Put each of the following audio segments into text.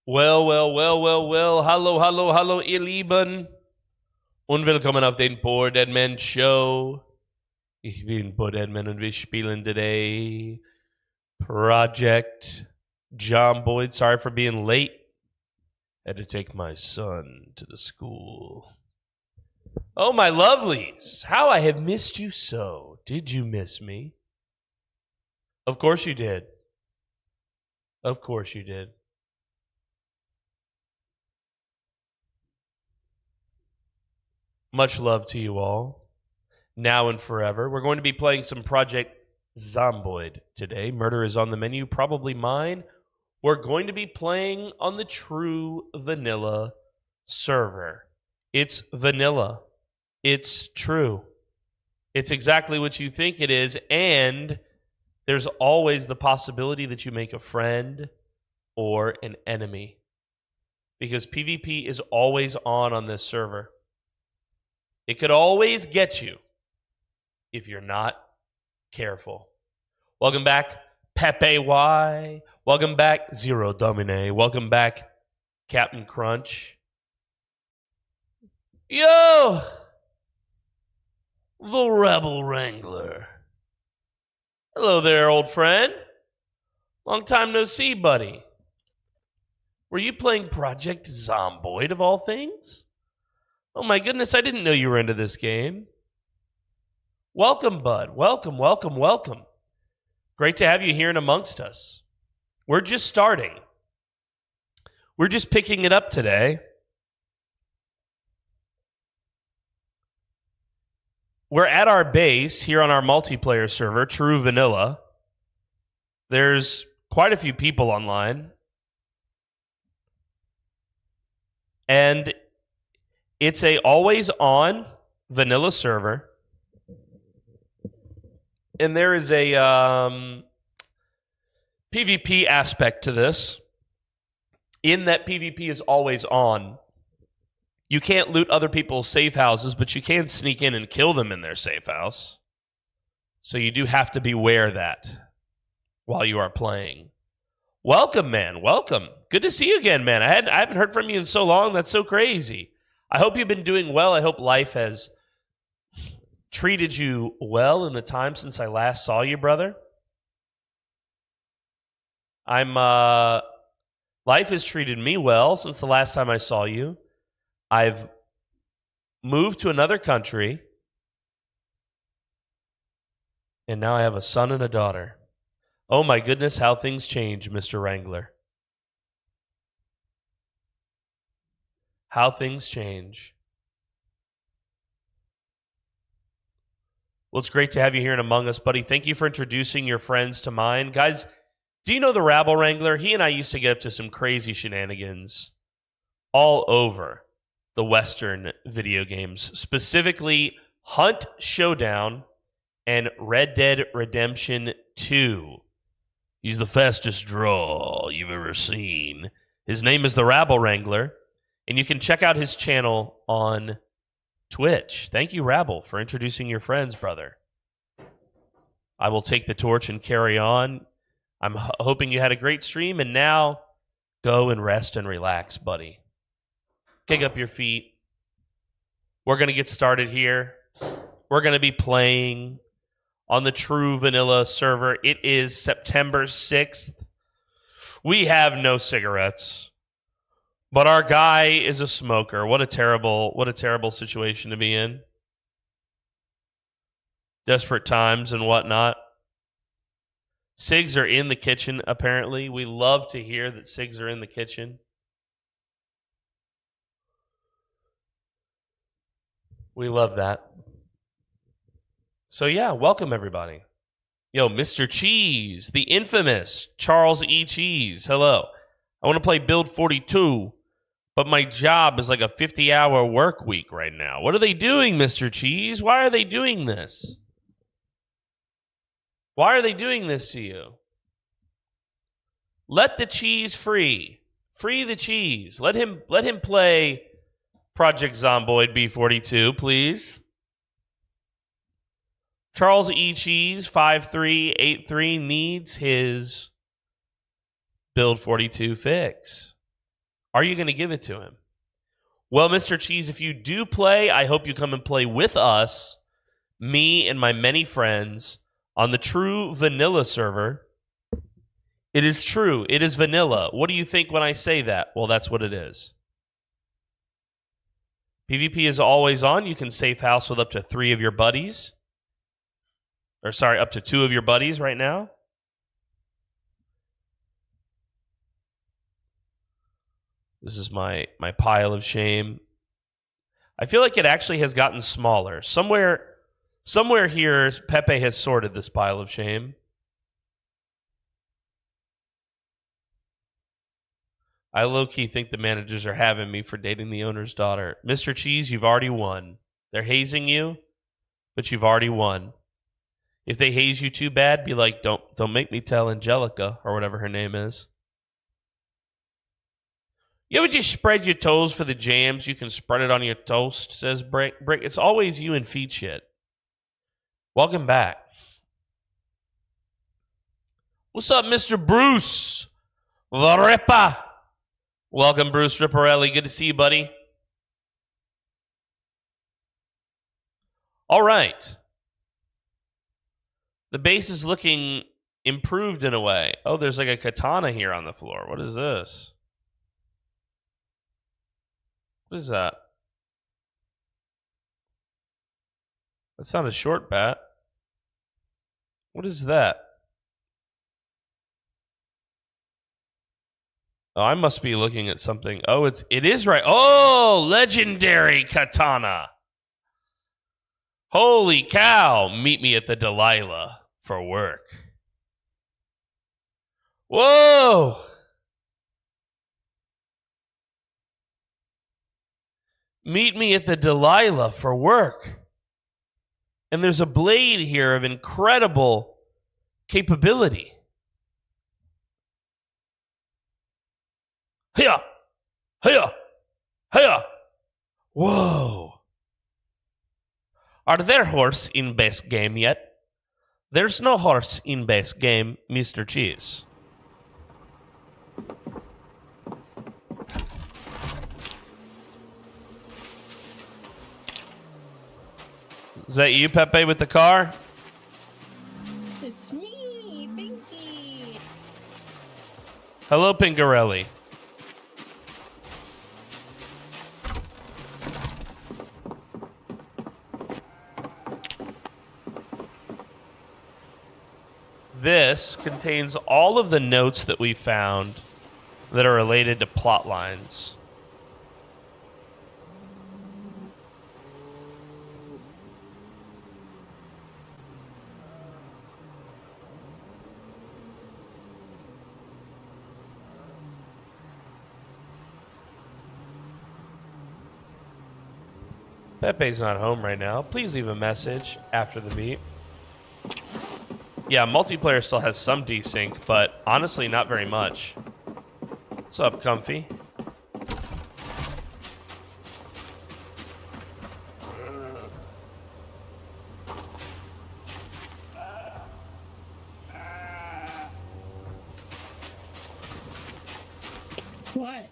Well. Hallo, ihr Lieben. Und willkommen auf den PoorDeadMan Show. Ich bin PoorDeadMan und wir spielen today Project Zomboid. Sorry for being late. Had to take my son to the school. Oh, my lovelies. How I have missed you so. Did you miss me? Of course you did. Of course you did. Much love to you all, now and forever. We're going to be playing some Project Zomboid today. Murder is on the menu, probably mine. We're going to be playing on the true vanilla server. It's vanilla. It's true. It's exactly what you think it is, and there's always the possibility that you make a friend or an enemy, because PvP is always on this server. It could always get you if you're not careful. Welcome back, Pepe Y. Welcome back, Zero Domine. Welcome back, Captain Crunch. Yo! The Rebel Wrangler. Hello there, old friend. Long time no see, buddy. Were you playing Project Zomboid of all things? Oh my goodness, I didn't know you were into this game. Welcome, bud. Welcome. Great to have you here and amongst us. We're just starting. We're just picking it up today. We're at our base here on our multiplayer server, True Vanilla. There's quite a few people online. And it's a always on vanilla server. And there is a PvP aspect to this. In that PvP is always on. You can't loot other people's safe houses, but you can sneak in and kill them in their safe house. So you do have to beware that while you are playing. Welcome, man. Welcome. Good to see you again, man. I haven't heard from you in so long. That's so crazy. I hope you've been doing well. I hope life has treated you well in the time since I last saw you, brother. Life has treated me well since the last time I saw you. I've moved to another country, and now I have a son and a daughter. Oh my goodness, how things change, Mr. Wrangler. How things change. Well, it's great to have you here and among us, buddy. Thank you for introducing your friends to mine. Guys, do you know the Rabble Wrangler? He and I used to get up to some crazy shenanigans all over the Western video games, specifically Hunt Showdown and Red Dead Redemption 2. He's the fastest draw you've ever seen. His name is the Rabble Wrangler. And you can check out his channel on Twitch. Thank you, Rabble, for introducing your friends, brother. I will take the torch and carry on. I'm hoping you had a great stream, and now go and rest and relax, buddy. Kick up your feet. We're going to get started here. We're going to be playing on the True Vanilla server. It is September 6th. We have no cigarettes. But our guy is a smoker. What a terrible situation to be in. Desperate times and whatnot. Cigs are in the kitchen, apparently. We love to hear that cigs are in the kitchen. We love that. So yeah, welcome everybody. Yo, Mr. Cheese, the infamous Charles E. Cheese. Hello. I want to play Build 42. But my job is like a 50-hour work week right now. What are they doing, Mr. Cheese? Why are they doing this? Why are they doing this to you? Let the cheese free. Free the cheese. Let him play Project Zomboid B42, please. Charles E. Cheese 5383 needs his Build 42 fix. Are you going to give it to him? Well, Mr. Cheese, if you do play, I hope you come and play with us, me and my many friends, on the true vanilla server. It is true. It is vanilla. What do you think when I say that? Well, that's what it is. PvP is always on. You can safe house with up to 3 of your buddies. Or sorry, up to 2 of your buddies right now. This is my pile of shame. I feel like it actually has gotten smaller. Somewhere here, Pepe has sorted this pile of shame. I low-key think the managers are having me for dating the owner's daughter. Mr. Cheese, you've already won. They're hazing you, but you've already won. If they haze you too bad, be like, don't make me tell Angelica, or whatever her name is. You ever just spread your toes for the jams? You can spread it on your toast, says Brick. It's always you and feet shit. Welcome back. What's up, Mr. Bruce? The Ripper. Welcome, Bruce Ripperelli. Good to see you, buddy. All right. The base is looking improved in a way. Oh, there's like a katana here on the floor. What is this? What is that? That's not a short bat. What is that? Oh, I must be looking at something. Oh, it is right. Oh, legendary katana. Holy cow. Meet me at the Delilah for work. Whoa. Meet me at the Delilah for work. And there's a blade here of incredible capability. Hiya! Hiya! Hiya! Whoa. Are there horse in base game yet? There's no horse in base game, Mr. Cheese. Is that you, Pepe, with the car? It's me, Pinky. Hello, Pinkarelli. This contains all of the notes that we found that are related to plot lines. Pepe's not home right now. Please leave a message after the beep. Yeah, multiplayer still has some desync, but honestly, not very much. What's up, Comfy? What?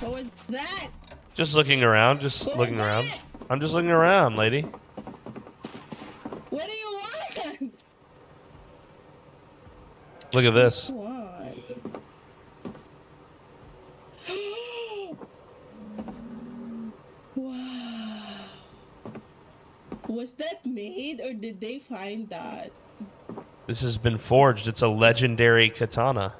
What was that? Just looking around, just What looking was around. that? I'm just looking around, lady. What do you want? Look at this. What? Wow. Was that made or did they find that? This has been forged. It's a legendary katana.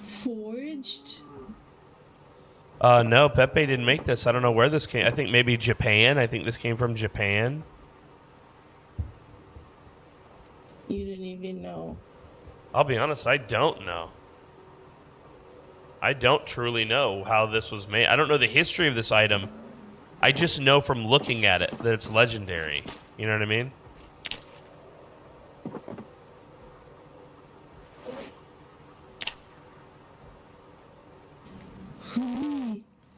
Forged? No, Pepe didn't make this. I don't know where this came. I think maybe Japan. I think this came from Japan. You didn't even know. I'll be honest, I don't know. I don't truly know how this was made. I don't know the history of this item. I just know from looking at it that it's legendary. You know what I mean?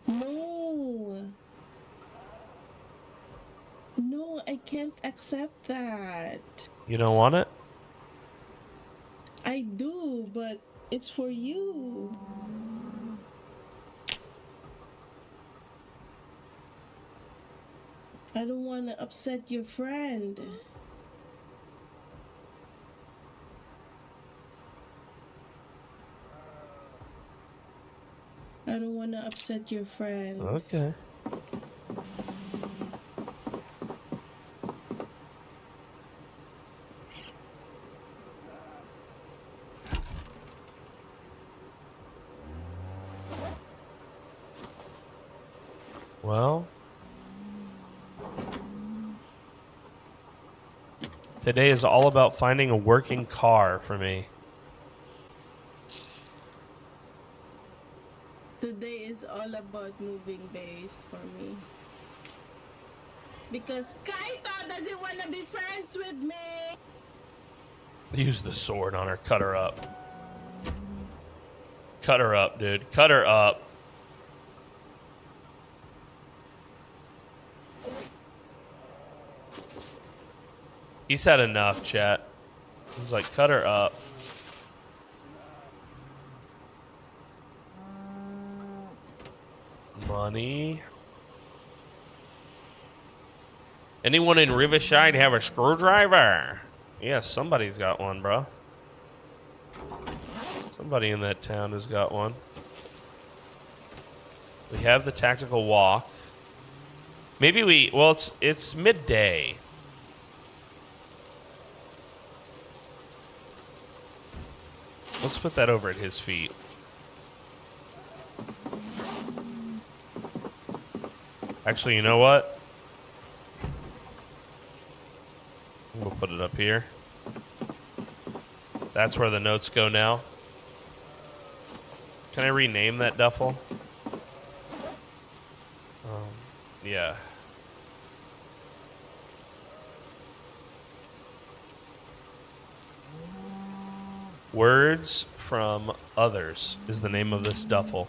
No. No, I can't accept that. You don't want it? I do, but it's for you. I don't want to upset your friend. I don't want to upset your friend. Okay. Well, today is all about finding a working car for me. Today is all about moving base for me. Because Kaito doesn't want to be friends with me. Use the sword on her. Cut her up. Cut her up, dude. Cut her up. He's had enough, chat. He's like, cut her up. Money. Anyone in Riverside have a screwdriver? Yeah, somebody's got one, bro. Somebody in that town has got one. We have the tactical walk. Maybe we... Well, it's midday. Let's put that over at his feet. Actually, you know what? We'll put it up here. That's where the notes go now. Can I rename that duffel? Yeah. Words from Others is the name of this duffel.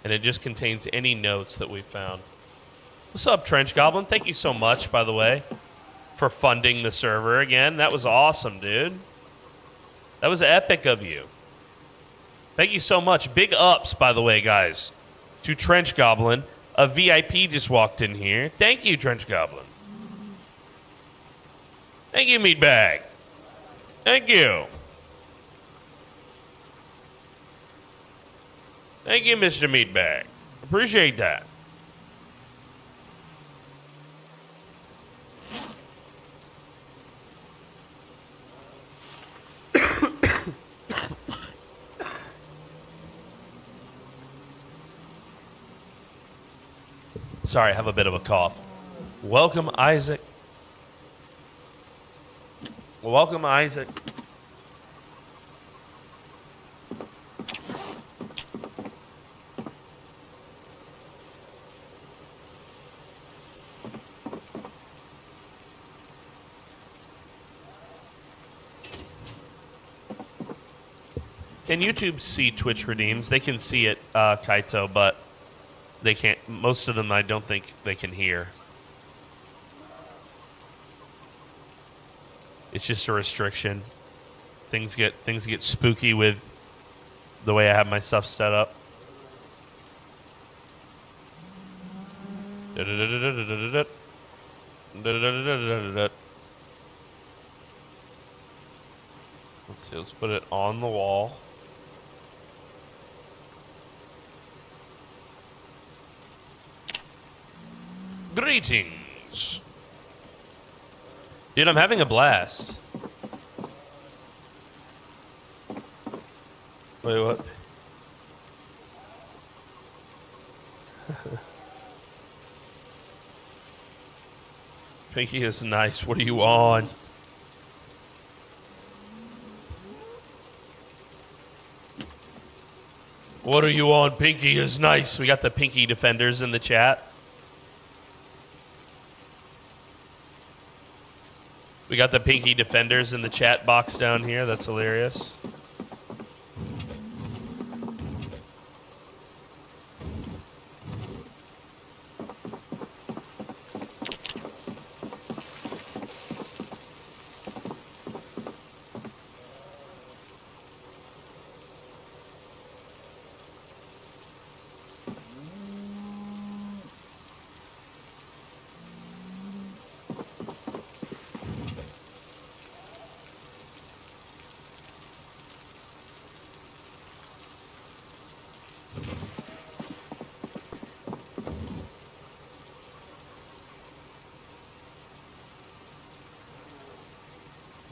And it just contains any notes that we found. What's up, Trench Goblin? Thank you so much, by the way, for funding the server again. That was awesome, dude. That was epic of you. Thank you so much. Big ups, by the way, guys, to Trench Goblin. A VIP just walked in here. Thank you, Trench Goblin. Thank you, Meatbag. Thank you. Thank you, Mr. Meatbag. Appreciate that. Sorry, I have a bit of a cough. Welcome, Isaac. Welcome, Isaac. Can YouTube see Twitch redeems? They can see it, Kaito, but they can't. Most of them, I don't think they can hear. It's just a restriction. Things get spooky with the way I have my stuff set up. Let's see. Let's put it on the wall. Greetings. Dude, I'm having a blast. Wait, what? Pinky is nice. What are you on? What are you on? Pinky is nice. We got the Pinky defenders in the chat. We got the Pinky defenders in the chat box down here. That's hilarious.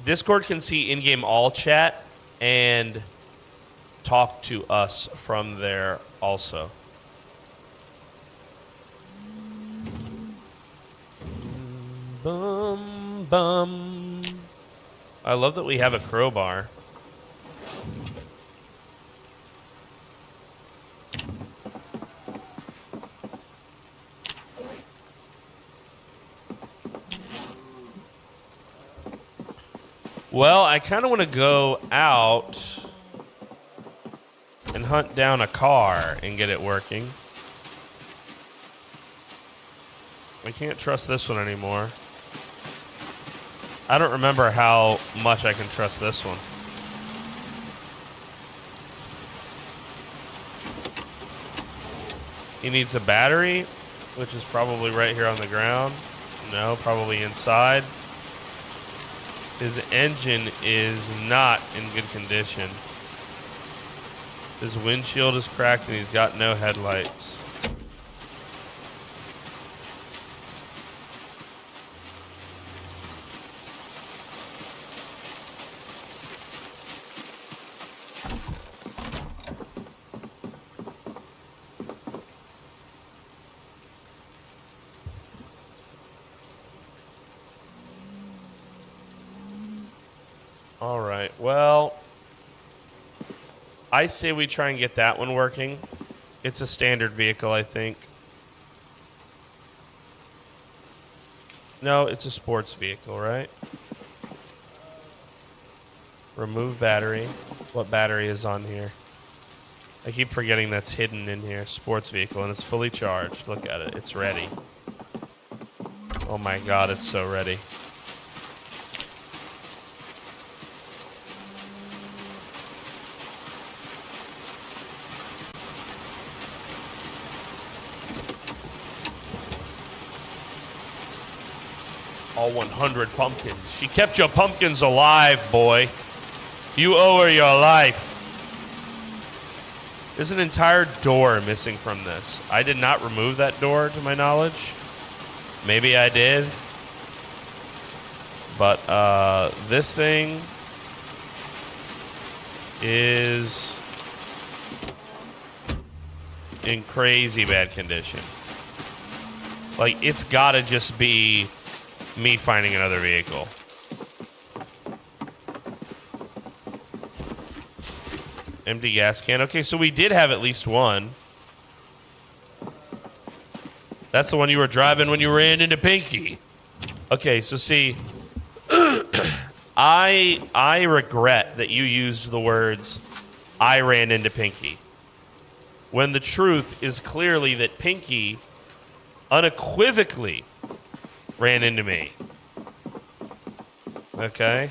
Discord can see in-game all chat and talk to us from there also. Bum, bum. I love that we have a crowbar. Well, I kind of want to go out and hunt down a car and get it working. I can't trust this one anymore. I don't remember how much I can trust this one. He needs a battery, which is probably right here on the ground. No, probably inside. His engine is not in good condition. His windshield is cracked and he's got no headlights. All right, well, I say we try and get that one working. It's a standard vehicle, I think. No, it's a sports vehicle, right? Remove battery. What battery is on here? I keep forgetting that's hidden in here. Sports vehicle, and it's fully charged. Look at it. It's ready. Oh my god, it's so ready. All 100 pumpkins. She kept your pumpkins alive, boy. You owe her your life. There's an entire door missing from this. I did not remove that door, to my knowledge. Maybe I did. But this thing is in crazy bad condition. Like, it's gotta just be me finding another vehicle. Empty gas can. Okay, so we did have at least one. That's the one you were driving when you ran into Pinky. Okay, so see, I regret that you used the words, I ran into Pinky, when the truth is clearly that Pinky unequivocally ran into me. Okay?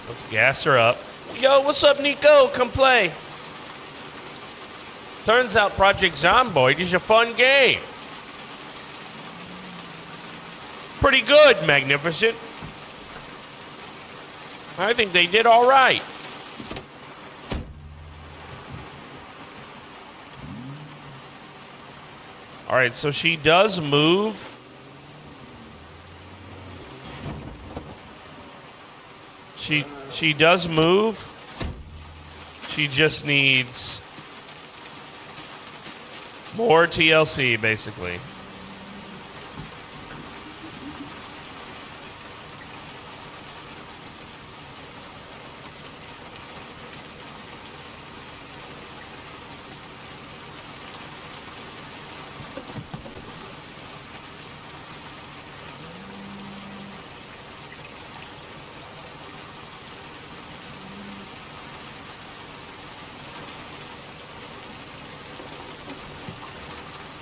Let's gas her up. Yo, what's up, Nico? Come play. Turns out Project Zomboid is a fun game. Pretty good, Magnificent. I think they did all right. All right, so she does move. She does move. She just needs more TLC, basically.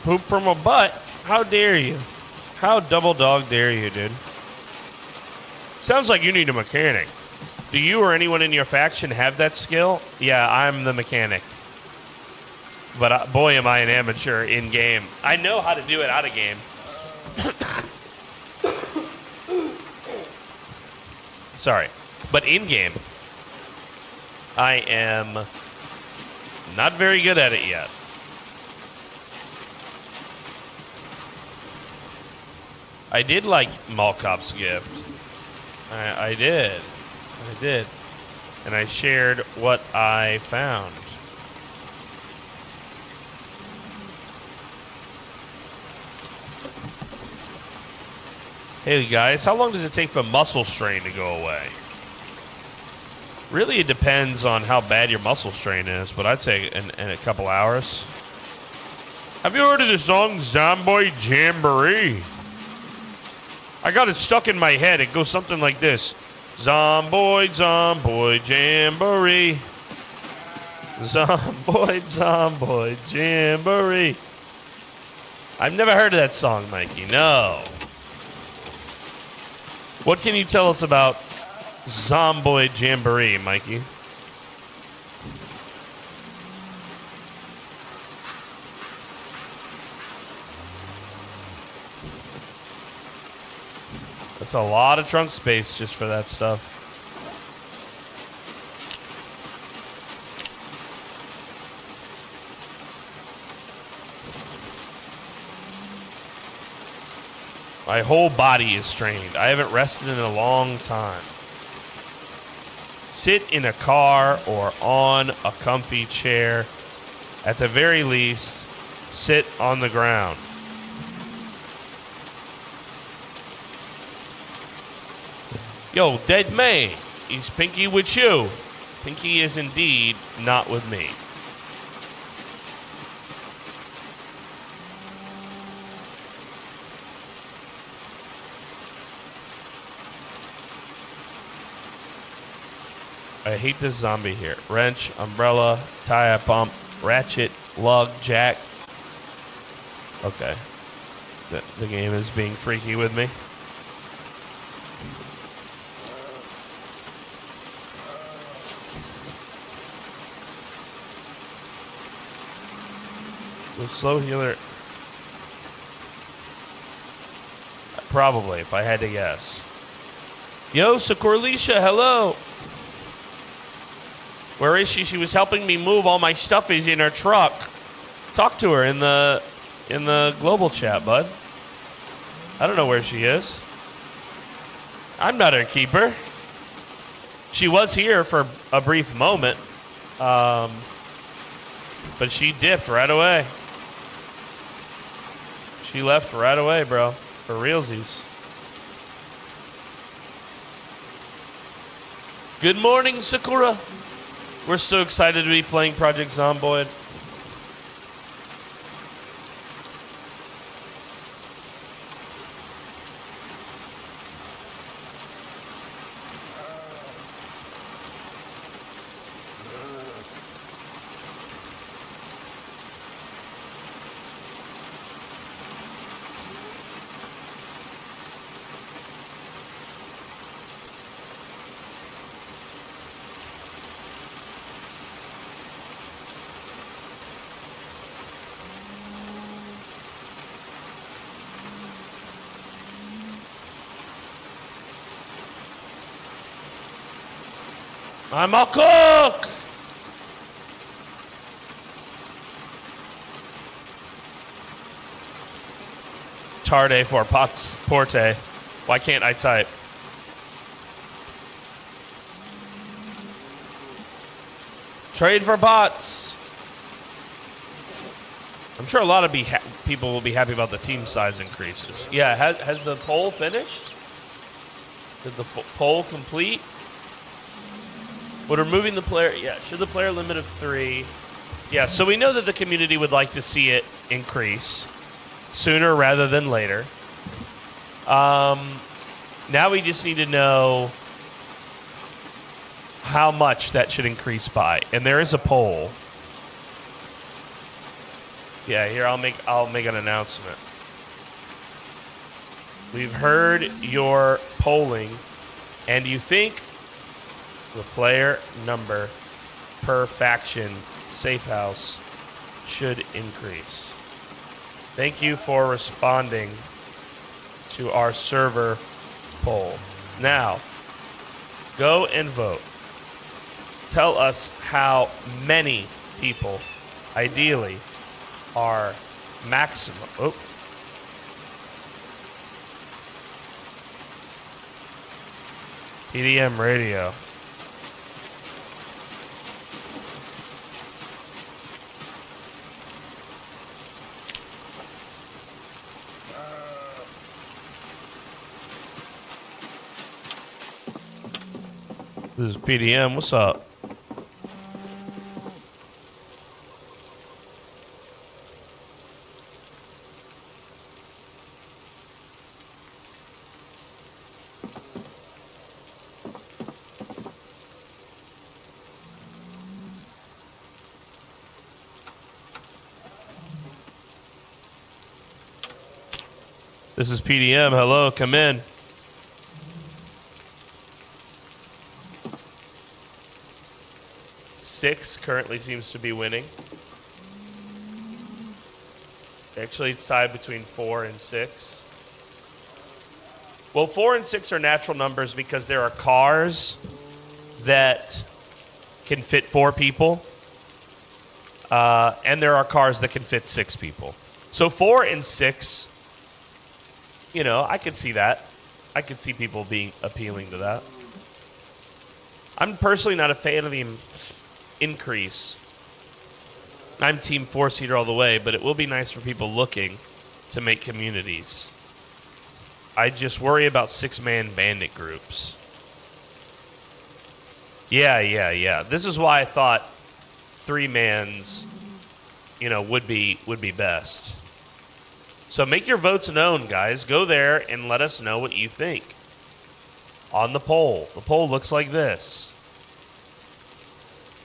Poop from a butt? How dare you? How double dog dare you, dude? Sounds like you need a mechanic. Do you or anyone in your faction have that skill? Yeah, I'm the mechanic. But boy, am I an amateur in-game. I know how to do it out of game. Sorry. But in-game, I am not very good at it yet. I did like Mall Cop's gift. I did. And I shared what I found. Hey guys, how long does it take for muscle strain to go away? Really, it depends on how bad your muscle strain is, but I'd say in a couple hours. Have you heard of the song Zomboid Jamboree? I got it stuck in my head. It goes something like this. Zomboid, Zomboid Jamboree. Zomboid, Zomboid Jamboree. I've never heard of that song, Mikey. No. What can you tell us about Zomboid Jamboree, Mikey? That's a lot of trunk space just for that stuff. My whole body is strained. I haven't rested in a long time. Sit in a car or on a comfy chair. At the very least, sit on the ground. Yo, dead man, is Pinky with you? Pinky is indeed not with me. I hate this zombie here. Wrench, umbrella, tire pump, ratchet, lug, jack. Okay. The game is being freaky with me. The slow healer. Probably, if I had to guess. Yo, Sakurlisha, hello. Where is she? She was helping me move. All my stuff is in her truck. Talk to her in the global chat, bud. I don't know where she is. I'm not her keeper. She was here for a brief moment, but she dipped right away. She left right away, bro. For realsies. Good morning, Sakura. We're so excited to be playing Project Zomboid. I'm a cook! Tarde for pots porte. Why can't I type? Trade for bots. I'm sure a lot of people will be happy about the team size increases. Yeah, has the poll finished? Did the poll complete? Would removing the player, yeah, should the player limit of 3? Yeah, so we know that the community would like to see it increase sooner rather than later. Now we just need to know how much that should increase by. And there is a poll. Yeah, here I'll make an announcement. We've heard your polling, and you think the player number per faction safe house should increase. Thank you for responding to our server poll. Now, go and vote. tell us how many people, ideally, are maximum. Oh. PDM radio. This is PDM. What's up? This is PDM. Hello, come in. Six currently seems to be winning. Actually, it's tied between 4 and 6. Well, 4 and 6 are natural numbers because there are cars that can fit 4 people, and there are cars that can fit 6 people. So 4 and 6, you know, I could see that. I could see people being appealing to that. I'm personally not a fan of the increase. I'm team 4-seater all the way, but it will be nice for people looking to make communities. I just worry about 6-man bandit groups. Yeah. This is why I thought 3-mans, you know, would be best. So make your votes known, guys. Go there and let us know what you think. On the poll. The poll looks like this.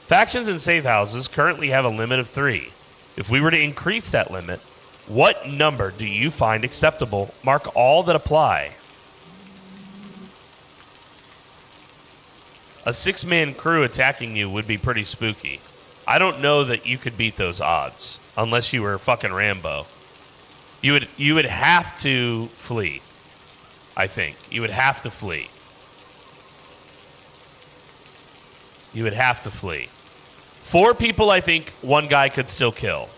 Factions and safe houses currently have a limit of 3. If we were to increase that limit, what number do you find acceptable? Mark all that apply. A 6-man crew attacking you would be pretty spooky. I don't know that you could beat those odds unless you were fucking Rambo. You would have to flee. I think you would have to flee. You would have to flee. 4 people, I think 1 guy could still kill.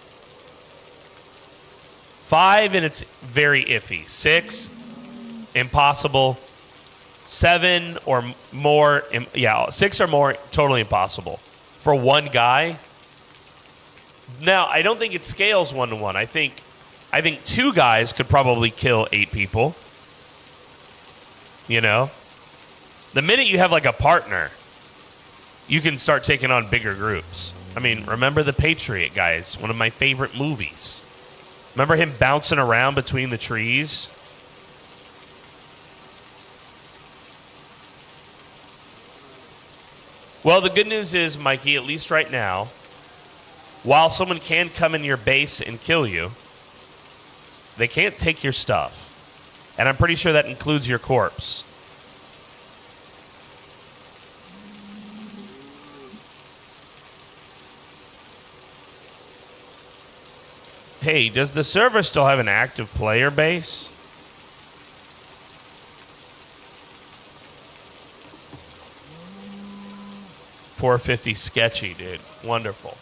5, and it's very iffy. 6, impossible. 7 or more, 6 or more, totally impossible. For 1 guy. Now, I don't think it scales 1-to-1. I think 2 guys could probably kill 8 people. You know? The minute you have like a partner, you can start taking on bigger groups. I mean, remember The Patriot, guys? One of my favorite movies. Remember him bouncing around between the trees? Well, the good news is, Mikey, at least right now, while someone can come in your base and kill you, they can't take your stuff. And I'm pretty sure that includes your corpse. Hey, does the server still have an active player base? $450 sketchy, dude. Wonderful.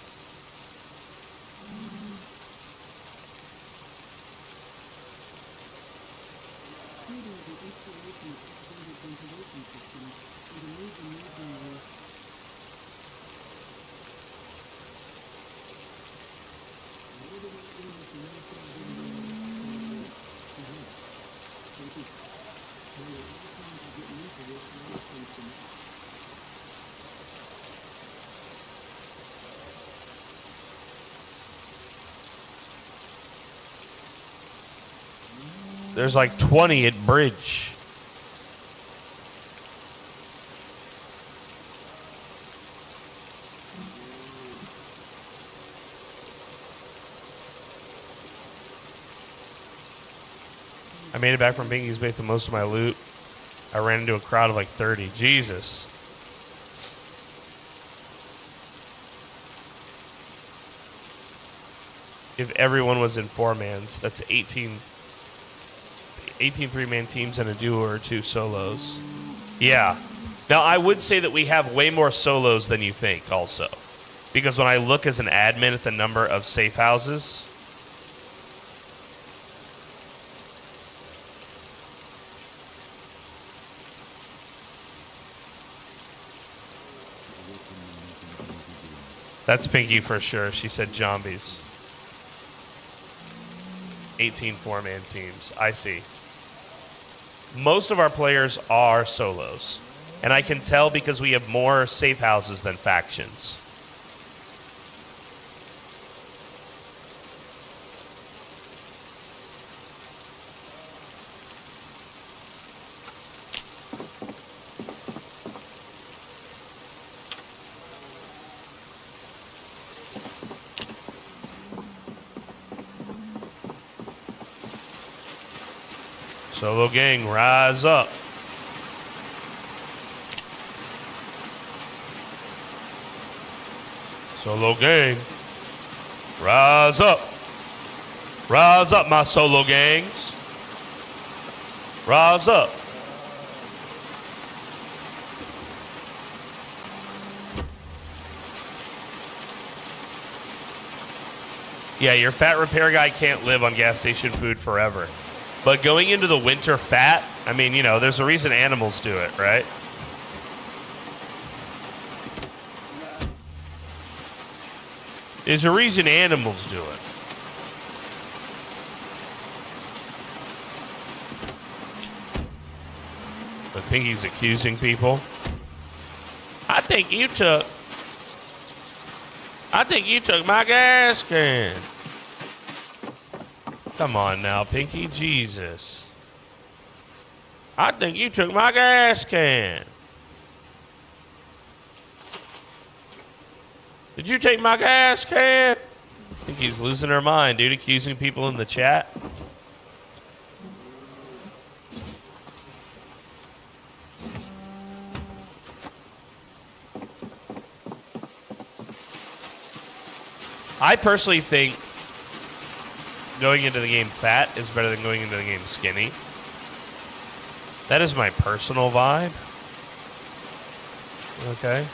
There's like 20 at bridge. I made it back from Binky's Bait the most of my loot. I ran into a crowd of like 30. Jesus. If everyone was in 4-mans, that's 18 3-man teams and a duo or 2 solos. Yeah. Now, I would say that we have way more solos than you think also. Because when I look as an admin at the number of safe houses... That's Pinky for sure. She said zombies. 18 four-man teams. I see. Most of our players are solos. And I can tell because we have more safe houses than factions. Solo gang, rise up. Solo gang, rise up. Rise up, my solo gangs. Rise up. Yeah, your fat repair guy can't live on gas station food forever. But going into the winter fat, I mean, you know, there's a reason animals do it, right? There's a reason animals do it. But Pinky's accusing people. I think you took my gas can. Come on now, Pinky. Jesus. I think you took my gas can. Did you take my gas can? Pinky's losing her mind, dude, accusing people in the chat. I personally think going into the game fat is better than going into the game skinny. That is my personal vibe. Okay.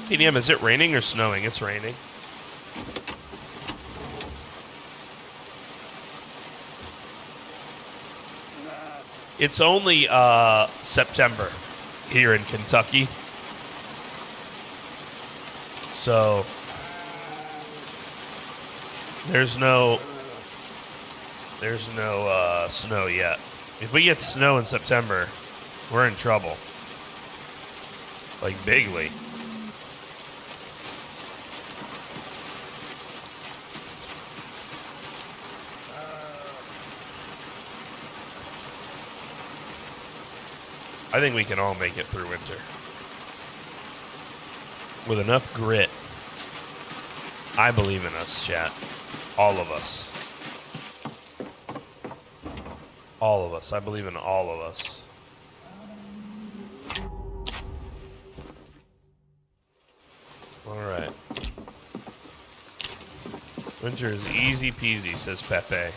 PDM, is it raining or snowing? It's raining. It's only September here in Kentucky. So there's no snow yet. If we get snow in September, we're in trouble. Like bigly. I think we can all make it through winter. With enough grit. I believe in us, chat. All of us. All of us. I believe in all of us. Alright. Winter is easy peasy, says Pepe.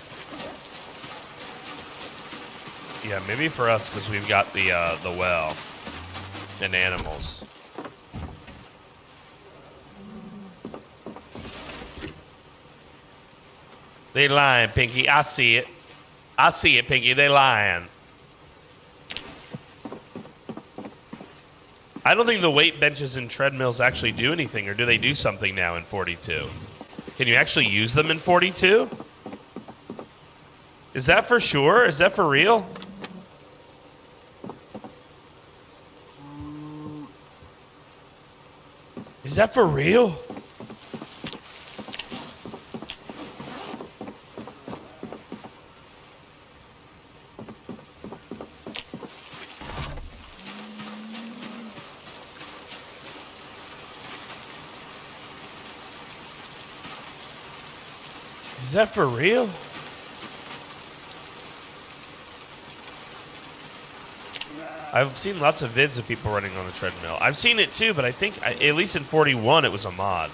Yeah, maybe for us because we've got the well and animals. They lying, Pinky. I see it. I see it, Pinky. They lying. I don't think the weight benches and treadmills actually do anything, or do they do something now in 42? Can you actually use them in 42? Is that for sure? Is that for real? Is that for real? Is that for real? I've seen lots of vids of people running on the treadmill. I've seen it too, but I think, at least in 41, it was a mod.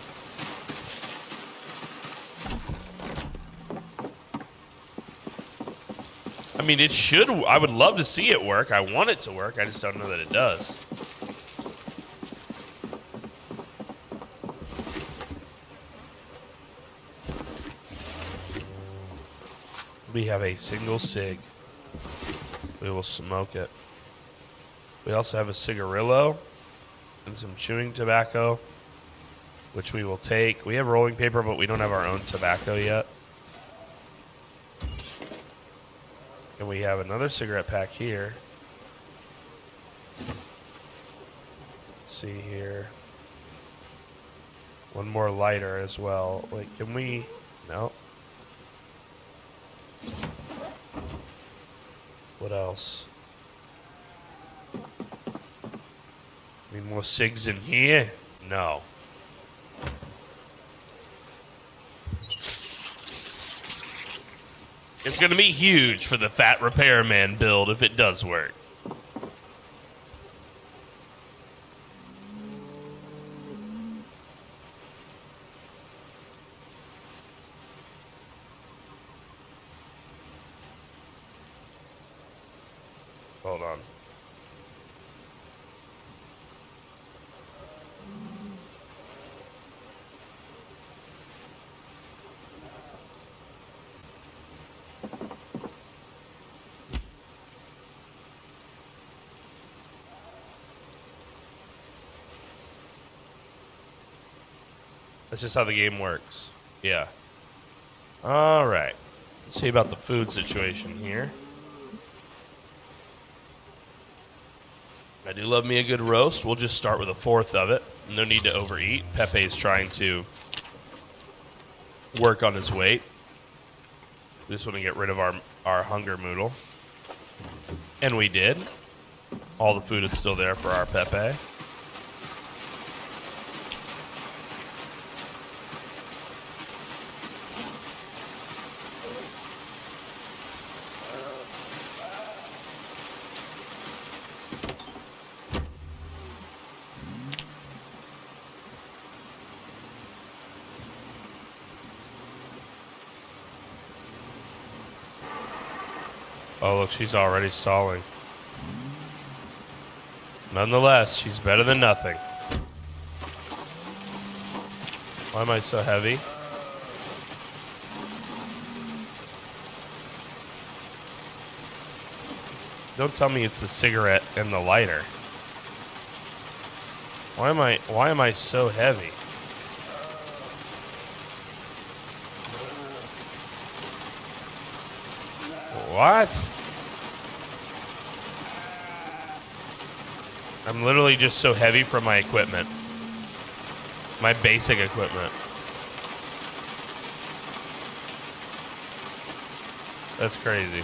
mean, it should. I would love to see it work. I want it to work. I just don't know that it does. We have a single cig. We will smoke it. We also have a cigarillo and some chewing tobacco, which we will take. We have rolling paper, but we don't have our own tobacco yet. And we have another cigarette pack here. Let's see here. One more lighter as well. Wait, can we? No. What else? Any more cigs in here? No. It's going to be huge for the Fat Repairman build if it does work. Hold on. That's just how the game works. Yeah. All right. Let's see about the food situation here. I do love me a good roast. We'll just start with a fourth of it. No need to overeat. Pepe's trying to work on his weight. We just want to get rid of our hunger moodle. And we did. All the food is still there for our Pepe. Oh, look, she's already stalling. Nonetheless, she's better than nothing. Why am I so heavy? Don't tell me it's the cigarette and the lighter. Why am I so heavy? What? I'm literally just so heavy from my equipment. My basic equipment. That's crazy.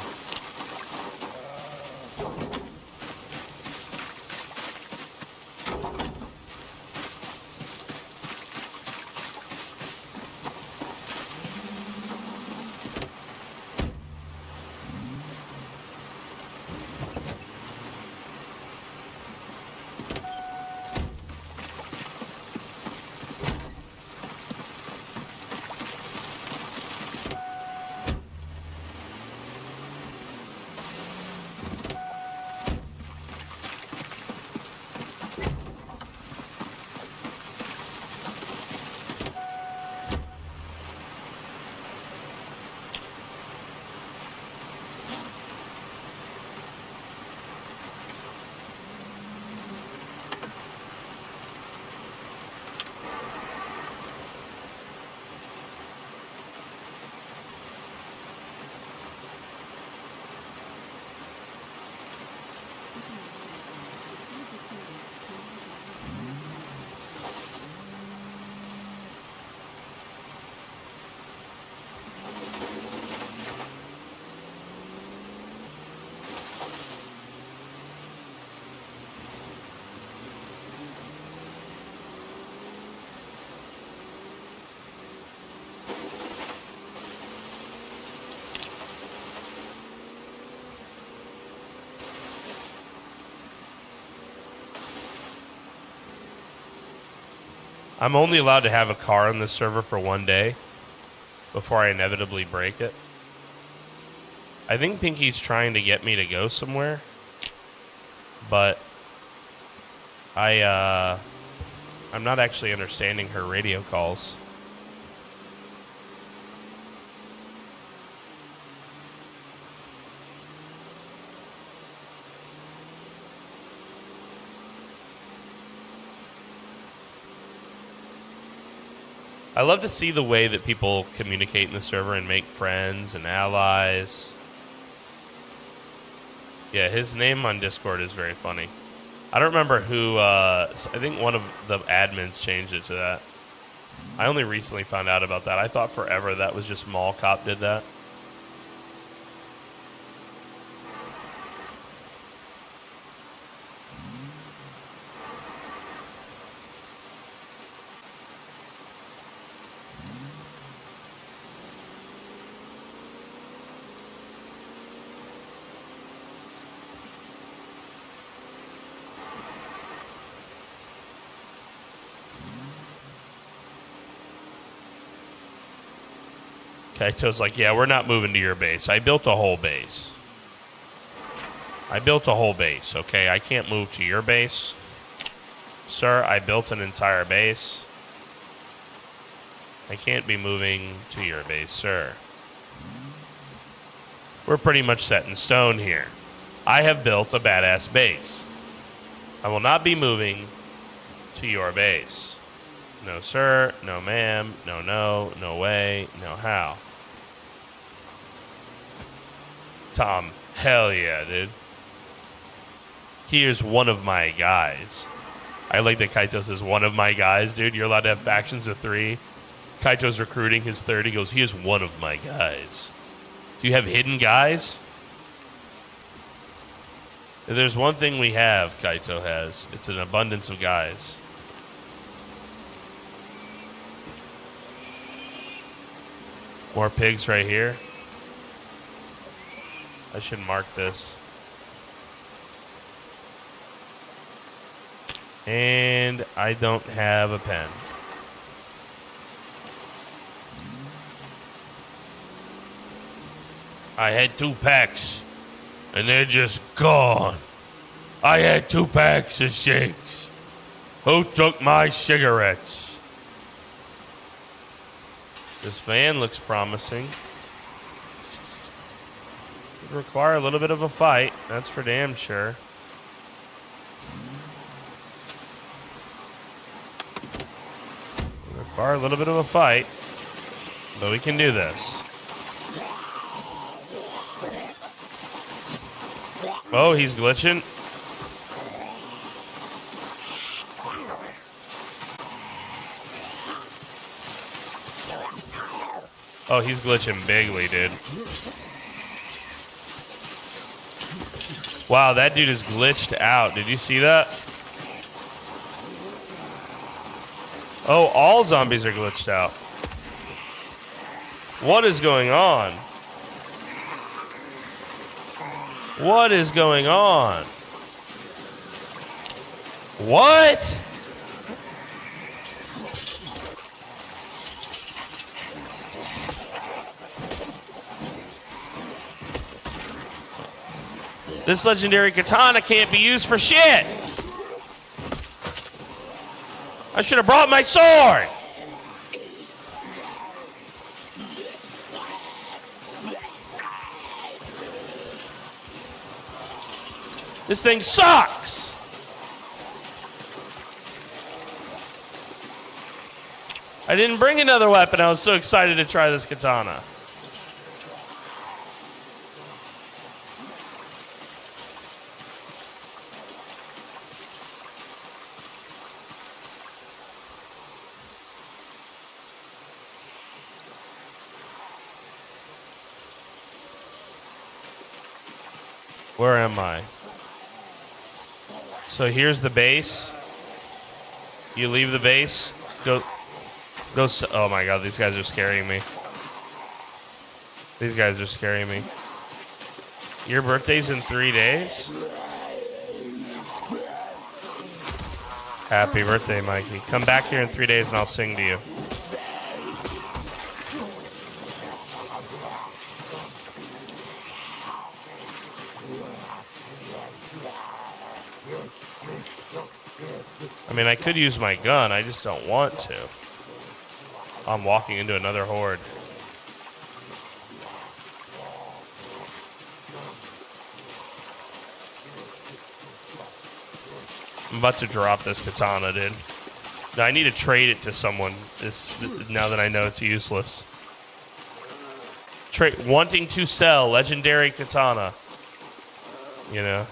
I'm only allowed to have a car on this server for one day before I inevitably break it. I think Pinky's trying to get me to go somewhere, but I'm not actually understanding her radio calls. I love to see the way that people communicate in the server and make friends and allies. Yeah, his name on Discord is very funny. I don't remember who, I think one of the admins changed it to that. I only recently found out about that. I thought forever that was just Mall Cop did that. Kaito's like, yeah, we're not moving to your base. I built a whole base. Okay? I can't move to your base. Sir, I built an entire base. I can't be moving to your base, sir. We're pretty much set in stone here. I have built a badass base. I will not be moving to your base. No, sir. No, ma'am. No, no. No way. No how. Tom, hell yeah, dude. Here's one of my guys. I like that Kaito says, one of my guys, dude. You're allowed to have factions of 3. Kaito's recruiting his 3rd. He goes, he is one of my guys. Do you have hidden guys? If there's one thing we have, Kaito has, it's an abundance of guys. More pigs right here. I should mark this. And I don't have a pen. I had 2 packs, and they're just gone. I had 2 packs of shakes. Who took my cigarettes? This van looks promising. Would require a little bit of a fight, that's for damn sure. Would require a little bit of a fight, but we can do this. Oh, he's glitching. Oh, he's glitching bigly, dude. Wow, that dude is glitched out. Did you see that? Oh, all zombies are glitched out. What is going on? What is going on? What? This legendary katana can't be used for shit. I should have brought my sword. This thing sucks. I didn't bring another weapon. I was so excited to try this katana. Where am I? So here's the base. You leave the base. Go. Oh my god, these guys are scaring me. These guys are scaring me. Your birthday's in 3 days? Happy birthday, Mikey. Come back here in 3 days and I'll sing to you. I mean, I could use my gun. I just don't want to. I'm walking into another horde. I'm about to drop this katana, dude. Now, I need to trade it to someone now that I know it's useless. Wanting to sell legendary katana. You know?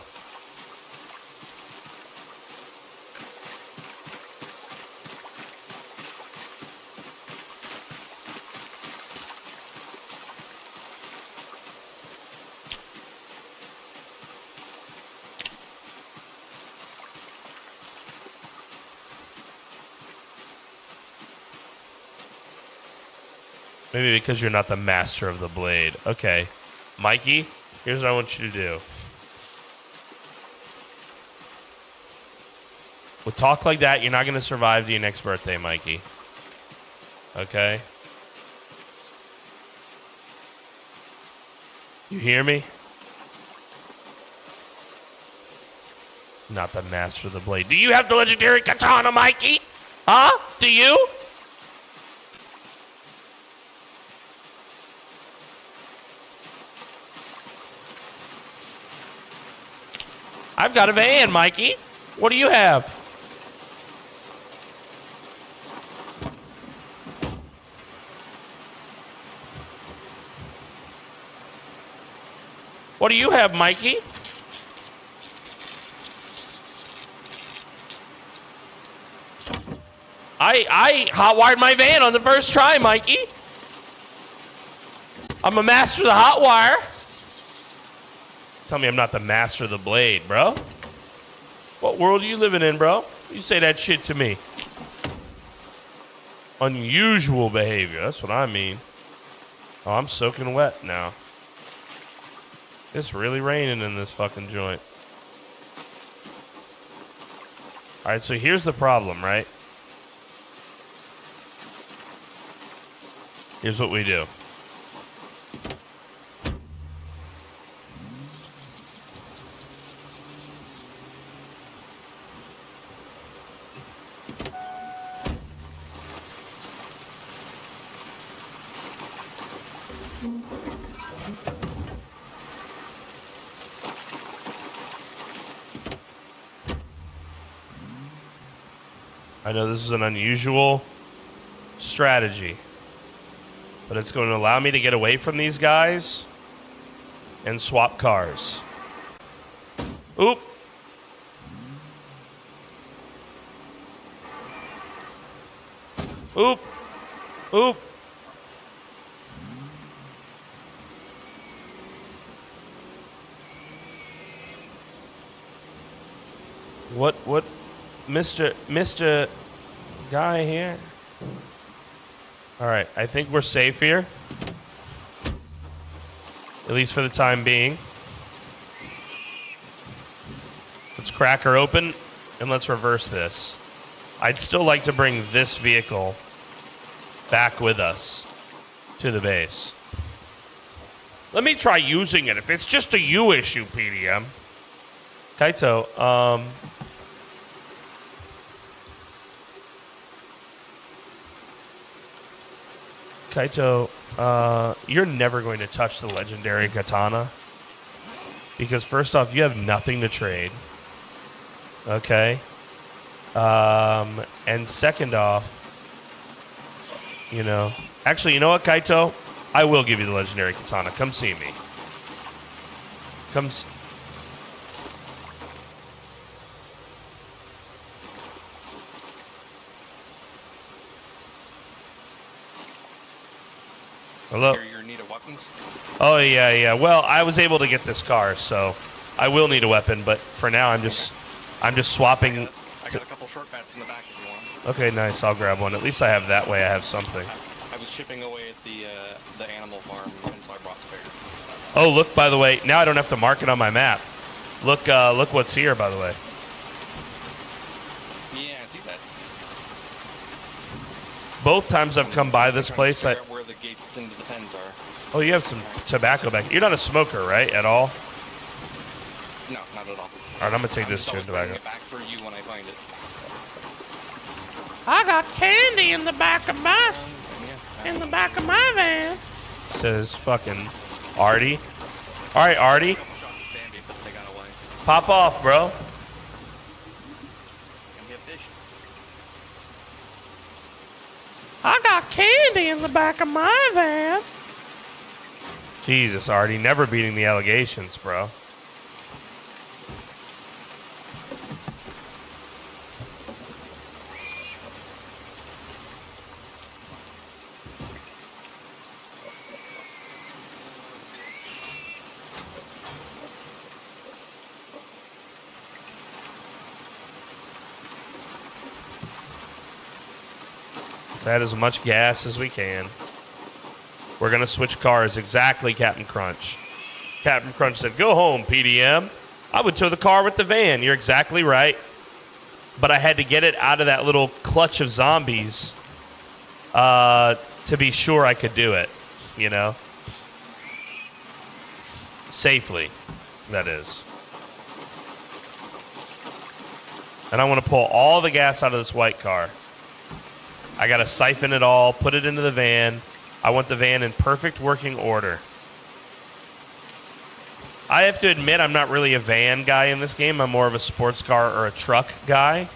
Maybe because you're not the master of the blade. Okay. Mikey, here's what I want you to do. With talk like that, you're not going to survive to your next birthday, Mikey. Okay? You hear me? Not the master of the blade. Do you have the legendary katana, Mikey? Huh? Do you? I've got a van, Mikey. What do you have? What do you have, Mikey? I hotwired my van on the first try, Mikey. I'm a master of the hotwire. Tell me I'm not the master of the blade, bro. What world are you living in, bro? You say that shit to me. Unusual behavior. That's what I mean. Oh, I'm soaking wet now. It's really raining in this fucking joint. All right, so here's the problem, right? Here's what we do. I know this is an unusual strategy, but it's going to allow me to get away from these guys and swap cars. Oop. Oop. Oop. What? Mr. Guy here. All right, I think we're safe here. At least for the time being. Let's crack her open and let's reverse this. I'd still like to bring this vehicle back with us to the base. Let me try using it. If it's just a you issue, PDM. Kaito, you're never going to touch the legendary katana. Because first off, you have nothing to trade. Okay? And second off, you know... Actually, you know what, Kaito? I will give you the legendary katana. Come see me. Hello? Your need of weapons? Oh, yeah. Well, I was able to get this car, so I will need a weapon, but for now I'm just swapping. I got a couple short bats in the back if you want. Okay, nice. I'll grab one. At least I have that way. I have something. I was chipping away at the animal farm, and so I brought spare. Oh, look, by the way, now I don't have to mark it on my map. Look what's here, by the way. Yeah, I see that. Both times I've come by this place, where the gates into the pens are. Oh, you have some tobacco back. You're not a smoker, right? At all? No, not at all. All right, I'm gonna take this to tobacco. It back for you when I find it. I got candy in the back of my van. Says fucking Artie. All right, Artie. Pop off, bro. I got candy in the back of my van. Jesus, Artie, never beating the allegations, bro. Let's add as much gas as we can. We're going to switch cars. Exactly, Captain Crunch. Captain Crunch said, go home, PDM. I would tow the car with the van. You're exactly right. But I had to get it out of that little clutch of zombies to be sure I could do it, you know? Safely, that is. And I want to pull all the gas out of this white car. I got to siphon it all, put it into the van. I want the van in perfect working order. I have to admit, I'm not really a van guy in this game. I'm more of a sports car or a truck guy.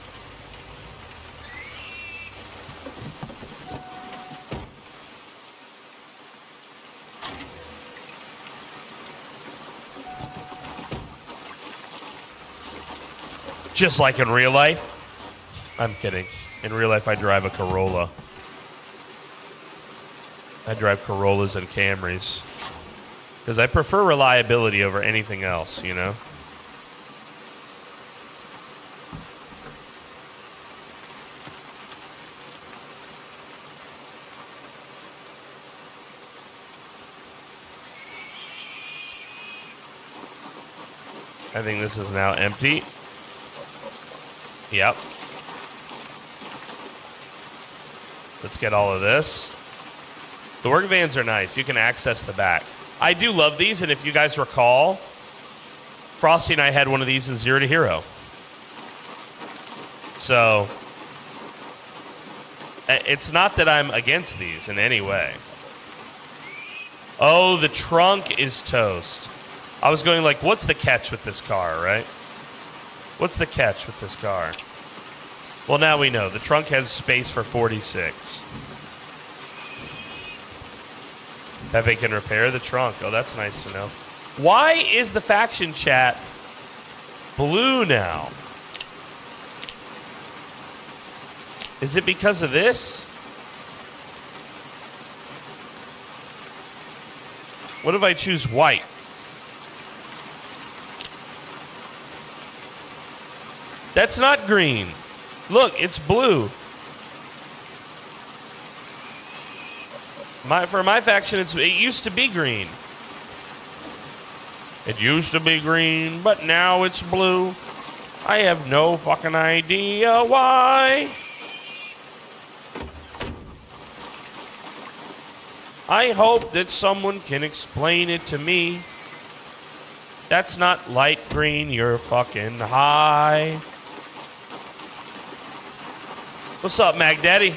Just like in real life. I'm kidding. In real life, I drive a Corolla. I drive Corollas and Camrys. Because I prefer reliability over anything else, you know? I think this is now empty. Yep. Let's get all of this. The work vans are nice. You can access the back. I do love these, and if you guys recall, Frosty and I had one of these in Zero to Hero. So, it's not that I'm against these in any way. Oh, the trunk is toast. I was going like, what's the catch with this car, right? What's the catch with this car? Well, now we know. The trunk has space for 46. Pepe can repair the trunk. Oh, that's nice to know. Why is the faction chat blue now? Is it because of this? What if I choose white? That's not green. Look, it's blue. For my faction, it used to be green. It used to be green, but now it's blue. I have no fucking idea why. I hope that someone can explain it to me. That's not light green, you're fucking high. What's up, Mag Daddy?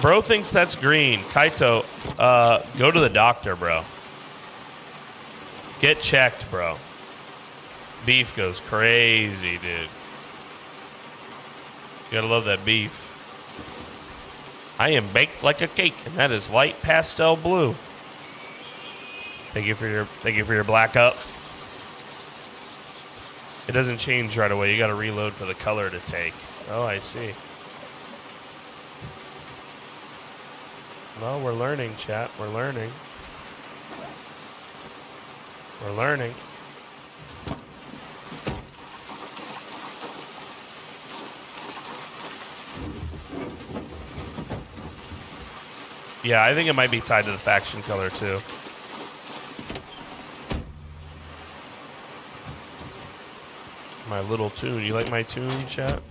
Bro thinks that's green. Kaito, go to the doctor, bro. Get checked, bro. Beef goes crazy, dude. You gotta love that beef. I am baked like a cake, and that is light pastel blue. Thank you for your black up. It doesn't change right away. You gotta reload for the color to take. Oh, I see. Well, we're learning, chat. We're learning. We're learning. Yeah, I think it might be tied to the faction color, too. My little tune. You like my tune, chat?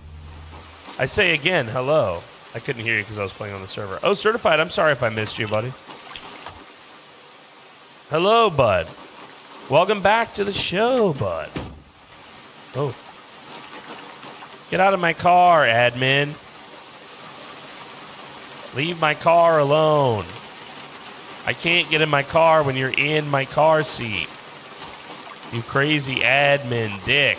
I say again, hello. I couldn't hear you because I was playing on the server. Oh, Certified, I'm sorry if I missed you, buddy. Hello, bud. Welcome back to the show, bud. Oh. Get out of my car, admin. Leave my car alone. I can't get in my car when you're in my car seat. You crazy admin dick.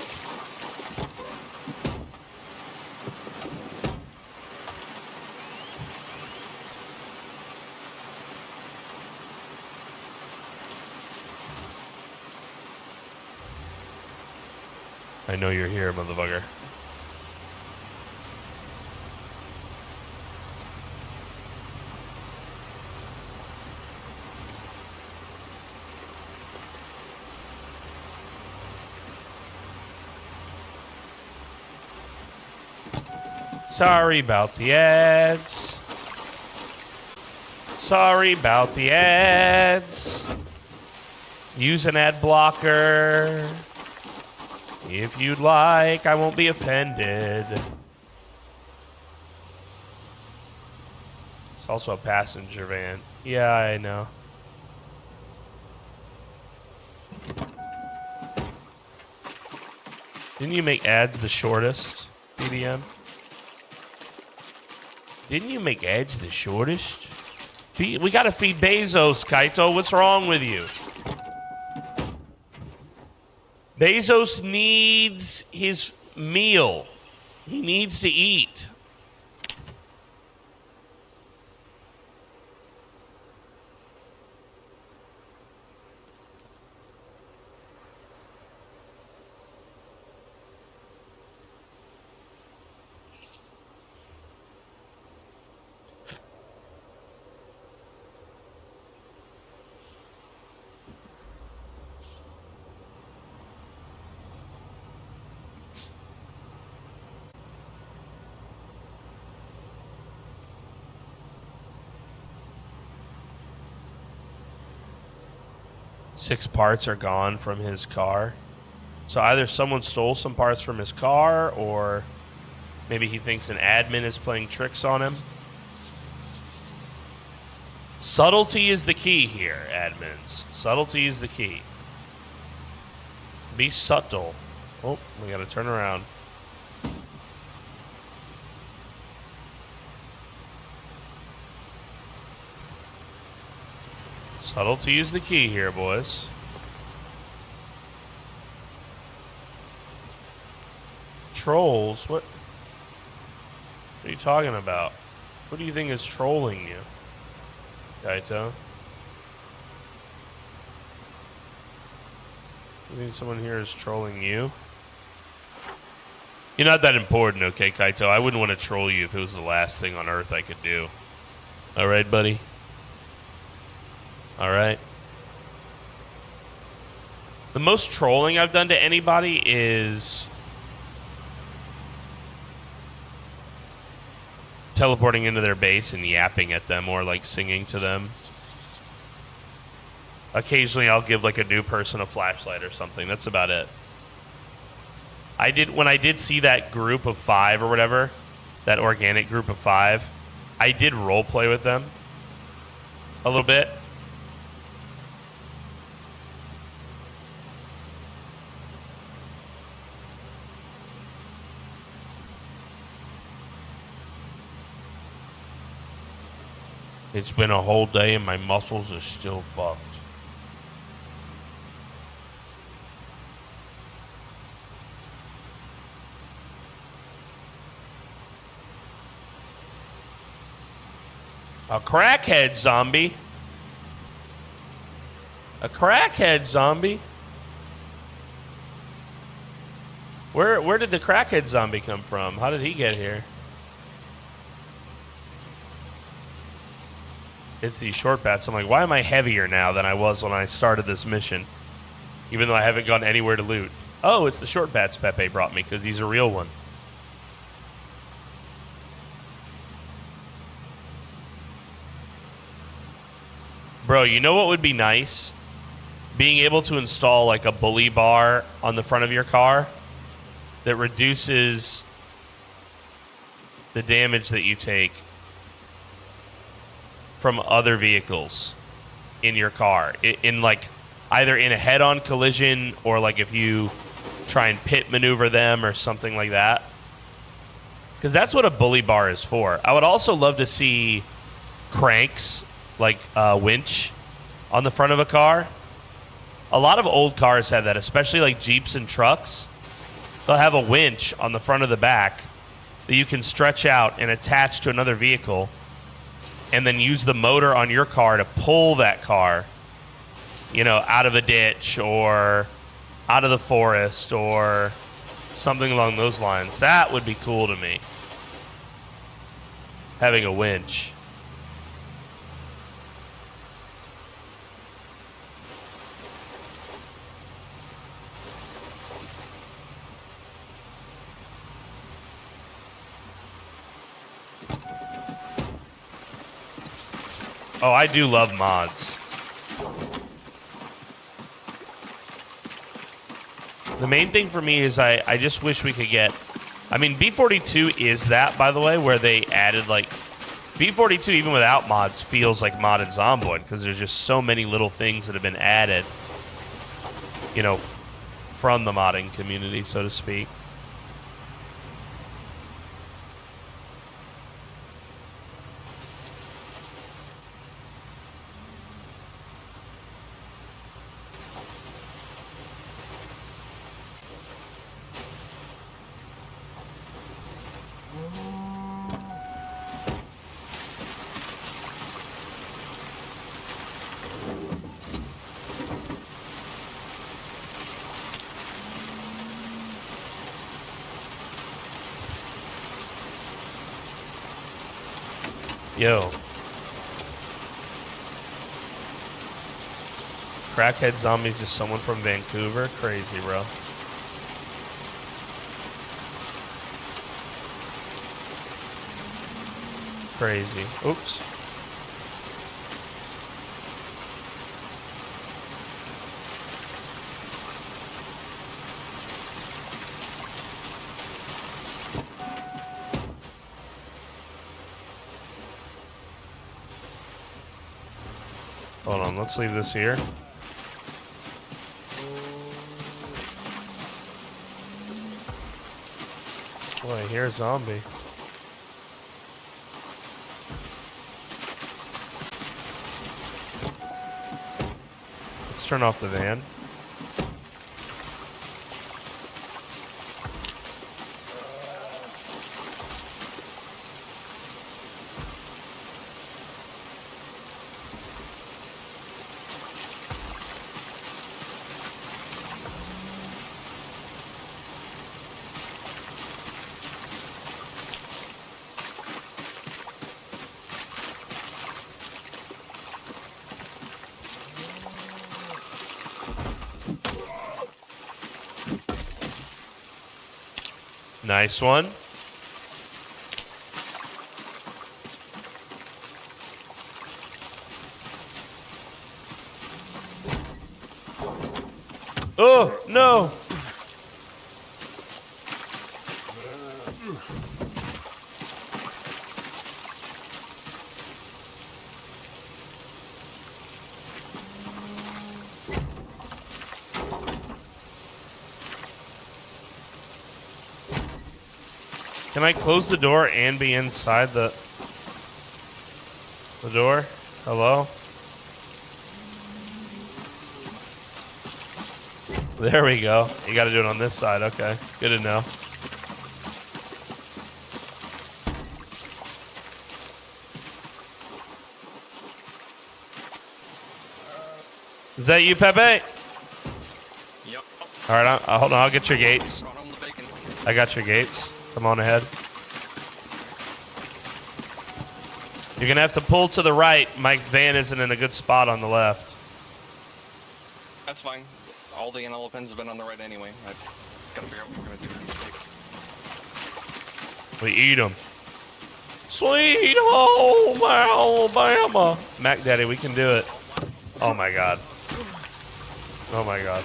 I know you're here, motherfucker. Sorry about the ads. Sorry about the ads. Use an ad blocker. If you'd like, I won't be offended. It's also a passenger van. Yeah, I know. Didn't you make ads the shortest, BBM? Didn't you make ads the shortest? We gotta feed Bezos, Kaito. What's wrong with you? Bezos needs his meal. He needs to eat. Six parts are gone from his car. So either someone stole some parts from his car, or maybe he thinks an admin is playing tricks on him. Subtlety is the key here, admins. Subtlety is the key. Be subtle. Oh, we gotta turn around. Subtlety is the key here, boys. Trolls? What are you talking about? What do you think is trolling you, Kaito? You think someone here is trolling you? You're not that important, okay, Kaito? I wouldn't want to troll you if it was the last thing on earth I could do. All right, buddy? All right. The most trolling I've done to anybody is teleporting into their base and yapping at them, or like singing to them. Occasionally I'll give like a new person a flashlight or something. That's about it. When I did see that group of 5 or whatever, that organic group of 5, I did role play with them a little bit. It's been a whole day and my muscles are still fucked. A crackhead zombie? A crackhead zombie? Where did the crackhead zombie come from? How did he get here? It's these short bats. I'm like, why am I heavier now than I was when I started this mission? Even though I haven't gone anywhere to loot. Oh, it's the short bats Pepe brought me because he's a real one. Bro, you know what would be nice? Being able to install like a bully bar on the front of your car that reduces the damage that you take from other vehicles in your car. In like either in a head-on collision or like if you try and pit maneuver them or something like that. Because that's what a bully bar is for. I would also love to see cranks, like a winch on the front of a car. A lot of old cars have that, especially like Jeeps and trucks. They'll have a winch on the front of the back that you can stretch out and attach to another vehicle and then use the motor on your car to pull that car, you know, out of a ditch or out of the forest or something along those lines. That would be cool to me. Having a winch. Oh, I do love mods. The main thing for me is I just wish we could get... I mean, B42 is that, by the way, where they added, like... B42, even without mods, feels like modded Zomboid, because there's just so many little things that have been added, you know, from the modding community, so to speak. Yo. Crackhead zombies, just someone from Vancouver? Crazy, bro. Crazy. Oops. Hold on, let's leave this here. Boy, I hear a zombie. Let's turn off the van. Nice one. Oh, no. Can I close the door and be inside the door? Hello? There we go. You got to do it on this side. Okay. Good to know. Is that you, Pepe? Yep. All right. Hold on. I'll get your gates. Brought home the bacon. I got your gates. Come on ahead. You're going to have to pull to the right. My van isn't in a good spot on the left. That's fine. All the antelope pens have been on the right anyway. I've got to figure out what we're going to do with these pigs. We eat them. Sweet home Alabama. Mac Daddy, we can do it. Oh my God. Oh my God.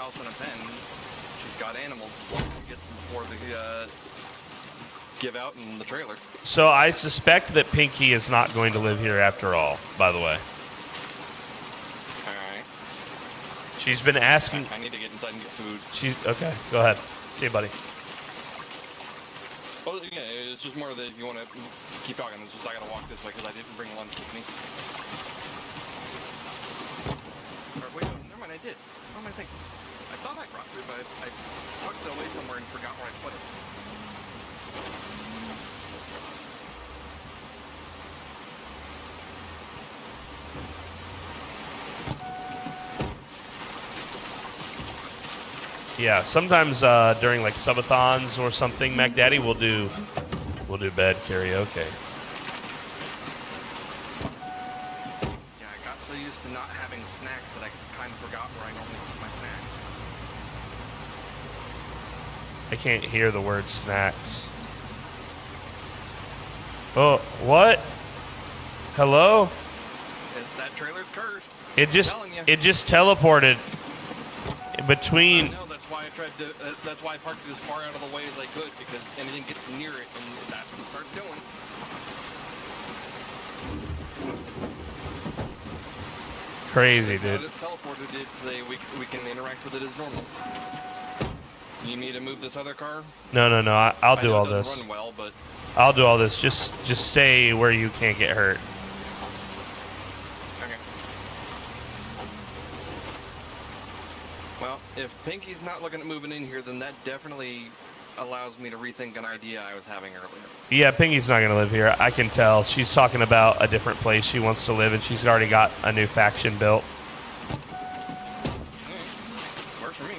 house and a pen. She's got animals. She gets them before they give out in the trailer. So I suspect that Pinky is not going to live here after all, by the way. Alright. She's been asking... I need to get inside and get food. She's... Okay, go ahead. See you, buddy. Oh, yeah, it's just more that if you want to keep talking, it's just I gotta walk this way because I didn't bring lunch with me. Or wait, no, never mind, I did. What am I thinking? I thought I brought food, but I tucked it away somewhere and forgot where I put it. Yeah, sometimes during like subathons or something, Mac Daddy will do bed karaoke. Yeah, I got so used to not having snacks that I kind of forgot where I normally put my snacks. I can't hear the word snacks. Oh, what? Hello? That trailer's cursed. It just telling you. it just teleported between. I know, that's why I tried to. That's why I parked it as far out of the way as I could, because anything gets near it and that's what it starts doing. Crazy, Now that dude. it's teleported, we can interact with it as normal. You need me to move this other car? No. I'll I do know all it doesn't this. Run well, but I'll do all this. Just stay where you can't get hurt. okay. Well, if Pinky's not looking at moving in here, then that definitely allows me to rethink an idea I was having earlier. Yeah, Pinky's not gonna live here. I can tell. She's talking about a different place she wants to live, and she's already got a new faction built. Works for me.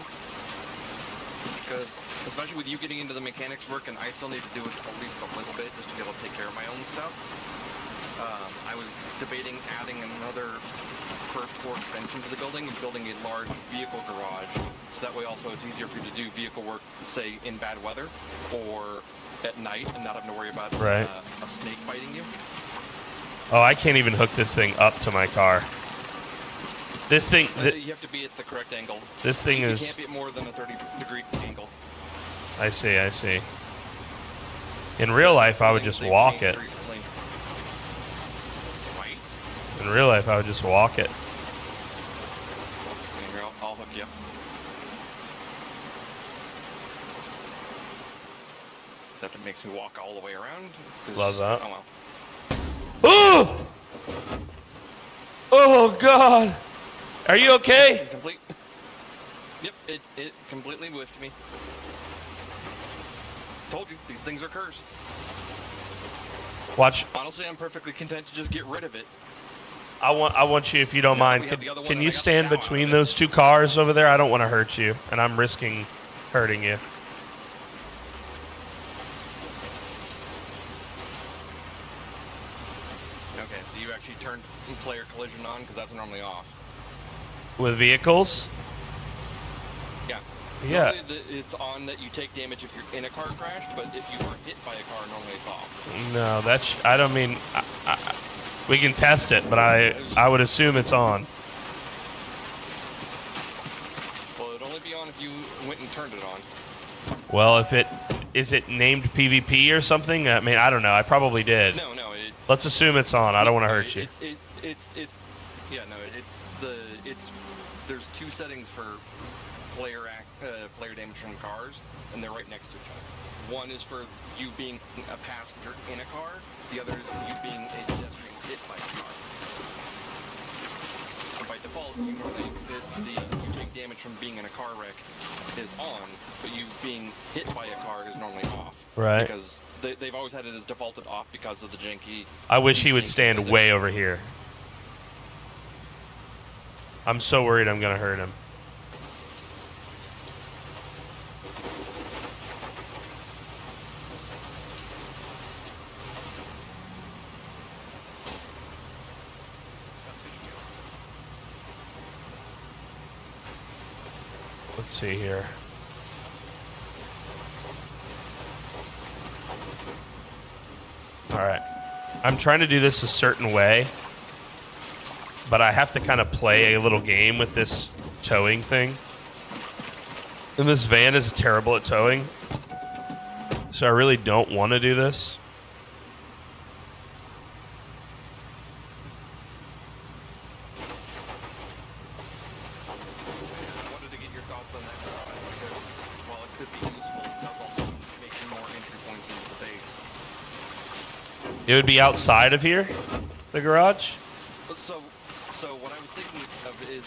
Because, especially with you getting into the mechanics work, and I still need to do it at least a little bit just to be able to take care of my own stuff. I was debating adding another first floor extension to the building and building a large vehicle garage, so that way also it's easier for you to do vehicle work, say, in bad weather or at night and not having to worry about Right. a snake biting you. Oh, I can't even hook this thing up to my car. This thing... You have to be at the correct angle. This thing You is... can't be at more than a 30-degree angle. I see. In real life, I would just They've walk changed it. recently. Right? In real life, I would just walk it. Here, I'll hook you up. Except it makes me walk all the way around. Love that. Oh well. Oh! Oh, God! Are you okay? Complete. Yep, it completely whiffed me. Told you, these things are cursed. Watch. Honestly, I'm perfectly content to just get rid of it. I want you, if you don't No, mind, we have the other one can and you I got the stand cow out of between it. those two cars over there? I don't want to hurt you, and I'm risking hurting you. Okay, so you actually turned player collision on, because that's normally off. With vehicles? Yeah. Yeah. Normally it's on that you take damage if you're in a car crash, but if you are hit by a car, normally it's off. No, that's... I don't mean... we can test it, but I would assume it's on. Well, it'd only be on if you went and turned it on. Well, if it... Is it named PvP or something? I mean, I don't know. I probably did. No. Let's assume it's on. I don't want to hurt you. There's two settings for player damage from cars, and they're right next to each other. One is for you being a passenger in a car. The other is you being a pedestrian hit by a car. And by default, you normally you take damage from being in a car wreck is on, but you being hit by a car is normally off. Right. Because they've always had it as defaulted off because of the janky. I wish he would heat stand physics. way over here. I'm so worried I'm going to hurt him. Let's see here. All right. I'm trying to do this a certain way, but I have to kind of play a little game with this towing thing. And this van is terrible at towing. So I really don't want to do this. I wanted to get your thoughts on that because while it could be useful, it does also make more entry points into the base. It would be outside of here, the garage. So what I was thinking of is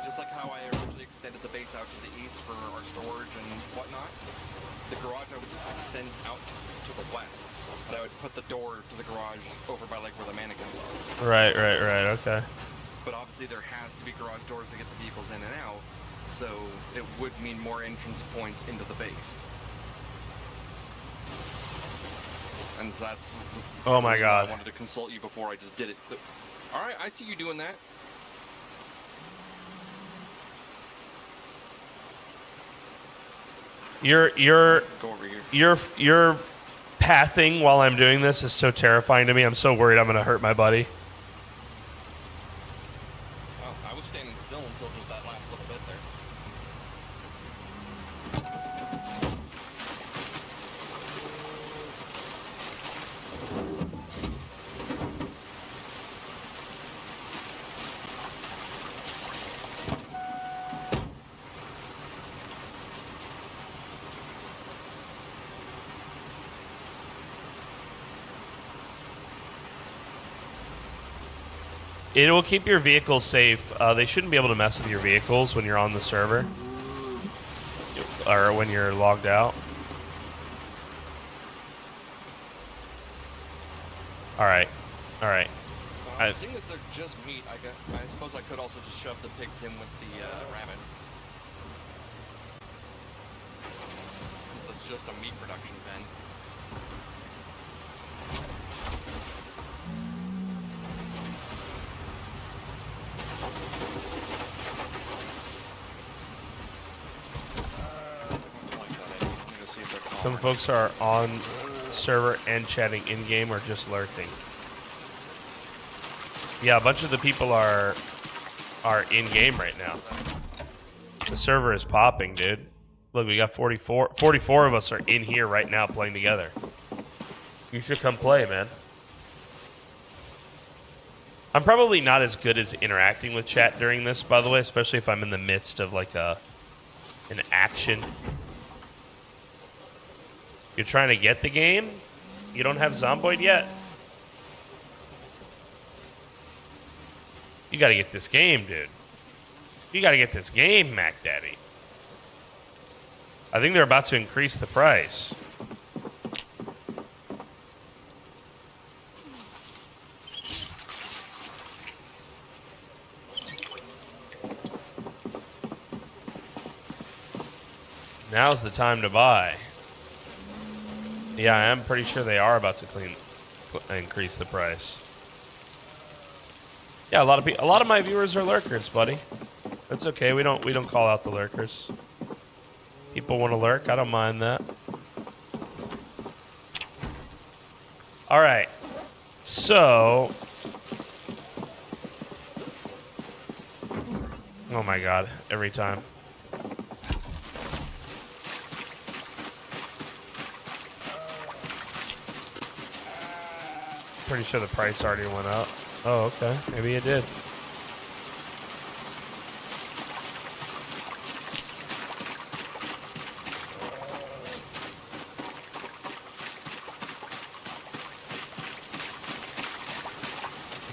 just like how I originally extended the base out to the east for our storage and whatnot. The garage I would just extend out to the west, and I would put the door to the garage over by like where the mannequins are. Right. Okay. But obviously there has to be garage doors to get the vehicles in and out, so it would mean more entrance points into the base. And that's Oh my God. I wanted to consult you before I just did it. But, all right, I see you doing that. You're Go over here. Your pathing while I'm doing this is so terrifying to me. I'm so worried I'm gonna hurt my buddy. Oh, I was standing still until just that last little bit there. It will keep your vehicle safe. They shouldn't be able to mess with your vehicles when you're on the server or when you're logged out. All right. Seeing that they're just meat, I suppose I could also just shove the pigs in with the rabbit. Since it's just a meat production pen. Some folks are on server and chatting in-game or just lurking. Yeah, a bunch of the people are in-game right now. The server is popping, dude. Look, we got 44 of us are in here right now playing together. You should come play, man. I'm probably not as good as interacting with chat during this, by the way, especially if I'm in the midst of like an action. You're trying to get the game? You don't have Zomboid yet? You gotta get this game, dude. You gotta get this game, Mac Daddy. I think they're about to increase the price. Now's the time to buy. Yeah, I am pretty sure they are about to increase the price. Yeah, a lot of my viewers are lurkers, buddy. That's okay. We don't call out the lurkers. People want to lurk. I don't mind that. All right. So, oh my God, every time. Pretty sure the price already went up. Oh, okay. Maybe it did.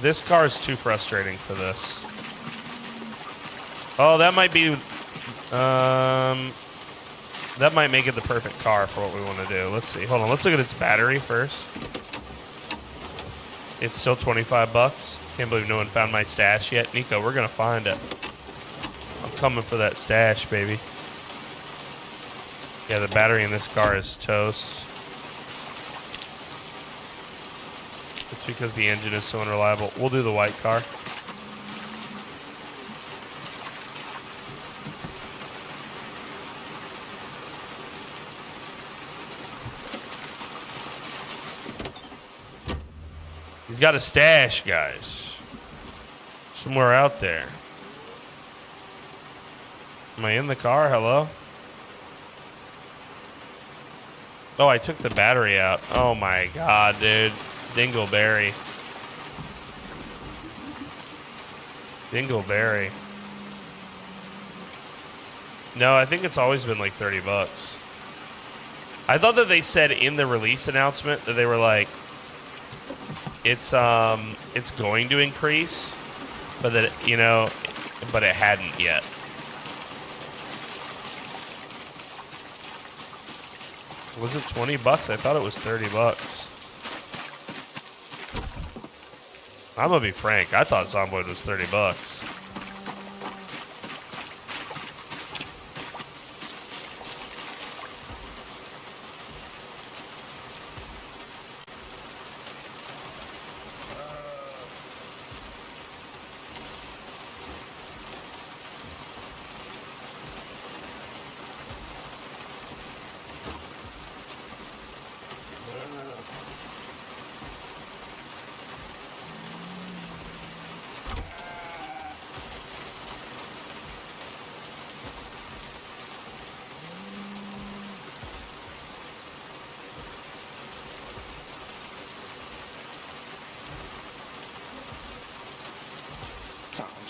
This car is too frustrating for this. Oh, that might be... that might make it the perfect car for what we want to do. Let's see. Hold on. Let's look at its battery first. It's still 25 bucks. Can't believe no one found my stash yet. Nico, we're going to find it. I'm coming for that stash, baby. Yeah, the battery in this car is toast. It's because the engine is so unreliable. We'll do the white car. He's got a stash, guys. Somewhere out there. Am I in the car? Hello? Oh, I took the battery out. Oh my god, dude. Dingleberry. Dingleberry. No, I think it's always been like 30 bucks. I thought that they said in the release announcement that they were like, it's going to increase, but that, you know, but it hadn't yet. Was it 20 bucks? I thought it was 30 bucks. I'm gonna be frank. I thought Zomboid was 30 bucks.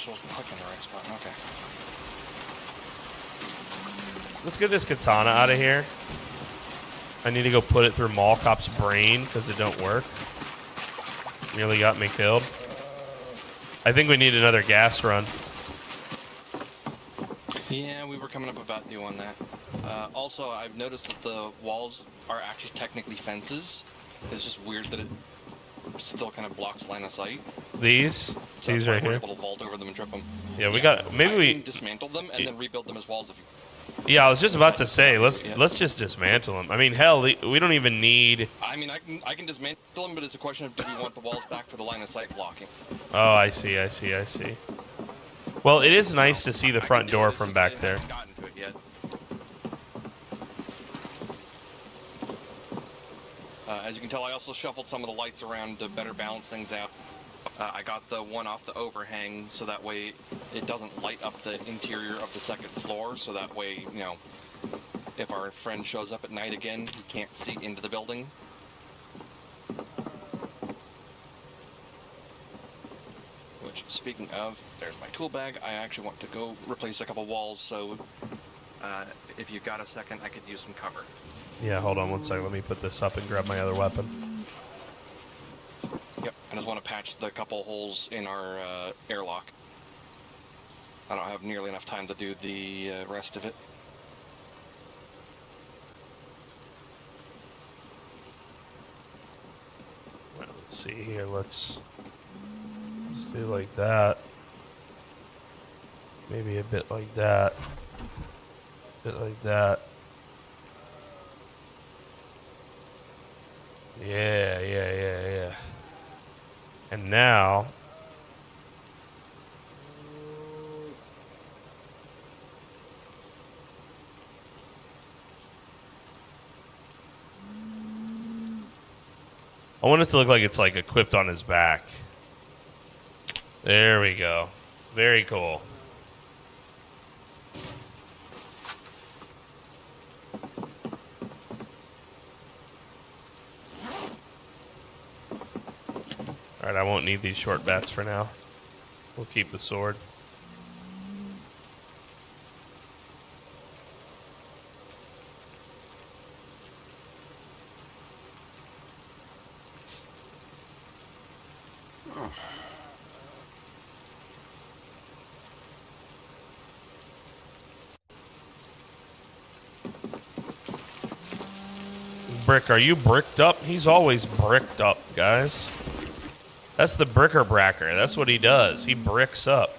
Wasn't clicking the right spot. Okay. Let's get this katana out of here. I need to go put it through Mall Cop's brain because it don't work. Nearly got me killed. I think we need another gas run. Yeah, we were coming up about due on that. Also, I've noticed that the walls are actually technically fences. It's just weird that it still kind of blocks line of sight. These So right we're here. able to vault over them and trip them. Yeah, we got. Maybe I we can dismantle them and then rebuild them as walls if you. Yeah, I was just about to say, let's just dismantle them. I mean, hell, we don't even need. I mean, I can dismantle them, but it's a question of do we want the walls back for the line of sight blocking. Oh, I see. Well, it is nice to see the front door from back there. I haven't gotten to it yet. As you can tell, I also shuffled some of the lights around to better balance things out. I got the one off the overhang, so that way it doesn't light up the interior of the second floor, so that way, you know, if our friend shows up at night again, he can't see into the building. Which, speaking of, there's my tool bag. I actually want to go replace a couple walls, so if you've got a second, I could use some cover. Yeah, hold on one second. Let me put this up and grab my other weapon. Yep, I just want to patch the couple holes in our airlock. I don't have nearly enough time to do the rest of it. Well, let's see here. Let's do like that. Maybe a bit like that. A bit like that. Yeah. And now, I want it to look like it's like equipped on his back. There we go. Very cool. Alright, I won't need these short bats for now. We'll keep the sword. Brick, are you bricked up? He's always bricked up, guys. That's the bricker bracker. That's what he does. He bricks up.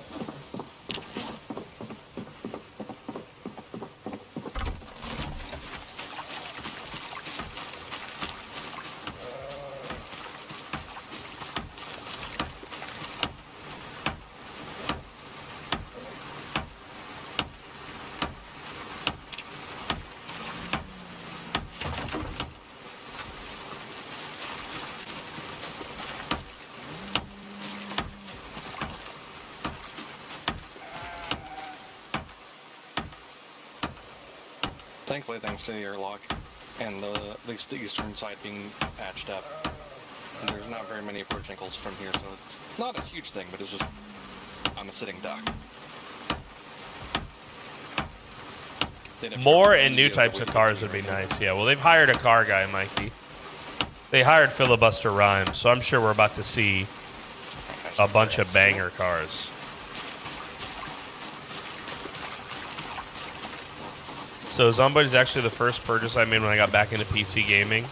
Thankfully, thanks to the airlock, and the eastern side being patched up. And there's not very many approach angles from here, so it's not a huge thing, but it's just I'm a sitting duck. More and new types of cars would be nice. Yeah, well, they've hired a car guy, Mikey. They hired Filibuster Rhymes, so I'm sure we're about to see a bunch of banger cars. So Zomboid is actually the first purchase I made when I got back into PC gaming,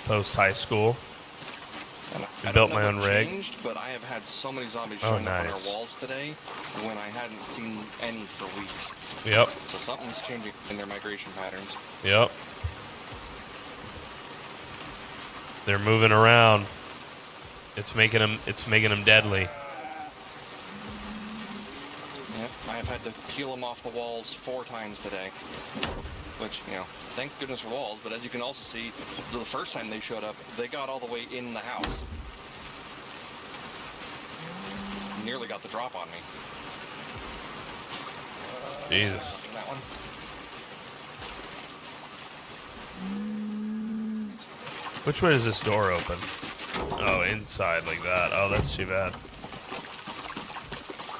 post high school. I built my own rig. Changed, but I have had so many zombies showing up on our walls today when I hadn't seen any for weeks. Yep. So something's changing in their migration patterns. Yep. They're moving around. It's making them deadly. Yep. I have had to peel them off the walls 4 times today. Which, you know, thank goodness for walls, but as you can also see, the first time they showed up, they got all the way in the house. Nearly got the drop on me. Jesus. That one. Which way does this door open? Oh, inside like that. Oh, that's too bad.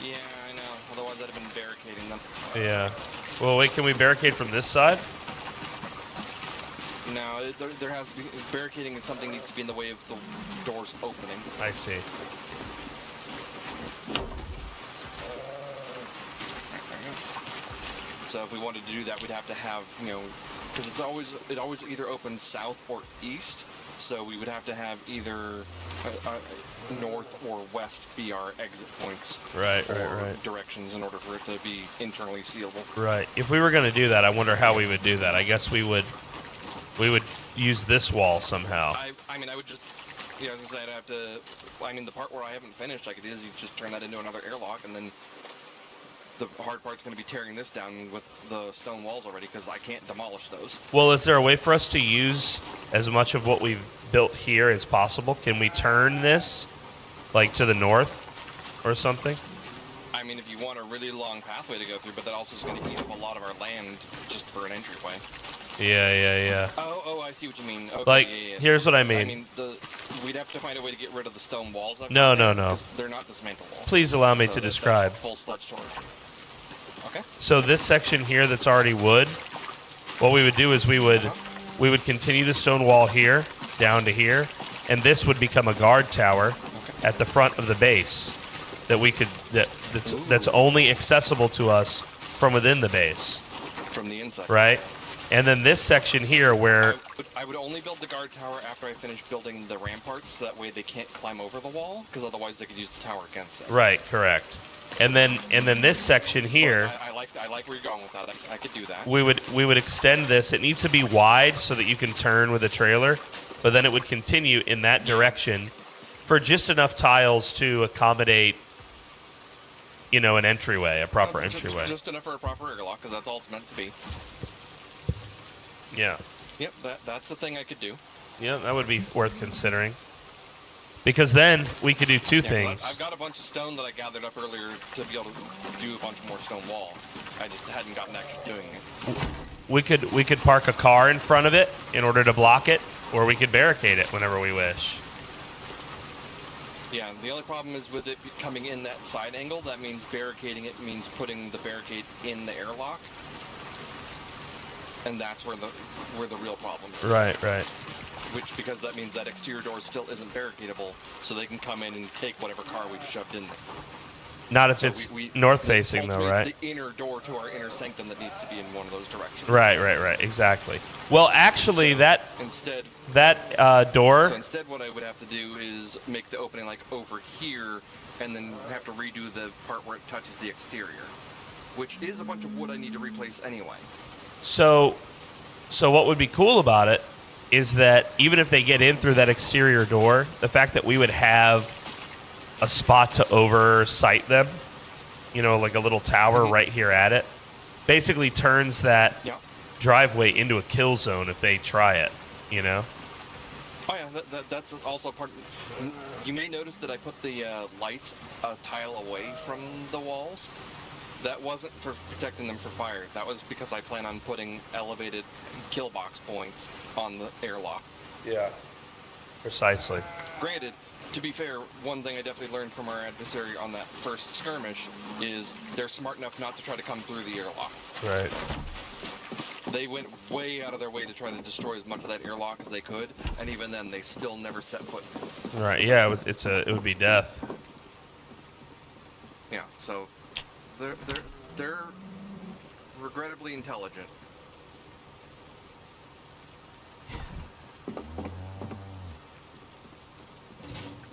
Yeah, I know. Otherwise I'd have been barricading them. Yeah. Well, wait, can we barricade from this side? No, there has to be... Barricading is something that needs to be in the way of the doors opening. I see. So if we wanted to do that, we'd have to have, you know... Because it always either opens south or east, so we would have to have either north or west be our exit points. Right. Directions in order for it to be internally sealable. Right. If we were going to do that, I wonder how we would do that. I guess we would use this wall somehow. I mean, I would just, you know, I'd have to, I mean, the part where I haven't finished, I could easily just turn that into another airlock, and then the hard part's going to be tearing this down with the stone walls already, because I can't demolish those. Well, is there a way for us to use as much of what we've built here as possible? Can we turn this, like, to the north or something? I mean, if you want a really long pathway to go through, but that also is going to eat up a lot of our land just for an entryway. Yeah. Oh, I see what you mean. Okay, like, yeah. Here's what I mean. I mean, we'd have to find a way to get rid of the stone walls. No. They're not dismantleable. Please allow me to describe. Full sledge storage. Okay. So this section here that's already wood, what we would do is we would continue the stone wall here, down to here, and this would become a guard tower at the front of the base that's only accessible to us from within the base. From the inside. Right? And then this section here where... I would only build the guard tower after I finish building the ramparts, so that way they can't climb over the wall, because otherwise they could use the tower against us. Right, correct. And then this section here... I like where you're going with that. I could do that. We would extend this. It needs to be wide so that you can turn with a trailer, but then it would continue in that direction for just enough tiles to accommodate, you know, an entryway, a proper entryway. Just enough for a proper airlock, because that's all it's meant to be. Yeah. Yep, that's a thing I could do. Yeah, that would be worth considering. Because then we could do two things. I've got a bunch of stone that I gathered up earlier to be able to do a bunch more stone wall. I just hadn't gotten actually doing it. We could park a car in front of it in order to block it, or we could barricade it whenever we wish. Yeah, the only problem is with it coming in that side angle, that means barricading it means putting the barricade in the airlock. And that's where the real problem is. Right. Because that means that exterior door still isn't barricadable, so they can come in and take whatever car we've shoved in there. Not if it's north-facing, though, right? It's the inner door to our inner sanctum that needs to be in one of those directions. Right. Exactly. Well, actually, So that door... So instead, what I would have to do is make the opening, like, over here, and then have to redo the part where it touches the exterior, which is a bunch of wood I need to replace anyway. So what would be cool about it is that even if they get in through that exterior door, the fact that we would have a spot to oversight them, you know, like a little tower right here at it, basically turns that driveway into a kill zone if they try it, you know? Oh yeah, that's also part. You may notice that I put the lights a tile away from the walls. That wasn't for protecting them for fire. That was because I plan on putting elevated kill box points on the airlock. Yeah. Precisely. Granted, to be fair, one thing I definitely learned from our adversary on that first skirmish is they're smart enough not to try to come through the airlock. Right. They went way out of their way to try to destroy as much of that airlock as they could, and even then, they still never set foot. Right. Yeah. It would be death. Yeah. So, they're regrettably intelligent.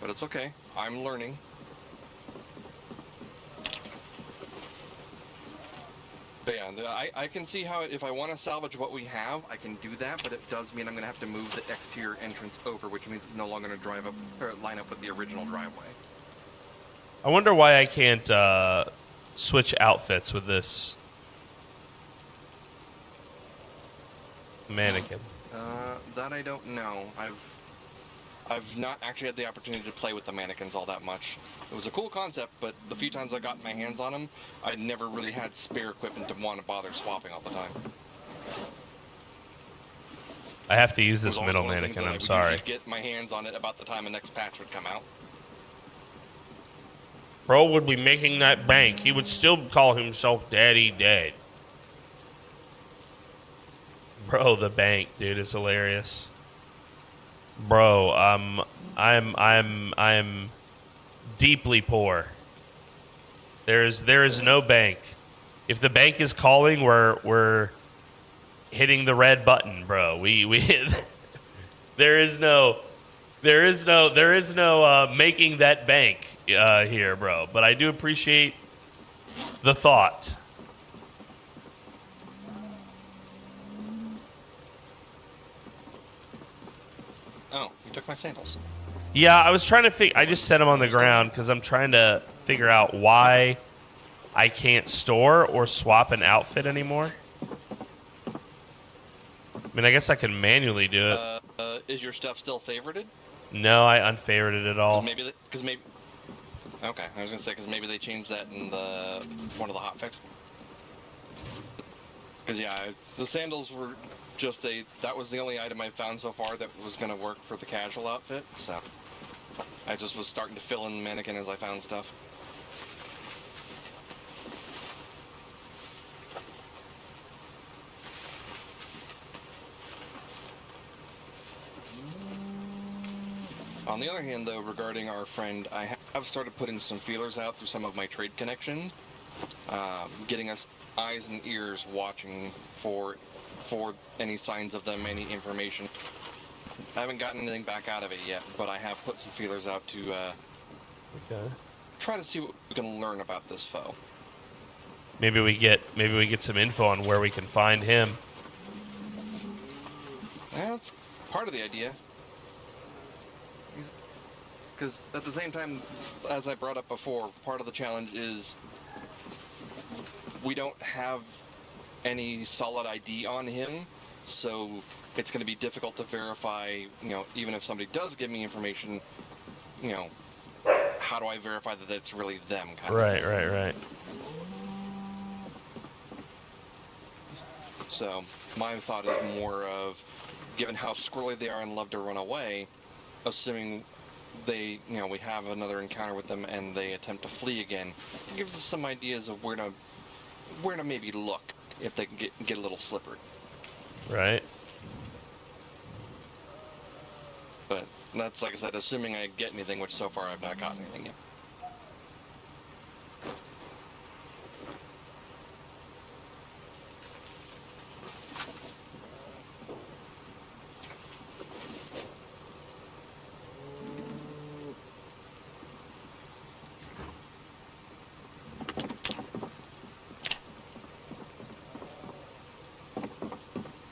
But it's okay. I'm learning. But yeah, I can see how if I want to salvage what we have, I can do that, but it does mean I'm going to have to move the exterior entrance over, which means it's no longer going to drive up or line up with the original driveway. I wonder why I can't switch outfits with this mannequin. That I don't know. I've not actually had the opportunity to play with the mannequins all that much. It was a cool concept, but the few times I got my hands on them, I never really had spare equipment to want to bother swapping all the time. I have to use It this was always middle one of those things mannequin. that I I'm would sorry. usually get my hands on it about the time the next patch would come out. Bro would be making that bank. He would still call himself Daddy Dead. Bro, the bank, dude, is hilarious. Bro, I'm deeply poor. There is no bank. If the bank is calling, we're hitting the red button, bro. We there is no making that bank here, bro. But I do appreciate the thought. Oh, you took my sandals. Yeah, I was trying to figure. I just set them on the ground because I'm trying to figure out why I can't store or swap an outfit anymore. I mean, I guess I can manually do it. Is your stuff still favorited? No, I unfavorited it all. Because maybe. Okay, I was gonna say because maybe they changed that in the one of the hotfix. Because yeah, the sandals were just that was the only item I found so far that was gonna work for the casual outfit. So I just was starting to fill in the mannequin as I found stuff. On the other hand, though, regarding our friend, I have started putting some feelers out through some of my trade connections, getting us eyes and ears watching for any signs of them, any information. I haven't gotten anything back out of it yet, but I have put some feelers out to try to see what we can learn about this foe. Maybe we get some info on where we can find him. That's part of the idea. Because at the same time, as I brought up before, part of the challenge is we don't have any solid ID on him, so it's going to be difficult to verify, even if somebody does give me information, how do I verify that it's really them? Right. So my thought is more of, given how squirrely they are and love to run away, assuming we have another encounter with them and they attempt to flee again, it gives us some ideas of where to maybe look if they can get a little slippery. Right. But that's, like I said, assuming I get anything, which so far I've not gotten anything yet.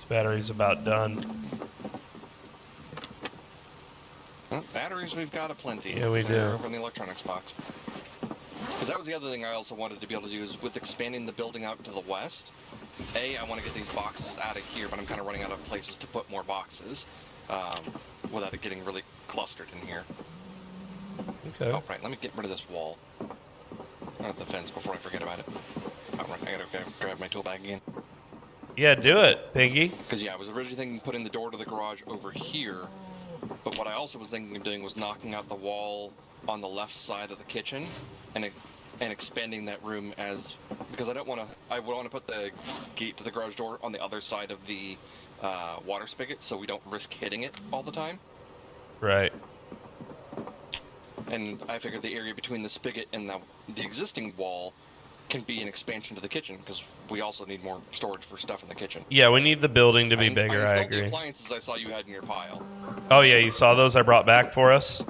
Battery's about done. Well, batteries we've got aplenty. Yeah, we do. They're over in the electronics box. Because that was the other thing I also wanted to be able to do is with expanding the building out to the west. I want to get these boxes out of here, but I'm kind of running out of places to put more boxes without it getting really clustered in here. Okay. Oh, right. Let me get rid of this wall. Not the fence before I forget about it. Oh, right. I gotta grab my tool bag again. Yeah, do it, Piggy. Because, yeah, I was originally thinking of putting the door to the garage over here, but what I also was thinking of doing was knocking out the wall on the left side of the kitchen and expanding that room because I would want to put the gate to the garage door on the other side of the water spigot so we don't risk hitting it all the time. Right. And I figured the area between the spigot and the existing wall can be an expansion to the kitchen because we also need more storage for stuff in the kitchen. Yeah, we need the building to be bigger, I installed agree. the appliances I saw you had in your pile. Oh yeah, you saw those I brought back for us?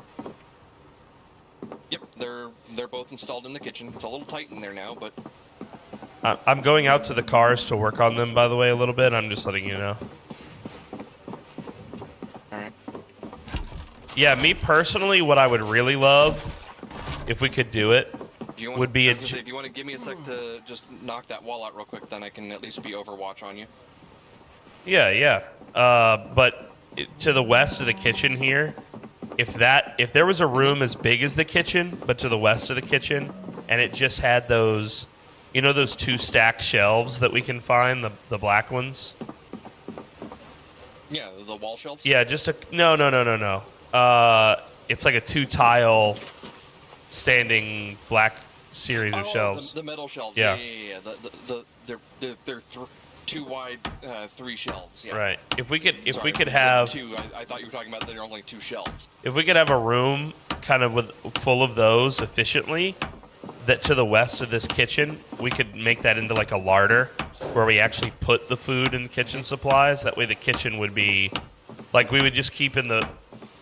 Yep, they're both installed in the kitchen. It's a little tight in there now, but... I'm going out to the cars to work on them, by the way, a little bit. I'm just letting you know. Alright. Yeah, me personally, what I would really love, if we could do it, would be if you want to give me a sec to just knock that wall out real quick, then I can at least be overwatch on you. Yeah. But to the west of the kitchen here, if there was a room as big as the kitchen, but to the west of the kitchen, and it just had those, you know, those 2 stacked shelves that we can find, the black ones. Yeah, the wall shelves. Yeah, just no. It's like a 2-tile standing black series of shelves. The metal shelves. Yeah. They're 2 wide, 3 shelves. Yeah. Right. If we could Sorry, have 2. I thought you were talking about there are only 2 shelves. If we could have a room kind of full of those efficiently, that to the west of this kitchen, we could make that into like a larder where we actually put the food and kitchen supplies. That way the kitchen would be like we would just keep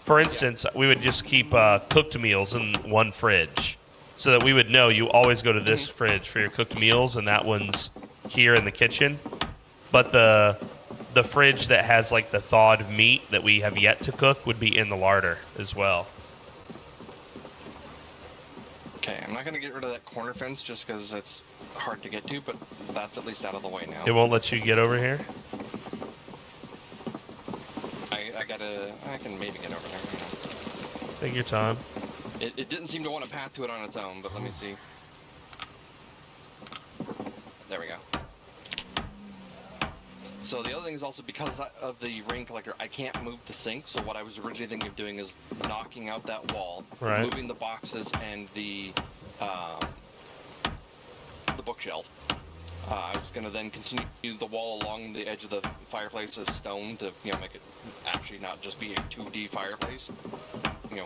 for instance, we would just keep cooked meals in one fridge so that we would know you always go to this fridge for your cooked meals and that one's here in the kitchen. But the fridge that has like the thawed meat that we have yet to cook would be in the larder as well. Okay, I'm not going to get rid of that corner fence just because it's hard to get to, but that's at least out of the way now. It won't let you get over here? I can maybe get over there. Take your time. It didn't seem to want to path to it on its own, but let me see. There we go. So the other thing is also because of the rain collector, I can't move the sink. So what I was originally thinking of doing is knocking out that wall, right, moving the boxes and the bookshelf. I was going to then continue the wall along the edge of the fireplace as stone to, make it actually not just be a 2D fireplace.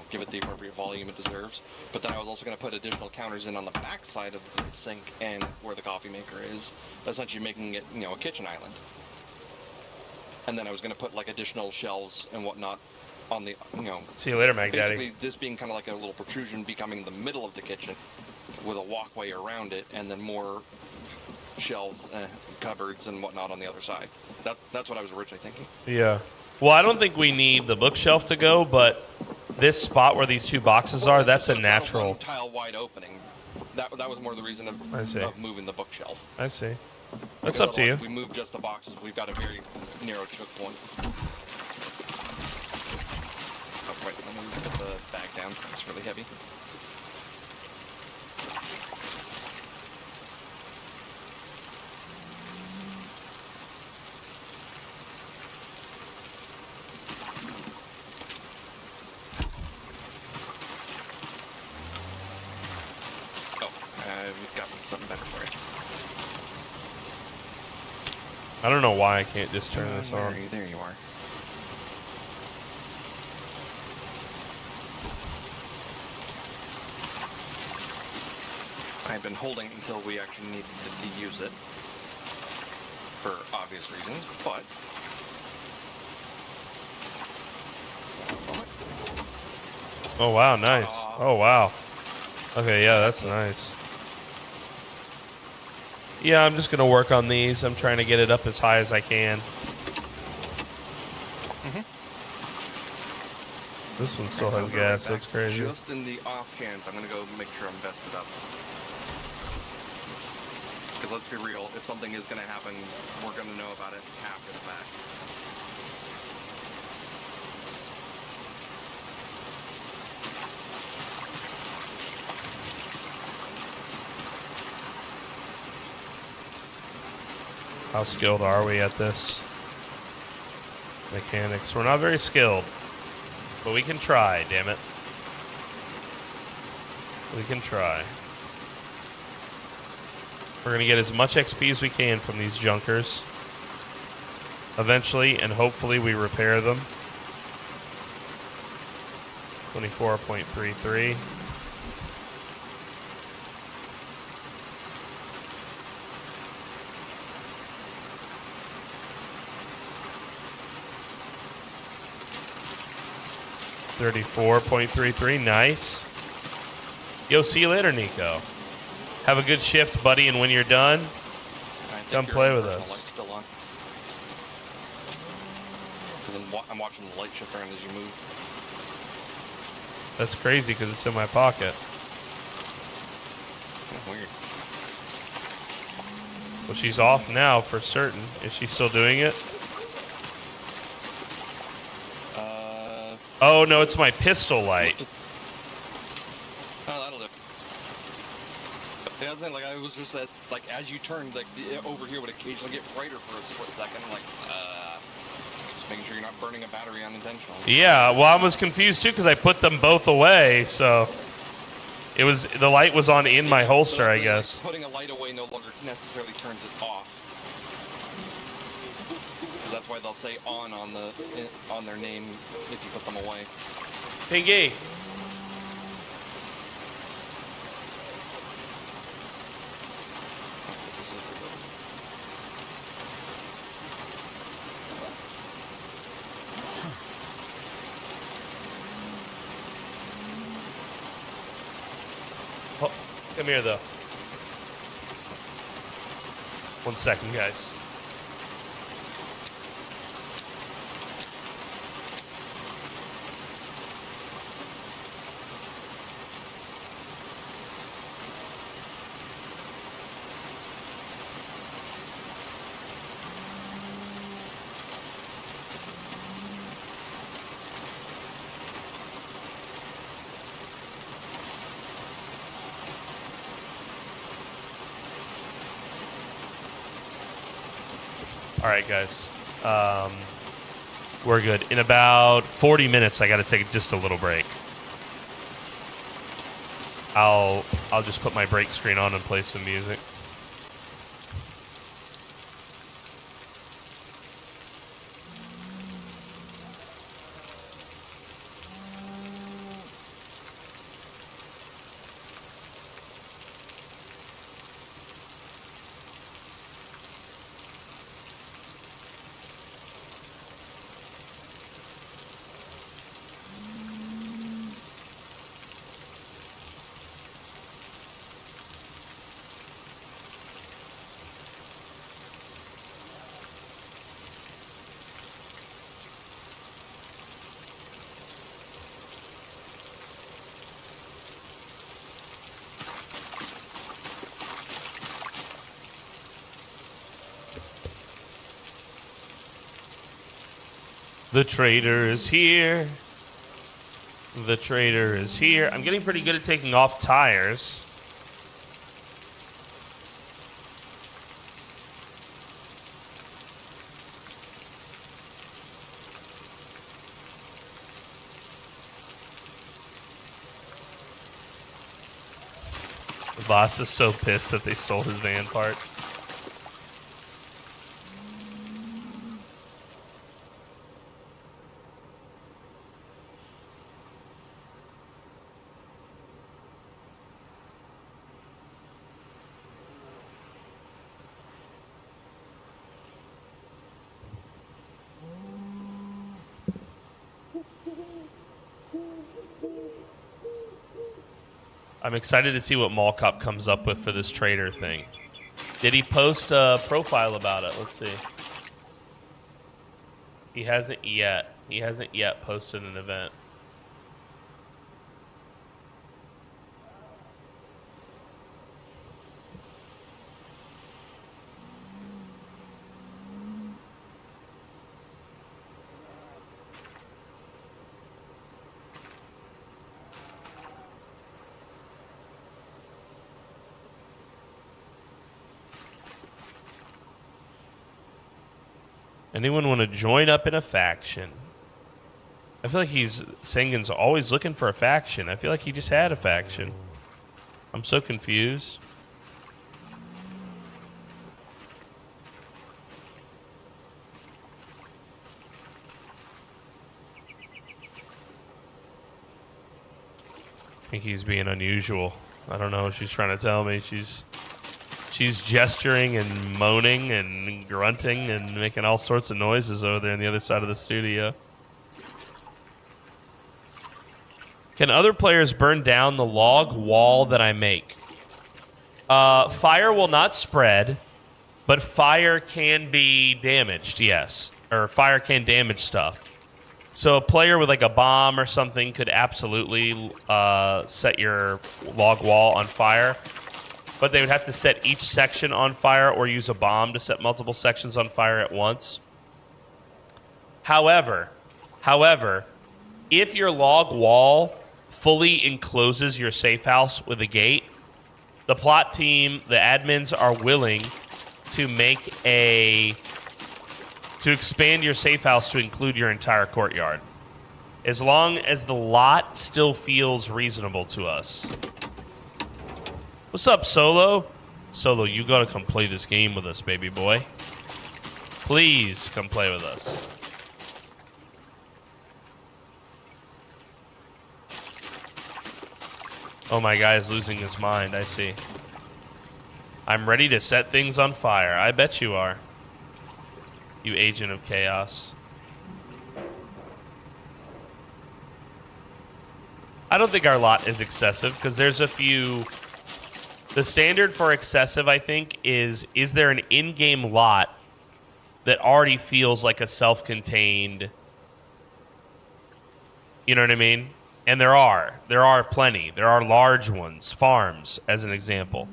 Give it the appropriate volume it deserves. But then I was also going to put additional counters in on the back side of the sink and where the coffee maker is, essentially making it, a kitchen island. And then I was going to put like additional shelves and whatnot on the, See you later, Mac basically Daddy. this being kind of like a little protrusion becoming the middle of the kitchen with a walkway around it and then more shelves, cupboards and whatnot on the other side. That's what I was originally thinking. Yeah. Well, I don't think we need the bookshelf to go, but this spot where these 2 boxes are, that's a natural. One tile wide opening. That was more the reason of moving the bookshelf. I see. That's up to you. If we move just the boxes, we've got a very narrow choke point. Oh, wait, let me put the bag down. It's really heavy. We've got something better for you. I don't know why I can't just turn this on. There you are. I've been holding until we actually needed to use it for obvious reasons, but oh wow, nice. Oh wow. Okay, yeah, that's nice. Yeah, I'm just going to work on these. I'm trying to get it up as high as I can. This one still has gas. That's crazy. Just in the off chance, I'm going to go make sure I'm vested up. Because let's be real, if something is going to happen, we're going to know about it after the fact. How skilled are we at this? Mechanics. We're not very skilled. But we can try, damn it. We can try. We're going to get as much XP as we can from these junkers. Eventually, and hopefully we repair them. 24.33. $34.33, nice. Yo, see you later, Nico. Have a good shift, buddy, and when you're done, come play with us. Light's still on. Because I'm watching the light shift around as you move. That's crazy because it's in my pocket. Weird. Well, she's off now for certain. Is she still doing it? Oh, no, it's my pistol light. Oh, that'll do. Yeah, I was saying, like, I was just at, like, as you turned, like, over here would occasionally get brighter for a split second. I'm like, just making sure you're not burning a battery unintentionally. Yeah, well, I was confused, too, because I put them both away, so... It was, the light was on in my holster, I guess. Like, putting a light away no longer necessarily turns it off. Because that's why they'll say on their name if you put them away. Pinky. Oh, come here, though. 1 second, guys. All right, guys. We're good. In about 40 minutes, I got to take just a little break. I'll just put my break screen on and play some music. The trader is here. The trader is here. I'm getting pretty good at taking off tires. The boss is so pissed that they stole his van parts. I'm excited to see what Mall Cop comes up with for this trader thing. Did he post a profile about it? Let's see. He hasn't yet. He hasn't yet posted an event. Anyone want to join up in a faction? I feel like Sangin's always looking for a faction. I feel like he just had a faction. I'm so confused. I think he's being unusual. I don't know what she's trying to tell me. She's gesturing and moaning and grunting and making all sorts of noises over there on the other side of the studio. Can other players burn down the log wall that I make? Fire will not spread, but fire can be damaged, yes. Or fire can damage stuff. So a player with like a bomb or something could absolutely set your log wall on fire. But they would have to set each section on fire or use a bomb to set multiple sections on fire at once. However, if your log wall fully encloses your safe house with a gate, the plot team, the admins are willing to expand your safe house to include your entire courtyard. As long as the lot still feels reasonable to us. What's up, Solo? Solo, you gotta come play this game with us, baby boy. Please come play with us. Oh, my guy's losing his mind, I see. I'm ready to set things on fire. I bet you are. You agent of chaos. I don't think our lot is excessive, because there's a few... The standard for excessive, I think, is there an in-game lot that already feels like a self-contained... You know what I mean? And there are plenty. There are large ones, farms, as an example.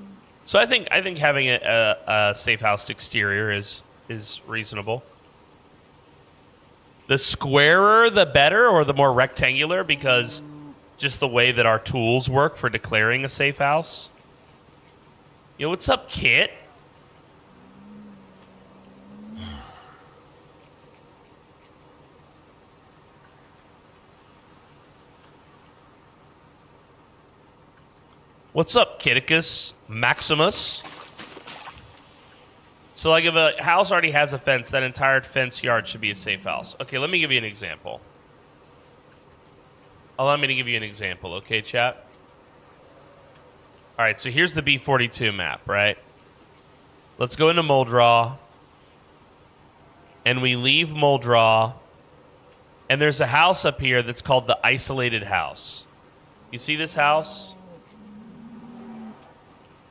So I think having a safe house exterior is reasonable. The squarer, the better, or the more rectangular, because just the way that our tools work for declaring a safe house. Yo, what's up, Kit? What's up, Kitticus Maximus? So, like, if a house already has a fence, that entire fence yard should be a safe house. Okay, let me give you an example. Allow me to give you an example, okay, chat? All right, so here's the B42 map, right? Let's go into Moldraw. And we leave Moldraw. And there's a house up here that's called the Isolated House. You see this house?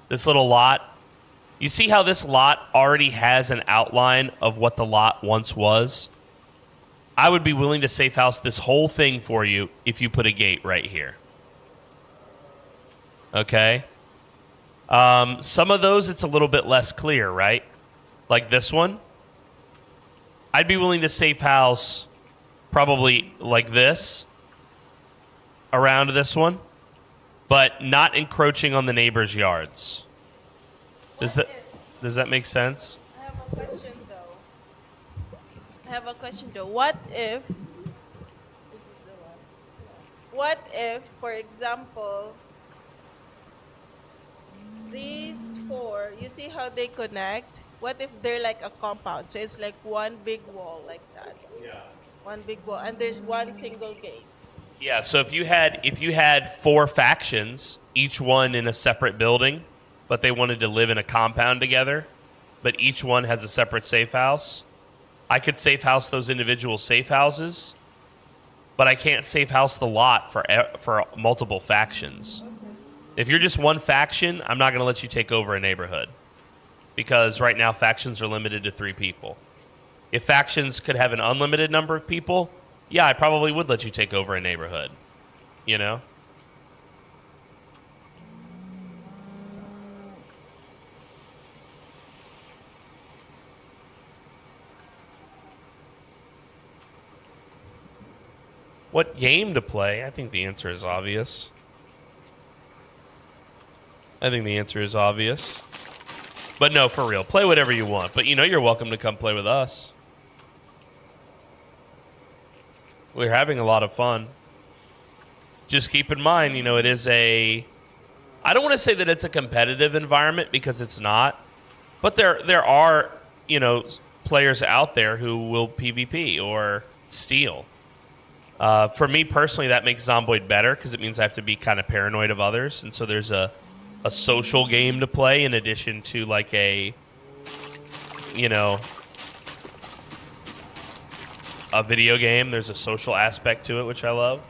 This little lot? You see how this lot already has an outline of what the lot once was? I would be willing to safe house this whole thing for you if you put a gate right here. Okay? Some of those, it's a little bit less clear, right? Like this one. I'd be willing to safe house probably like this around this one, but not encroaching on the neighbors' yards. Does that make sense? I have a question though. What if What if, for example, these four, you see how they connect? What if they're like a compound? So it's like one big wall like that. Yeah. One big wall, and there's one single gate. Yeah, so if you had four factions, each one in a separate building, but they wanted to live in a compound together, but each one has a separate safe house, I could safe house those individual safe houses, but I can't safe house the lot for multiple factions. Okay. If you're just one faction, I'm not going to let you take over a neighborhood, because right now factions are limited to 3 people. If factions could have an unlimited number of people, yeah, I probably would let you take over a neighborhood, you know? What game to play? I think the answer is obvious. But no, for real. Play whatever you want. But you know you're welcome to come play with us. We're having a lot of fun. Just keep in mind, you know, it is a... I don't want to say that it's a competitive environment because it's not. But there are, you know, players out there who will PvP or steal. For me personally, that makes Zomboid better because it means I have to be kind of paranoid of others. And so there's a social game to play in addition to like a, you know, a video game. There's a social aspect to it, which I love.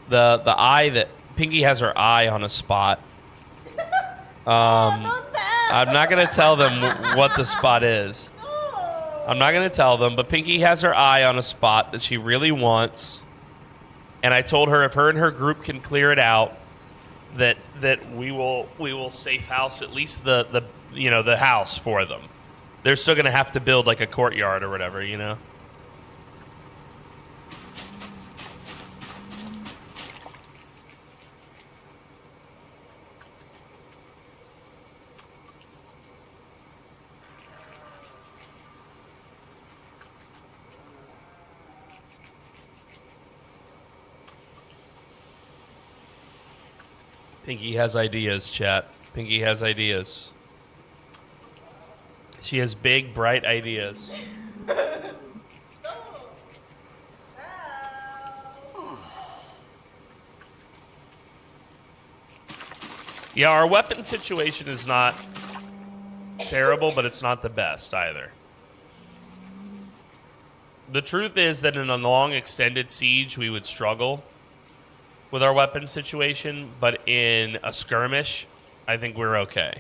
The eye that Pinky has her eye on a spot. I'm not gonna tell them what the spot is. I'm not gonna tell them, but Pinky has her eye on a spot that she really wants, and I told her if her and her group can clear it out, that we will safe house at least the you know, the house for them. They're still gonna have to build like a courtyard or whatever, you know. Pinky has ideas, chat. Pinky has ideas. She has big, bright ideas. Yeah, our weapon situation is not terrible, but it's not the best either. The truth is that in a long, extended siege, we would struggle with our weapon situation, but in a skirmish, I think we're okay.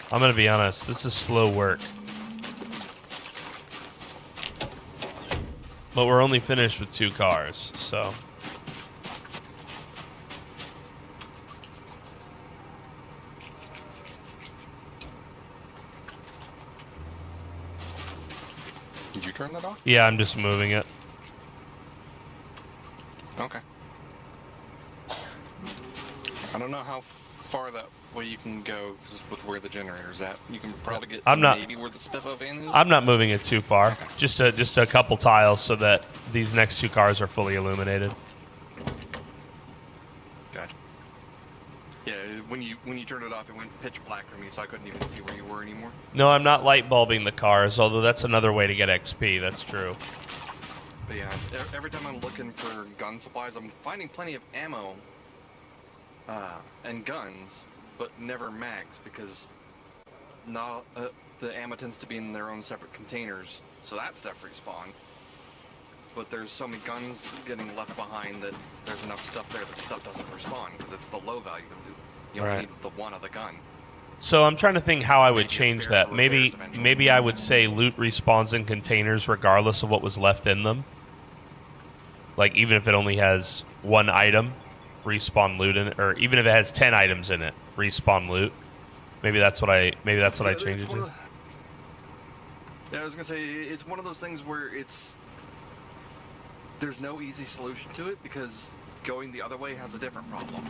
I'm gonna be honest, this is slow work. But we're only finished with 2 cars, so. Did you turn that off? Yeah, I'm just moving it. Okay. I don't know how far that way you can go with where the generator's at. You can probably get maybe where the spiffo van is. I'm not moving it too far. Okay. Just a couple tiles so that these next 2 cars are fully illuminated. Gotcha. Yeah, when you turned it off, it went pitch black for me, so I couldn't even see where you were anymore. No, I'm not light bulbing the cars, although that's another way to get XP. That's true. But yeah, every time I'm looking for gun supplies, I'm finding plenty of ammo and guns, but never mags, because not the ammo tends to be in their own separate containers, so that stuff respawn. But there's so many guns getting left behind that there's enough stuff there that stuff doesn't respawn, because it's the low value loot. You only need the one of the gun. So I'm trying to think how I would change that. Maybe I would say loot respawns in containers regardless of what was left in them. Like even if it only has 1 item, respawn loot in it, or even if it has 10 items in it, respawn loot. Maybe that's what I change it to. Yeah, I was gonna say it's one of those things where there's no easy solution to it, because going the other way has a different problem,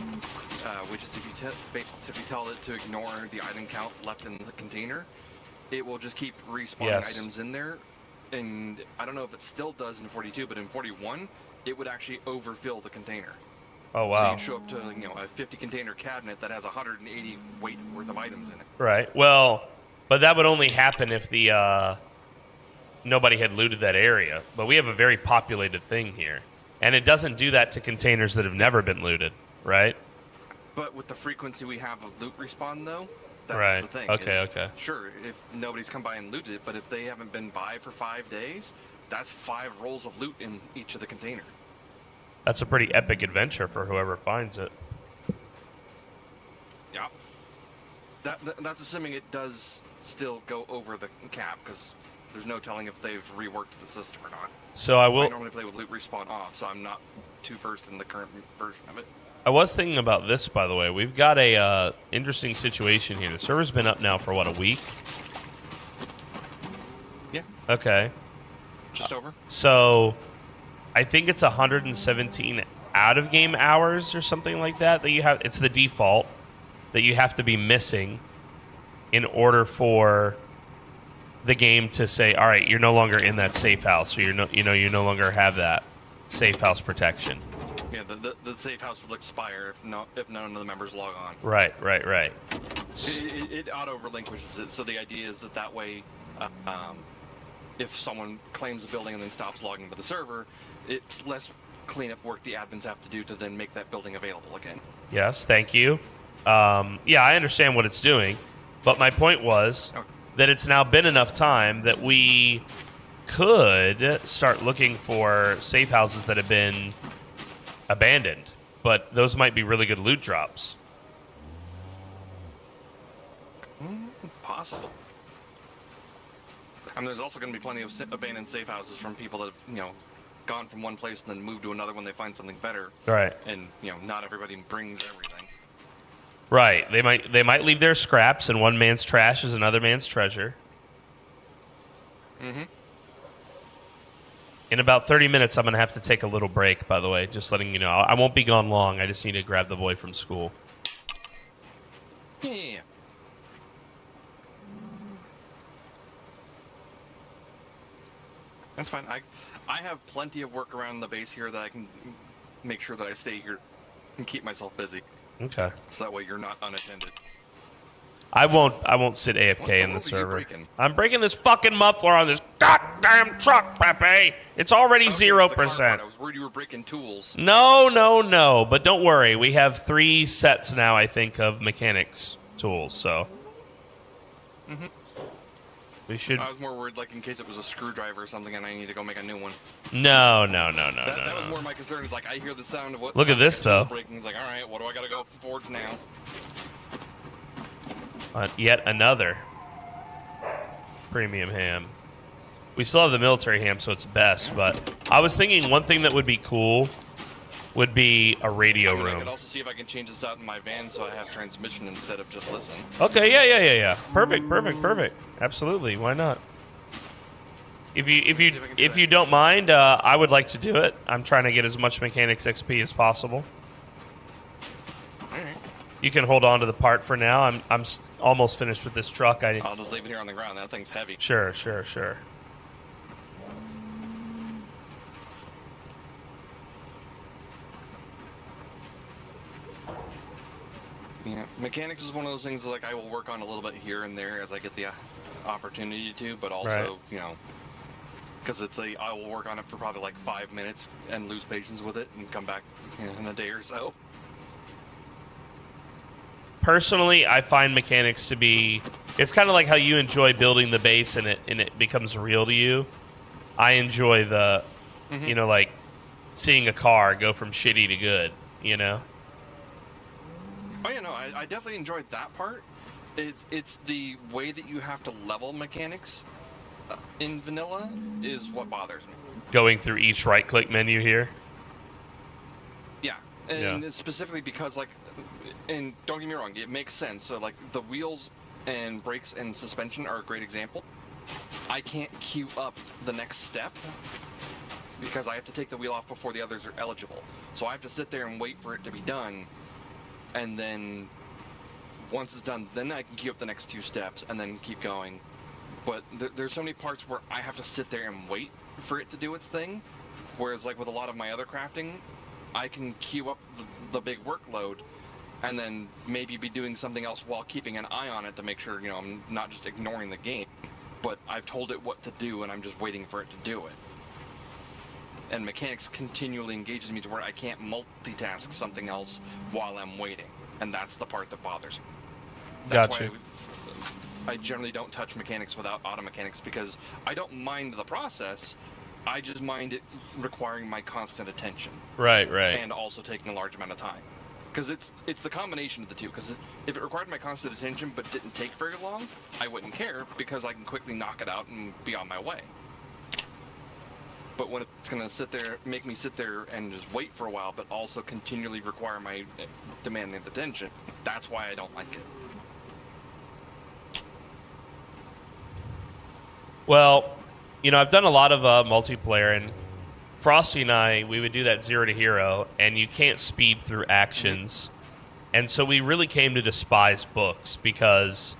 which is if you tell it to ignore the item count left in the container, it will just keep respawning items in there. And I don't know if it still does in 42, but in 41, it would actually overfill the container. Oh wow! So you'd show up to a 50 container cabinet that has 180 weight worth of items in it. Right. Well, but that would only happen if the nobody had looted that area. But we have a very populated thing here, and it doesn't do that to containers that have never been looted, right? But with the frequency we have of loot respawn, though, that's the thing. Okay. Sure, if nobody's come by and looted it, but if they haven't been by for 5 days, that's 5 rolls of loot in each of the containers. That's a pretty epic adventure for whoever finds it. That's assuming it does still go over the cap, because there's no telling if they've reworked the system or not. So I will. I normally play with loot respawn off, so I'm not too versed in the current version of it. I was thinking about this, by the way. We've got a interesting situation here. The server's been up now for what, a week? Yeah. Okay. Just over. So I think it's 117 out of game hours or something like that you have. It's the default that you have to be missing in order for the game to say, all right, you're no longer in that safe house, or you no longer have that safe house protection. Yeah, the safe house will expire if none of the members log on. Right. It auto relinquishes it, so the idea is that way, if someone claims a building and then stops logging to the server, it's less cleanup work the admins have to do to then make that building available again. Yes, thank you. Yeah, I understand what it's doing, but my point was that it's now been enough time that we could start looking for safe houses that have been abandoned, but those might be really good loot drops. Possible. I mean, there's also going to be plenty of abandoned safe houses from people that have, gone from one place and then moved to another when they find something better. Right. And, not everybody brings everything. Right. They might leave their scraps, and one man's trash is another man's treasure. Mm-hmm. In about 30 minutes, I'm going to have to take a little break, by the way. Just letting you know. I won't be gone long. I just need to grab the boy from school. Yeah. That's fine. I have plenty of work around the base here that I can make sure that I stay here and keep myself busy. Okay. So that way you're not unattended. I won't sit AFK in the server. Breaking? I'm breaking this fucking muffler on this goddamn truck, Pepe. It's already 0%. I was worried you were breaking tools. No. But don't worry. We have 3 sets now, I think, of mechanics tools, so. Mm-hmm. We should. I was more worried, like, in case it was a screwdriver or something and I need to go make a new one. No. That was more my concern. Is like, I hear the sound of what. Look at this, though. Breaking. It's like, all right, what do I gotta go forward now? Yet another premium ham. We still have the military ham, so it's best. But I was thinking one thing that would be cool would be a radio room. I could also see if I can change this out in my van so I have transmission instead of just listen. Okay, yeah. Perfect. Absolutely, why not? If you don't mind, I would like to do it. I'm trying to get as much mechanics XP as possible. All right. You can hold on to the part for now. I'm almost finished with this truck. I'll just leave it here on the ground. That thing's heavy. Sure. Yeah, mechanics is one of those things that, like, I will work on a little bit here and there as I get the opportunity to, but also, right. Because I will work on it for probably like 5 minutes and lose patience with it and come back in a day or so. Personally, I find mechanics to be. It's kind of like how you enjoy building the base and it becomes real to you. I enjoy the, like seeing a car go from shitty to good. Oh yeah, no, I definitely enjoyed that part. It's the way that you have to level mechanics in vanilla is what bothers me. Going through each right-click menu here. Yeah, and specifically because, like, and don't get me wrong, it makes sense. So, like, the wheels and brakes and suspension are a great example. I can't queue up the next step because I have to take the wheel off before the others are eligible. So I have to sit there and wait for it to be done. And then once it's done, then I can queue up the next 2 steps and then keep going. But there's so many parts where I have to sit there and wait for it to do its thing. Whereas, like, with a lot of my other crafting, I can queue up the big workload and then maybe be doing something else while keeping an eye on it to make sure, I'm not just ignoring the game. But I've told it what to do and I'm just waiting for it to do it. And mechanics continually engages me to where I can't multitask something else while I'm waiting. And that's the part that bothers me. That's Gotcha. why I generally don't touch mechanics without auto mechanics, because I don't mind the process. I just mind it requiring my constant attention. Right. And also taking a large amount of time. Because it's the combination of the two. Because if it required my constant attention but didn't take very long, I wouldn't care because I can quickly knock it out and be on my way. But when it's gonna make me sit there and just wait for a while, but also continually require my demanding attention, that's why I don't like it. Well, I've done a lot of multiplayer, and Frosty and I, we would do that 0 to hero, and you can't speed through actions. And so we really came to despise books because,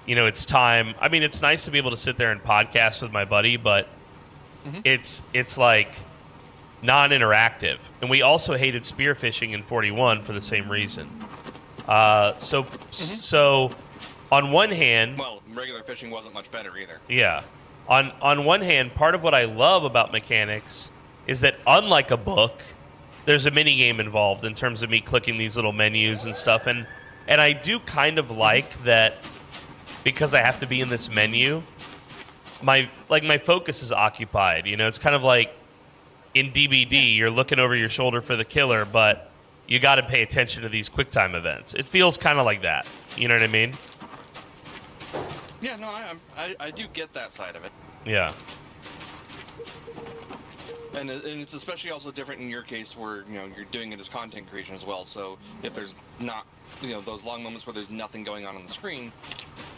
it's time. I mean, it's nice to be able to sit there and podcast with my buddy, but it's like non-interactive. And we also hated spearfishing in 41 for the same reason. So on one hand... Well, regular fishing wasn't much better either. Yeah. On one hand, part of what I love about mechanics is that unlike a book, there's a mini game involved in terms of me clicking these little menus and stuff, and I do kind of like that because I have to be in this menu. My focus is occupied. It's kind of like in DBD, you're looking over your shoulder for the killer, but you got to pay attention to these QuickTime events. It feels kind of like that. You know what I mean? Yeah, no, I do get that side of it. Yeah. And it's especially also different in your case where, you're doing it as content creation as well. So if there's not, those long moments where there's nothing going on the screen,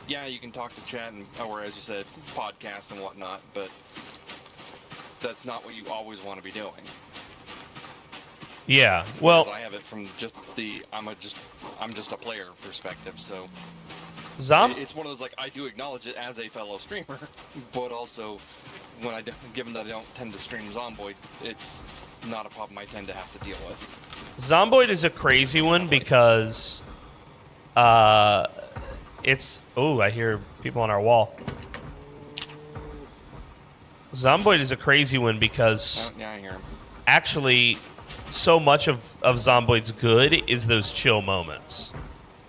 yeah, you can talk to chat or, as you said, podcast and whatnot, but that's not what you always want to be doing. Yeah, well... Whereas I have it from just I'm just a player perspective, so... It's one of those, I do acknowledge it as a fellow streamer, but also, given that I don't tend to stream Zomboid, it's not a problem I tend to have to deal with. Zomboid is a crazy one because, it's... Oh, I hear people on our wall. Zomboid is a crazy one because... Oh, yeah, I hear him. Actually, so much of Zomboid's good is those chill moments.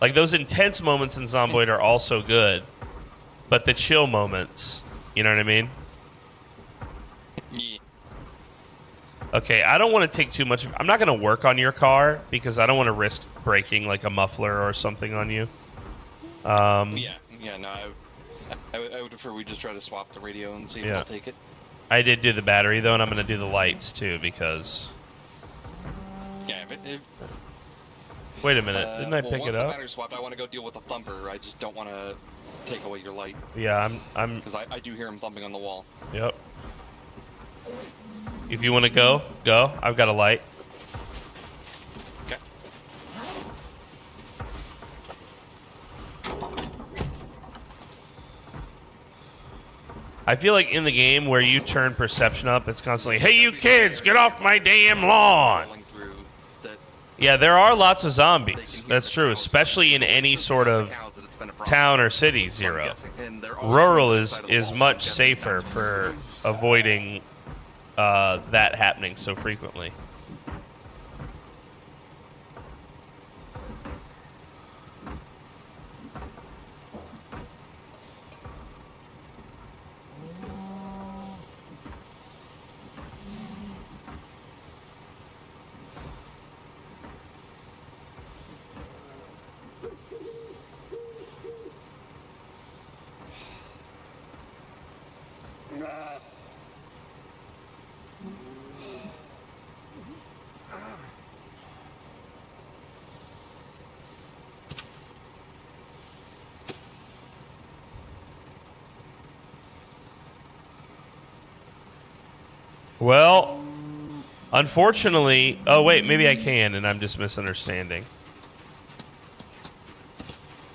Like, those intense moments in Zomboid are also good, but the chill moments, you know what I mean? Yeah. Okay, I don't want to take too much... I'm not going to work on your car because I don't want to risk breaking, like, a muffler or something on you. No, I would prefer we just try to swap the radio and see if they'll take it. I did do the battery, though, and I'm going to do the lights, too, because... Yeah, Wait a minute, didn't I pick it once up? the battery swapped, I want to go deal with the thumper. I just don't want to take away your light. Yeah, I'm... Because I do hear him thumping on the wall. Yep. If you want to go. I've got a light. Okay. I feel like in the game where you turn perception up, it's constantly, hey, you kids, get off my damn lawn! Yeah, there are lots of zombies. That's true, especially in any sort of town or city, Zero. Rural is much safer for avoiding that happening so frequently. Well, unfortunately... Oh, wait, maybe I can, and I'm just misunderstanding.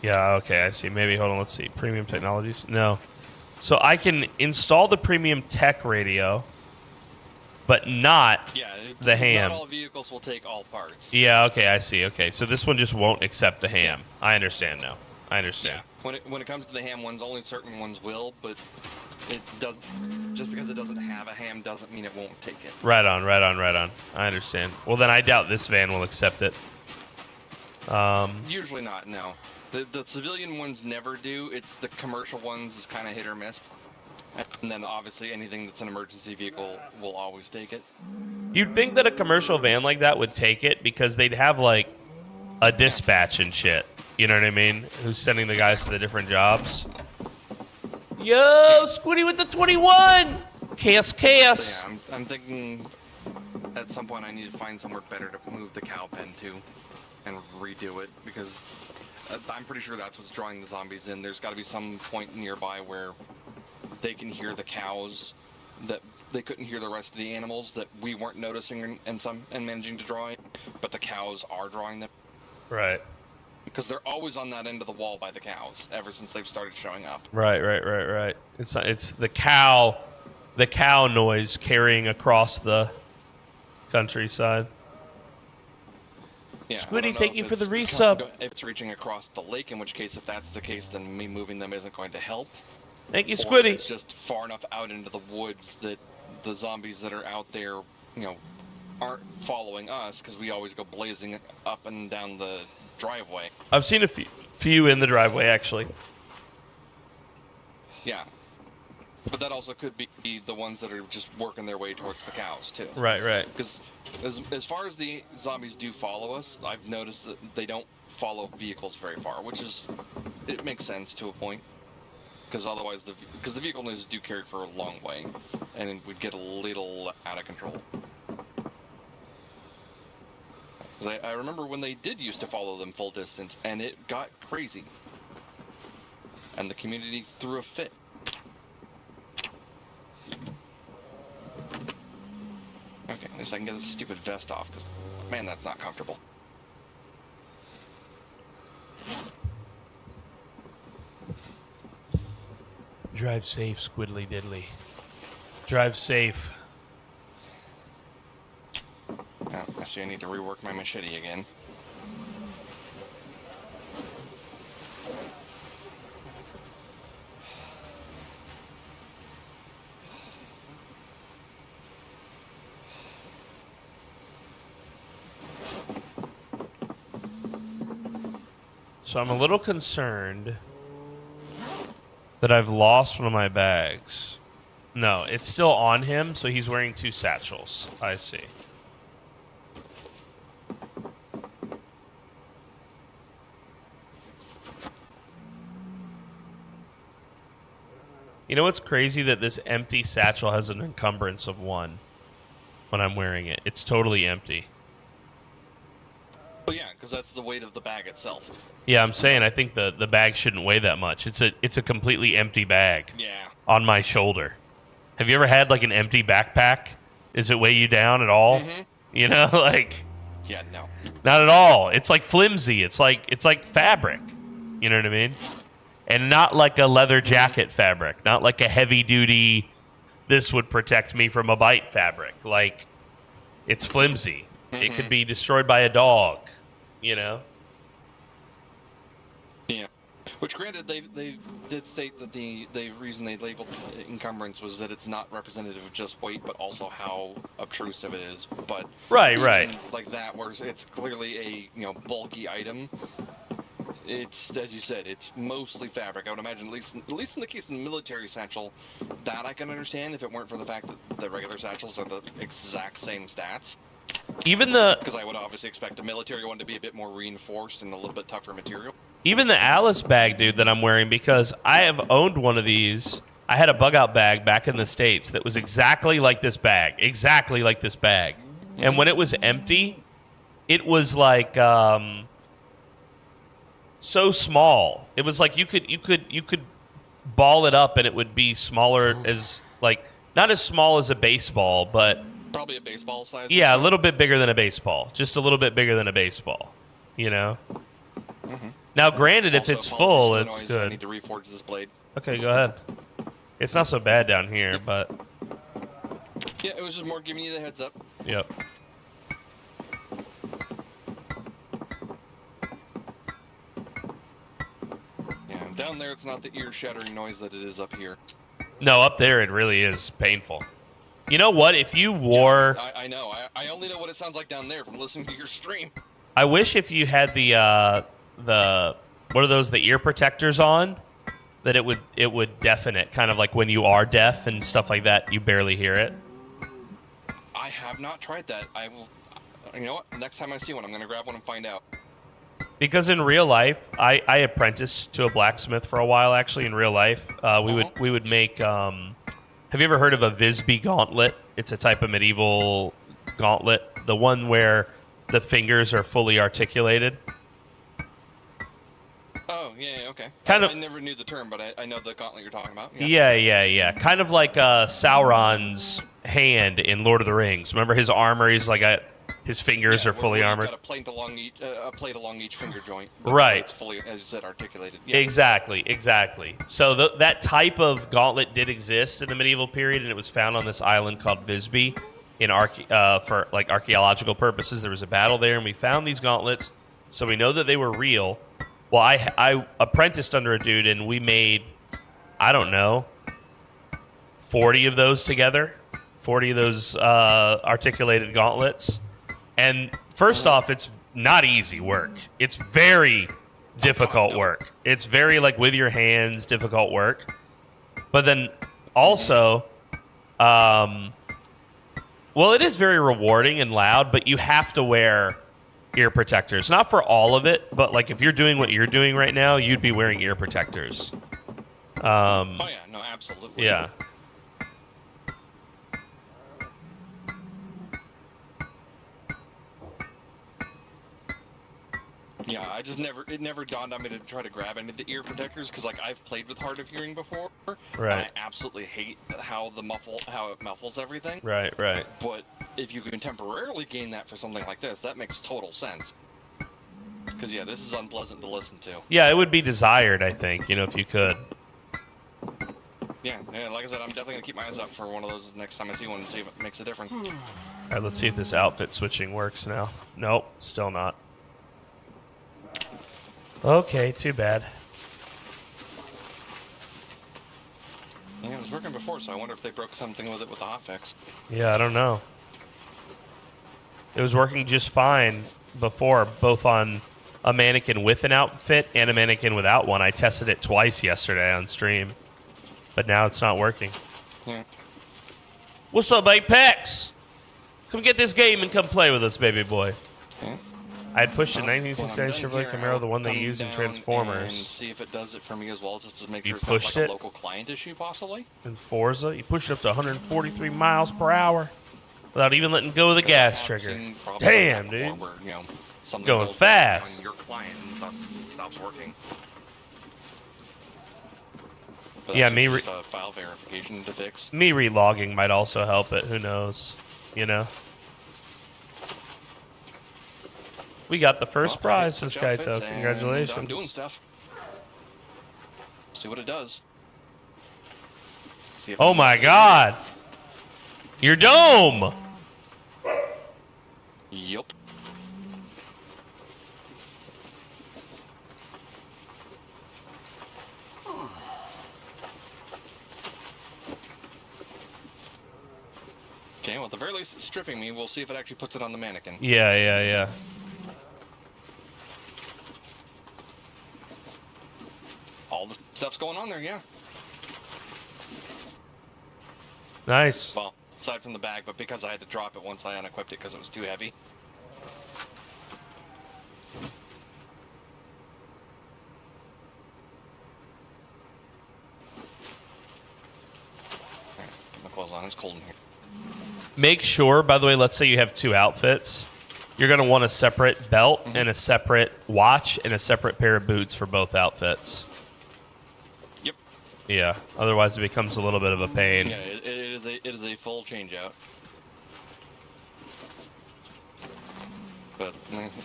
Yeah, okay, I see. Maybe, hold on, let's see. Premium technologies? No. So I can install the premium tech radio, but not the ham. Not all vehicles will take all parts. Yeah, okay, I see. Okay, so this one just won't accept the ham. I understand now. I understand. Yeah. When it comes to the ham ones, only certain ones will, but it does. Just because it doesn't have a ham doesn't mean it won't take it. Right on. I understand. Well, then I doubt this van will accept it. Usually not, no. The civilian ones never do. It's the commercial ones is kind of hit or miss. And then obviously anything that's an emergency vehicle will always take it. You'd think that a commercial van like that would take it because they'd have like a dispatch and shit. You know what I mean? Who's sending the guys to the different jobs? Yo, Squiddy with the 21. Chaos. So yeah, I'm thinking at some point I need to find somewhere better to move the cow pen to and redo it, because I'm pretty sure that's what's drawing the zombies in. There's got to be some point nearby where they can hear the cows that they couldn't hear the rest of the animals that we weren't noticing and managing to draw in, but the cows are drawing them. Right. Because they're always on that end of the wall by the cows ever since they've started showing up. Right. It's the cow noise carrying across the countryside. Yeah, Squiddy, thank you for the resub. If it's reaching across the lake, in which case, if that's the case, then me moving them isn't going to help. Thank you, Or Squiddy. it's just far enough out into the woods that the zombies that are out there, aren't following us, because we always go blazing up and down the driveway. I've seen a few in the driveway, actually. Yeah. But that also could be the ones that are just working their way towards the cows, too. Right. Because as far as the zombies do follow us, I've noticed that they don't follow vehicles very far, which it makes sense to a point. Because otherwise, the vehicle noise do carry for a long way, and it would get a little out of control. Because I remember when they did used to follow them full distance, and it got crazy. And the community threw a fit. Okay, at least I can get this stupid vest off, because, man, that's not comfortable. Drive safe, Squiddly Diddly. Drive safe. Oh, I see I need to rework my machete again. So I'm a little concerned that I've lost one of my bags. No, it's still on him, so he's wearing 2 satchels. I see. You know what's crazy? That this empty satchel has an encumbrance of 1 when I'm wearing it. It's totally empty. But yeah, because that's the weight of the bag itself. Yeah, I'm saying I think the bag shouldn't weigh that much. It's a completely empty bag. Yeah. On my shoulder. Have you ever had like an empty backpack? Does it weigh you down at all? Mm-hmm. You know, like Yeah, no. not at all. It's like flimsy. It's like fabric. You know what I mean? And not like a leather jacket fabric. Not like a heavy duty this would protect me from a bite fabric. Like it's flimsy. It could be destroyed by a dog, you know? Yeah. Which, granted, they did state that the reason they labeled encumbrance was that it's not representative of just weight, but also how obtrusive it is. But Right. like that, where it's clearly a bulky item. It's, as you said, it's mostly fabric. I would imagine, at least in the case of the military satchel, that I can understand if it weren't for the fact that the regular satchels are the exact same stats. Because I would obviously expect a military one to be a bit more reinforced and a little bit tougher material. Even the Alice bag, dude, that I'm wearing, because I have owned one of these. I had a bug out bag back in the States that was exactly like this bag. Exactly like this bag. And when it was empty, it was like so small. It was like you could ball it up and it would be smaller, as like not as small as a baseball, but probably a baseball size. Yeah, a little bit bigger than a baseball. Just a little bit bigger than a baseball. You know? Now, granted, Also, if it's full, apologies it's for the noise. I good. need to reforge this blade. Okay, go ahead. It's not so bad down here, but Yeah, it was just more giving you the heads up. yep. Yeah, down there it's not the ear-shattering noise that it is up here. No, up there it really is painful. You know what? If you wore, I know. I only know what it sounds like down there from listening to your stream. I wish if you had the what are those, the ear protectors on, that it would deafen it, kind of like when you are deaf and stuff like that, you barely hear it. I have not tried that. I will. You know what? Next time I see one, I'm gonna grab one and find out. Because in real life, I apprenticed to a blacksmith for a while. Actually, in real life, we would make. Have you ever heard of a Visby gauntlet? It's a type of medieval gauntlet, the one where the fingers are fully articulated. Oh, yeah, okay. Kind of. I never knew the term, but I know the gauntlet you're talking about. Yeah. Kind of like Sauron's hand in Lord of the Rings. Remember his armor? He's like his fingers are fully armored. Got a plate along each finger joint. Right. It's fully, as you said, articulated. Yeah. Exactly. So that type of gauntlet did exist in the medieval period, and it was found on this island called Visby for like archaeological purposes. There was a battle there, and we found these gauntlets, so we know that they were real. Well, I apprenticed under a dude, and we made, I don't know, 40 of those together, 40 of those articulated gauntlets. And first off, it's not easy work. It's very difficult work. It's very, like, with your hands, difficult work. But then also, well, it is very rewarding and loud, but you have to wear ear protectors. Not for all of it, but, like, if you're doing what you're doing right now, you'd be wearing ear protectors. Oh, yeah. No, absolutely. Yeah. Yeah, it never dawned on me to try to grab any of the ear protectors, because, like, I've played with hard of hearing before, Right. and I absolutely hate how it muffles everything. Right. But if you can temporarily gain that for something like this, that makes total sense. Because, yeah, this is unpleasant to listen to. Yeah, it would be desired, I think, if you could. Yeah, like I said, I'm definitely going to keep my eyes up for one of those next time I see one and see if it makes a difference. All right, let's see if this outfit switching works now. Nope, still not. Okay, too bad. Yeah, it was working before, so I wonder if they broke something with it with the hotfix. Yeah, I don't know. It was working just fine before, both on a mannequin with an outfit and a mannequin without one. I tested it twice yesterday on stream, but now it's not working. Yeah. What's up, Apex? Come get this game and come play with us, baby boy. Okay. I had pushed a Well, 1969 Chevrolet Camaro, the one they use in And Transformers. see if it does it for me as well, just to make You sure it's pushed not like it? a local client issue, possibly. In Forza, you pushed it up to 143 miles per hour without even letting go of the gas I've trigger. seen problems Damn, like that dude. before where, something Going goes bad fast. on your client and thus stops working. But Yeah, that's me just a file verification to fix. Me relogging might also help it. Who knows? We got the first prize, Switch this guy outfits, took. and Congratulations. I'm doing stuff. See what it does. See if Oh my god! Your dome! Yup. Okay, well, at the very least, it's stripping me. We'll see if it actually puts it on the mannequin. Yeah. All the stuff's going on there, yeah. Nice. Well, aside from the bag, but because I had to drop it once I unequipped it because it was too heavy. Alright, put my clothes on. It's cold in here. Make sure, by the way, let's say you have two outfits. You're going to want a separate belt and a separate watch and a separate pair of boots for both outfits. Yep. Yeah, otherwise it becomes a little bit of a pain. Yeah, it is a full change out. But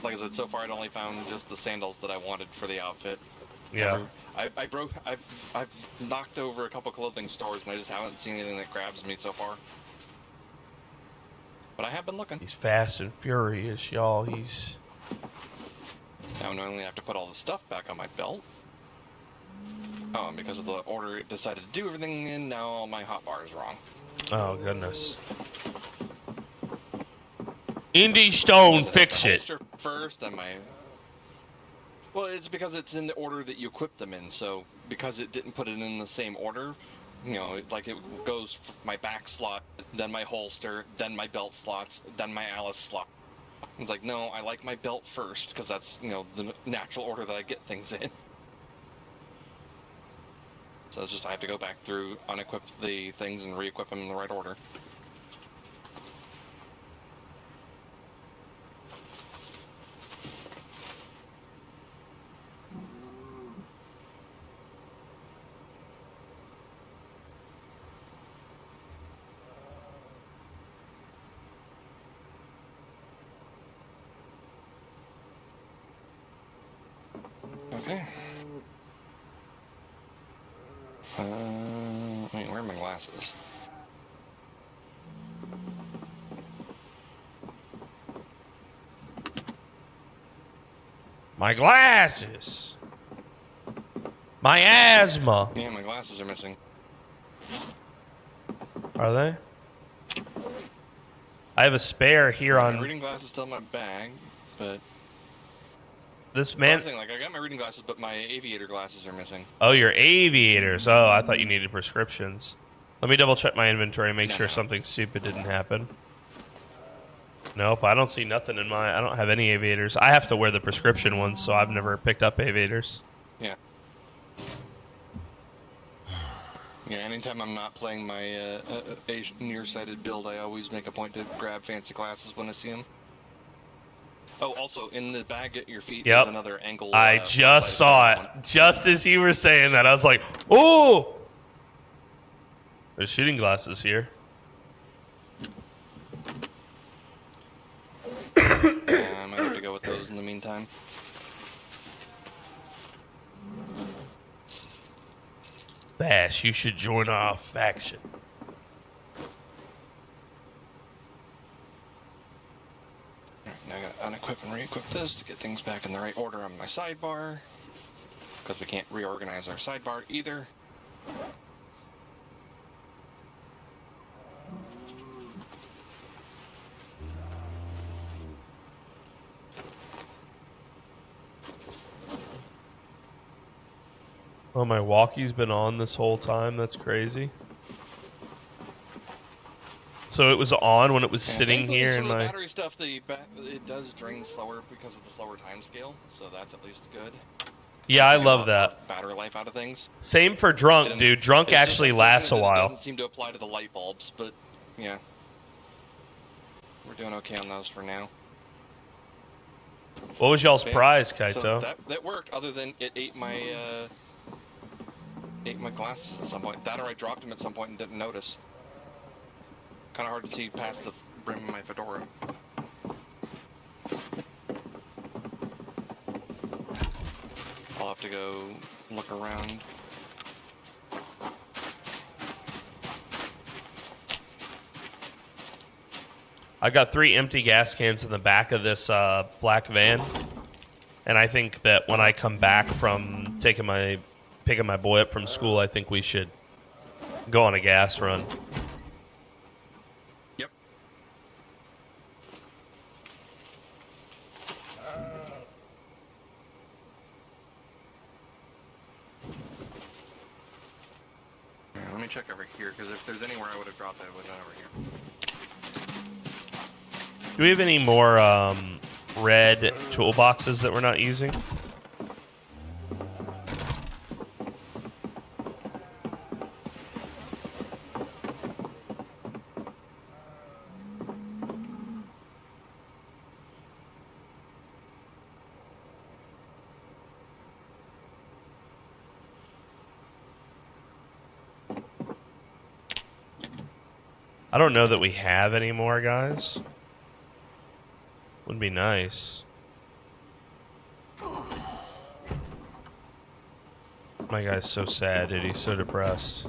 like I said, so far I'd only found just the sandals that I wanted for the outfit. Yeah. I've knocked over a couple clothing stores and I just haven't seen anything that grabs me so far. But I have been looking. He's fast and furious, y'all. He's... Now I only have to put all the stuff back on my belt. Oh, and because of the order it decided to do everything in, now all my hotbar is wrong. Oh, goodness. Indie Stone, fix it. Holster first, then my... Well, it's because it's in the order that you equip them in, so because it didn't put it in the same order, it goes my back slot, then my holster, then my belt slots, then my Alice slot. It's like, no, I like my belt first, because that's, you know, the natural order that I get things in. So it's just, I have to go back through, unequip the things, and re-equip them in the right order. Okay. Wait, where are my glasses? My glasses. My asthma. Yeah, my glasses are missing. Are they? I have a spare here My on reading glasses still in my bag, but this man. like, I got my reading glasses, but my aviator glasses are missing. Oh, your aviators. Oh, I thought you needed prescriptions. Let me double check my inventory and make sure No. something stupid didn't happen. Nope, I don't see nothing in my... I don't have any aviators. I have to wear the prescription ones, so I've never picked up aviators. Yeah. Yeah, anytime I'm not playing my nearsighted build, I always make a point to grab fancy glasses when I see them. Oh, also, in the bag at your feet is another angle. I just saw it. Just as you were saying that, I was like, "Oh!" There's shooting glasses here. I might have to go with those in the meantime. Bash, you should join our faction. Now I gotta unequip and re-equip this to get things back in the right order on my sidebar. Because we can't reorganize our sidebar either. Oh, my walkie's been on this whole time. That's crazy. So it was on when it was sitting here in the my... battery stuff, it does drain slower because of the slower time scale, so that's at least good. Yeah, I love that. Battery life out of things. Same for Drunk, dude. Drunk actually lasts a while. It doesn't seem to apply to the light bulbs, but yeah. We're doing okay on those for now. What was y'all's prize, Kaito? So that worked, other than it ate my glasses at some point. That or I dropped them at some point and didn't notice. Kind of hard to see past the brim of my fedora. I'll have to go look around. I got 3 empty gas cans in the back of this black van, and I think that when I come back from picking my boy up from school, I think we should go on a gas run. Yep. Let me check over here, because if there's anywhere I would have dropped that, it would have been over here. Do we have any more red toolboxes that we're not using? I don't know that we have any more, guys. Would be nice. My guy's so sad, dude. He's so depressed.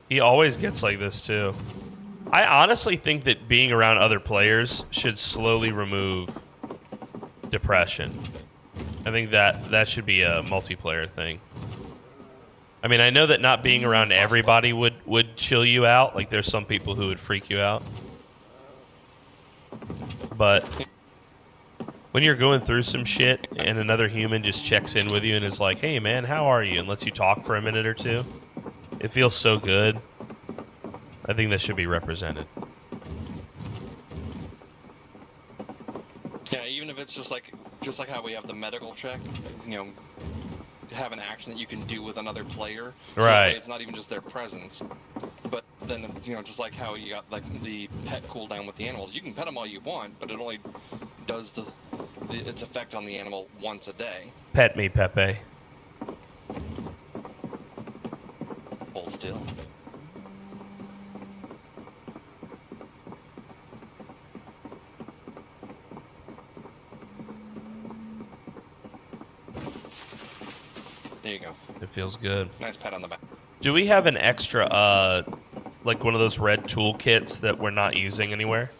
He always gets like this, too. I honestly think that being around other players should slowly remove depression. I think that should be a multiplayer thing. I mean, I know that not being around everybody would chill you out. Like, there's some people who would freak you out. But when you're going through some shit and another human just checks in with you and is like, hey, man, how are you? And lets you talk for a minute or two, it feels so good. I think that should be represented. just like how we have the medical check, you know, have an action that you can do with another player. So that way Right. it's not even just their presence. But then, you know, just like how you got like the pet cooldown with the animals, you can pet them all you want, but it only does its effect on the animal once a day. Pet me, Pepe. Hold still. There you go. It feels good. Nice pat on the back. Do we have an extra, like one of those red toolkits that we're not using anywhere?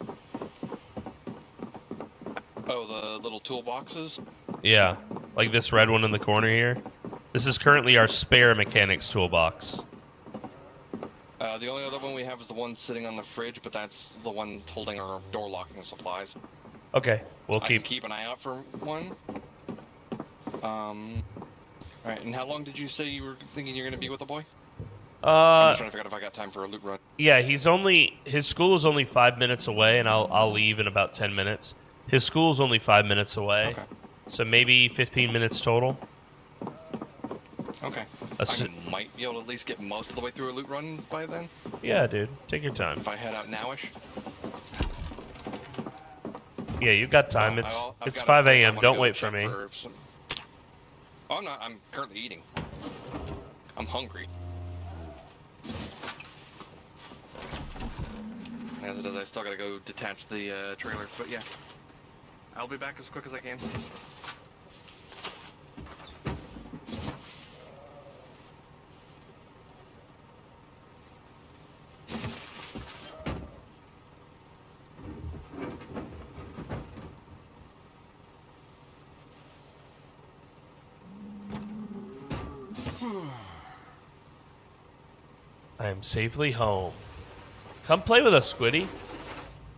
Oh, the little toolboxes? Yeah, like this red one in the corner here. This is currently our spare mechanics toolbox. The only other one we have is the one sitting on the fridge, but that's the one holding our door locking supplies. Okay, we'll I can keep. keep an eye out for one. Alright, and how long did you say you were thinking you're going to be with the boy? I'm just trying to figure out if I got time for a loot run. Yeah, his school is only 5 minutes away, and I'll leave in about 10 minutes. His school's only 5 minutes away, Okay. so maybe 15 minutes total. Okay. I might be able to at least get most of the way through a loot run by then. Yeah, dude, take your time. If I head out nowish. Yeah, you've got time. Well, I've It's got a 5 place I a.m. wanna Don't go wait for check me. some... Oh, I'm not. I'm currently eating. I'm hungry. As it is, I still gotta go detach the trailer, but yeah. I'll be back as quick as I can. I am safely home. Come play with us, Squiddy.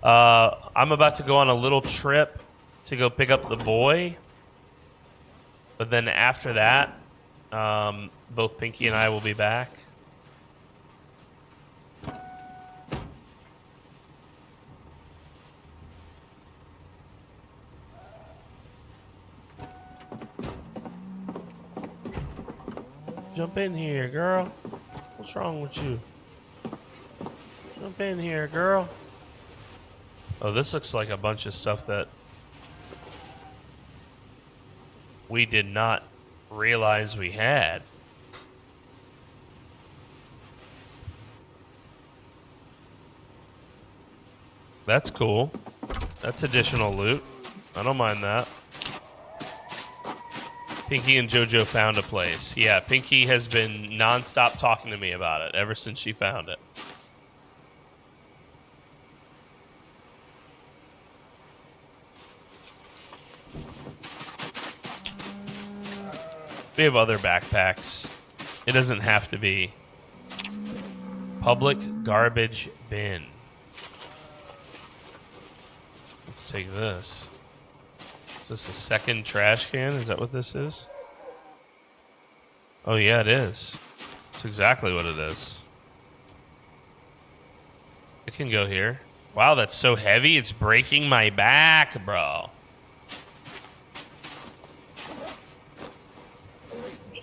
I'm about to go on a little trip to go pick up the boy. But then after that, both Pinky and I will be back. Jump in here, girl. What's wrong with you? Jump in here, girl. Oh, this looks like a bunch of stuff that we did not realize we had. That's cool. That's additional loot. I don't mind that. Pinky and JoJo found a place. Yeah, Pinky has been nonstop talking to me about it ever since she found it. We have other backpacks. It doesn't have to be. Public garbage bin. Let's take this. Is this a second trash can? Is that what this is? Oh, yeah, it is. That's exactly what it is. It can go here. Wow, that's so heavy. It's breaking my back, bro.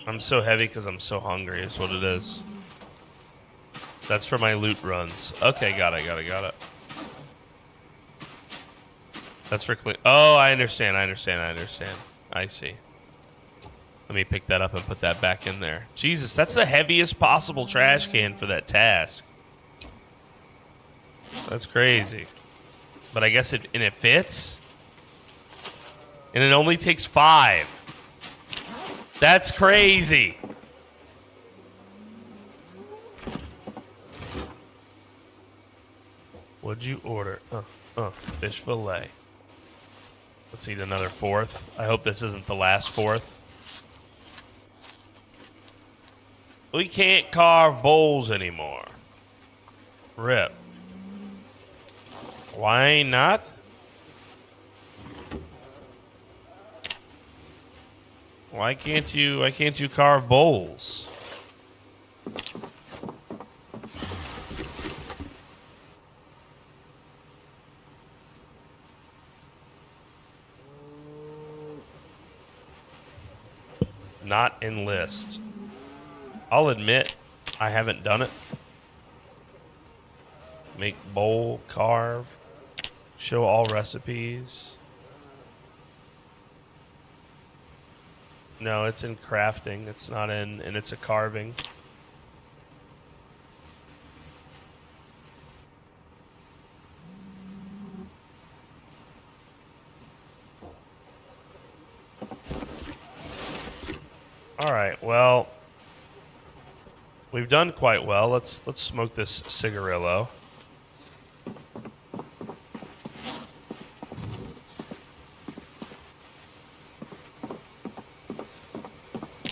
I'm so heavy because I'm so hungry is what it is. That's for my loot runs. Okay, got it. That's for clean. Oh, I understand. I see. Let me pick that up and put that back in there. Jesus, that's the heaviest possible trash can for that task. That's crazy. But I guess it fits. And it only takes 5. That's crazy. What'd you order? Fish fillet. Let's eat another 4th. I hope this isn't the last 4th. We can't carve bowls anymore. Rip. Why not? Why can't you carve bowls? not enlist. I'll admit I haven't done it. Make bowl, carve, show all recipes. No, it's in crafting. It's not in, and it's a carving. All right, well, we've done quite well. Let's smoke this cigarillo.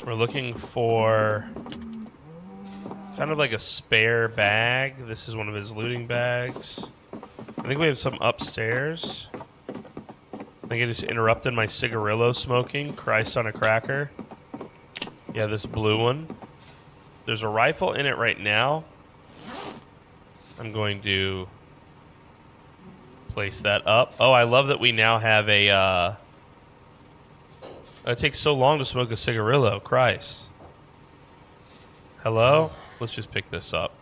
We're looking for kind of like a spare bag. This is one of his looting bags. I think we have some upstairs. I think I just interrupted my cigarillo smoking. Christ on a cracker. Yeah, this blue one. There's a rifle in it right now. I'm going to place that up. Oh, I love that we now have a... it takes so long to smoke a cigarillo. Christ. Hello? Let's just pick this up.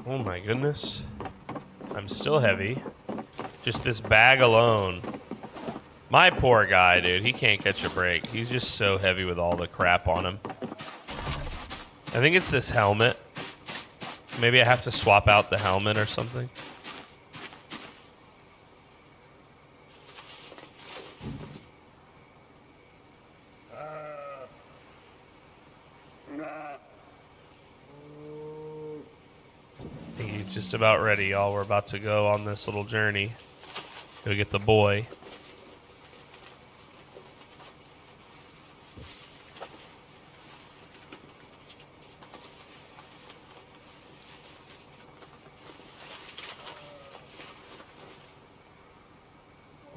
Oh my goodness. I'm still heavy. Just this bag alone. My poor guy, dude. He can't catch a break. He's just so heavy with all the crap on him. I think it's this helmet. Maybe I have to swap out the helmet or something. I think he's just about ready, y'all. We're about to go on this little journey. Go get the boy.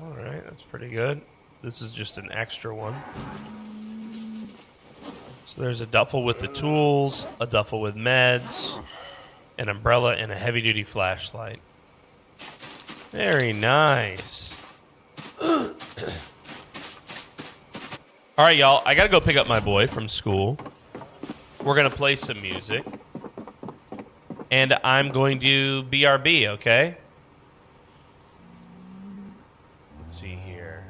All right, that's pretty good. This is just an extra one. So there's a duffel with the tools, a duffel with meds, an umbrella, and a heavy-duty flashlight. Very nice. All right, y'all. I got to go pick up my boy from school. We're going to play some music. And I'm going to BRB, okay? Let's see here.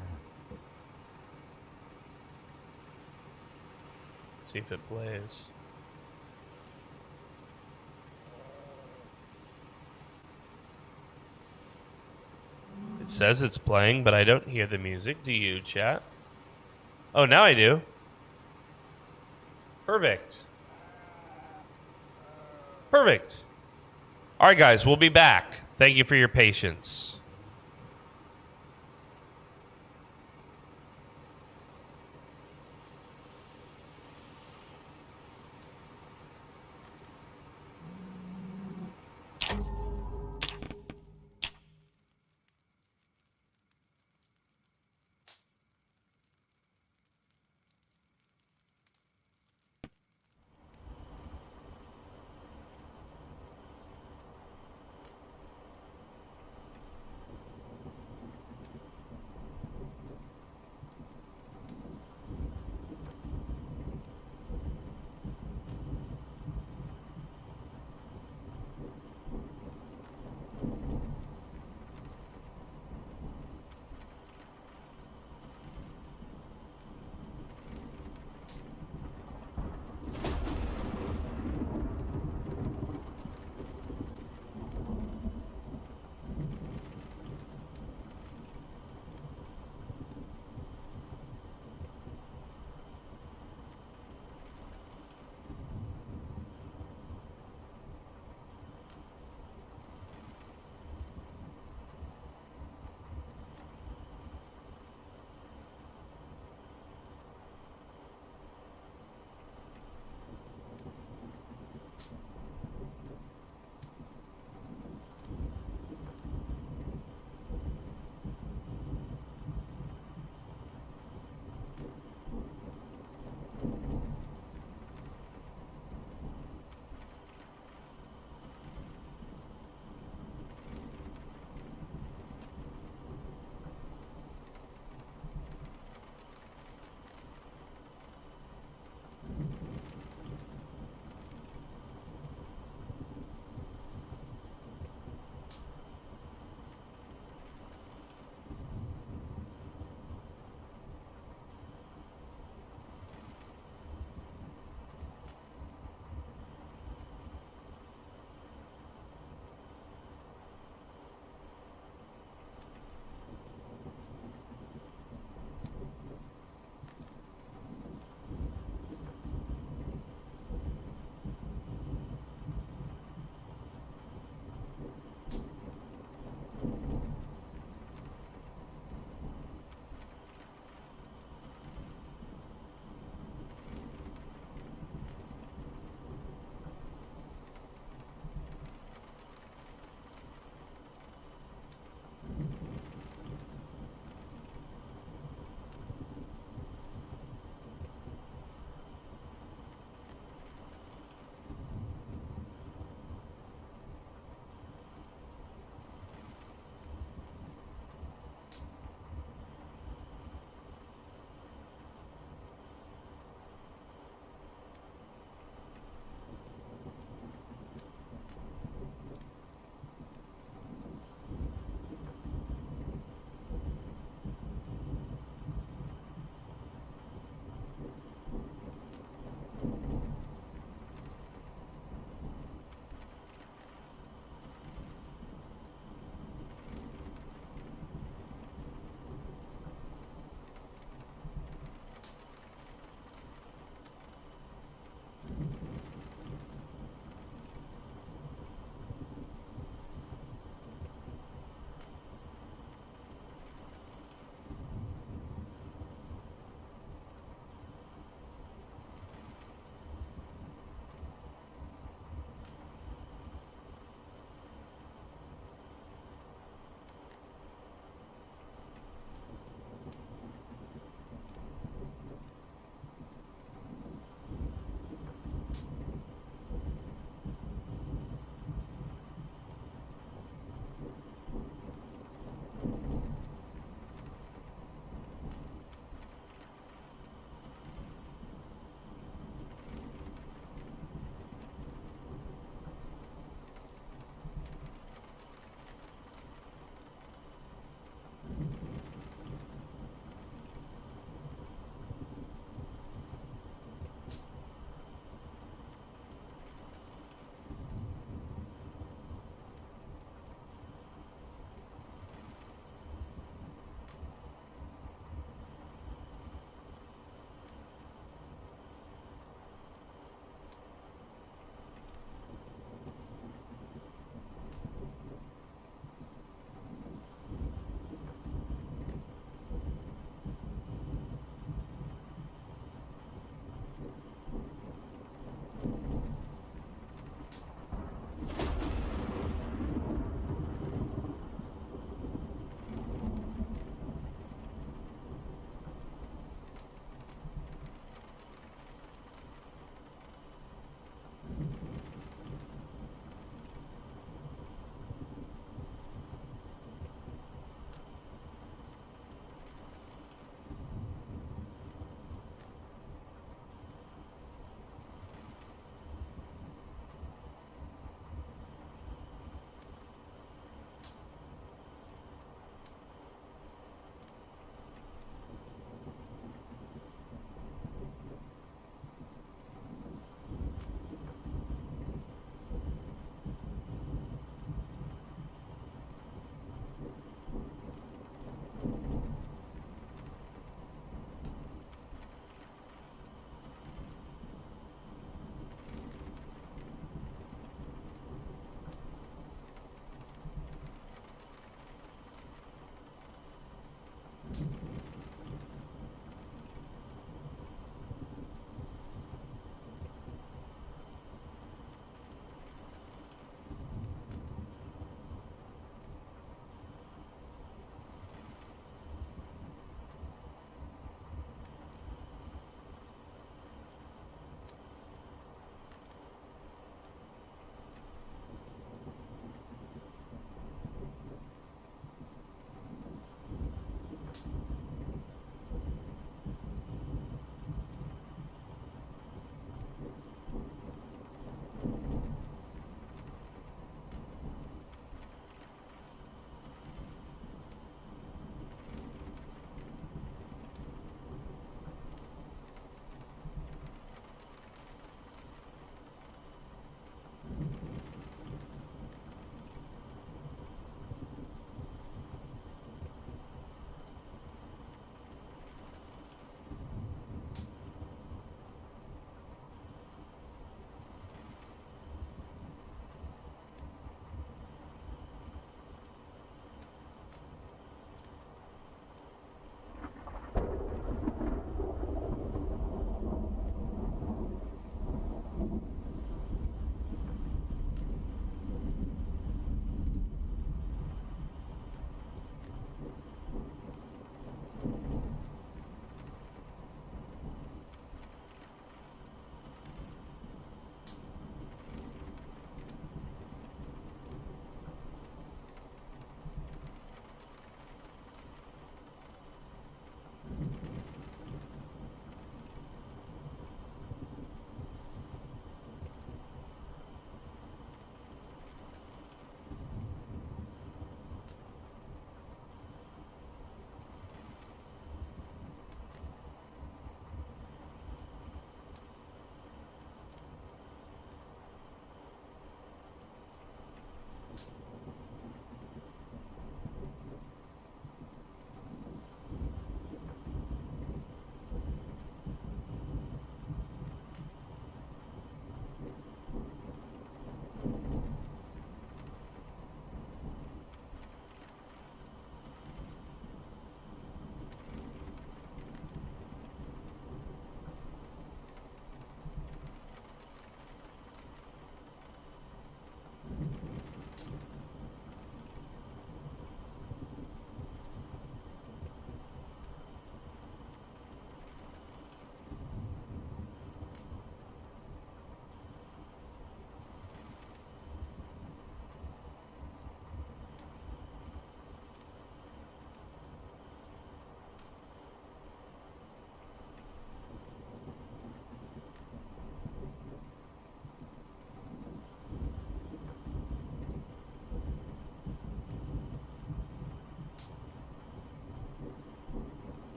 Let's see if it plays. It says it's playing, but I don't hear the music. Do you, chat? Oh, now I do. Perfect. Perfect. All right, guys, we'll be back. Thank you for your patience.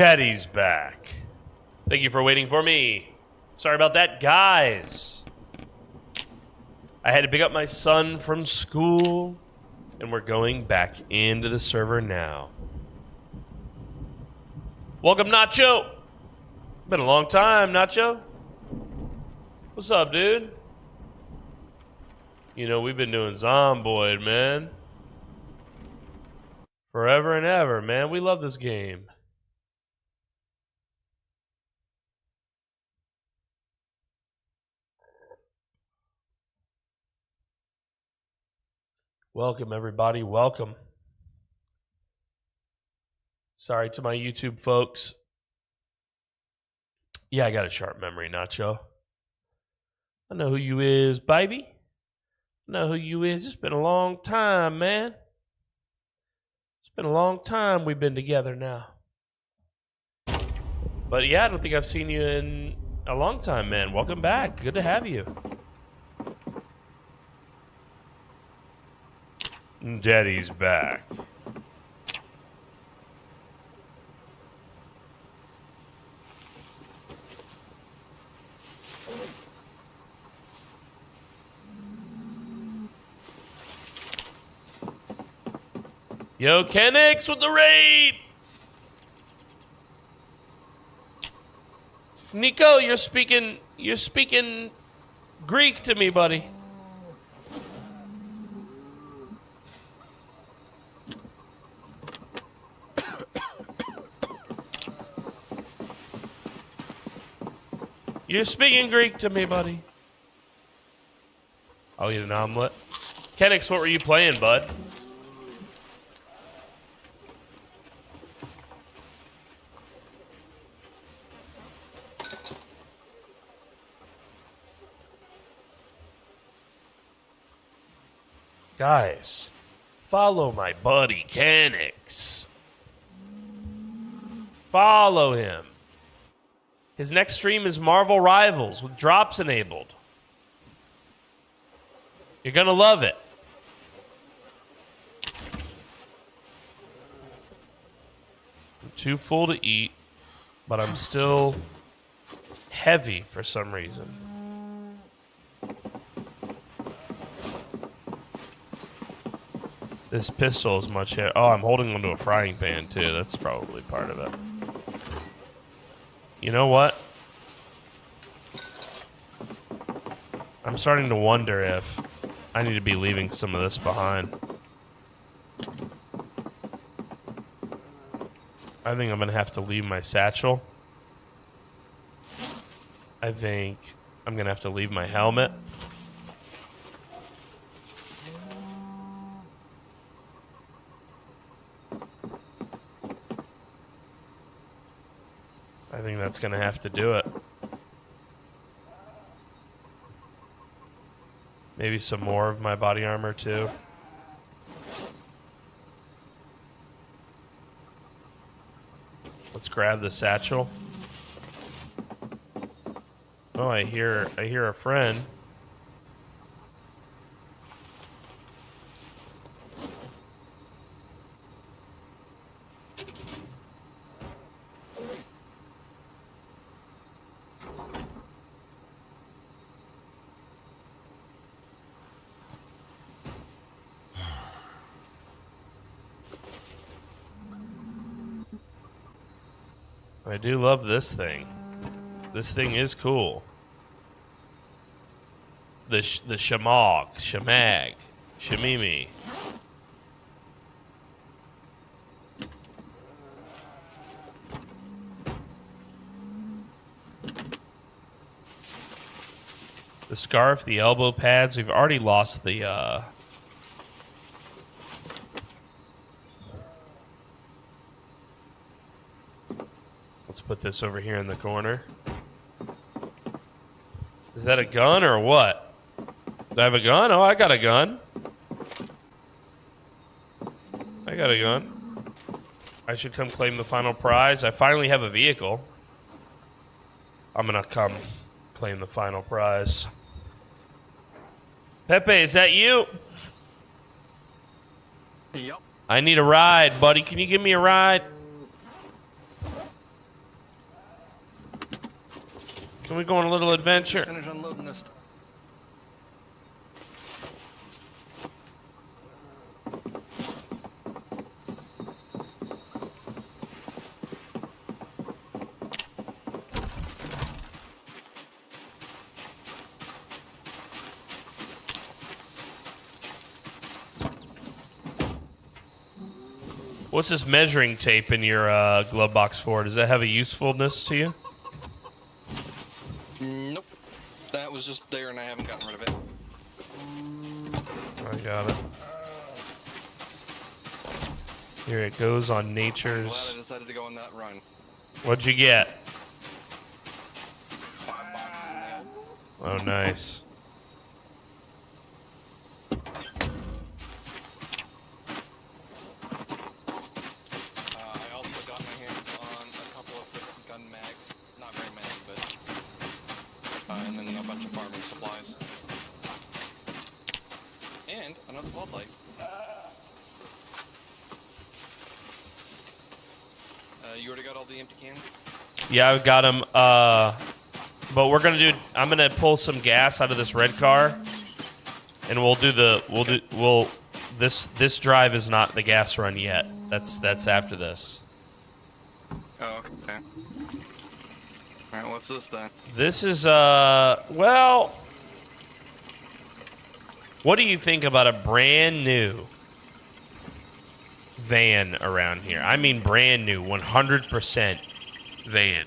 Daddy's back. Thank you for waiting for me. Sorry about that, guys. I had to pick up my son from school, and we're going back into the server now. Welcome, Nacho. Been a long time, Nacho. What's up, dude? You know, we've been doing Zomboid, man. Forever and ever, man. We love this game. Welcome, everybody. Welcome. Sorry to my YouTube folks. Yeah, I got a sharp memory, Nacho. I know who you is, baby. I know who you is. It's been a long time, man. It's been a long time we've been together now. But yeah, I don't think I've seen you in a long time, man. Welcome back. Good to have you. Daddy's back. Yo, Kenix with the raid! Nico, you're speaking Greek to me, buddy. You're speaking Greek to me, buddy. I'll eat an omelet. Kenix, what were you playing, bud? Guys, follow my buddy Kenix. Follow him. His next stream is Marvel Rivals with drops enabled. You're gonna love it. I'm too full to eat, but I'm still heavy for some reason. This pistol is much heavier. Oh, I'm holding onto a frying pan too. That's probably part of it. You know what? I'm starting to wonder if I need to be leaving some of this behind. I think I'm going to have to leave my satchel. I think I'm going to have to leave my helmet. I think that's going to have to do it. Maybe some more of my body armor too. Let's grab the satchel. Oh, I hear a friend. I do love this thing. This thing is cool. The shamag, shamimi. The scarf, the elbow pads. We've already lost the Let's put this over here in the corner. Is that a gun or what? Do I have a gun? Oh, I got a gun. I got a gun. I should come claim the final prize. I finally have a vehicle. I'm gonna come claim the final prize. Pepe, is that you? Yep. I need a ride, buddy. Can you give me a ride? Can we go on a little adventure? Finish unloading this. What's this measuring tape in your glove box for? Does that have a usefulness to you? Nope. That was just there and I haven't gotten rid of it. I got it. Here it goes on I'm nature's. glad I decided to go on that run. What'd you get? 5 boxes of nail. Oh, nice. I also got my hands on a couple of different gun mags. Not very many, but... and then a bunch of farming supplies. And another floodlight. You already got all the empty cans? Yeah, I've got them. But we're gonna do. I'm gonna pull some gas out of this red car, and we'll do the. This drive is not the gas run yet. That's after this. Oh, okay. Alright, what's this then? This is well. What do you think about a brand new van around here? I mean, brand new, 100% van.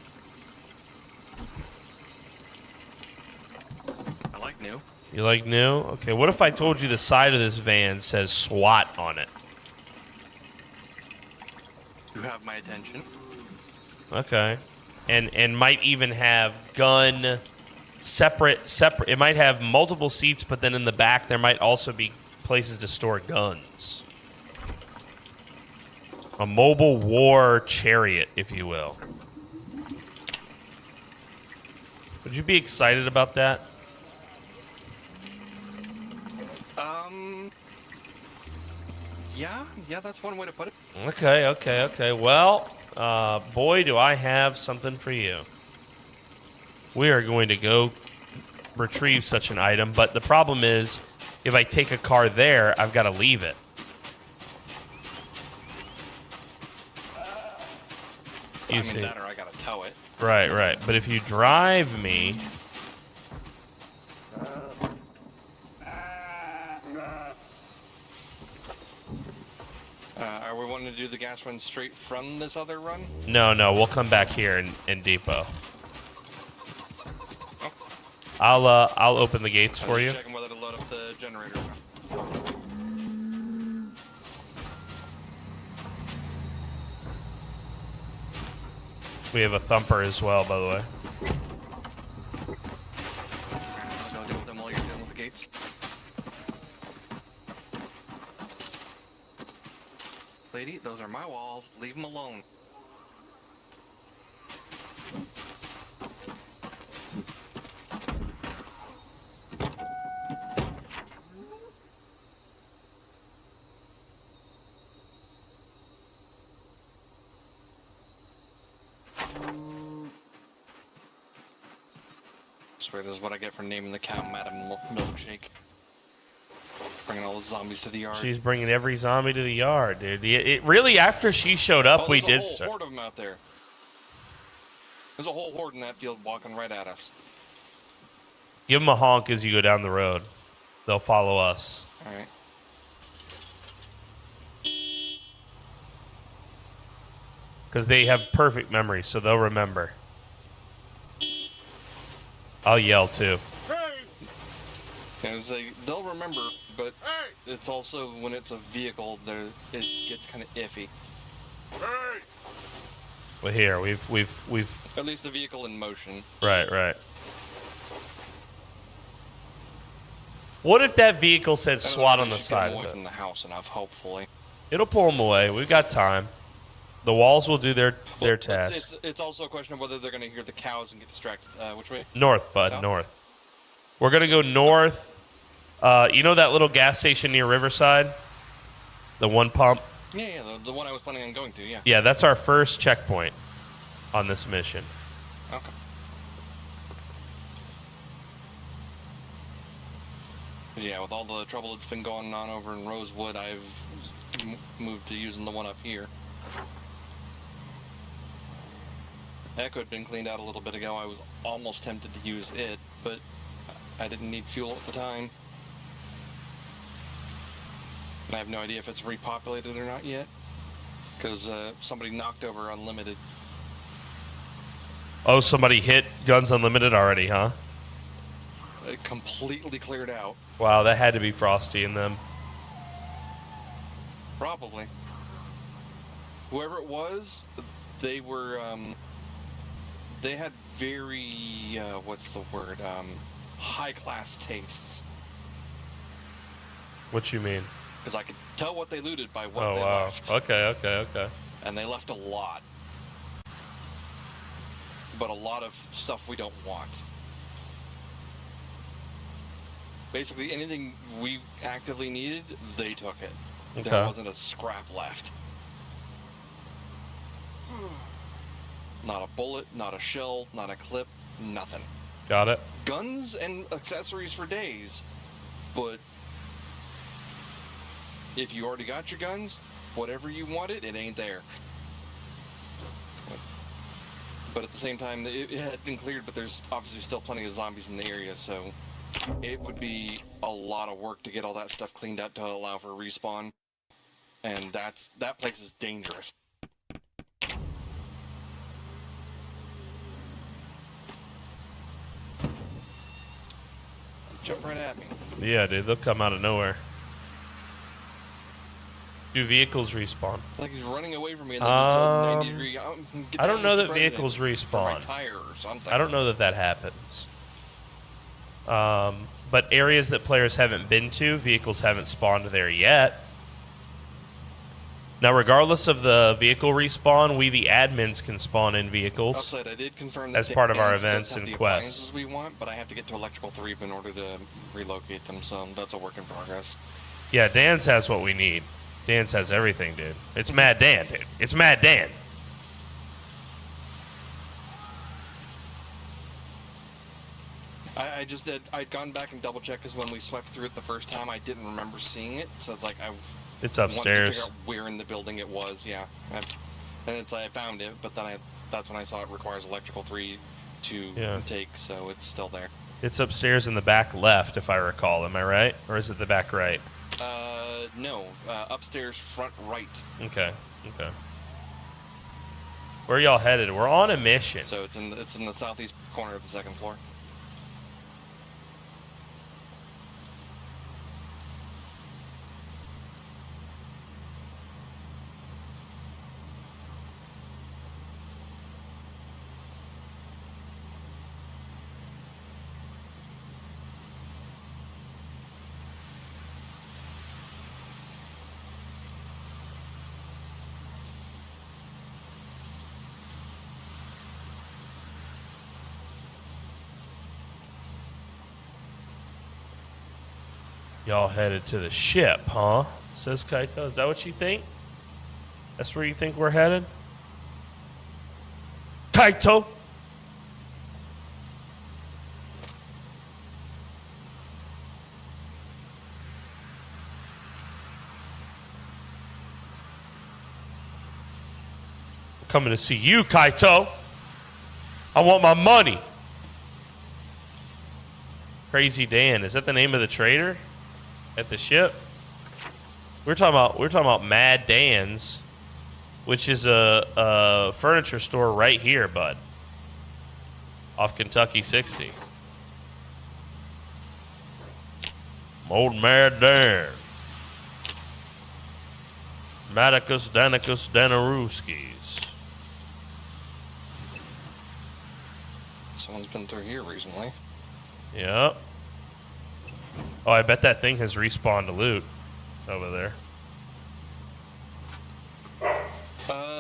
I like new. You like new? Okay, what if I told you the side of this van says SWAT on it? You have my attention. Okay. And might even have gun separate. It might have multiple seats, but then in the back there might also be places to store guns. A mobile war chariot, if you will. Would you be excited about that? Yeah, that's one way to put it. Okay. Well, boy, do I have something for you. We are going to go retrieve such an item, but the problem is, if I take a car there, I've got to leave it. I mean, that or I gotta tow it. Right. But if you drive me... Are we wanting to do the gas run straight from this other run? No, we'll come back here in depot. Oh. I'll open the gates for you. Checking whether to load up the generator. We have a thumper as well, by the way. I'll go deal with them while you're dealing with the gates. Lady, those are my walls. Leave them alone. I swear this is what I get for naming the cow Madam Milkshake. Bringing all the zombies to the yard. She's bringing every zombie to the yard, dude. It really, after she showed up, we did There's a whole start. horde of them out there. There's a whole horde in that field walking right at us. Give them a honk as you go down the road. They'll follow us. Alright. Because they have perfect memory, so they'll remember. I'll yell, too. And it's like, they'll remember, but it's also, when it's a vehicle, it gets kind of iffy. Well, here, we've... At least a vehicle in motion. Right. What if that vehicle said SWAT on the side of away it? from the house enough, hopefully. It'll pull them away. We've got time. The walls will do their task. It's also a question of whether they're going to hear the cows and get distracted. Which way? North, bud, South? north. We're going to go north. You know that little gas station near Riverside? The one pump? Yeah, the one I was planning on going to, yeah. Yeah, that's our first checkpoint on this mission. Okay. Yeah, with all the trouble that's been going on over in Rosewood, I've moved to using the one up here. Echo had been cleaned out a little bit ago. I was almost tempted to use it, but I didn't need fuel at the time. And I have no idea if it's repopulated or not yet, because somebody knocked over Unlimited. Oh, somebody hit Guns Unlimited already, huh? It completely cleared out. Wow, that had to be Frosty in them. Probably. Whoever it was, they were, they had very, what's the word, high-class tastes. What you mean? Because I could tell what they looted by what Oh, they wow. left. Okay. And they left a lot. But a lot of stuff we don't want. Basically, anything we actively needed, they took it. Okay. There wasn't a scrap left. Not a bullet, not a shell, not a clip, nothing. Got it. Guns and accessories for days, but if you already got your guns, whatever you wanted, it ain't there. But at the same time, it had been cleared, but there's obviously still plenty of zombies in the area, so it would be a lot of work to get all that stuff cleaned out to allow for respawn. And that place is dangerous. Jump right at me. Yeah, dude, they'll come out of nowhere. Do vehicles respawn? It's like he's running away from me and then just told 90 degree. I don't know that vehicles respawn. Tire or something. I don't know that happens. But areas that players haven't been to, vehicles haven't spawned there yet. Now, regardless of the vehicle respawn, we the admins can spawn in vehicles. Outside, I did confirm that as part of our Dan events does have and the quests. appliances we want, but I have to get to electrical 3 in order to relocate them, so that's a work in progress. Yeah, Dan's has what we need. Dan's has everything, dude. It's Mad Dan, dude. It's Mad Dan. I just did. I'd gone back and double checked because when we swept through it the first time, I didn't remember seeing it. So it's like It's wanted to upstairs. figure out where in the building it was. Yeah, and it's I found it, but then that's when I saw it requires electrical 3 to take, so it's still there. It's upstairs in the back left, if I recall. Am I right? Or is it the back right? No, upstairs front right. Okay. Where y'all headed? We're on a mission. So it's in the southeast corner of the second floor. Y'all headed to the ship, huh? Says Kaito. Is that what you think? That's where you think we're headed? Kaito! I'm coming to see you, Kaito. I want my money. Crazy Dan. Is that the name of the trader? At the ship, we're talking about Mad Dan's, which is a furniture store right here, bud, off Kentucky 60. Old Mad Dan, Maticus Danicus Danaruskis. Someone's been through here recently. Yep. Oh, I bet that thing has respawned to loot over there.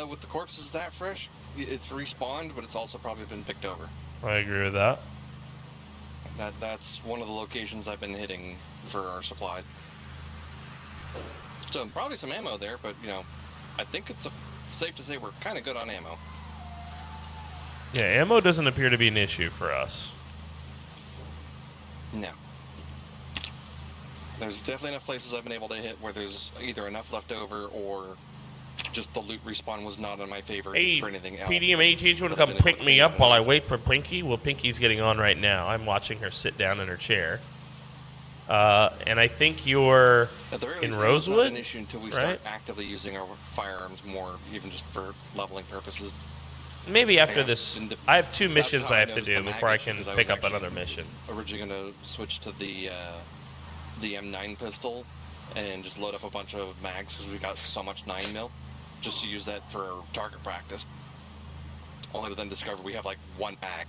With the corpses that fresh, it's respawned, but it's also probably been picked over. I agree with that. That's one of the locations I've been hitting for our supply. So probably some ammo there, but I think it's safe to say we're kind of good on ammo. Yeah, ammo doesn't appear to be an issue for us. No. There's definitely enough places I've been able to hit where there's either enough left over or just the loot respawn was not in my favor Hey, for anything else. PDMH, you want to come pick me up while I wait for Pinky? Well, Pinky's getting on right now. I'm watching her sit down in her chair. And I think you're in Rosewood, an issue until we start actively using our firearms more, even just for leveling purposes. Maybe after this, I have 2 missions I have to do before I can pick up another mission. Originally going to switch to the M9 pistol and just load up a bunch of mags because we got so much 9mm, just to use that for target practice. Only to then discover we have like 1 mag.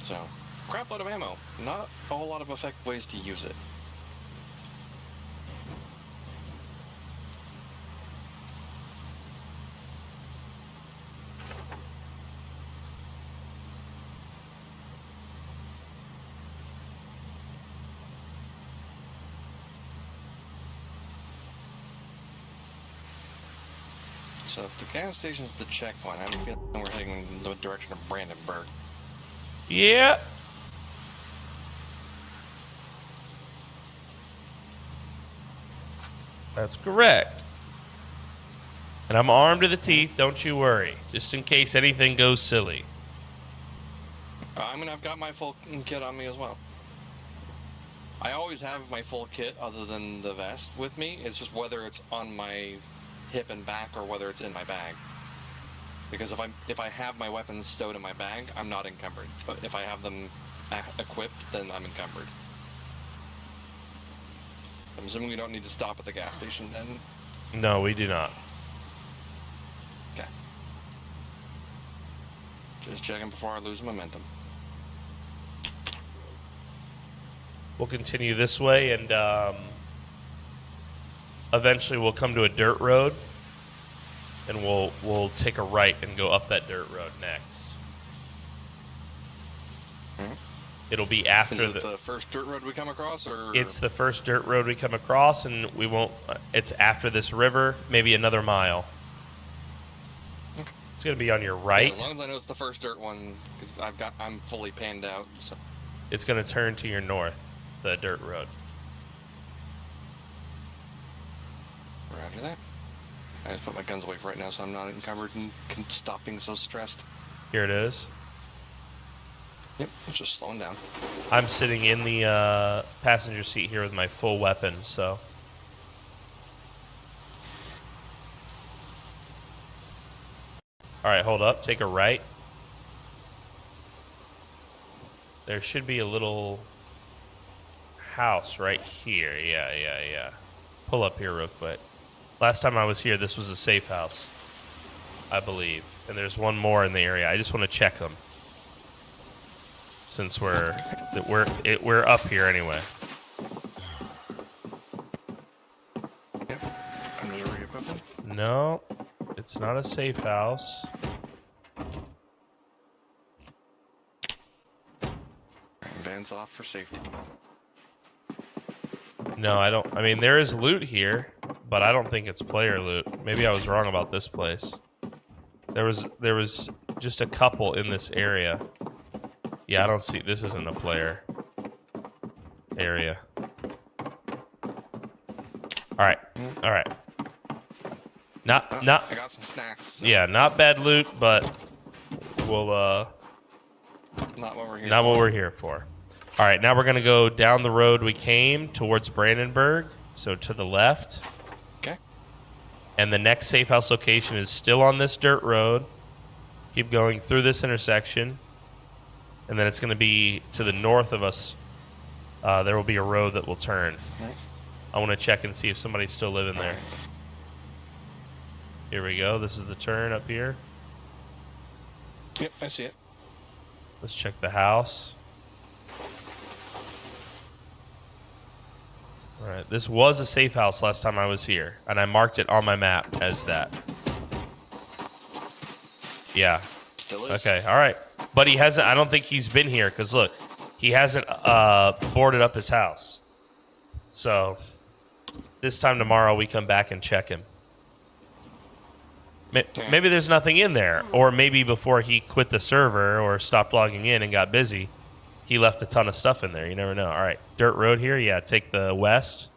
So, crap load of ammo. Not a whole lot of effective ways to use it. So if the gas station's the checkpoint, I'm feeling we're heading in the direction of Brandenburg. Yeah. That's correct. And I'm armed to the teeth, don't you worry. Just in case anything goes silly. I've got my full kit on me as well. I always have my full kit other than the vest with me. It's just whether it's on my hip and back or whether it's in my bag. Because if I have my weapons stowed in my bag, I'm not encumbered. But if I have them equipped, then I'm encumbered. I'm assuming we don't need to stop at the gas station then? No, we do not. Okay. Just checking before I lose momentum. We'll continue this way, and eventually we'll come to a dirt road, and we'll take a right and go up that dirt road next. Mm-hmm. It'll be after Is it the first dirt road we come across, or it's the first dirt road we come across, and we won't. It's after this river, maybe another mile. Okay. It's gonna be on your right. Yeah, as long as I know it's the first dirt one, because I'm fully panned out. So. It's gonna turn to your north, the dirt road. Roger that. I just put my guns away for right now, so I'm not encumbered and can stop being so stressed. Here it is. Yep, it's just slowing down. I'm sitting in the passenger seat here with my full weapon, so. Alright, hold up. Take a right. There should be a little house right here. Yeah. Pull up here real quick. Last time I was here, this was a safe house, I believe. And there's one more in the area. I just want to check them. Since we're up here anyway. Yep. I'm just re-equipping. No, it's not a safe house. Van's off for safety. No, I don't. I mean, there is loot here, but I don't think it's player loot. Maybe I was wrong about this place. There was just a couple in this area. Yeah, I don't see. This isn't a player area. All right. Not. I got some snacks. So. Yeah, not bad loot, but we'll Not what we're here. Not what we're here for. All right, now we're gonna go down the road we came towards Brandenburg, so to the left. Okay. And the next safe house location is still on this dirt road. Keep going through this intersection. And then it's going to be to the north of us. There will be a road that will turn. Right. I want to check and see if somebody's still living there. Here we go. This is the turn up here. Yep, I see it. Let's check the house. All right. This was a safe house last time I was here, and I marked it on my map as that. Yeah. Still is. Okay. All right. But he hasn't. I don't think he's been here because look, he hasn't boarded up his house. So this time tomorrow we come back and check him. Maybe there's nothing in there. Or maybe before he quit the server or stopped logging in and got busy, he left a ton of stuff in there. You never know. All right, dirt road here. Yeah, take the west.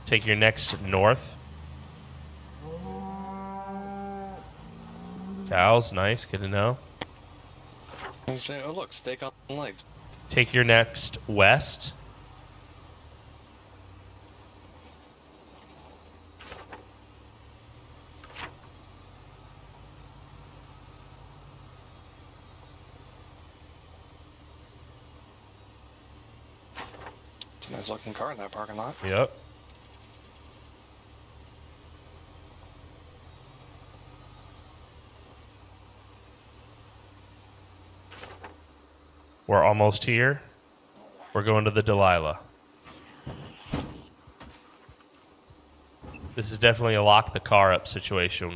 Take your next north. Cows, nice. Good to know. And say, oh look, steak on legs. Take your next west. It's a nice looking car in that parking lot. Yep. We're almost here. We're going to the Delilah. This is definitely a lock the car up situation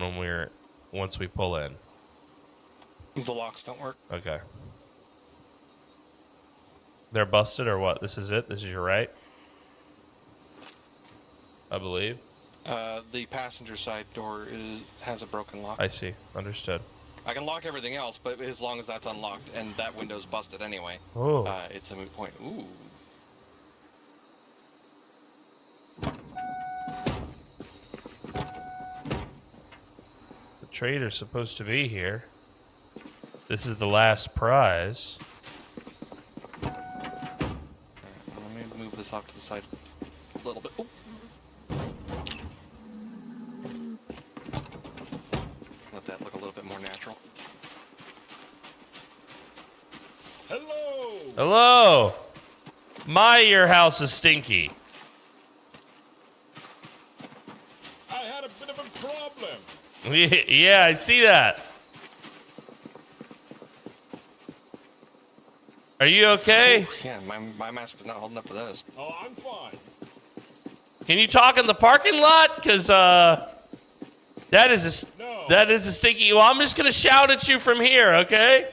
once we pull in. The locks don't work. Okay. They're busted or what? This is it? This is your right? I believe. The passenger side door has a broken lock. I see. Understood. I can lock everything else, but as long as that's unlocked and that window's busted anyway, Oh. it's a moot point. Ooh. The trader's supposed to be here. This is the last prize. Alright, let me move this off to the side a little bit. Ooh. Let that look a little bit more natural. Hello! Hello! Your house is stinky. I had a bit of a problem. Yeah, I see that. Are you okay? Ooh, yeah, my mask's not holding up to this. Oh, I'm fine. Can you talk in the parking lot? Because, that is No. a stinky... Well, I'm just going to shout at you from here, okay?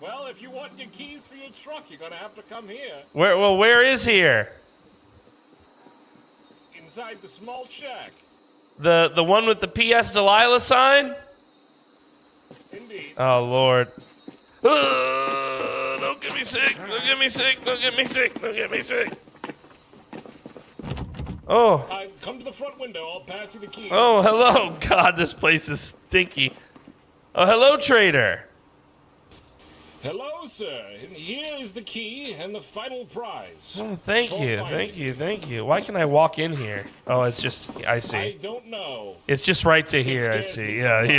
Well, if you want your keys for your truck, you're gonna have to come here. Where is here? Inside the small shack. The one with the PS Delilah sign? Indeed. Oh, Lord. Don't get me sick. Don't get me sick. Don't get me sick. Don't get me sick. Oh. Come to the front window. I'll pass you the key. Oh, hello. God, this place is stinky. Oh, hello, trader. Hello, sir. And here is the key and the final prize. Oh, thank you. Thank you. Thank you. Why can I walk in here? Oh, it's just... I I see. don't know. It's just right to here. I scares see. me Yeah, sometimes.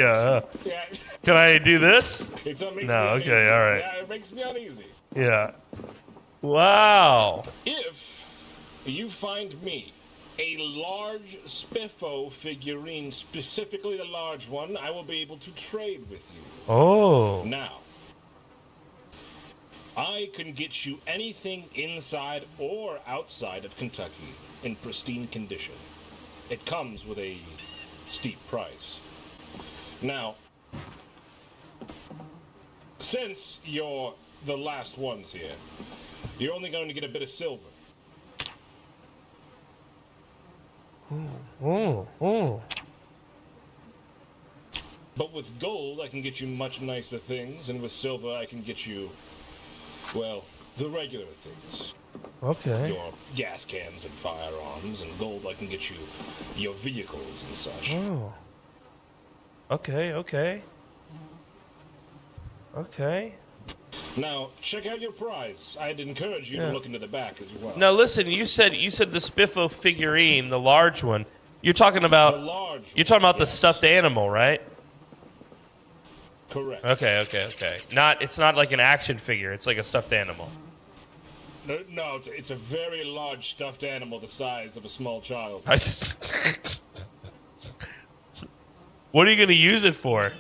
yeah. Yeah. Can I do this? Makes No, me okay, uneasy. all right. Yeah, it makes me uneasy. Yeah. Wow. If you find me a large Spiffo figurine, specifically the large one, I will be able to trade with you. Oh. Now, I can get you anything inside or outside of Kentucky in pristine condition. It comes with a steep price. Now, since you're the last ones here, you're only going to get a bit of silver. Oh. But with gold, I can get you much nicer things, and with silver, I can get you, well, the regular things. Okay. Your gas cans and firearms, and gold, I can get you your vehicles and such. Oh. Okay. Now, check out your prize. I'd encourage you Yeah. to look into the back as well. Now listen, you said the Spiffo figurine, the large one. You're talking The about large. the one, yes. stuffed animal, right? Correct. Okay. It's not like an action figure. It's like a stuffed animal. No, it's a very large stuffed animal the size of a small child. What are you gonna use it for?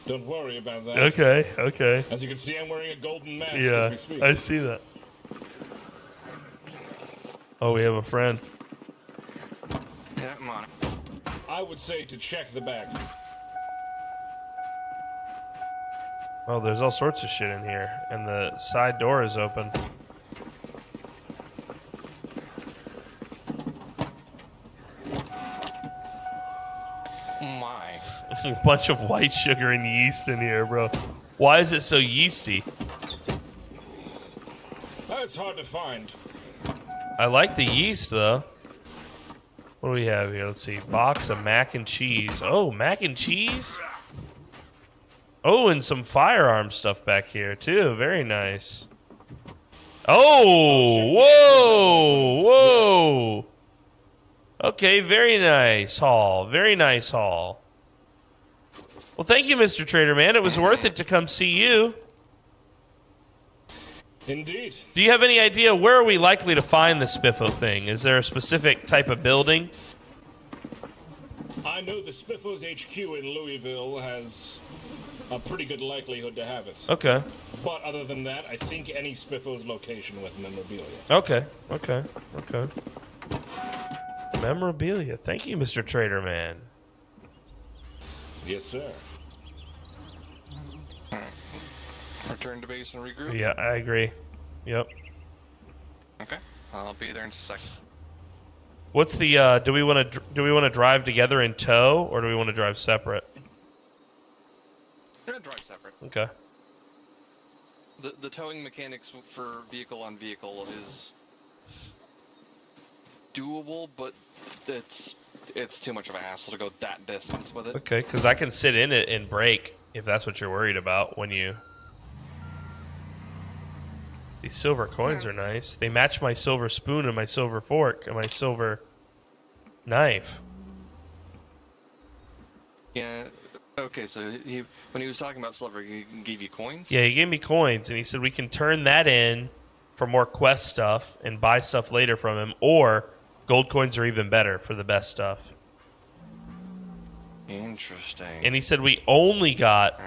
Don't worry about that. Okay. As you can see, I'm wearing a golden mask as Yeah, we speak. I see that. Oh, we have a friend. Yeah, I'm on it. I would say to check the back. Oh, there's all sorts of shit in here, and the side door is open. A bunch of white sugar and yeast in here, bro. Why is it so yeasty? That's hard to find. I like the yeast, though. What do we have here? Let's see. Box of mac and cheese. Oh, mac and cheese? Oh, and some firearm stuff back here, too. Very nice. Oh, whoa, whoa. Okay, very nice haul. Very nice haul. Well, thank you, Mr. Trader Man. It was worth it to come see you. Indeed. Do you have any idea where are we likely to find the Spiffo thing? Is there a specific type of building? I know the Spiffo's HQ in Louisville has a pretty good likelihood to have it. Okay. But other than that, I think any Spiffo's location with memorabilia. Okay. Okay. Okay. Memorabilia. Thank you, Mr. Trader Man. Yes, sir. Return to base and regroup? Yeah, I agree. Yep. Okay. I'll be there in a second. What's the do we want to drive together in tow or do we want to drive separate? We're gonna drive separate. Okay. The towing mechanics for vehicle on vehicle is doable, but it's too much of a hassle to go that distance with it. Okay, because I can sit in it and brake if that's what you're worried about when you. These silver coins are nice. They match my silver spoon and my silver fork and my silver knife. Yeah. Okay, so when he was talking about silver, he gave you coins? Yeah, he gave me coins and he said we can turn that in for more quest stuff and buy stuff later from him, or gold coins are even better for the best stuff. Interesting. And he said we only got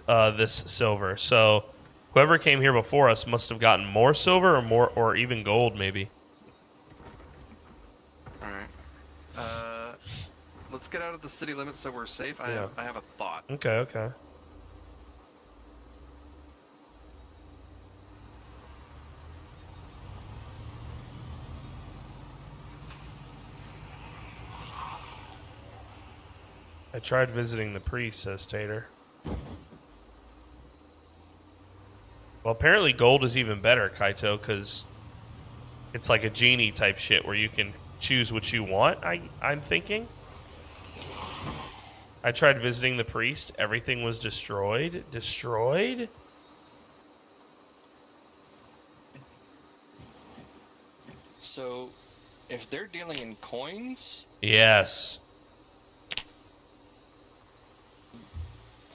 this silver, so whoever came here before us must have gotten more silver or even gold, maybe. All right. Let's get out of the city limits so we're safe. I have a thought. Okay, okay. I tried visiting the priest, says Tater. Well, apparently gold is even better, Kaito, because it's like a genie type shit where you can choose what you want, I'm thinking. I tried visiting the priest. Everything was destroyed. Destroyed? So, if they're dealing in coins, Yes.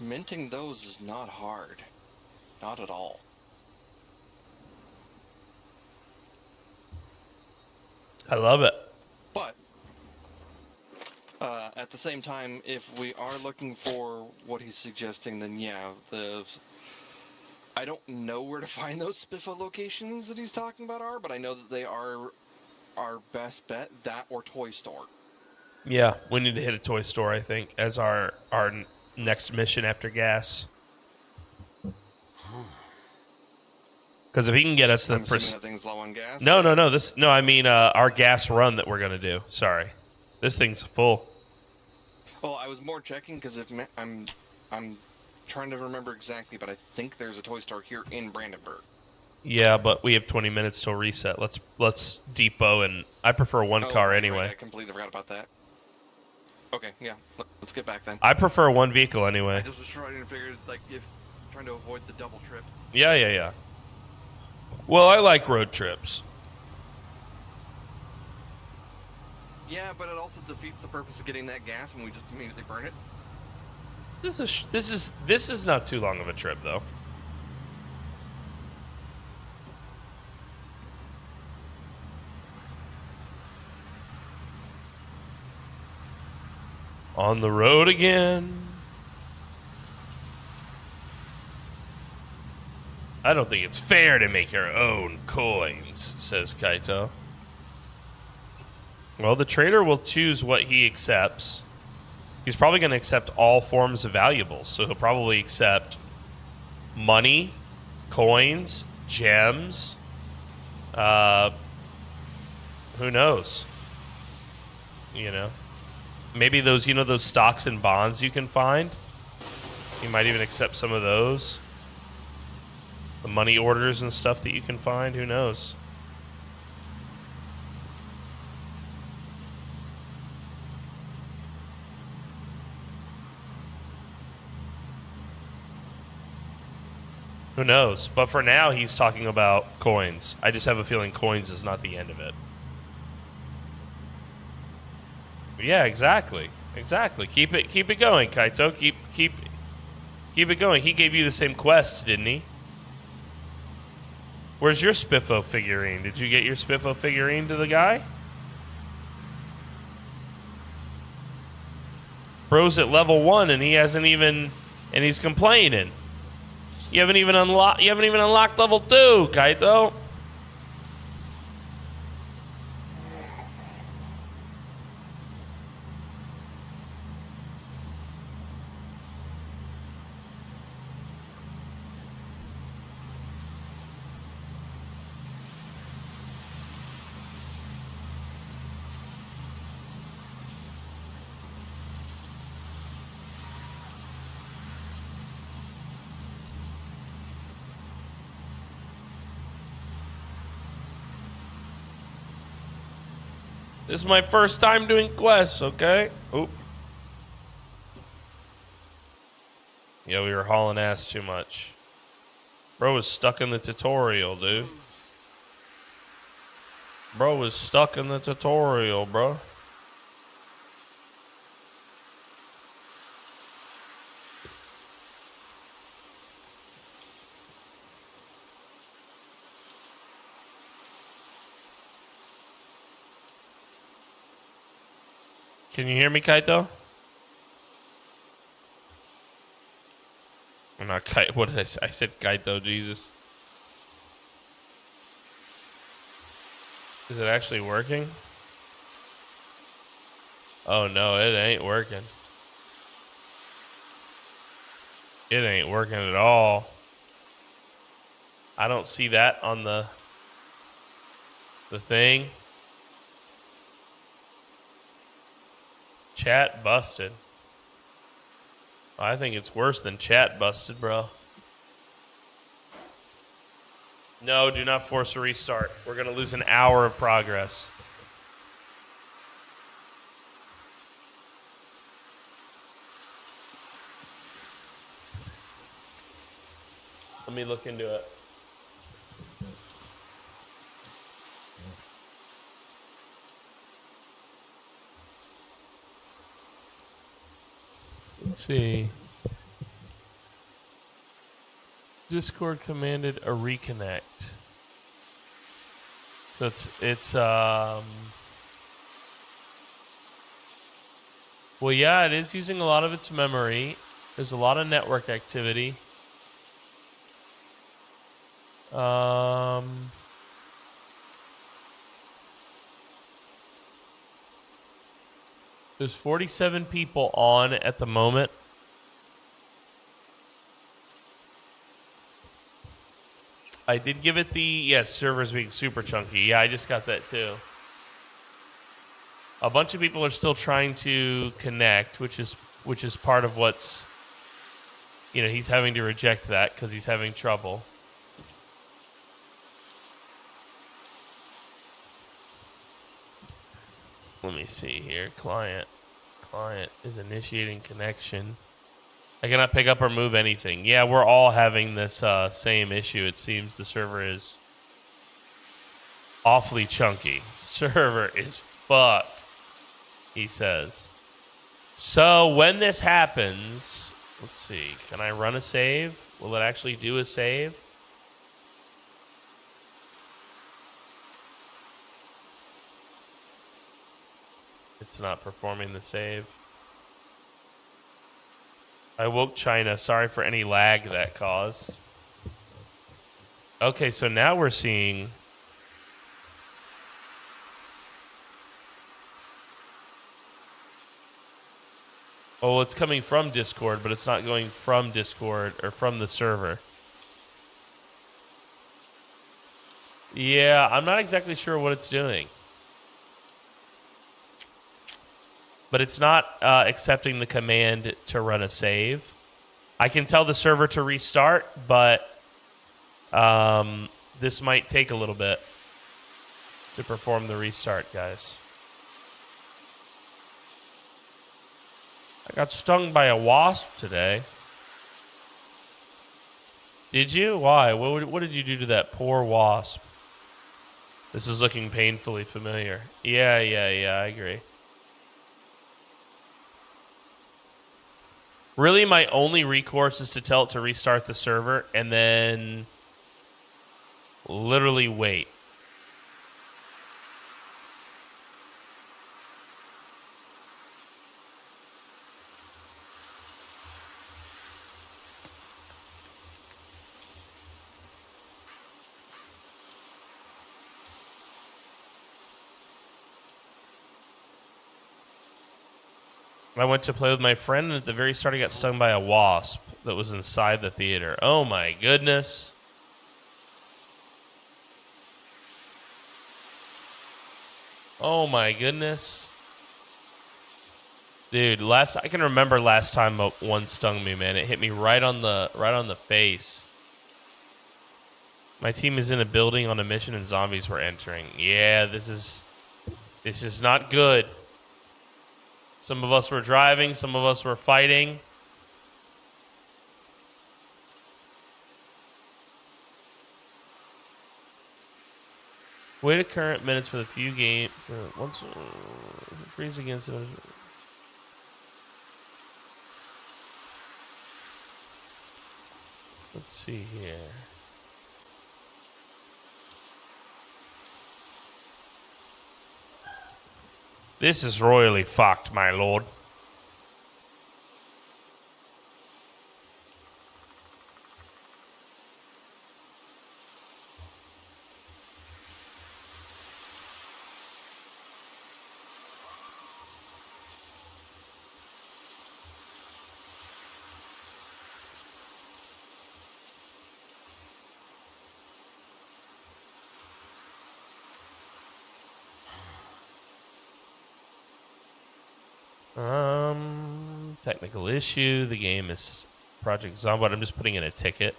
minting those is not hard. Not at all. I love it. But, at the same time, if we are looking for what he's suggesting, then yeah, I don't know where to find those Spiffa locations that he's talking about but I know that they are our best bet, that or toy store. Yeah, we need to hit a toy store, I think, as our next mission after gas. Because if he can get us the... I'm assuming that thing's low on gas? No. I mean our gas run that we're going to do. Sorry. This thing's full. Well, I was more checking because if I'm trying to remember exactly, but I think there's a toy store here in Brandenburg. Yeah, but we have 20 minutes till reset. Let's depot, and I prefer one car anyway. Right, I completely forgot about that. Okay, yeah, let's get back then. I prefer one vehicle I anyway. just was trying to figure, like, trying to avoid the double trip. Yeah. Well, I like road trips. Yeah, but it also defeats the purpose of getting that gas when we just immediately burn it. This is not too long of a trip though. On the road again. I don't think it's fair to make your own coins, says Kaito. Well, the trader will choose what he accepts. He's probably going to accept all forms of valuables. So he'll probably accept money, coins, gems. Who knows? You know? Maybe those, you know, those stocks and bonds you can find. You might even accept some of those. The money orders and stuff that you can find. Who knows? Who knows? But for now, he's talking about coins. I just have a feeling coins is not the end of it. But yeah, exactly. Exactly. Keep it going, Kaito. Keep it going. He gave you the same quest, didn't he? Where's your Spiffo figurine? Did you get your Spiffo figurine to the guy? Bro's at level 1 and he hasn't even, and he's complaining. You haven't even unlocked level 2, Kaito. This is my first time doing quests, okay? Oop. Yeah, we were hauling ass too much. Bro was stuck in the tutorial, dude. Bro was stuck in the tutorial, bro. Can you hear me, Kaito? I'm not Kaito. What did I say? I said Kaito, Jesus. Is it actually working? Oh no, it ain't working. It ain't working at all. I don't see that on the thing. Chat busted. I think it's worse than chat busted, bro. No, do not force a restart. We're going to lose an hour of progress. Let me look into it. Let's see. Discord commanded a reconnect. So it's well, yeah, it is using a lot of its memory. There's a lot of network activity. There's 47 people on at the moment. I did give it the, yes, servers being super chunky. Yeah, I just got that too. A bunch of people are still trying to connect, which is part of what's, you know, he's having to reject that because he's having trouble. Let me see here. Client is initiating connection. I cannot pick up or move anything. Yeah, we're all having this same issue. It seems the server is awfully chunky. Server is fucked, he says. So when this happens, let's see. Can I run a save? Will it actually do a save? It's not performing the save. I woke China. Sorry for any lag that caused. Okay, so now we're seeing... Oh, it's coming from Discord, but it's not going from Discord or from the server. Yeah, I'm not exactly sure what it's doing. but it's not accepting the command to run a save. I can tell the server to restart, but this might take a little bit to perform the restart, guys. I got stung by a wasp today. Did you? Why? What did you do to that poor wasp? This is looking painfully familiar. Yeah, I agree. Really, my only recourse is to tell it to restart the server and then literally wait. I went to play with my friend, and at the very start, I got stung by a wasp that was inside the theater. Oh my goodness. Oh my goodness. Dude, I can remember last time one stung me, man. It hit me right on the face. My team is in a building on a mission and zombies were entering. Yeah, this is not good. Some of us were driving, some of us were fighting. Wait a current minutes for the few game for once freeze against it. Let's see here. This is royally fucked, my lord. Technical issue. The game is Project Zomboid. I'm just putting in a ticket.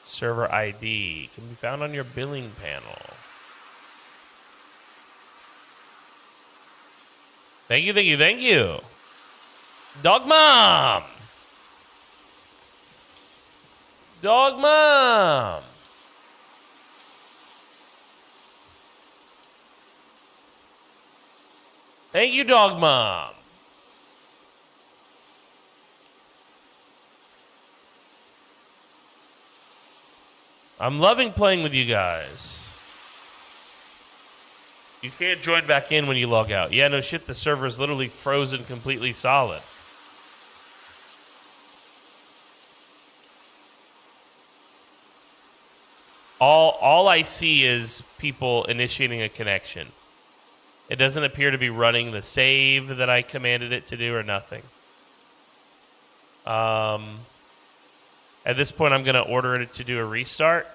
Server ID can be found on your billing panel. Thank you. Dog Mom! Thank you, Dog Mom. I'm loving playing with you guys. You can't join back in when you log out. Yeah, no shit, the server's literally frozen completely solid. All I see is people initiating a connection. It doesn't appear to be running the save that I commanded it to do or nothing. At this point, I'm going to order it to do a restart.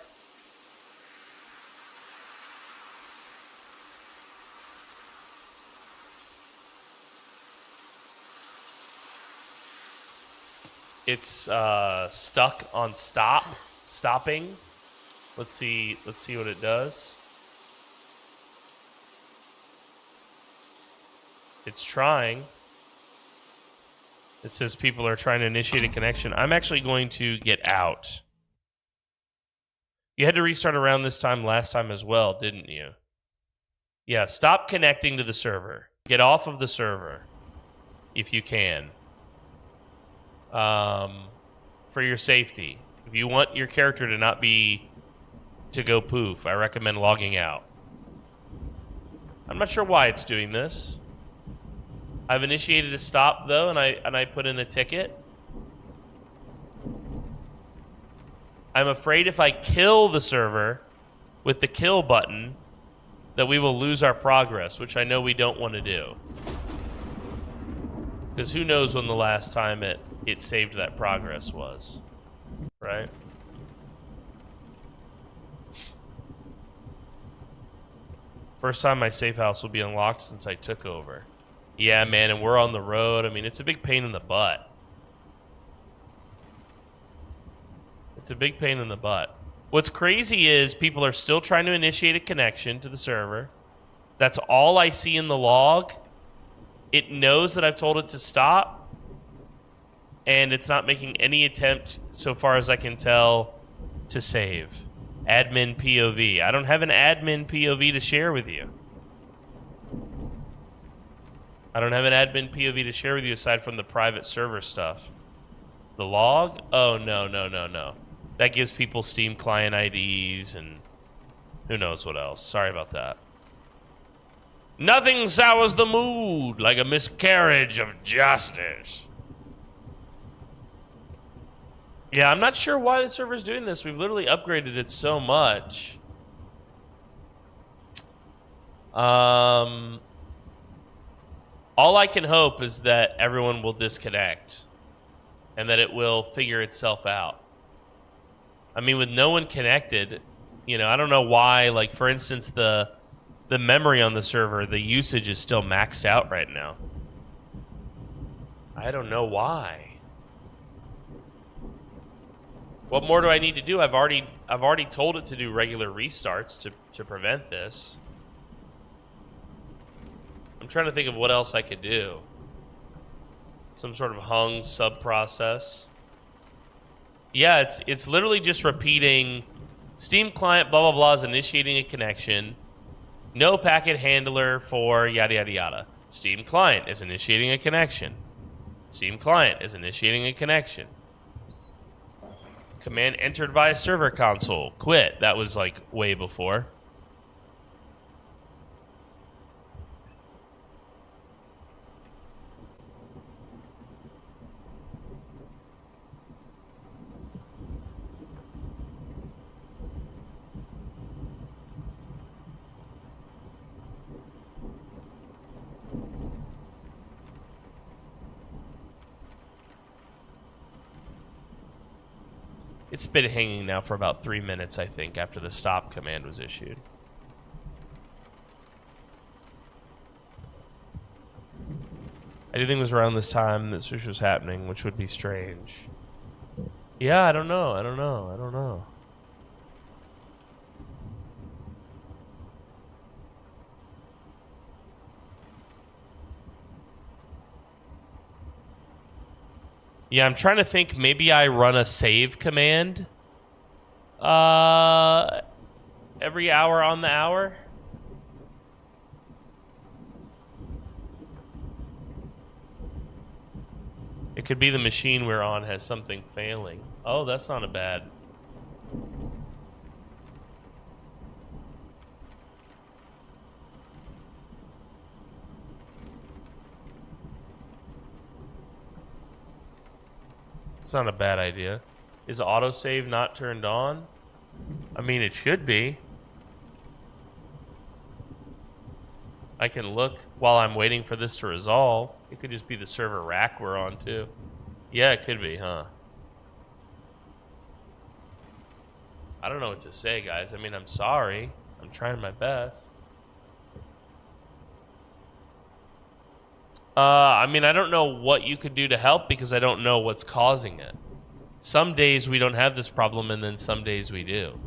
It's stuck on stopping. Let's see what it does. It's trying. It says people are trying to initiate a connection. I'm actually going to get out. You had to restart around this time last time as well, didn't you? Yeah, stop connecting to the server. Get off of the server if you can. For your safety. If you want your character to not to go poof, I recommend logging out. I'm not sure why it's doing this. I've initiated a stop though, and I put in a ticket. I'm afraid if I kill the server with the kill button that we will lose our progress, which I know we don't want to do. Because who knows when the last time it saved that progress was, right? First time my safe house will be unlocked since I took over. Yeah, man, and we're on the road. I mean, it's a big pain in the butt. It's a big pain in the butt. What's crazy is people are still trying to initiate a connection to the server. That's all I see in the log. It knows that I've told it to stop. And it's not making any attempt, so far as I can tell, to save. Admin POV. I don't have an admin POV to share with you. I don't have an admin POV to share with you aside from the private server stuff. The log? Oh, no, no, no, no. That gives people Steam client IDs and who knows what else. Sorry about that. Nothing sours the mood like a miscarriage of justice. Yeah, I'm not sure why the server's doing this. We've literally upgraded it so much. All I can hope is that everyone will disconnect and that it will figure itself out. I mean, with no one connected, you know, I don't know why, like, for instance, the memory on the server, the usage is still maxed out right now. I don't know why. What more do I need to do? I've already told it to do regular restarts to prevent this. I'm trying to think of what else I could do. Some sort of hung sub-process. Yeah, it's literally just repeating Steam client blah blah blah is initiating a connection. No packet handler for yada yada yada. Steam client is initiating a connection. Steam client is initiating a connection. Command entered via server console. Quit. That was like way before. It's been hanging now for about 3 minutes, I think, after the stop command was issued. I do think it was around this time that switch was happening, which would be strange. Yeah, I don't know. I don't know. I don't know. Yeah, I'm trying to think. Maybe I run a save command every hour on the hour. It could be the machine we're on has something failing. Oh, that's not a bad. It's not a bad idea. Is autosave not turned on? I mean, it should be. I can look while I'm waiting for this to resolve. It could just be the server rack we're on, too. Yeah, it could be, huh? I don't know what to say, guys. I mean, I'm sorry. I'm trying my best. I mean, I don't know what you could do to help because I don't know what's causing it. Some days we don't have this problem, and then some days we do.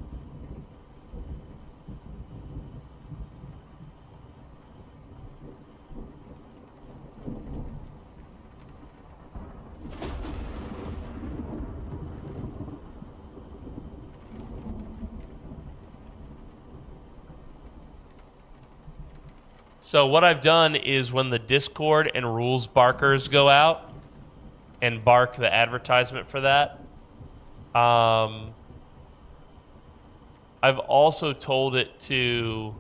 So what I've done is when the Discord and rules barkers go out and bark the advertisement for that, I've also told it to...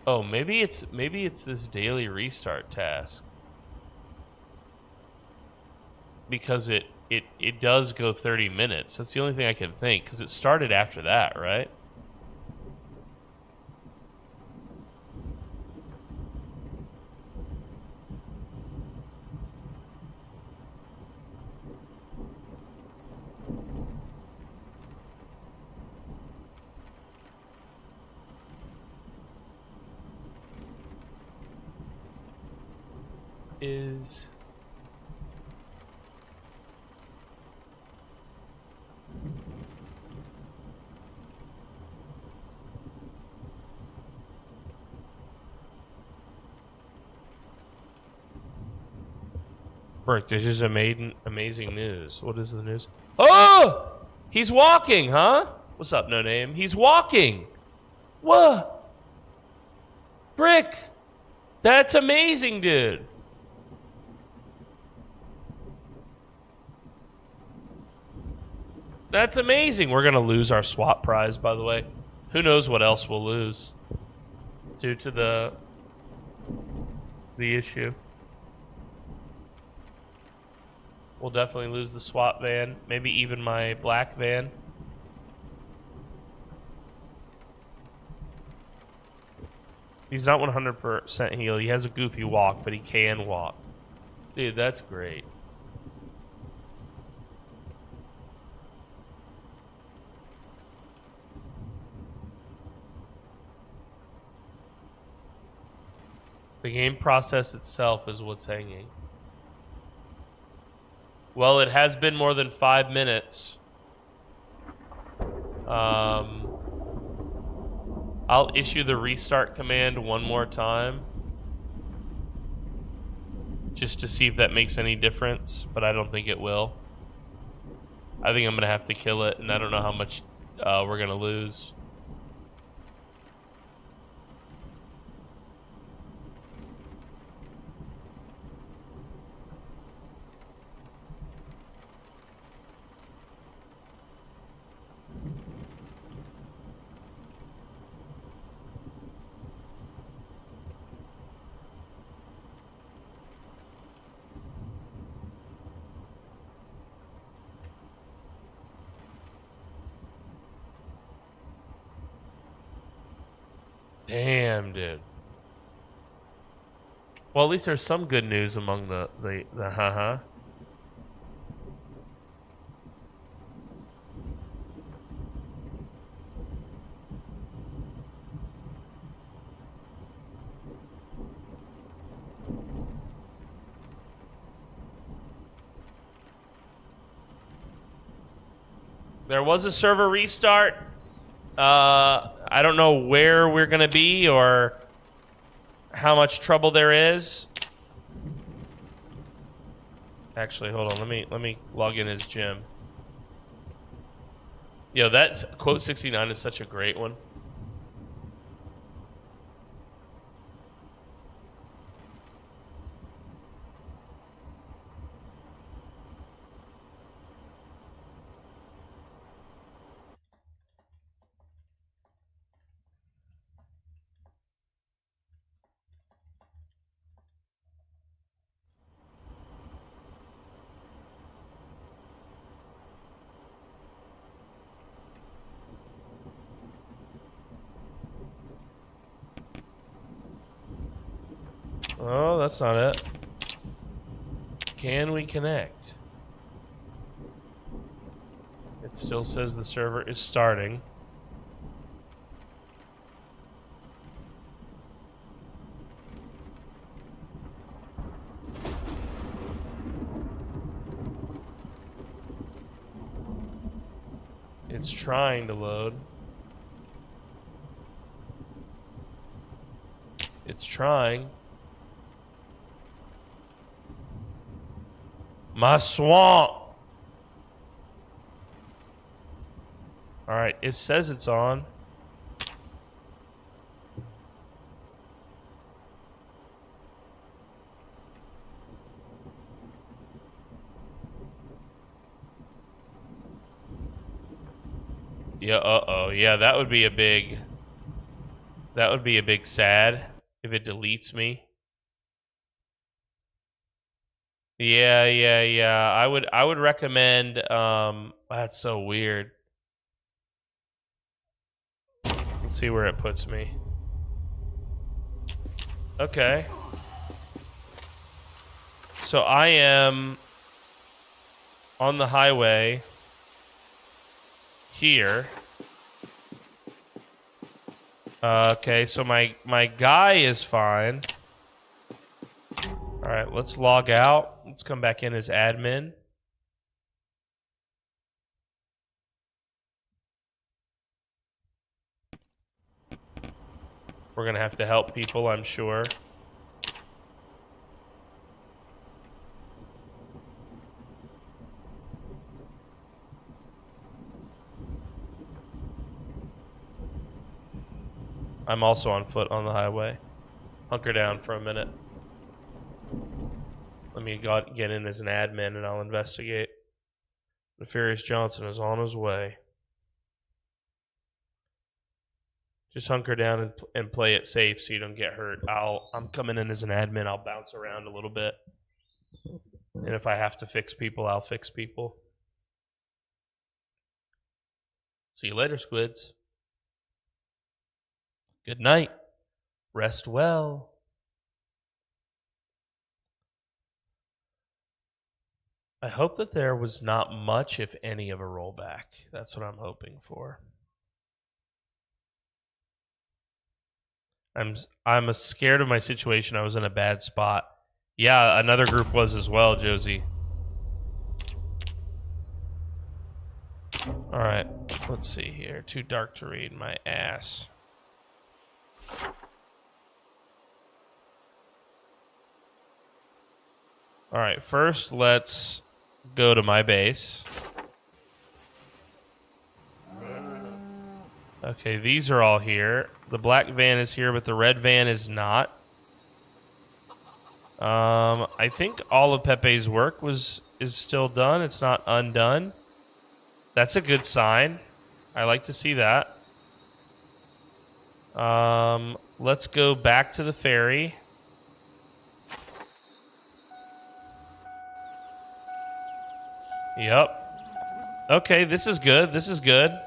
Oh, maybe it's this daily restart task. Because it does go 30 minutes. That's the only thing I can think, because it started after that, right? is... Brick, this is amazing news. What is the news? Oh! He's walking, huh? What's up, No Name? He's walking! What? Brick! That's amazing, dude. That's amazing. We're going to lose our swap prize, by the way. Who knows what else we'll lose due to the issue. We'll definitely lose the swap van. Maybe even my black van. He's not 100% heal. He has a goofy walk, but he can walk. Dude, that's great. The game process itself is what's hanging. Well, it has been more than 5 minutes. I'll issue the restart command one more time. Just to see if that makes any difference, but I don't think it will. I think I'm going to have to kill it, and I don't know how much we're going to lose. Damn, dude. Well, at least there's some good news among the haha. There was a server restart. I don't know where we're gonna be or how much trouble there is. Actually, hold on. Let me log in as Jim. Yo, that quote 69 is such a great one. Oh, that's not it. Can we connect? It still says the server is starting. It's trying to load. It's trying. My swamp. Alright, it says it's on. Yeah, uh-oh. Yeah, that would be a big sad if it deletes me. Yeah. I would recommend that's so weird. Let's see where it puts me. Okay. So I am on the highway here. Okay, so my guy is fine. All All right, let's log out. Let's come back in as admin. We're going to have to help people, I'm sure. I'm also on foot on the highway. Hunker down for a minute. Let me get in as an admin and I'll investigate. Nefarious Johnson is on his way. Just hunker down and play it safe so you don't get hurt. I'm coming in as an admin. I'll bounce around a little bit. And if I have to fix people, I'll fix people. See you later, squids. Good night. Rest well. I hope that there was not much, if any, of a rollback. That's what I'm hoping for. I'm scared of my situation. I was in a bad spot. Yeah, another group was as well, Josie. All right, let's see here. Too dark to read, my ass. All right, first let's go to my base. Okay, these are all here. The black van is here, but the red van is not. I think all of Pepe's work is still done. It's not undone. That's a good sign. I like to see that. Let's go back to the ferry. Yep. Okay, this is good. This is good.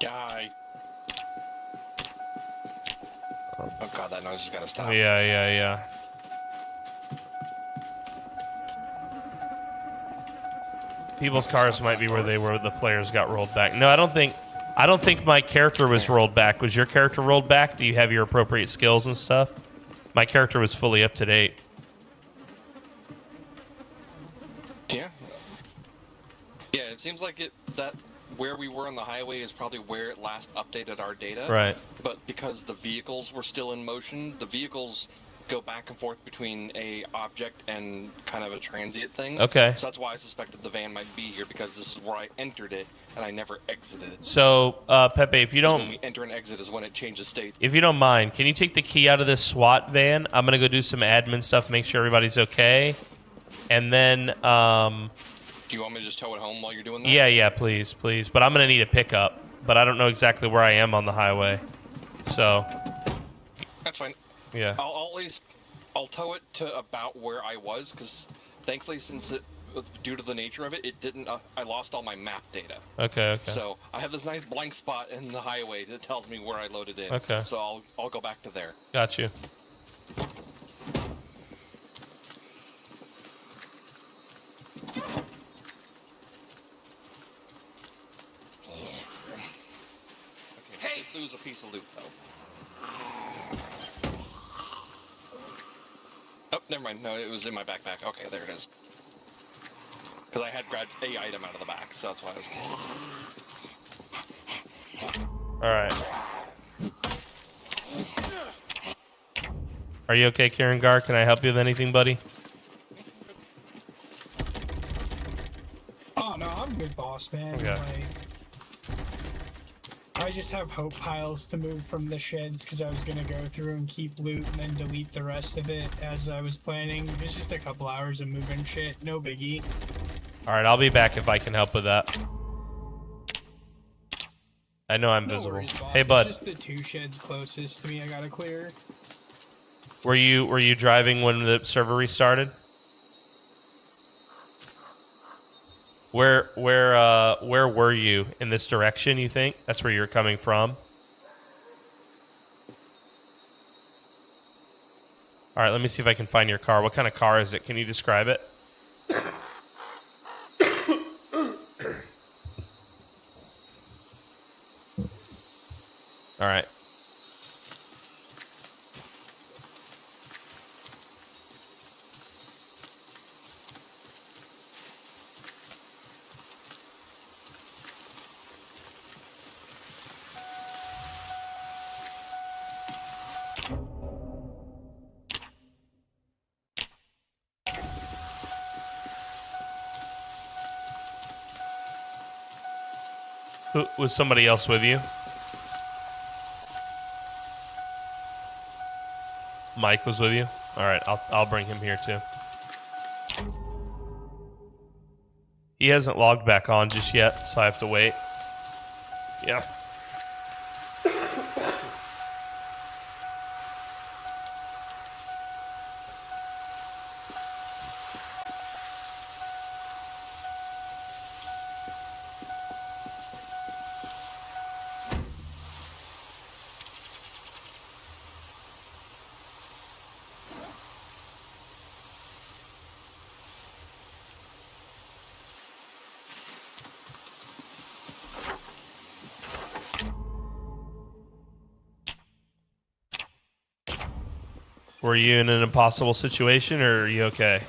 Guy. Oh god, that noise has got to stop. Yeah. People's cars might be where they were. The players got rolled back. No, I don't think my character was rolled back. Was your character rolled back? Do you have your appropriate skills and stuff? My character was fully up to date. Yeah. Yeah, it seems like that where we were on the highway is probably where it last updated our data. Right. But because the vehicles were still in motion, the vehicles go back and forth between a object and kind of a transient thing. Okay. So that's why I suspected the van might be here, because this is where I entered it and I never exited. So, Pepe, if you don't... When we enter and exit is when it changes state. If you don't mind, can you take the key out of this SWAT van? I'm going to go do some admin stuff, make sure everybody's okay. And then, Do you want me to just tow it home while you're doing that? Yeah, please. But I'm going to need a pickup. But I don't know exactly where I am on the highway. So... That's fine. Yeah. I'll tow it to about where I was, because thankfully, due to the nature of it, it didn't. I lost all my map data. Okay. So I have this nice blank spot in the highway that tells me where I loaded in. Okay. So I'll go back to there. Got you. Hey! Lose a piece of loot though. Oh, never mind. No, it was in my backpack. Okay, there it is. Because I had grabbed a item out of the back, so that's why I was. Alright. Are you okay, Kieran Gar? Can I help you with anything, buddy? Oh, no, I'm good, boss, man. Okay. I just have hope piles to move from the sheds because I was going to go through and keep loot and then delete the rest of it as I was planning. It's just a couple hours of moving shit. No biggie. Alright, I'll be back if I can help with that. I know I'm No visible. worries, boss. Hey, bud. It's just the two sheds closest to me I gotta clear. Were you driving when the server restarted? Where were you in this direction, you think? That's where you're coming from? Alright, let me see if I can find your car. What kind of car is it? Can you describe it? All right. Was somebody else with you? Mike was with you? All right, I'll bring him here too. He hasn't logged back on just yet, so I have to wait. Yeah. Were you in an impossible situation, or are you okay?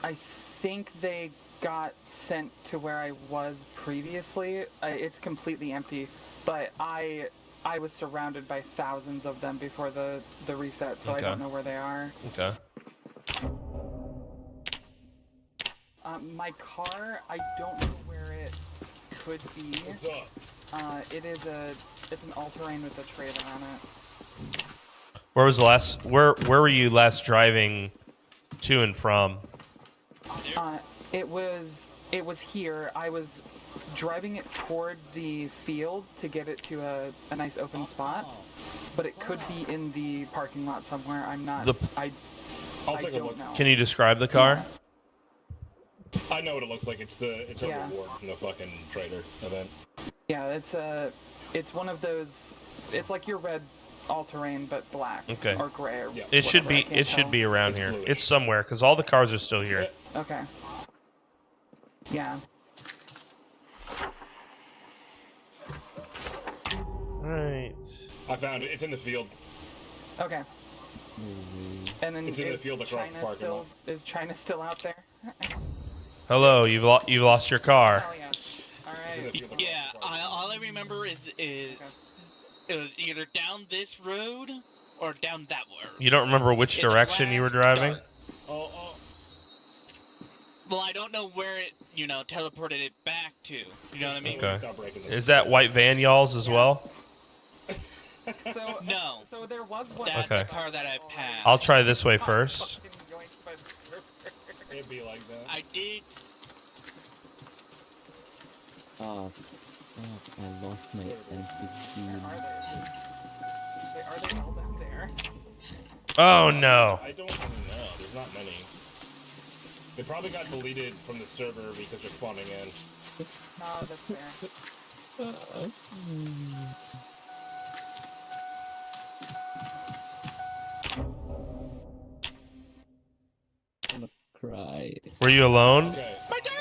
I think they got sent to where I was previously. It's completely empty, but I was surrounded by thousands of them before the reset, so Okay. I don't know where they are. Okay. My car, I don't know where it could be. What's up? It's an all-terrain with a trailer on it. Where was the last? Where were you last driving to and from? It was here. I was driving it toward the field to get it to a nice open spot, but it could be in the parking lot somewhere. I'm not. I'll take a don't look. know. Can you describe the car? I know what it looks like. It's a reward from the fucking trader event. Yeah, it's one of those. It's like your red all-terrain, but black Okay. or gray. Or Yeah. It should whatever, I be. can't It should tell. be around It's here. bluish. It's somewhere because all the cars are still here. Okay. Yeah. All right. I found it. It's in the field. Okay. And then It's in the is field across the China parking lot. Is China still out there? Hello. You've lost your car. Oh yeah. All It's in the right. field across Yeah, the parking lot. all I remember is it was either down this road or down that road. You don't remember which It's a direction you were black driving? dart. Oh. Well, I don't know where it, teleported it back to. You know what I mean? Okay. Stop breaking this. Is that white van y'all's as well? So No. So there was one. That's Okay. the car that I passed. I'll try this way first. Fucking yoinked by the server. It'd be like that. I did. Oh, fuck, I lost my M16. Where are they? Are they all down there? Oh no. I don't even know. There's not many. They probably got deleted from the server because they're spawning in. No, that's fair. I'm gonna cry. Were you alone? Okay,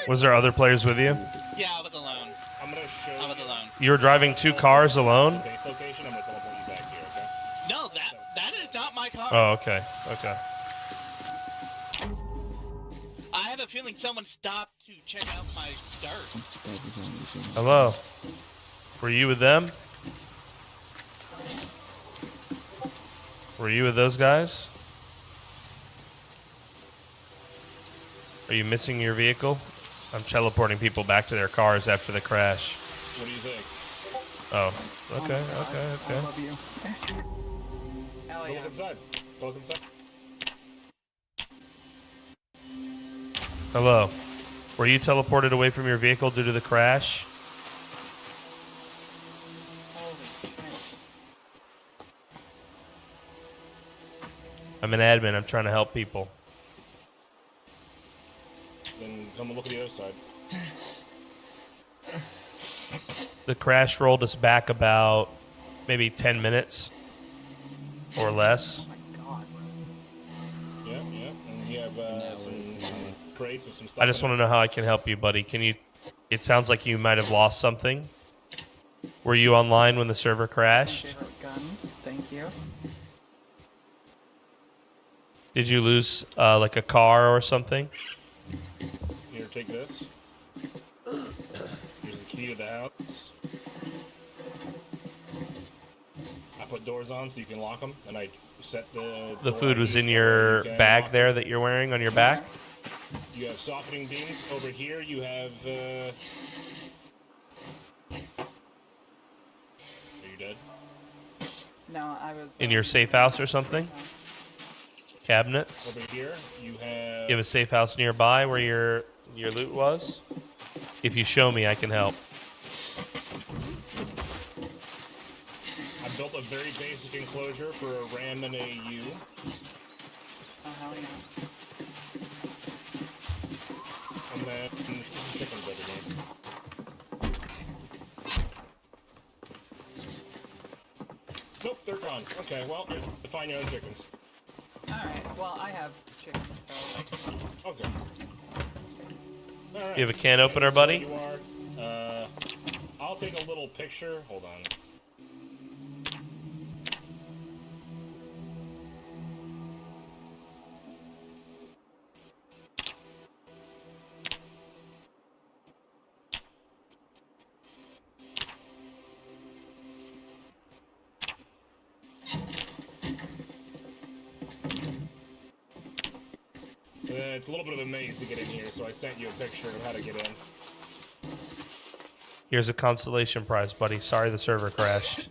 Was there other players with you? Yeah, I was alone. I'm gonna show I was you alone. You were driving two cars alone? the base location. I'm gonna teleport you back here, okay? No, that is not my car. Oh, okay. Okay. I have a feeling someone stopped to check out my dirt. That is amazing. Hello. Were you with them? Were you with those guys? Are you missing your vehicle? I'm teleporting people back to their cars after the crash. What do you think? Oh, Oh okay, my God, okay, I okay. love you. Hell Go yeah. look inside. Go look inside. Hello. Were you teleported away from your vehicle due to the crash? Holy shit. I'm an admin. I'm trying to help people. Then come and look at the other side. The crash rolled us back about maybe 10 minutes or less. Oh my god. Yeah. And you have some crates with some stuff. I just want to know how I can help you, buddy. Can you? It sounds like you might have lost something. Were you online when the server My crashed? favorite gun. Thank you. Did you lose like a car or something? Here, take this. Here's the key to the house. I put doors on so you can lock them, and I set the. The door food was ID in so your you can bag lock there them. that you're wearing on your back? You have softening beams over here. You have. Are you dead? No, I was In your safe house or something? Cabinets? Over here, you have. You have a safe house nearby where your loot was? If you show me, I can help. I built a very basic enclosure for a ram and a U. Oh, hell yeah. And then chickens over here. Nope, they're gone. Okay, well, find your own chickens. Alright, well, I have chickens, so... Okay. Alright. You have a can opener, buddy? You are. I'll take a little picture. Hold on. It's a little bit of a maze to get in here, so I sent you a picture of how to get in. Here's a consolation prize, buddy. Sorry the server crashed.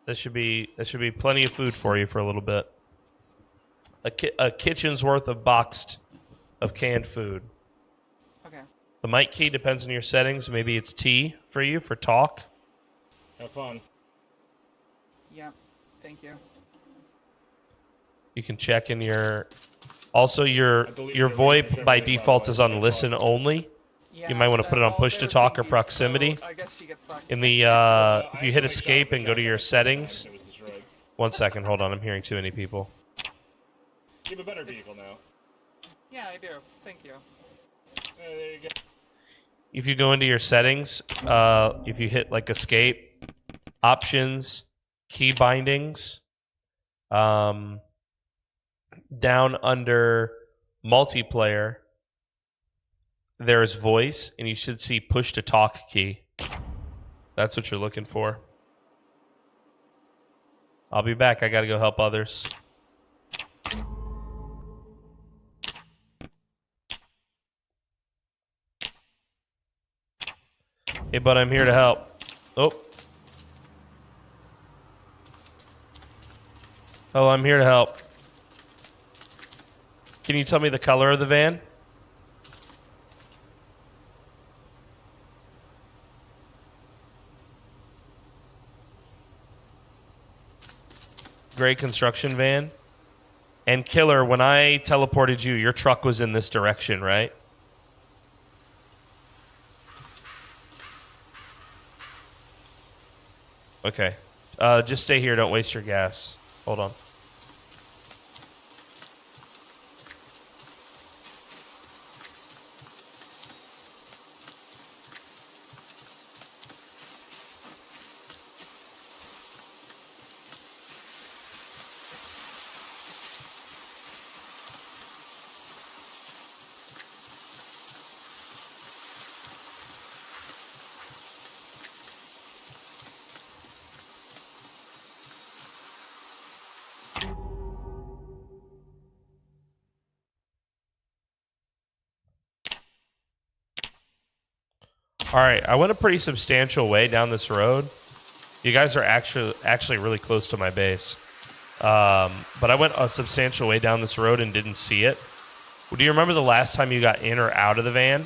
That should be plenty of food for you for a little bit. A kitchen's worth of canned food. Okay. The mic key depends on your settings. Maybe it's T for you for talk. Have fun. Yep. Thank you. You can check in your. Also, your your VoIP by default is on listen only. Yeah, You might want to put it on push to talk or proximity. I guess she gets stuck. In the if you hit escape and go to your settings. It was destroyed. 1 second, hold on. I'm hearing too many people. You have a better vehicle now. Yeah, I do. Thank you. There you go. If you go into your settings, if you hit like escape, options, key bindings, down under multiplayer, there's voice, and you should see push to talk key. That's what you're looking for. I'll be back. I gotta go help others. Hey, bud, I'm here to help. Oh. Oh, I'm here to help. Can you tell me the color of the van? Gray construction van. And Killer, when I teleported you, your truck was in this direction, right? Okay. Just stay here. Don't waste your gas. Hold on. All right, I went a pretty substantial way down this road. You guys are actually really close to my base. But I went a substantial way down this road and didn't see it. Do you remember the last time you got in or out of the van?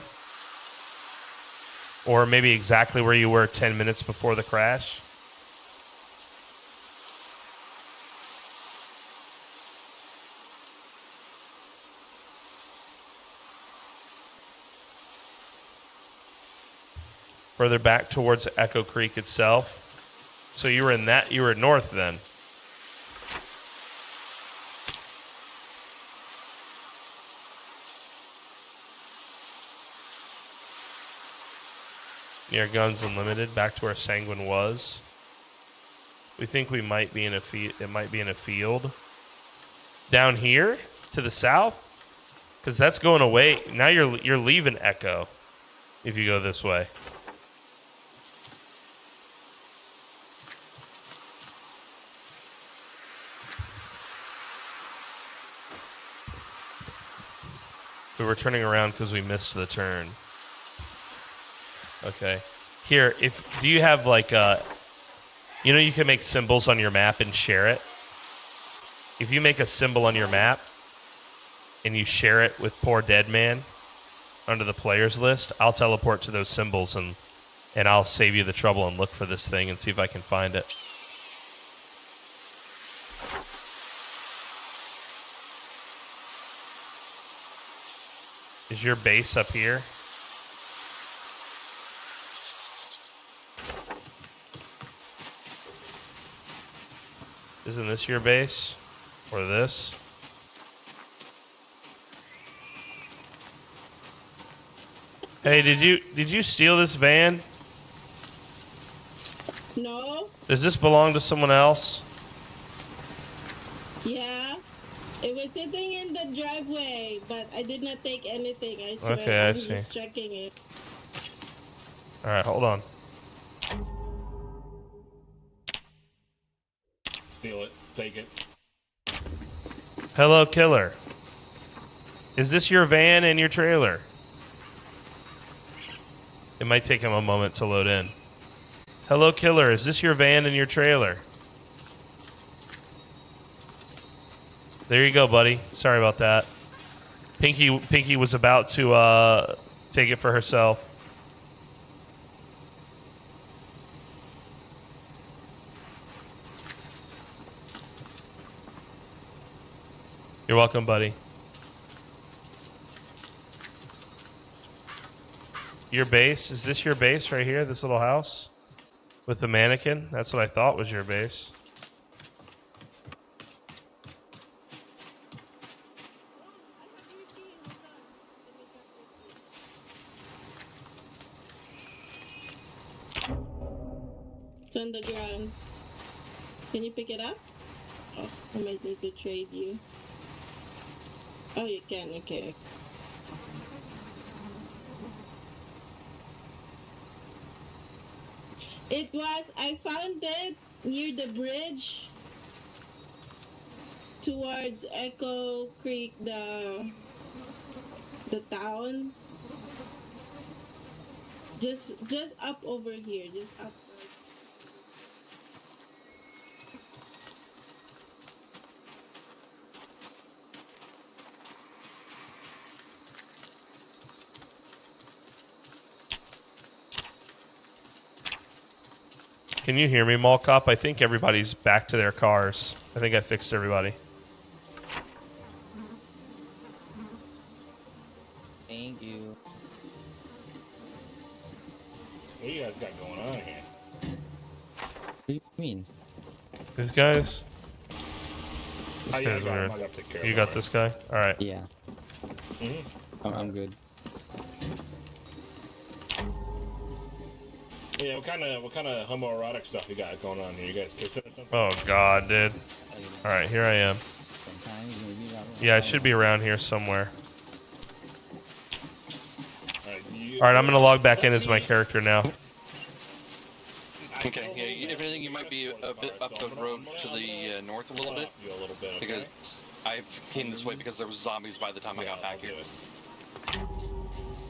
Or maybe exactly where you were 10 minutes before the crash? Further back towards Echo Creek itself. So you were north then. near Guns Unlimited, back to where Sanguine was. We think we might be in a it might be in a field. Down here to the south? Because that's going away. Now you're leaving Echo if you go this way. So we're turning around because we missed the turn. Okay. Here, do you have like you can make symbols on your map and share it? If you make a symbol on your map and you share it with PoorDeadMan under the players list, I'll teleport to those symbols and I'll save you the trouble and look for this thing and see if I can find it. Is your base up here? Isn't this your base? Or this? Hey, did you steal this van? No. Does this belong to someone else? Yeah. It was sitting in the driveway, but I did not take anything, I swear. Okay, I I'm see. just checking it. Alright, hold on. Steal it. Take it. Hello, killer. Is this your van and your trailer? It might take him a moment to load in. Hello, killer. Is this your van and your trailer? There you go, buddy. Sorry about that. Pinky was about to take it for herself. You're welcome, buddy. Your base? Is this your base right here? This little house? With the mannequin? That's what I thought was your base. It's on the ground. Can you pick it up? Oh, I might need to trade you. Oh, you can. Okay. I found it near the bridge towards Echo Creek, the town. Just up over here, just up. Can you hear me, Mall Cop? I think everybody's back to their cars. I think I fixed everybody. Thank you. What do you guys got going on here? What do you mean? These guys? Oh, yeah, I guy's got him. weird. I got to take care of You him, got right? this guy? Alright. Yeah, I'm good. Yeah, what kind of homoerotic stuff you got going on here? You guys kissing or something? Oh, God, dude. Alright, here I am. Sometimes maybe Yeah, I should be around here somewhere. Alright, I'm gonna log back in as my character now. Okay, yeah, if anything, you might be a bit up the road to the north a little bit, because I came this way because there was zombies by the time I got back here.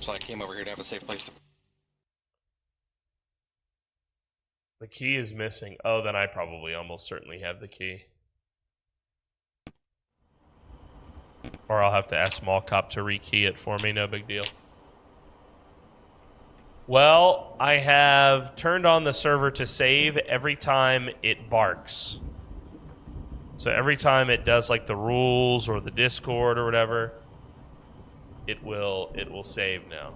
So I came over here to have a safe place to... The key is missing. Oh, then I probably almost certainly have the key. Or I'll have to ask Mall Cop to rekey it for me, no big deal. Well, I have turned on the server to save every time it barks. So every time it does like the rules or the Discord or whatever, it will save now.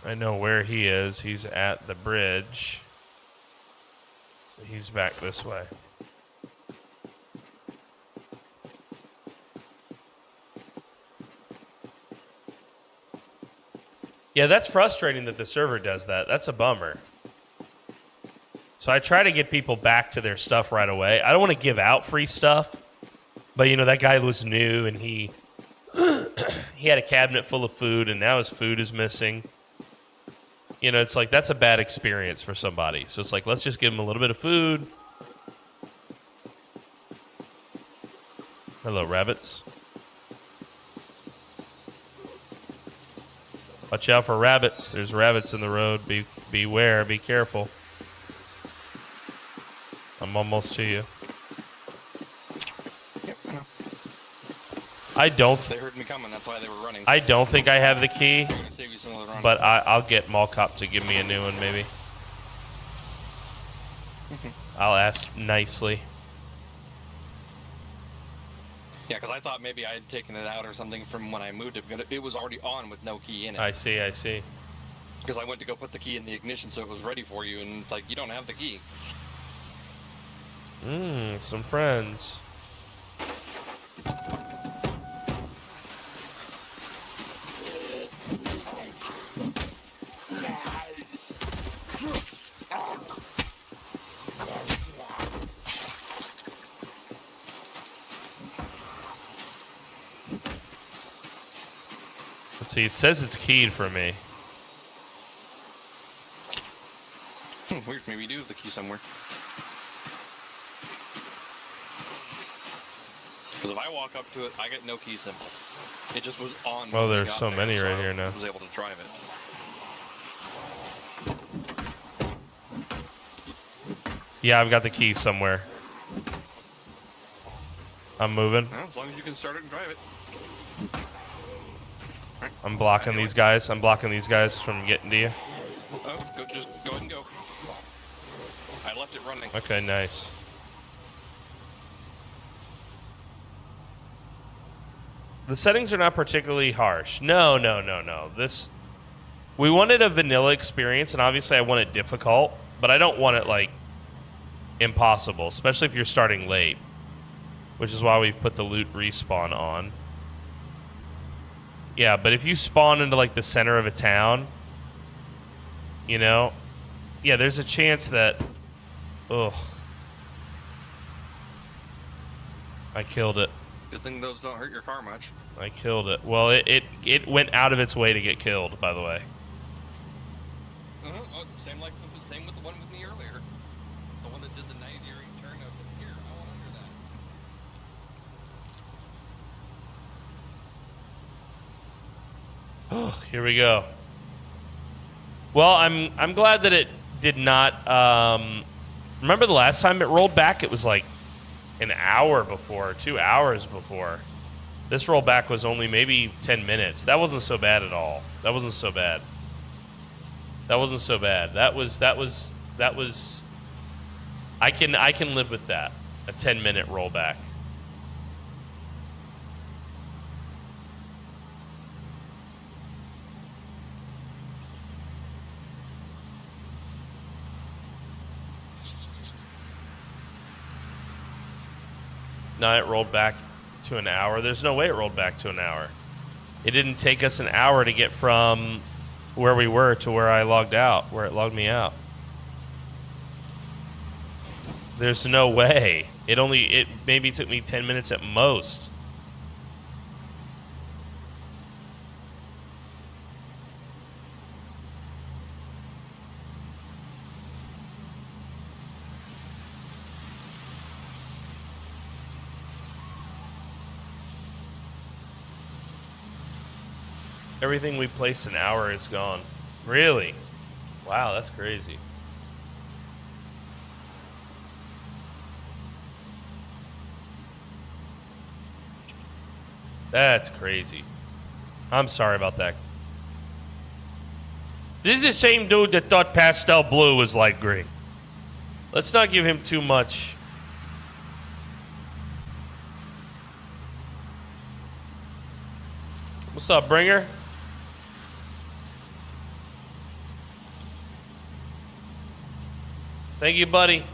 I know where he is. He's at the bridge. So he's back this way. Yeah, that's frustrating that the server does that. That's a bummer. So I try to get people back to their stuff right away. I don't want to give out free stuff. But, you know, that guy was new and he had a cabinet full of food and now his food is missing. You know, it's like that's a bad experience for somebody. So it's like, let's just give him a little bit of food. Hello, rabbits. Watch out for rabbits. There's rabbits in the road. Beware. Be careful. I'm almost to you. Yep, I know. I don't. They heard me coming. That's why they were running. I don't think I have the key, I'm gonna save you some of the run. but I'll get Mall Cop to give me a new one, maybe. I'll ask nicely. Yeah, because I thought maybe I had taken it out or something from when I moved it. But it was already on with no key in it. I see. Because I went to go put the key in the ignition so it was ready for you, and it's like, you don't have the key. Some friends. Let's see, it says it's keyed for me. Weird, maybe you do have the key somewhere. Because if I walk up to it, I get no key symbol. It just was on. Oh, when we there's got so there, many right I here now. was able to drive it. Yeah, I've got the key somewhere. I'm moving. Well, as long as you can start it and drive it. Right. I'm blocking these guys. I'm blocking these guys from getting to you. Oh, just go ahead and go. I left it running. Okay, nice. The settings are not particularly harsh. No. We wanted a vanilla experience, and obviously I want it difficult, but I don't want it, like, impossible, especially if you're starting late, which is why we put the loot respawn on. Yeah, but if you spawn into, like, the center of a town, you know, yeah, there's a chance that... Ugh. I killed it. Good thing those don't hurt your car much. I killed it. Well, it went out of its way to get killed, by the way. Oh, same with the one with me earlier. The one that did the 90-degree turn of here. I want under that. Oh, here we go. Well, I'm glad that it did not. Remember the last time it rolled back? It was like an hour before, 2 hours before. This rollback was only maybe 10 minutes. That wasn't so bad at all. That wasn't so bad. That was. I can live with that. A 10-minute rollback. No, it rolled back to an hour. There's no way it rolled back to an hour. It didn't take us an hour to get from where we were to where I logged out, where it logged me out. There's no way. It maybe took me 10 minutes at most. Everything we placed an hour is gone. Really? Wow, that's crazy. That's crazy. I'm sorry about that. This is the same dude that thought pastel blue was light green. Let's not give him too much. What's up, Bringer? Thank you, buddy.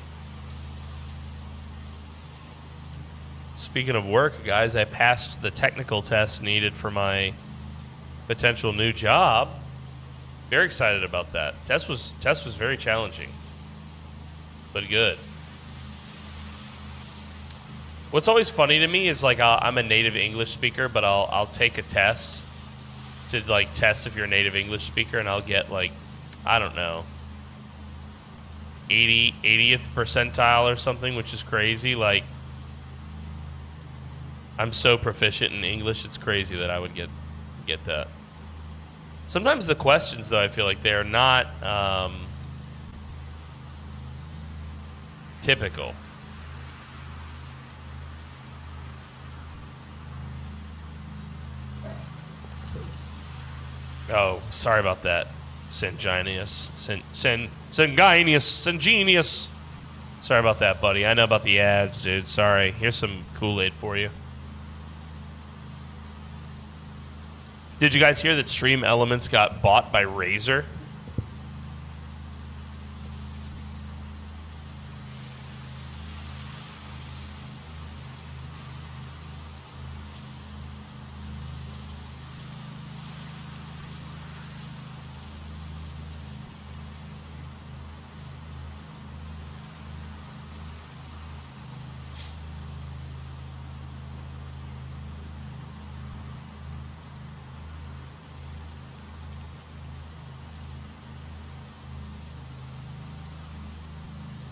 Speaking of work, guys, I passed the technical test needed for my potential new job. Very excited about that. Test was very challenging, but good. What's always funny to me is like I'm a native English speaker, but I'll take a test to like test if you're a native English speaker, and I'll get like, I don't know, 80th percentile or something, which is crazy. Like, I'm so proficient in English, it's crazy that I would get that. Sometimes the questions, though, I feel like they're not typical. Oh, sorry about that, Sangenius. Sangenius. Sorry about that, buddy. I know about the ads, dude. Sorry. Here's some Kool-Aid for you. Did you guys hear that Stream Elements got bought by Razer?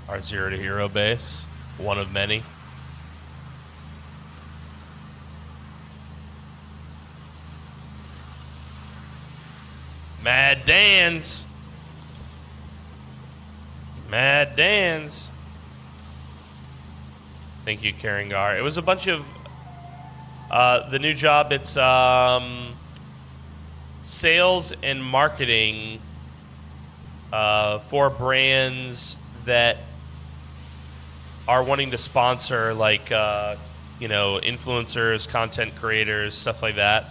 Our Zero to Hero base, one of many. Mad Dan's. Mad Dan's. Thank you, Karangar. It was a bunch of the new job. It's sales and marketing for brands that are wanting to sponsor, like, influencers, content creators, stuff like that.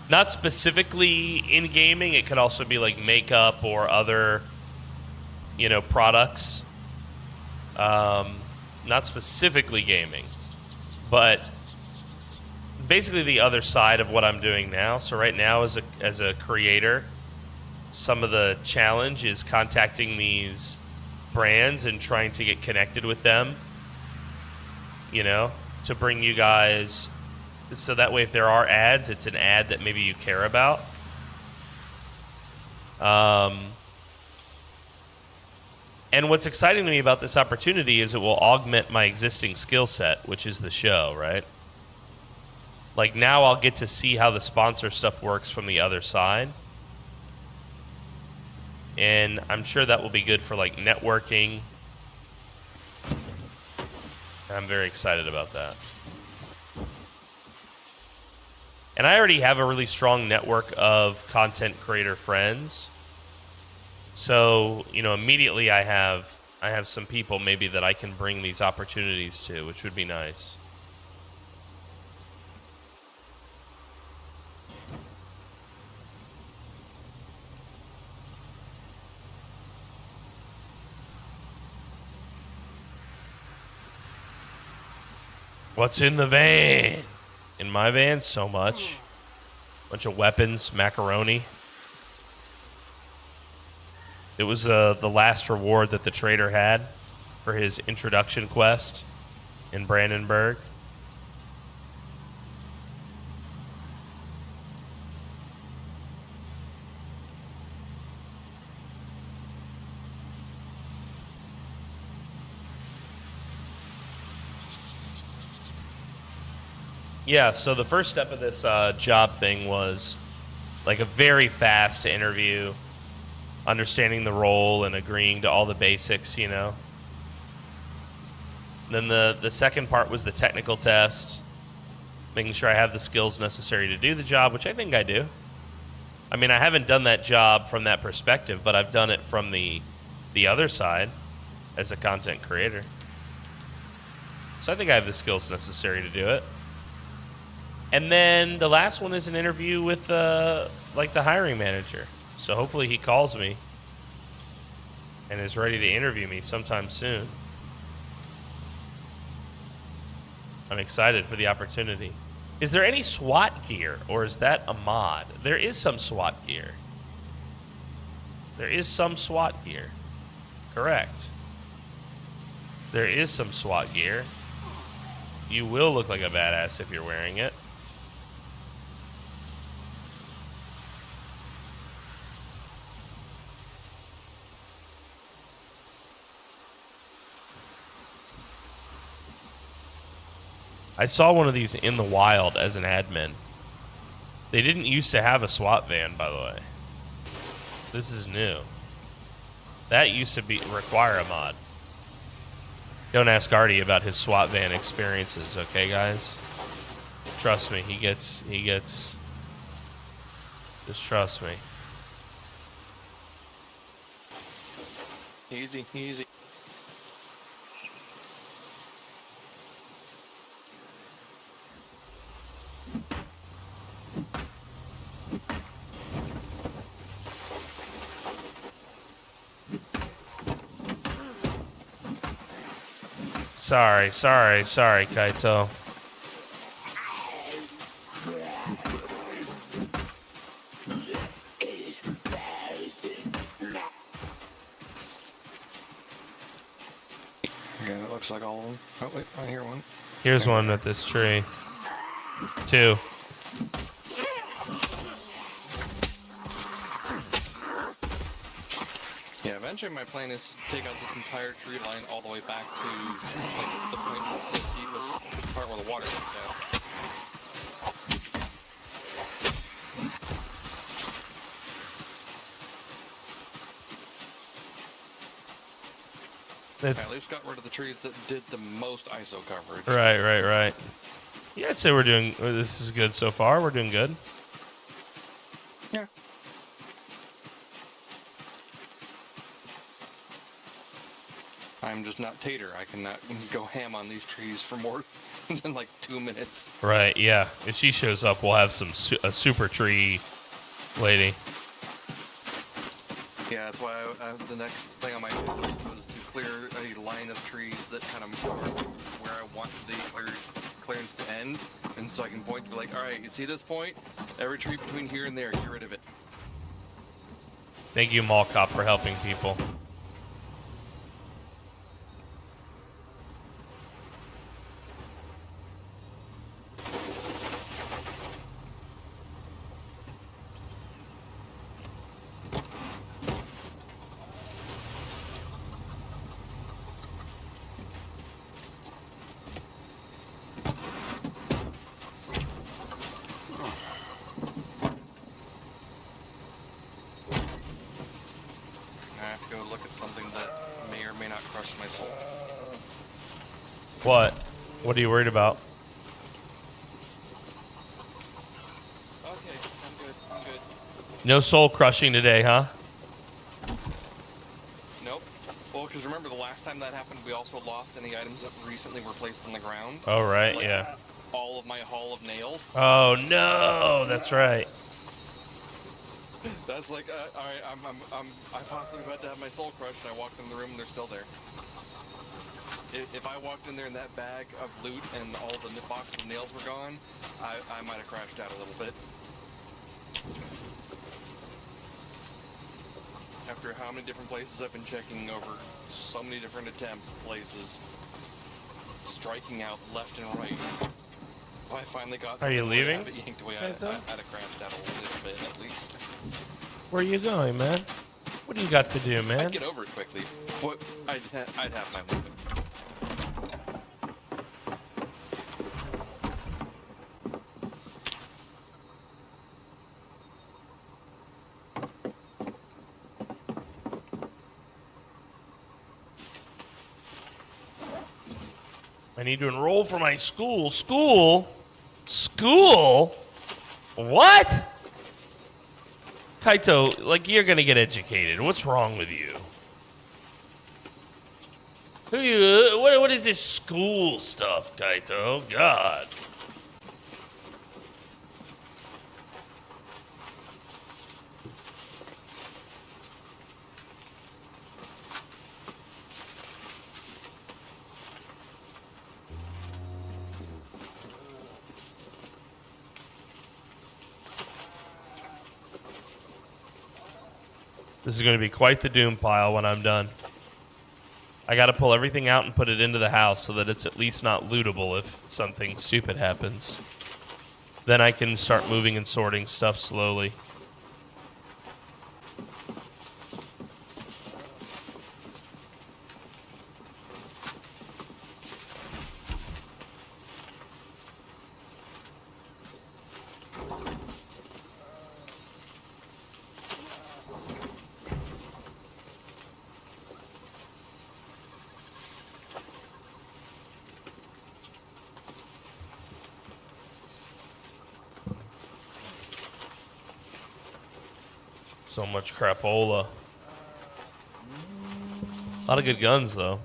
Not specifically in gaming. It could also be like makeup or other, products. Not specifically gaming, but basically the other side of what I'm doing now. So right now, as a creator, some of the challenge is contacting these brands and trying to get connected with them, to bring you guys, so that way if there are ads, it's an ad that maybe you care about. And what's exciting to me about this opportunity is it will augment my existing skill set, which is the show, right? Like, now I'll get to see how the sponsor stuff works from the other side. And I'm sure that will be good for, like, networking. I'm very excited about that. And I already have a really strong network of content creator friends. So, immediately I have some people maybe that I can bring these opportunities to, which would be nice. What's in the van? In my van, so much. Bunch of weapons, macaroni. It was the last reward that the trader had for his introduction quest in Brandenburg. Yeah, so the first step of this job thing was like a very fast interview, understanding the role and agreeing to all the basics, Then the second part was the technical test, making sure I have the skills necessary to do the job, which I think I do. I mean, I haven't done that job from that perspective, but I've done it from the other side as a content creator. So I think I have the skills necessary to do it. And then the last one is an interview with the hiring manager. So hopefully he calls me. and is ready to interview me sometime soon. I'm excited for the opportunity. Is there any SWAT gear, or is that a mod? There is some SWAT gear. There is some SWAT gear. Correct. There is some SWAT gear. You will look like a badass if you're wearing it. I saw one of these in the wild as an admin. They didn't used to have a SWAT van, by the way. This is new. That used to require a mod. Don't ask Artie about his SWAT van experiences, okay, guys? Trust me, he gets... Just trust me. Easy, easy. Sorry, Kaito. Okay, that looks like all of them. Oh, wait, I hear one. Here's one at this tree. 2. Yeah, eventually my plan is to take out this entire tree line all the way back to like the point of the deepest part where the water goes down. I at least got rid of the trees that did the most ISO coverage. Right. Yeah, I'd say we're doing... This is good so far. We're doing good. Yeah. I'm just not Tater. I cannot go ham on these trees for more than like 2 minutes. Right, yeah. If she shows up, we'll have a super tree lady. Yeah, that's why the next thing on my list was to clear a line of trees that kind of mark where I want the clearance to end, and so I can point to be like, all right, you see this point? Every tree between here and there, get rid of it. Thank you, Mall Cop, for helping people. What? What are you worried about? Okay, I'm good. No soul crushing today, huh? Nope. Well, because remember the last time that happened, we also lost any items that recently were placed on the ground. Oh, right, like, yeah. All of my haul of nails. Oh, no! That's right. That's like, alright, I'm possibly about to have my soul crushed, and I walked in the room and they're still there. If I walked in there and that bag of loot and all the boxes of nails were gone, I might have crashed out a little bit. After how many different places I've been checking over, so many different attempts, places, striking out left and right. If I finally got Are you leaving? I'd have crashed out a little bit at least. Where are you going, man? What do you got to do, man? I'd get over it quickly. What? I'd have my limit. I need to enroll for my school. School? What? Kaito, like, you're gonna get educated. What's wrong with you? What is this school stuff, Kaito? Oh, God. This is going to be quite the doom pile when I'm done. I got to pull everything out and put it into the house so that it's at least not lootable if something stupid happens. Then I can start moving and sorting stuff slowly. So much crapola. A lot of good guns, though.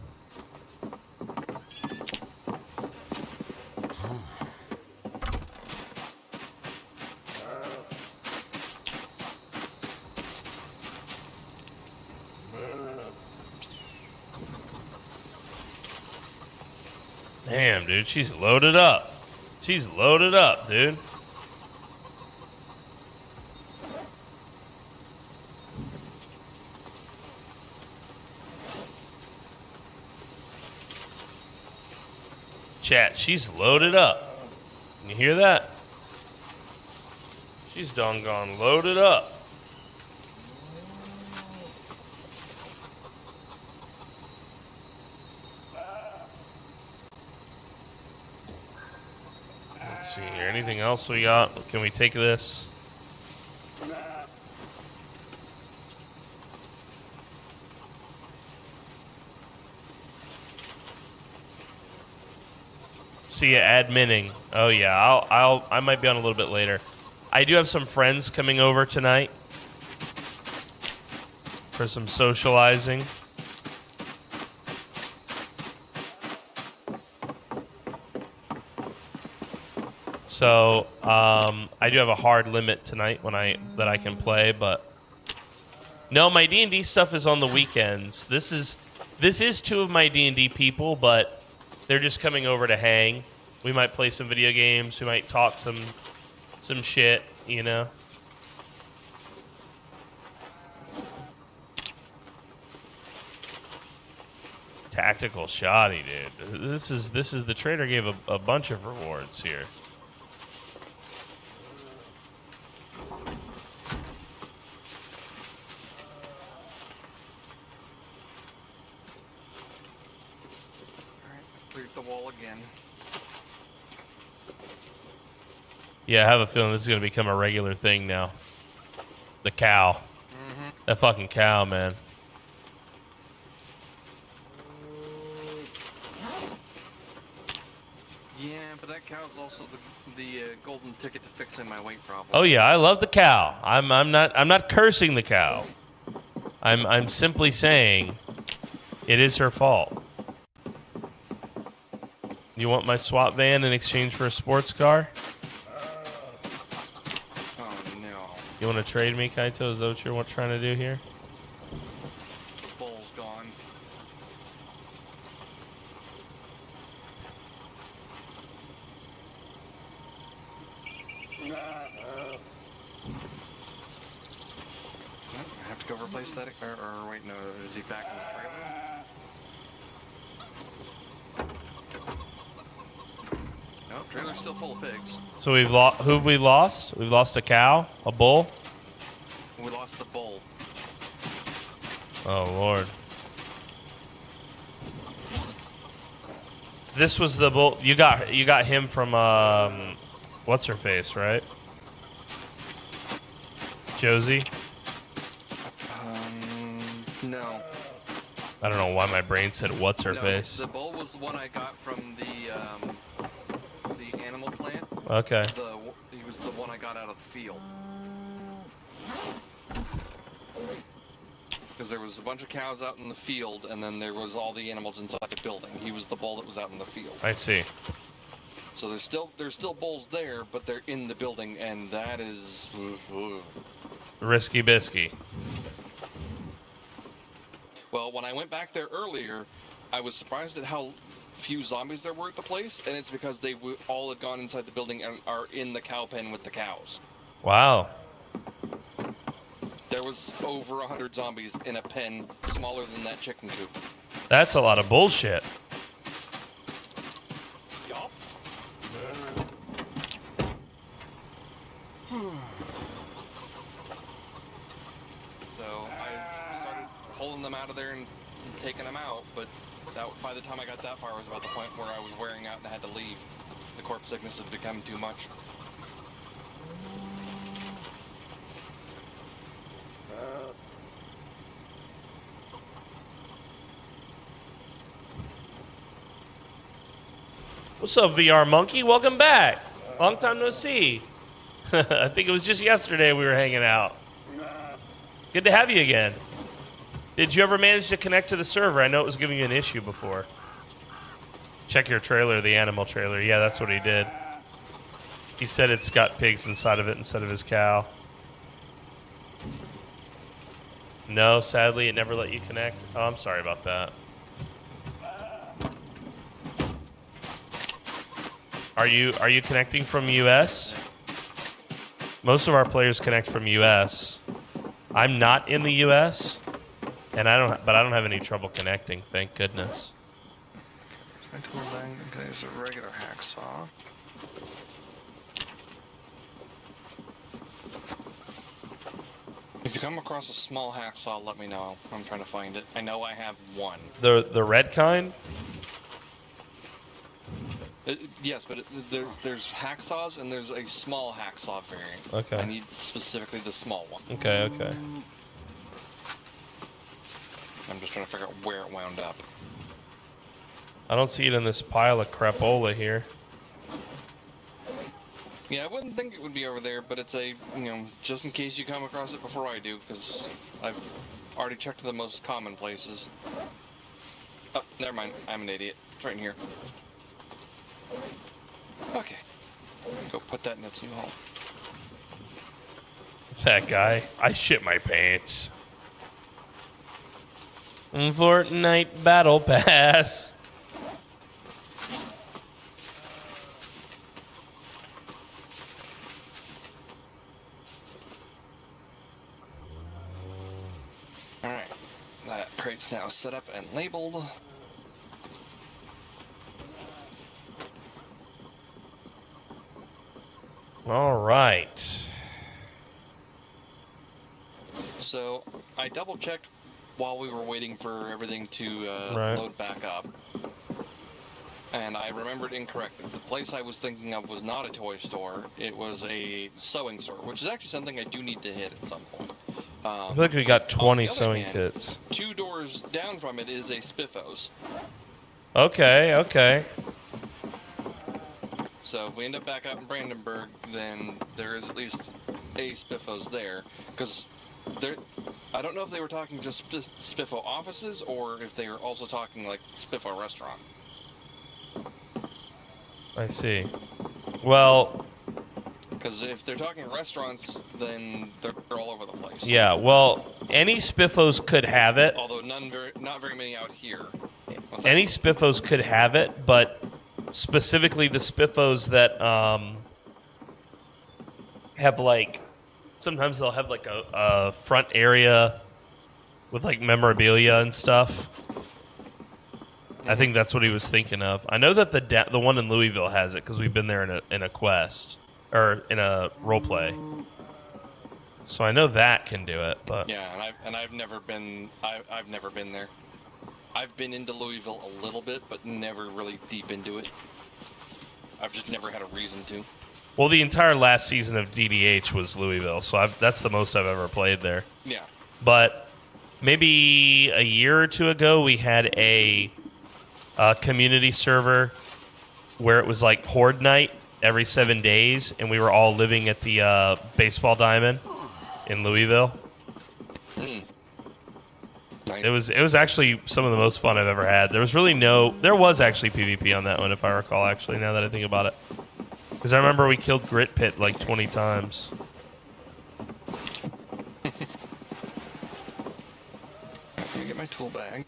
Damn, dude, she's loaded up. She's loaded up, dude. Chat, she's loaded up. Can you hear that? She's doggone loaded up. Let's see here. Anything else we got? Can we take this? See you adminning. Oh yeah, I might be on a little bit later. I do have some friends coming over tonight for some socializing. So I do have a hard limit tonight that I can play, but no, my D&D stuff is on the weekends. This is two of my D&D people, but they're just coming over to hang. We might play some video games. We might talk some shit, you know. Tactical shoddy, dude. This is the trader gave a bunch of rewards here. Cleared the wall again. Yeah, I have a feeling this is going to become a regular thing now. The cow. Mm-hmm. That fucking cow, man. Yeah, but that cow's also the golden ticket to fixing my weight problem. Oh yeah, I love the cow. I'm not cursing the cow. I'm simply saying it is her fault. You want my swap van in exchange for a sports car? Oh no. You want to trade me, Kaito? Is that what you're trying to do here? Bull's gone. I have to go replace that, or wait, no, is he back in the trailer? No, trailer's still full of pigs. So who have we lost? We've lost a cow, a bull. We lost the bull. Oh Lord. This was the bull. You got him from what's her face, right? Josie. No. I don't know why my brain said what's her face. The bull was the one I got from the animal plant. Okay. He was the one I got out of the field. Because there was a bunch of cows out in the field, and then there was all the animals inside the building. He was the bull that was out in the field. I see. So there's still bulls there, but they're in the building, and that is Risky bisky. Well, when I went back there earlier, I was surprised at how few zombies there were at the place, and it's because they all had gone inside the building and are in the cow pen with the cows. Wow. There was over 100 zombies in a pen smaller than that chicken coop. That's a lot of bullshit. Yup. So I started pulling them out of there and taking them out, but by the time I got that far, it was about the point where I was wearing out and I had to leave. The corpse sickness had become too much. What's up, VR Monkey? Welcome back. Long time no see. I think it was just yesterday we were hanging out. Good to have you again. Did you ever manage to connect to the server? I know it was giving you an issue before. Check your trailer, the animal trailer. Yeah, that's what he did. He said it's got pigs inside of it instead of his cow. No, sadly, it never let you connect. Oh, I'm sorry about that. Are you connecting from US? Most of our players connect from US. I'm not in the US, and I don't have any trouble connecting. Thank goodness. My tool bag, okay, is a regular hacksaw. If you come across a small hacksaw, let me know. I'm trying to find it. I know I have one. The red kind? Yes, but there's hacksaws and there's a small hacksaw variant. Okay. I need specifically the small one. Okay, okay. I'm just trying to figure out where it wound up. I don't see it in this pile of crapola here. Yeah, I wouldn't think it would be over there, but it's just in case you come across it before I do, because I've already checked the most common places. Oh, never mind. I'm an idiot. It's right in here. Okay. Go put that in its new hole. That guy. I shit my pants. Fortnite Battle Pass. Alright. That crate's now set up and labeled. All right. So, I double-checked while we were waiting for everything to load back up. And I remembered incorrectly. The place I was thinking of was not a toy store. It was a sewing store, which is actually something I do need to hit at some point. I feel like we got 20 sewing hand, kits. 2 doors down from it is a Spiffos. Okay, okay. So if we end up back out in Brandenburg, then there is at least a Spiffos there. Because I don't know if they were talking just Spiffo offices, or if they were also talking like Spiffo restaurant. I see. Well... Because if they're talking restaurants, then they're all over the place. Yeah, well, any Spiffos could have it. Although not very many out here. Any Spiffos could have it, but specifically the Spiffos that have like, sometimes they'll have like a front area with like memorabilia and stuff. I think that's what he was thinking of. I know that the one in Louisville has it because we've been there in a quest or in a role play. So I know that can do it, but yeah, and I've never been there. I've been into Louisville a little bit, but never really deep into it. I've just never had a reason to. Well, the entire last season of DDH was Louisville, so that's the most I've ever played there. Yeah. But maybe a year or two ago, we had a community server where it was like Horde Night every 7 days, and we were all living at the baseball diamond in Louisville. It was actually some of the most fun I've ever had. There was actually PvP on that one, if I recall, actually, now that I think about it. Because I remember we killed Grit Pit like 20 times. Let me get my tool bag.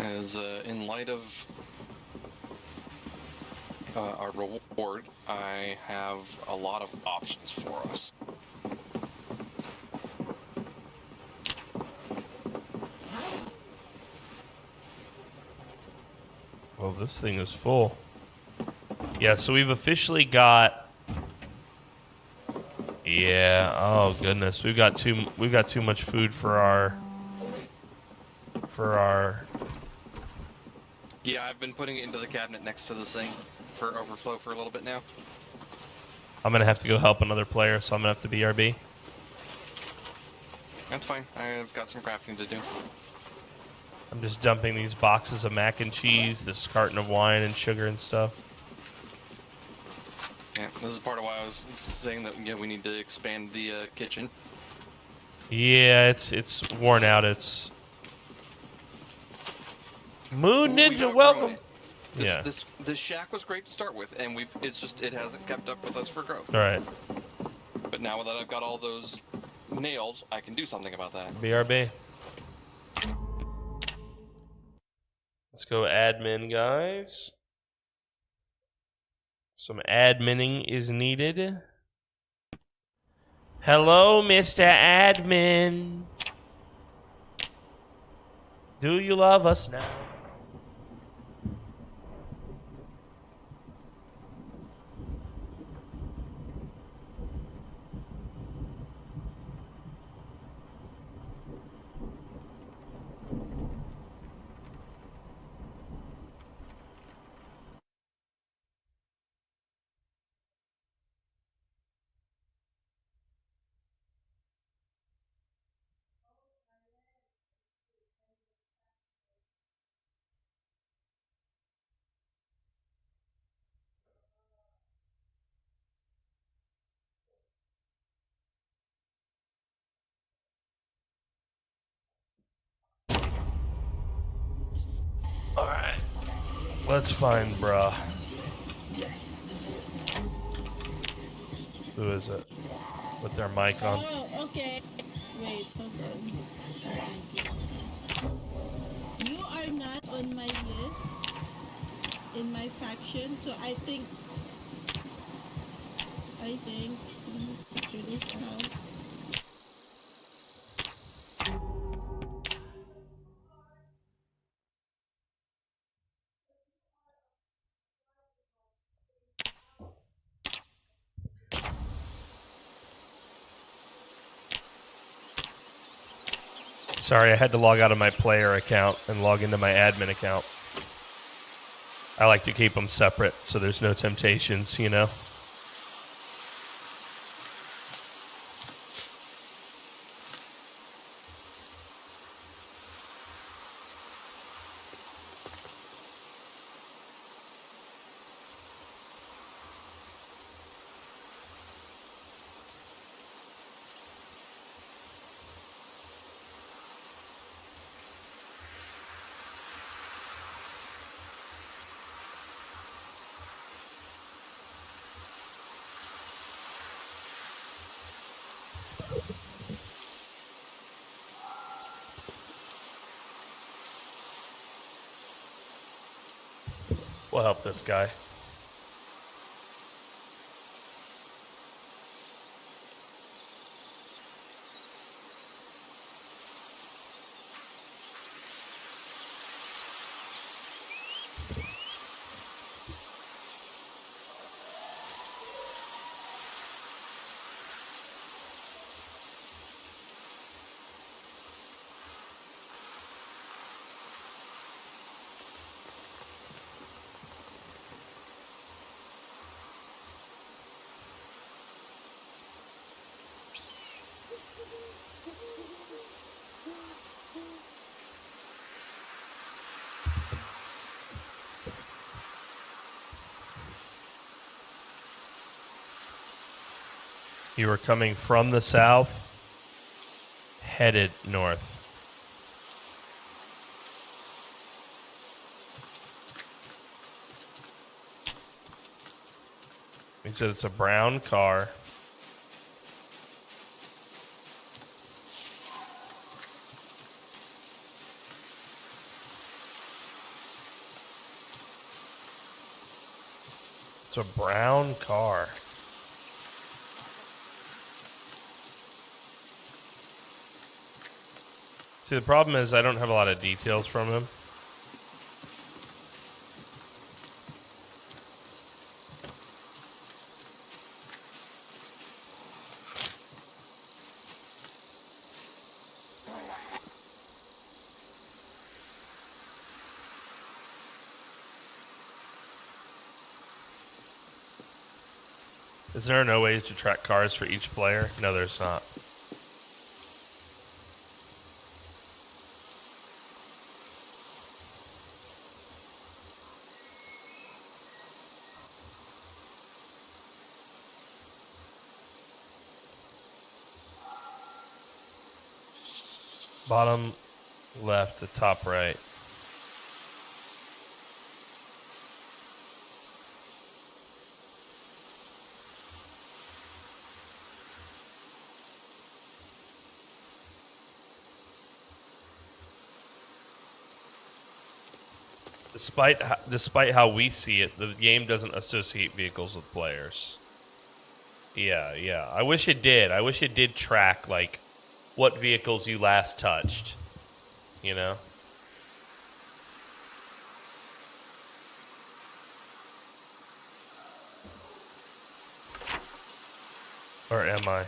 As in light of our reward, I have a lot of options for us. Well, this thing is full. Yeah, so we've officially got. Yeah. Oh goodness, we've got too much food for our. Yeah, I've been putting it into the cabinet next to the sink for overflow for a little bit now. I'm gonna have to go help another player, so I'm gonna have to BRB. That's fine. I've got some crafting to do. I'm just dumping these boxes of mac and cheese, this carton of wine and sugar and stuff. Yeah, this is part of why I was saying that we need to expand the kitchen. Yeah, it's worn out. It's Moon Ninja, welcome. This shack was great to start with, and it hasn't kept up with us for growth. All right. But now that I've got all those nails, I can do something about that. BRB. Let's go admin, guys. Some adminning is needed. Hello, Mr. Admin. Do you love us now? Alright. Let's find bruh. Who is it? With their mic on. Oh, okay. Wait, hold on. You are not on my list in my faction, so I think let me figure this out. Sorry, I had to log out of my player account and log into my admin account. I like to keep them separate so there's no temptations, you know? We'll help this guy. You were coming from the south, headed north. He said it's a brown car. It's a brown car. See, the problem is I don't have a lot of details from him. Is there no way to track cars for each player? No, there's not. Bottom left to top right. Despite how we see it, the game doesn't associate vehicles with players. Yeah. I wish it did. I wish it did track, like, what vehicles you last touched. You know? Or am I?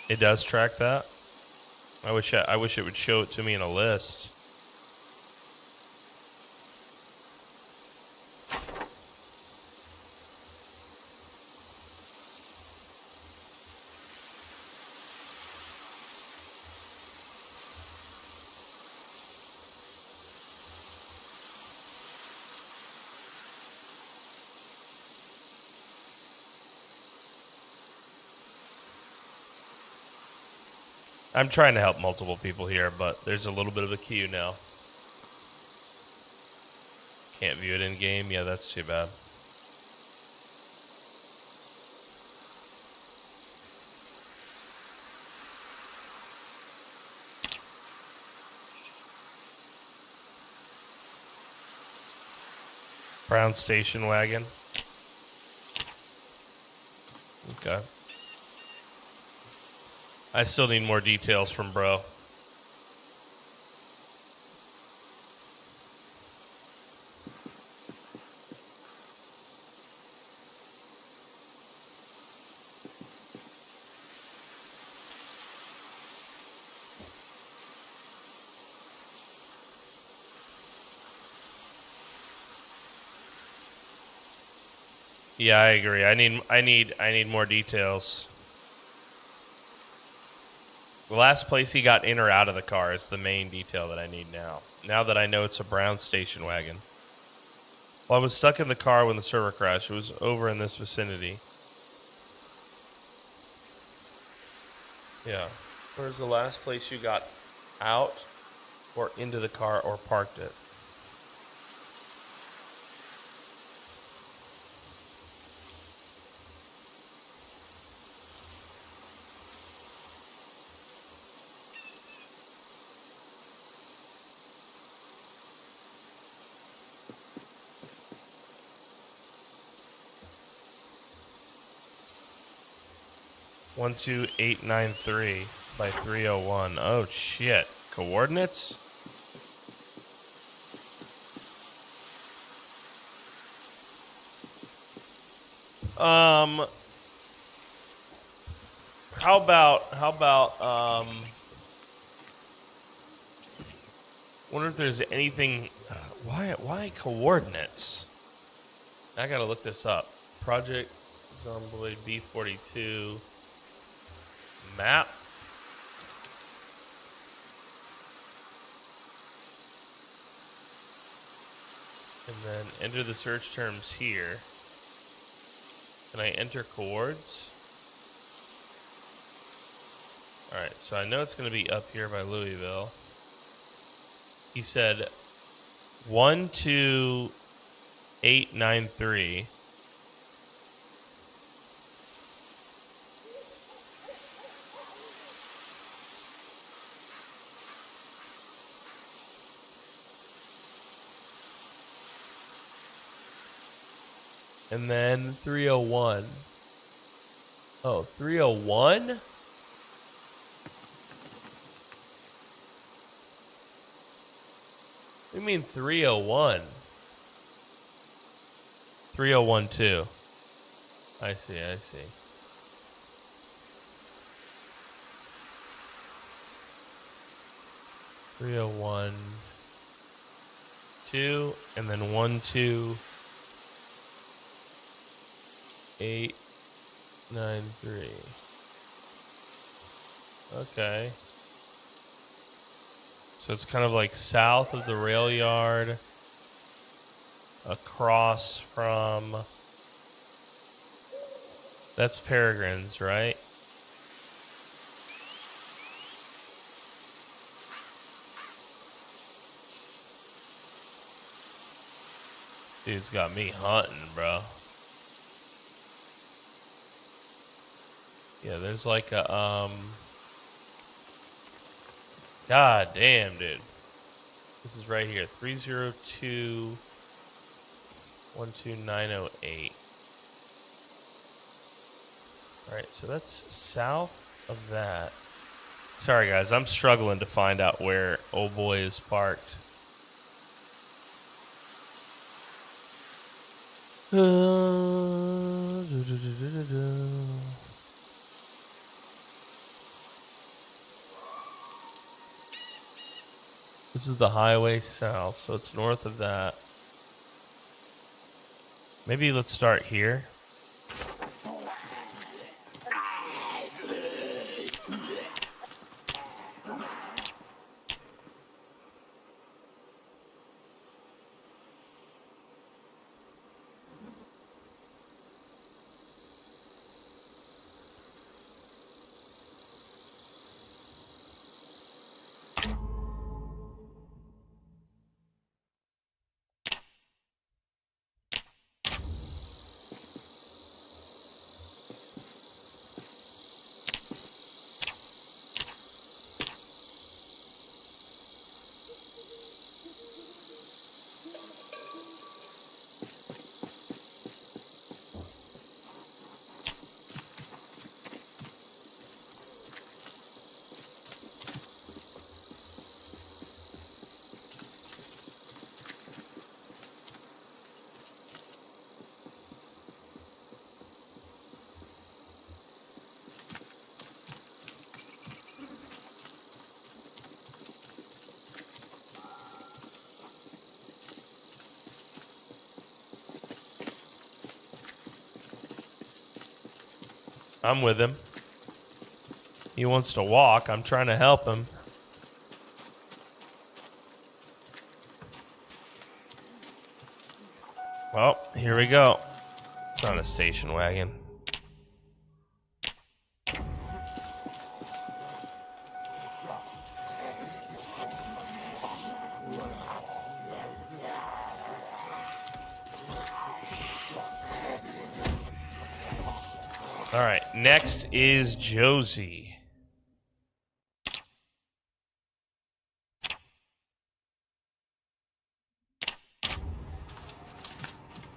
It does track that? I wish it would show it to me in a list. I'm trying to help multiple people here, but there's a little bit of a queue now. Can't view it in game? Yeah, that's too bad. Brown station wagon. Okay. I still need more details from bro. Yeah, I agree. I need more details. The last place he got in or out of the car is the main detail that I need now. Now that I know it's a brown station wagon. Well, I was stuck in the car when the server crashed. It was over in this vicinity. Yeah. Where's the last place you got out or into the car or parked it? One 12893 by 301. Oh shit. Coordinates? How about wonder if there's anything why coordinates? I gotta look this up. Project Zomboid B42 map. And then enter the search terms here. Can I enter coords? Alright, so I know it's going to be up here by Louisville. He said 12893. And then 301. Oh, 301? What do you mean 301? 3012. I see. 301 2 and then 12893. Okay. So it's kind of like south of the rail yard, across from. That's Peregrine's, right? Dude's got me hunting, bro. Yeah, there's like a God damn, dude. This is right here. 302 12908. Alright, so that's south of that. Sorry guys, I'm struggling to find out where old boy is parked. This is the highway south, so it's north of that. Maybe let's start here. I'm with him. He wants to walk. I'm trying to help him. Well, here we go. It's not a station wagon. All right, next is Josie.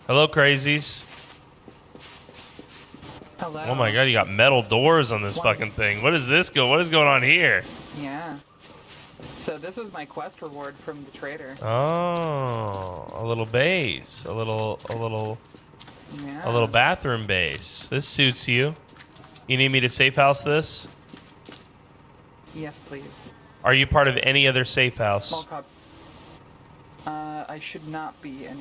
Hello, crazies. Hello. Oh my god, you got metal doors on this fucking thing. What is this What is going on here? Yeah. So this was my quest reward from the trader. Oh, a little base, a little bathroom base. This suits you. You need me to safe house this? Yes, please. Are you part of any other safe house? Small cup. I should not be in.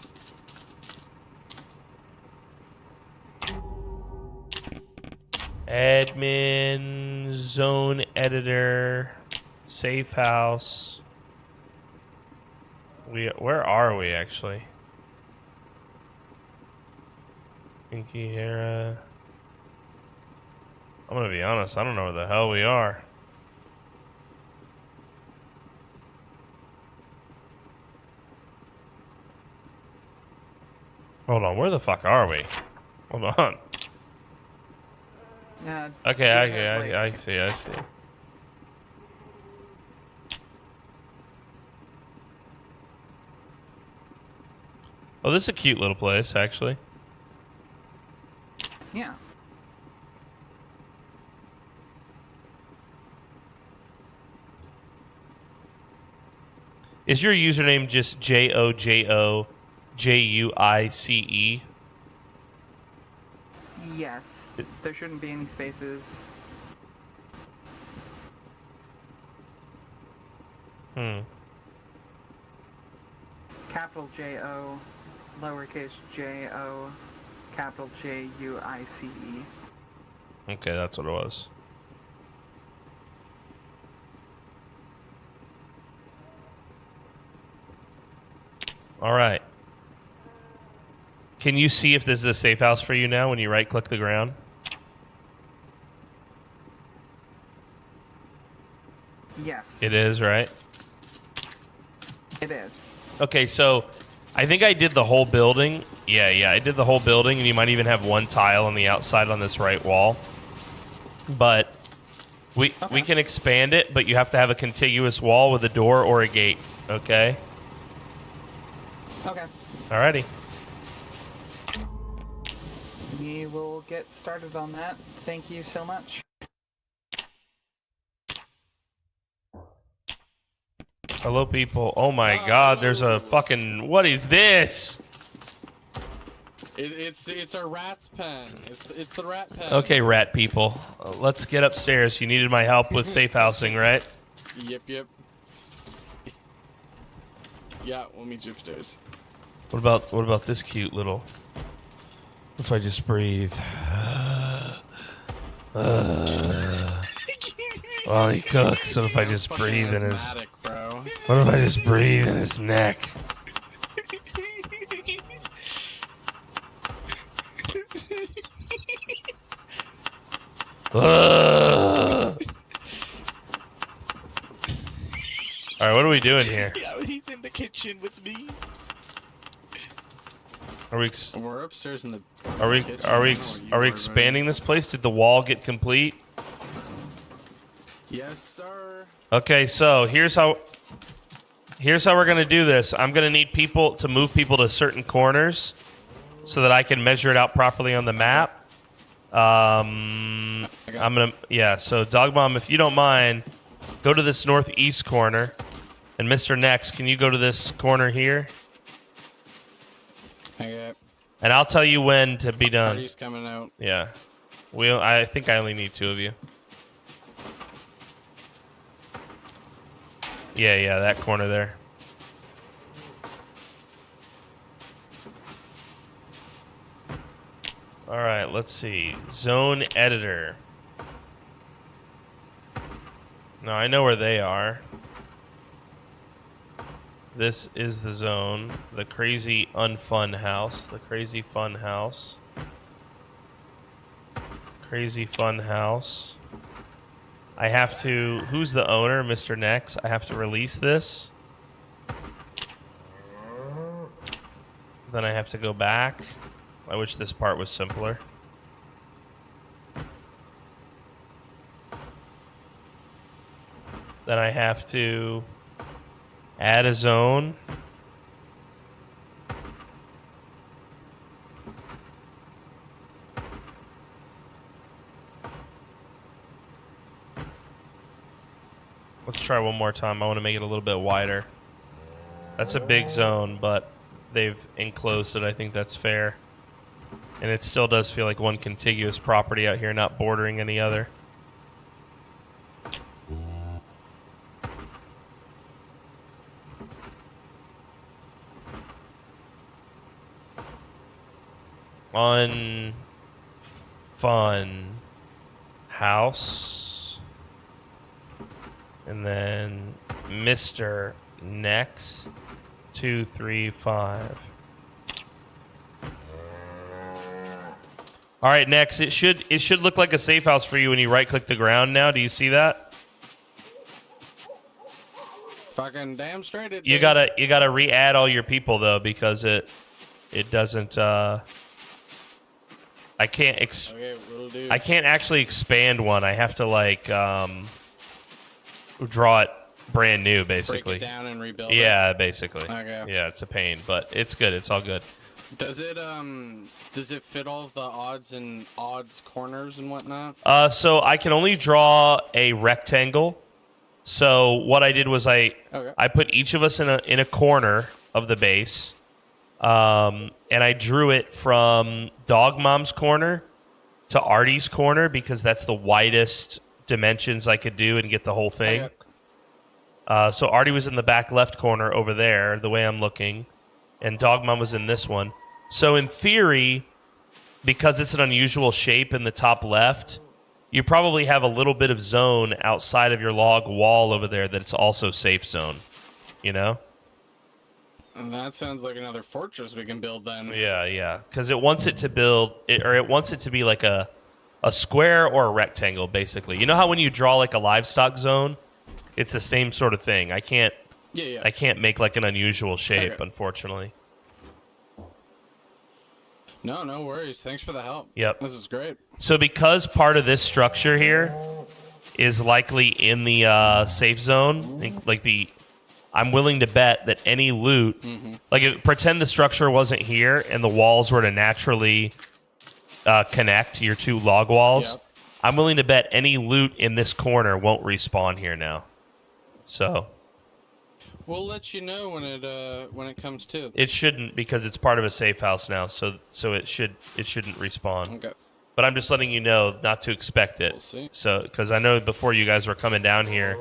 Admin, zone editor, safe house. Where are we actually? Pinky Hera. I'm gonna be honest, I don't know where the hell we are. Hold on, where the fuck are we? Hold on. Okay, I see. Oh, this is a cute little place, actually. Yeah. Is your username just JOJOJUICE? Yes. There shouldn't be any spaces. Capital J-O, lowercase j-o, capital J-U-I-C-E. Okay, that's what it was. All right. Can you see if this is a safe house for you now when you right-click the ground? Yes. It is, right? It is. Okay, so I think I did the whole building. Yeah, I did the whole building, and you might even have one tile on the outside on this right wall. But we can expand it, but you have to have a contiguous wall with a door or a gate, okay? Okay. Alrighty. We will get started on that. Thank you so much. Hello, people. Oh my god, there's a fucking... What is this? It's a rat's pen. It's the rat pen. Okay, rat people. Let's get upstairs. You needed my help with safe housing, right? Yep. Yeah, we'll meet you upstairs. What about this cute little... If I just breathe... While he cooks, what if I just breathe in his... What if I just breathe in his neck? Alright, what are we doing here? Yeah, he's in the kitchen with me. We're upstairs in the Are we expanding this place? Did the wall get complete? Yes, sir. Okay, so here's how we're gonna do this. I'm gonna need people to move people to certain corners so that I can measure it out properly on the map. So Dog Bomb, if you don't mind, go to this northeast corner, and Mr. Next, can you go to this corner here? Okay. And I'll tell you when to be done. Party's coming out. Yeah. I think I only need 2 of you. Yeah, that corner there. Alright, let's see. Zone editor. Now, I know where they are. This is the zone. The crazy unfun house. The crazy fun house. Crazy fun house. I have to... Who's the owner? Mr. Nex. I have to release this. Then I have to go back. I wish this part was simpler. Then I have to add a zone. Let's try one more time. I want to make it a little bit wider. That's a big zone, but they've enclosed it. I think that's fair. And it still does feel like one contiguous property out here, not bordering any other. Unfun house. And then Mr. Next 235. All right, next it should look like a safe house for you when you right click the ground now. Do you see that? Fucking damn straight it. You gotta re-add all your people though, because it doesn't I can't I can't actually expand one. I have to like draw it brand new basically. Break it down and rebuild it. Basically. Okay. Yeah, it's a pain, but it's good. It's all good. Does it fit all the odds and odds corners and whatnot? So I can only draw a rectangle. So what I did was I put each of us in a corner of the base, and I drew it from Dog Mom's corner to Artie's corner because that's the widest dimensions I could do and get the whole thing. So Artie was in the back left corner over there, the way I'm looking, and Dog Mom was in this one. So in theory, because it's an unusual shape in the top left, you probably have a little bit of zone outside of your log wall over there that it's also safe zone, you know? And that sounds like another fortress we can build then. Yeah, because it wants it to it wants it to be like a square or a rectangle, basically. You know how when you draw like a livestock zone, it's the same sort of thing. I can't make like an unusual shape, unfortunately. No worries. Thanks for the help. Yep. This is great. So because part of this structure here is likely in the safe zone, I'm willing to bet that any loot, pretend the structure wasn't here and the walls were to naturally connect your two log walls. Yep. I'm willing to bet any loot in this corner won't respawn here now. So we'll let you know when it comes to. It shouldn't because it's part of a safe house now, so it shouldn't respawn. Okay. But I'm just letting you know not to expect it. We'll see. So because I know before you guys were coming down here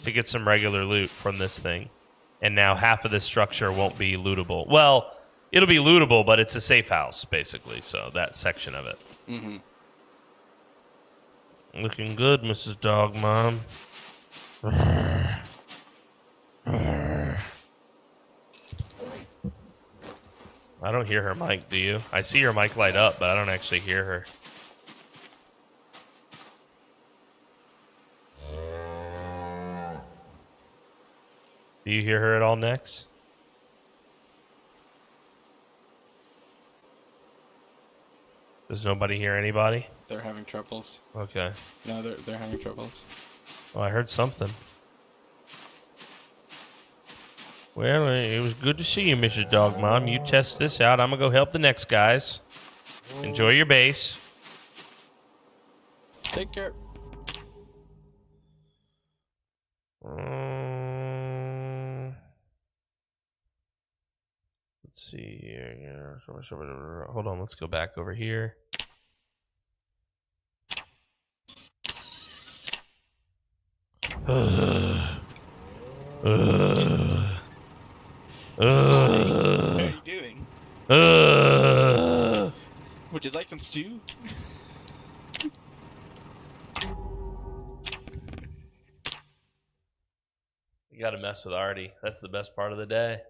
to get some regular loot from this thing, and now half of this structure won't be lootable. Well, it'll be lootable, but it's a safe house basically. So that section of it. Looking good, Mrs. Dog Mom. I don't hear her mic, do you? I see her mic light up, but I don't actually hear her. Do you hear her at all, Nex? Does nobody hear anybody? They're having troubles. Okay. No, they're having troubles. Oh, I heard something. Well, it was good to see you, Mrs. Dog Mom. You test this out. I'm going to go help the next guys. Enjoy your base. Take care. Let's see here. Hold on, let's go back over here. How are you doing? Would you like some stew? You gotta mess with Artie. That's the best part of the day.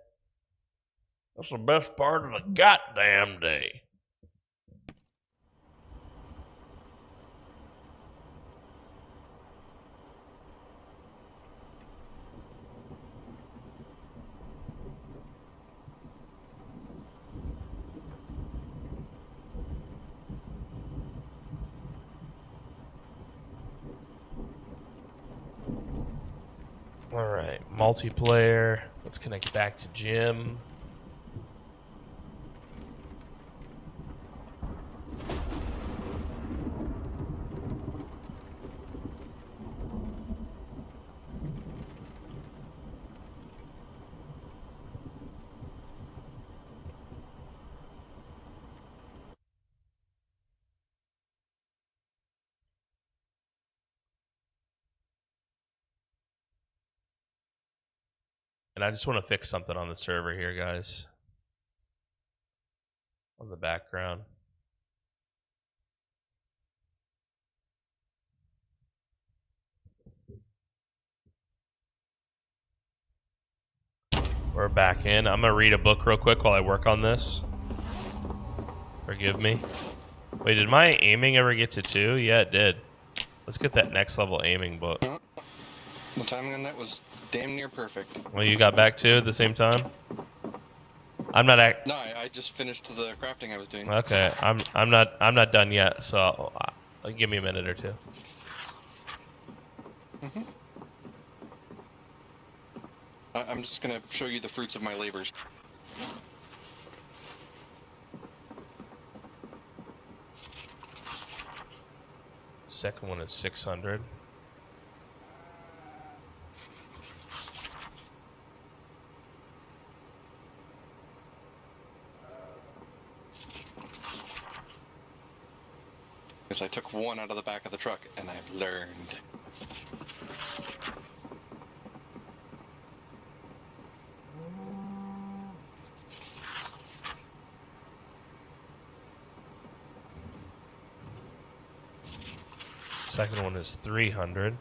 That's the best part of the goddamn day. Alright, multiplayer. Let's connect back to Jim. And I just want to fix something on the server here, guys. On the background. We're back in. I'm going to read a book real quick while I work on this. Forgive me. Wait, did my aiming ever get to 2? Yeah, it did. Let's get that next level aiming book. The timing on that was damn near perfect. Well, you got back 2 at the same time? I'm not No, I just finished the crafting I was doing. Okay, I'm not done yet, so give me a minute or two. I'm just gonna show you the fruits of my labors. second one is 600. Because I took one out of the back of the truck and I've learned. Second one is 300.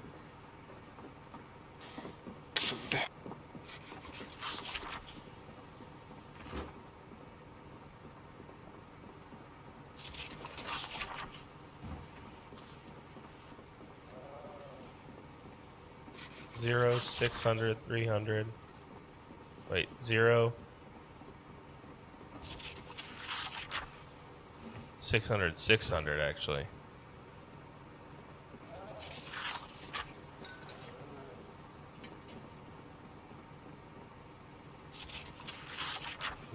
Food. Zero, 600, 300. Wait, 0. 600, 600 actually.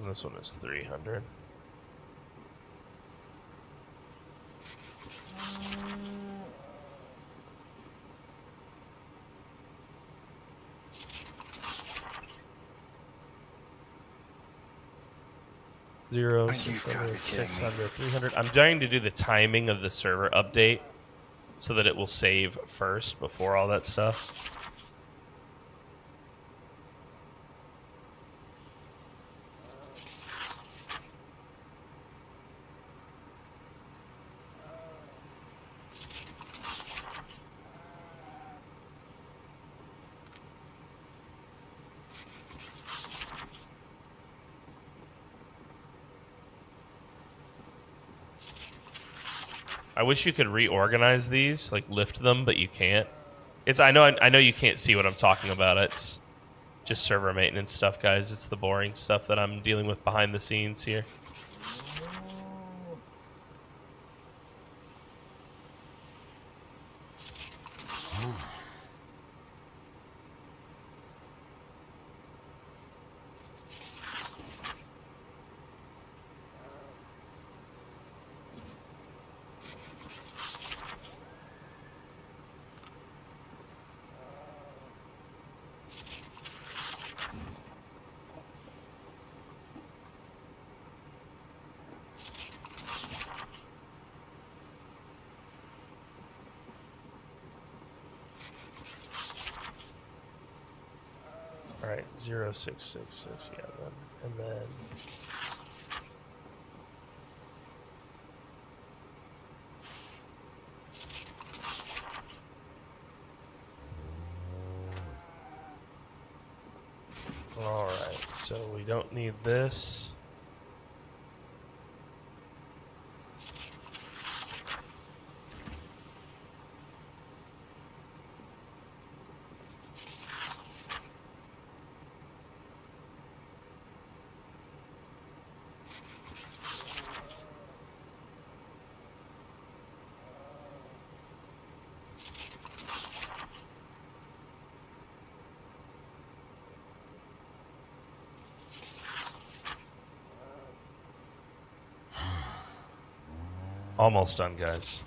And this one is 300. Zero, Oh, you've gotta be 600, kidding me. 600, 300. I'm trying to do the timing of the server update so that it will save first before all that stuff. I wish you could reorganize these, like lift them, but you can't. I know you can't see what I'm talking about. It's just server maintenance stuff, guys. It's the boring stuff that I'm dealing with behind the scenes here. All right, 0666, yeah, and then all right, so we don't need this. Almost done, guys.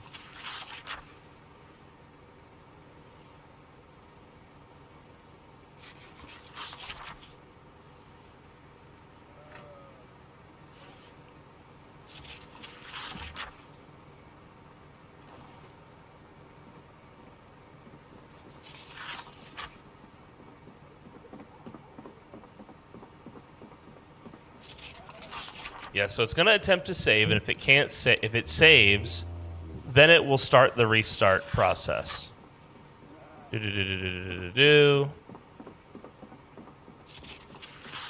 Yeah, so it's going to attempt to save, and if it can't if it saves, then it will start the restart process. And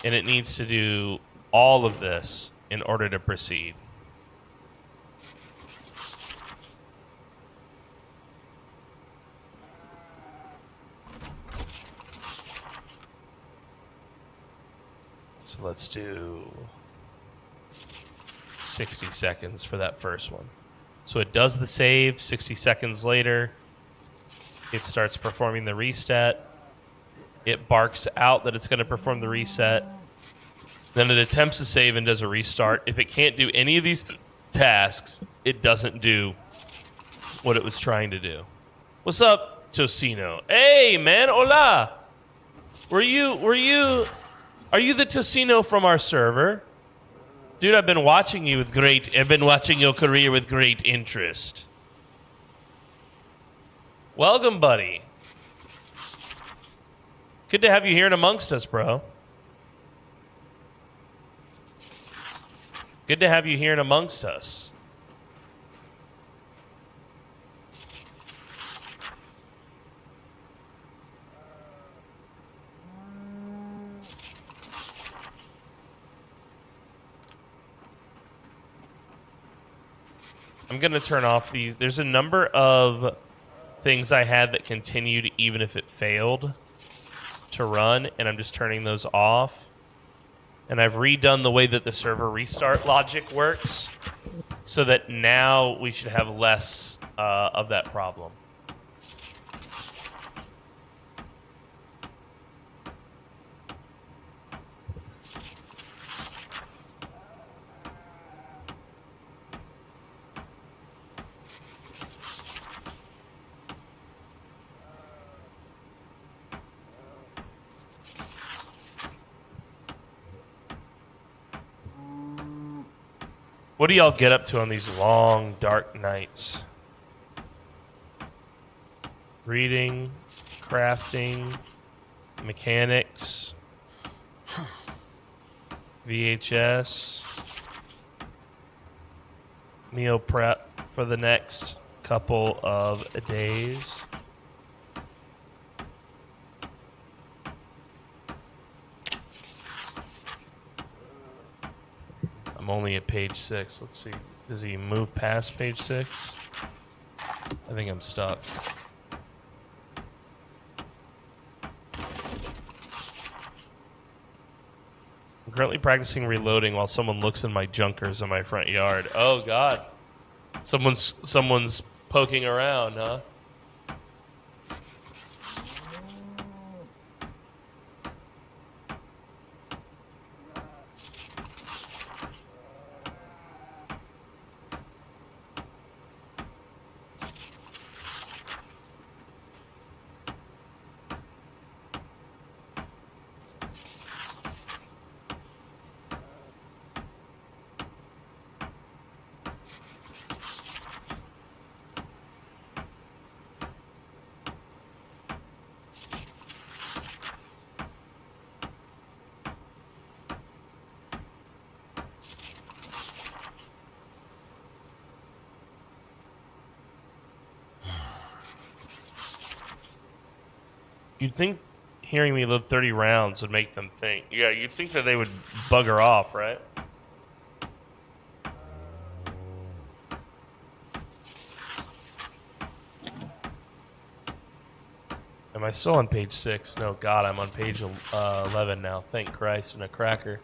it needs to do all of this in order to proceed. So let's do 60 seconds for that first one. So it does the save. 60 seconds later, it starts performing the reset. It barks out that it's going to perform the reset. Then it attempts to save and does a restart. If it can't do any of these tasks, it doesn't do what it was trying to do. What's up, Tocino? Hey, man, hola. Are you the Tocino from our server? Dude, I've been watching your career with great interest. Welcome, buddy. Good to have you here and amongst us, bro. Good to have you here and amongst us. I'm going to turn off these. There's a number of things I had that continued even if it failed to run, and I'm just turning those off. And I've redone the way that the server restart logic works so that now we should have less of that problem. What do y'all get up to on these long, dark nights? Reading, crafting, mechanics, VHS, meal prep for the next couple of days. I'm only at page 6. Let's see. Does he move past page 6? I think I'm stuck. I'm currently practicing reloading while someone looks in my junkers in my front yard. Oh God. Someone's poking around, huh? You'd think hearing me load 30 rounds would make them think. Yeah, you'd think that they would bugger off, right? Am I still on page 6? No, God, I'm on page 11 now. Thank Christ and a cracker.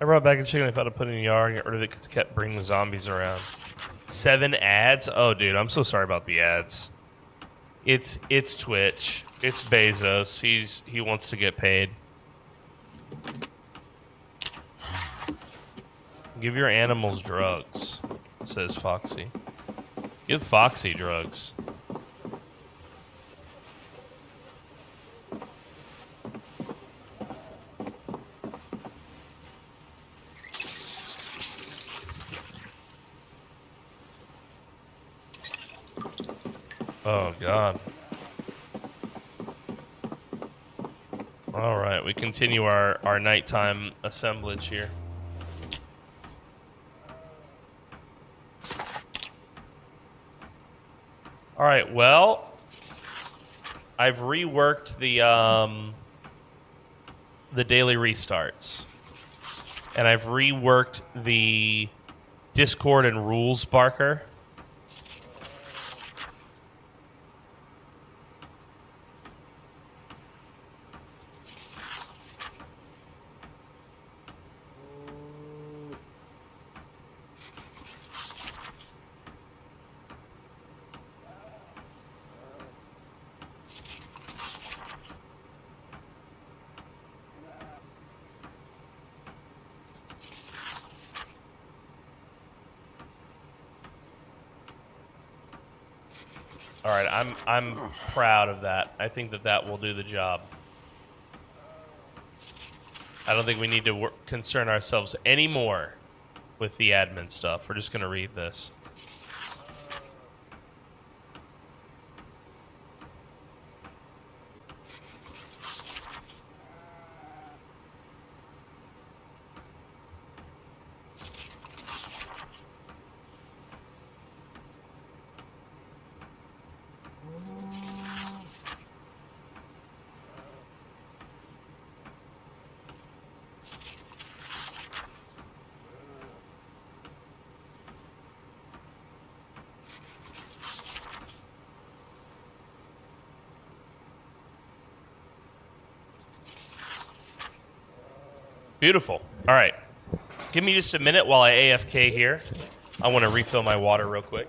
I brought back a chicken I thought to put in the yard and get rid of it because it kept bringing the zombies around. 7 ads? Oh, dude, I'm so sorry about the ads. It's Twitch. It's Bezos. He wants to get paid. Give your animals drugs, says Foxy. Give Foxy drugs. Oh, God. All right, we continue our nighttime assemblage here. All right, well, I've reworked the daily restarts, and I've reworked the Discord and rules barker. All right, I'm proud of that. I think that will do the job. I don't think we need to concern ourselves anymore with the admin stuff. We're just going to read this. Beautiful. All right. Give me just a minute while I AFK here. I want to refill my water real quick.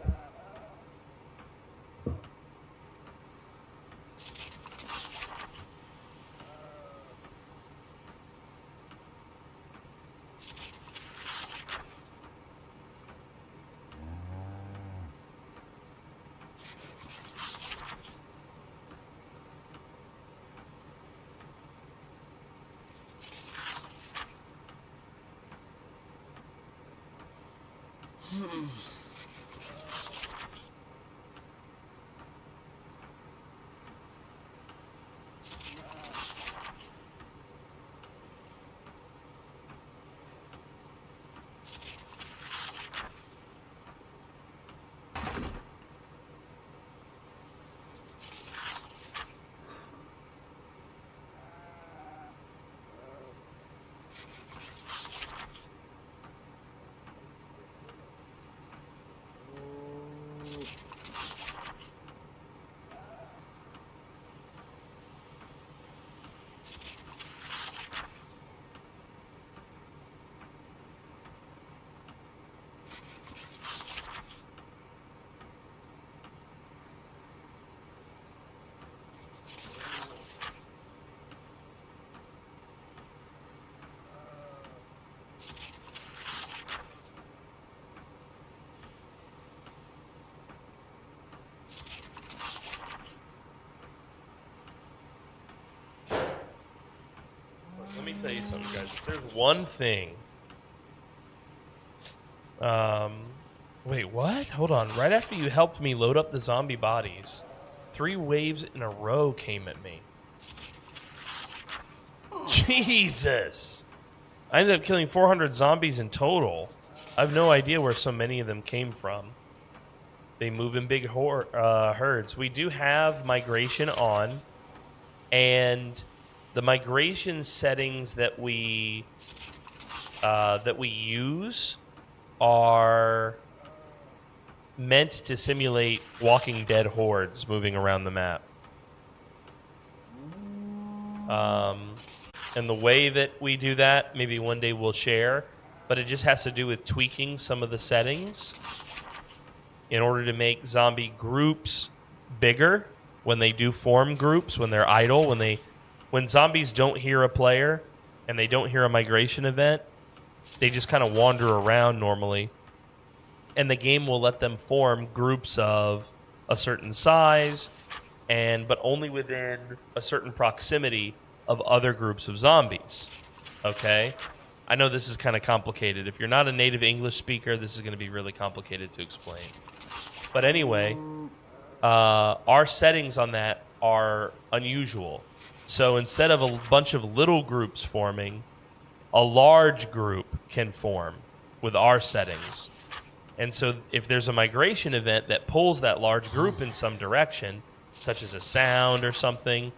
Let me tell you something, guys. If there's one thing... Wait, what? Hold on. Right after you helped me load up the zombie bodies, 3 waves in a row came at me. Jesus! I ended up killing 400 zombies in total. I have no idea where so many of them came from. They move in big herds. We do have migration on, and the migration settings that we use are meant to simulate Walking Dead hordes moving around the map. And the way that we do that, maybe one day we'll share, but it just has to do with tweaking some of the settings in order to make zombie groups bigger when they do form groups, when they're idle, when zombies don't hear a player and they don't hear a migration event, they just kind of wander around normally. And the game will let them form groups of a certain size, but only within a certain proximity of other groups of zombies. Okay? I know this is kind of complicated. If you're not a native English speaker, this is going to be really complicated to explain. But anyway, our settings on that are unusual. So instead of a bunch of little groups forming, a large group can form with our settings. And so if there's a migration event that pulls that large group in some direction, such as a sound or something,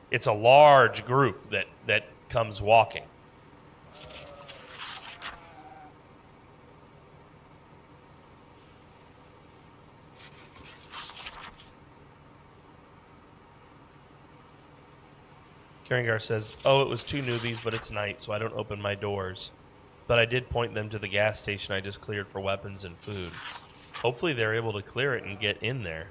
it's a large group that comes walking. Keringar says, oh, it was 2 newbies, but it's night, so I don't open my doors. But I did point them to the gas station I just cleared for weapons and food. Hopefully they're able to clear it and get in there.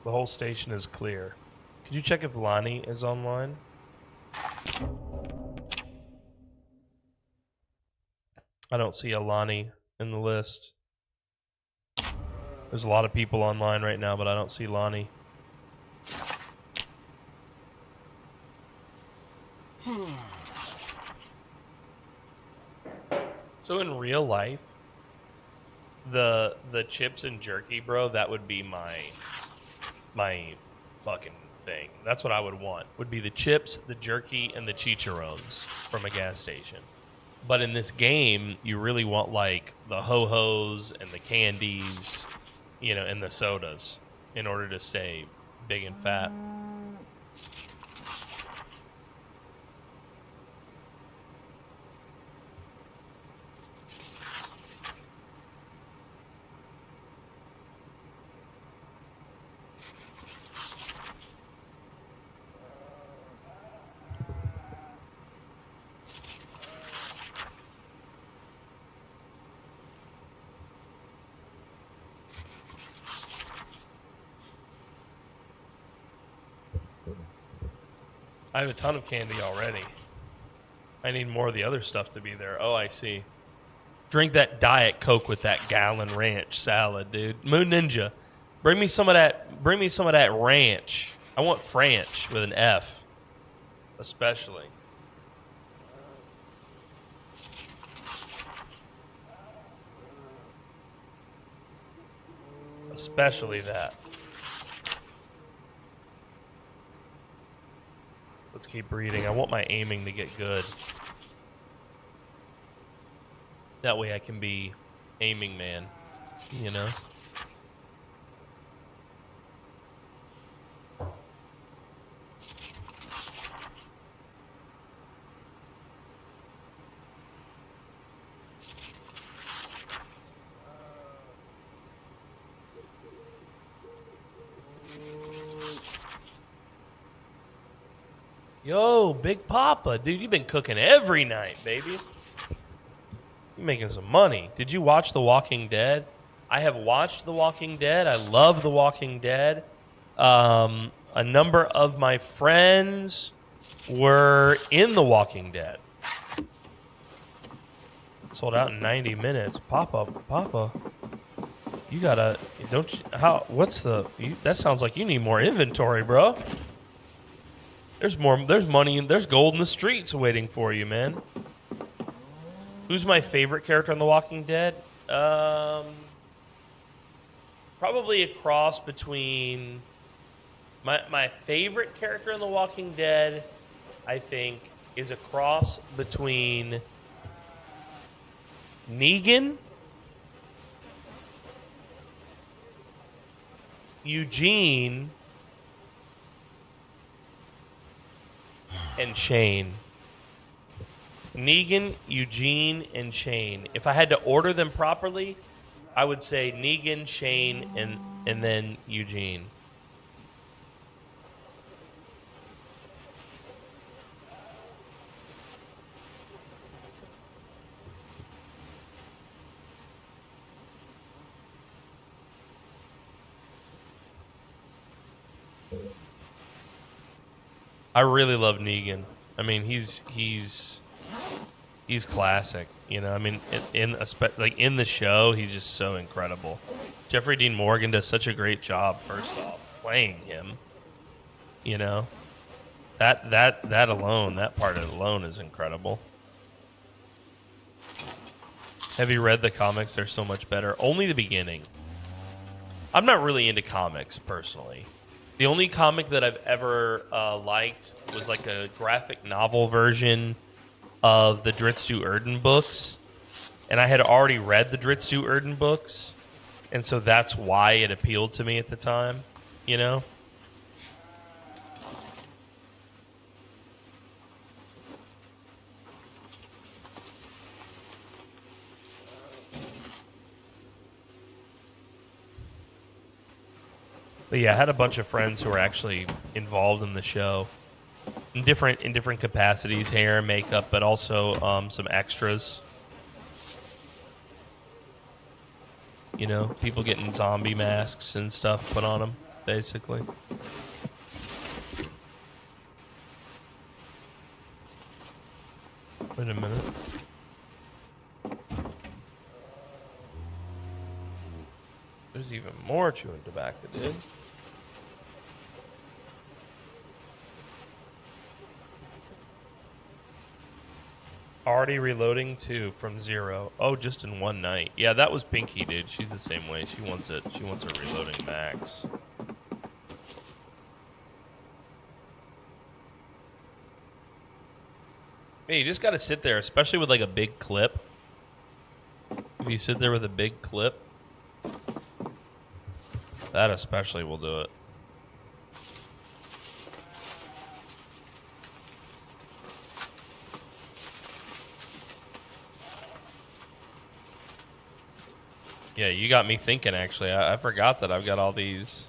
The whole station is clear. Could you check if Lonnie is online? I don't see a Lonnie in the list. There's a lot of people online right now, but I don't see Lonnie. So in real life, the chips and jerky, bro, that would be my fucking thing. That's what I would want. Would be the chips, the jerky, and the chicharrones from a gas station. But in this game, you really want like the ho-hos and the candies, you know, and the sodas in order to stay big and fat. I have a ton of candy already. I need more of the other stuff to be there. Oh, I see. Drink that Diet Coke with that gallon ranch salad, dude. Moon Ninja, bring me some of that. Bring me some of that ranch. I want French with an F, especially. Especially that. Let's keep reading. I want my aiming to get good. That way I can be aiming man, you know? Yo, Big Papa, dude, you've been cooking every night, baby. You're making some money. Did you watch The Walking Dead? I have watched The Walking Dead. I love The Walking Dead. A number of my friends were in The Walking Dead. Sold out in 90 minutes. Papa, you gotta, don't you, how, what's the, that sounds like you need more inventory, bro. There's money, there's gold in the streets waiting for you, man. Who's my favorite character on The Walking Dead? Probably a cross between my favorite character in The Walking Dead, I think, is a cross between Negan, Eugene, and Shane. Negan, Eugene, and Shane. If I had to order them properly, I would say Negan, Shane, and then Eugene. I really love Negan. I mean, he's classic. You know, I mean, in the show, he's just so incredible. Jeffrey Dean Morgan does such a great job. First off, playing him. You know, that alone, that part alone is incredible. Have you read the comics? They're so much better. Only the beginning. I'm not really into comics personally. The only comic that I've ever liked was like a graphic novel version of the Dritz Du Erden books. And I had already read the Dritz Du Erden books. And so that's why it appealed to me at the time, you know? But yeah, I had a bunch of friends who were actually involved in the show in different capacities, hair, makeup, but also some extras. You know, people getting zombie masks and stuff put on them, basically. Wait a minute. There's even more chewing tobacco, dude. Already reloading too from 0. Oh, just in one night. Yeah, that was Pinky, dude. She's the same way. She wants it. She wants her reloading max. Hey, you just gotta sit there, especially with like a big clip. If you sit there with a big clip, that especially will do it. Yeah, you got me thinking, actually. I forgot that I've got all these.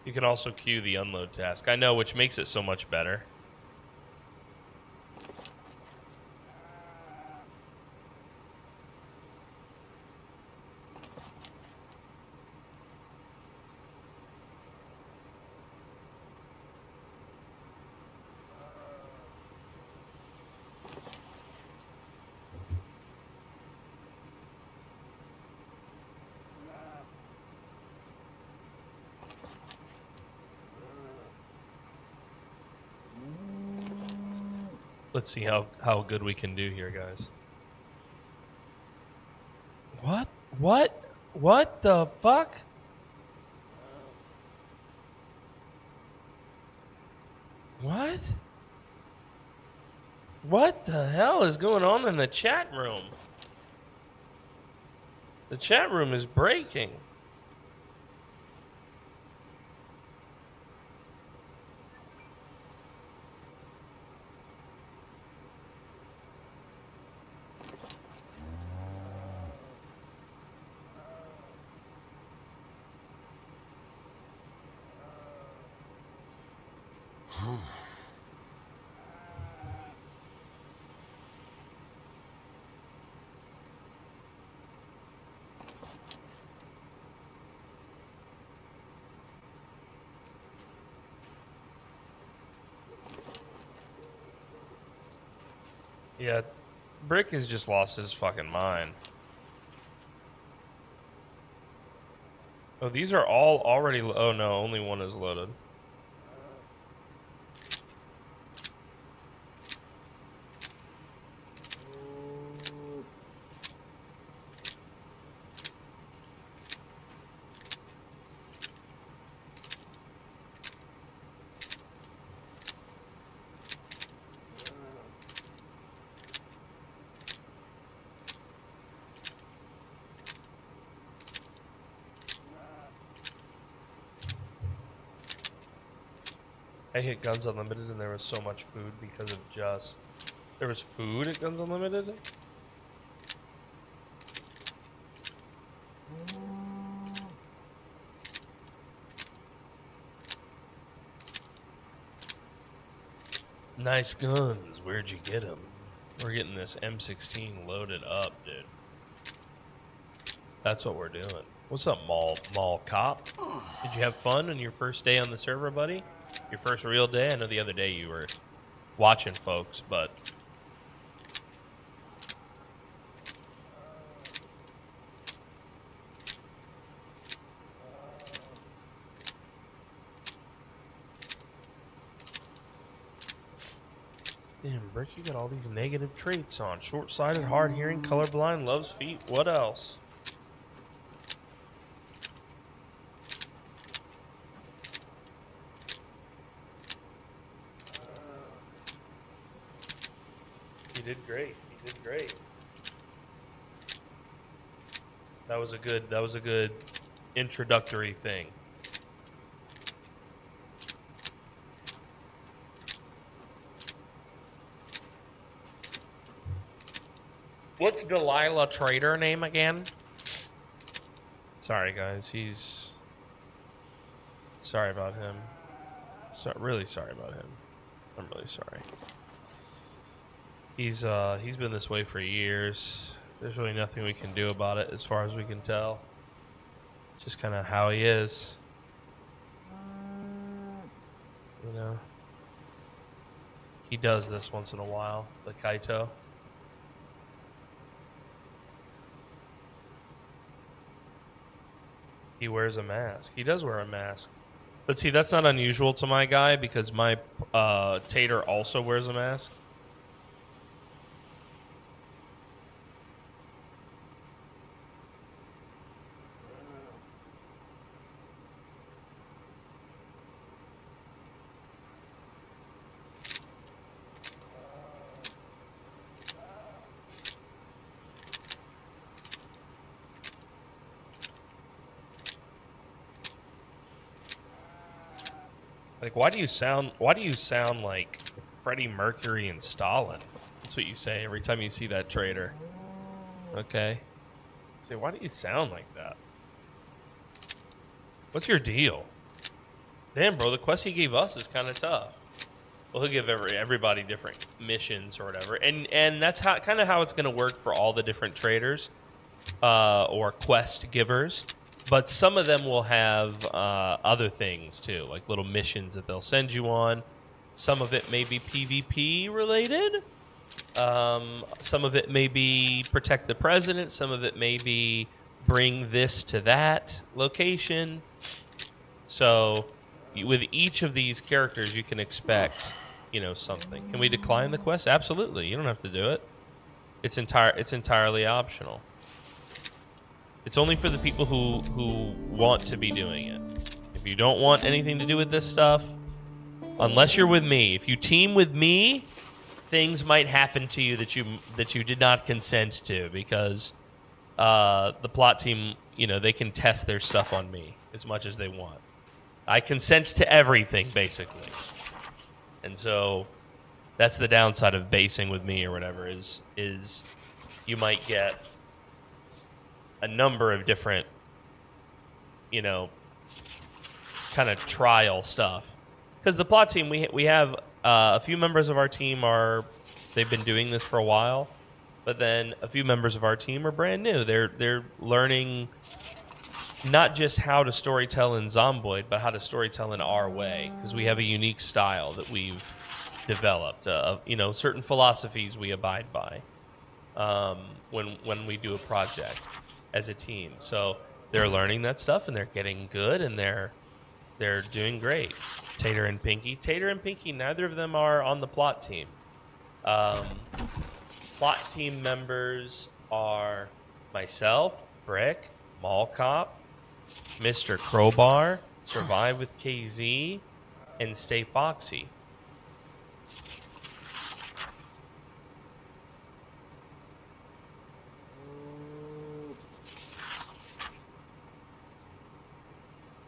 You can also queue the unload task. I know, which makes it so much better. Let's see how good we can do here, guys. What? What? What the fuck? What? What the hell is going on in the chat room? The chat room is breaking. Yeah, Brick has just lost his fucking mind. Oh, these are all already... Oh, no, only one is loaded. I hit Guns Unlimited and there was so much food because of just... There was food at Guns Unlimited? Nice guns. Where'd you get them? We're getting this M16 loaded up, dude. That's what we're doing. What's up, Mall Cop? Did you have fun on your first day on the server, buddy? Your first real day? I know the other day you were watching folks, but... Damn, Brick, you got all these negative traits on. Short-sighted, hard-hearing, colorblind, loves feet. What else? You did great. You did great. That was a good introductory thing. What's Delilah Trader name again? Sorry guys, he's... Sorry about him. Really sorry about him. I'm really sorry. He's been this way for years. There's really nothing we can do about it as far as we can tell. It's just kind of how he is. You know? He does this once in a while, the Kaito. He wears a mask. He does wear a mask. But see, that's not unusual to my guy because my Tater also wears a mask. Like, why do you sound like Freddie Mercury and Stalin? That's what you say every time you see that traitor. Okay. Say, why do you sound like that? What's your deal? Damn, bro, the quest he gave us is kind of tough. Well, he'll give everybody different missions or whatever, and that's kind of how it's going to work for all the different traders or quest givers. But some of them will have other things too, like little missions that they'll send you on. Some of it may be PvP related. Some of it may be protect the president. Some of it may be bring this to that location. So with each of these characters, you can expect, you know, something. Can we decline the quest? Absolutely. You don't have to do it. It's entirely optional. It's only for the people who want to be doing it. If you don't want anything to do with this stuff, unless you're with me, if you team with me, things might happen to you that you did not consent to, because the plot team, you know, they can test their stuff on me as much as they want. I consent to everything, basically. And so that's the downside of basing with me or whatever, is you might get a number of different, you know, kind of trial stuff. Because the plot team, we have a few members of our team they've been doing this for a while, but then a few members of our team are brand new. They're learning not just how to storytell in Zomboid, but how to storytell in our way, because we have a unique style that we've developed. Certain philosophies we abide by when we do a project as a team. So they're learning that stuff, and they're getting good, and they're doing great. Tater and Pinky, neither of them are on the plot team. Plot team members are myself, Brick, Mall Cop, Mr. Crowbar, Survive with KZ, and Stay Foxy.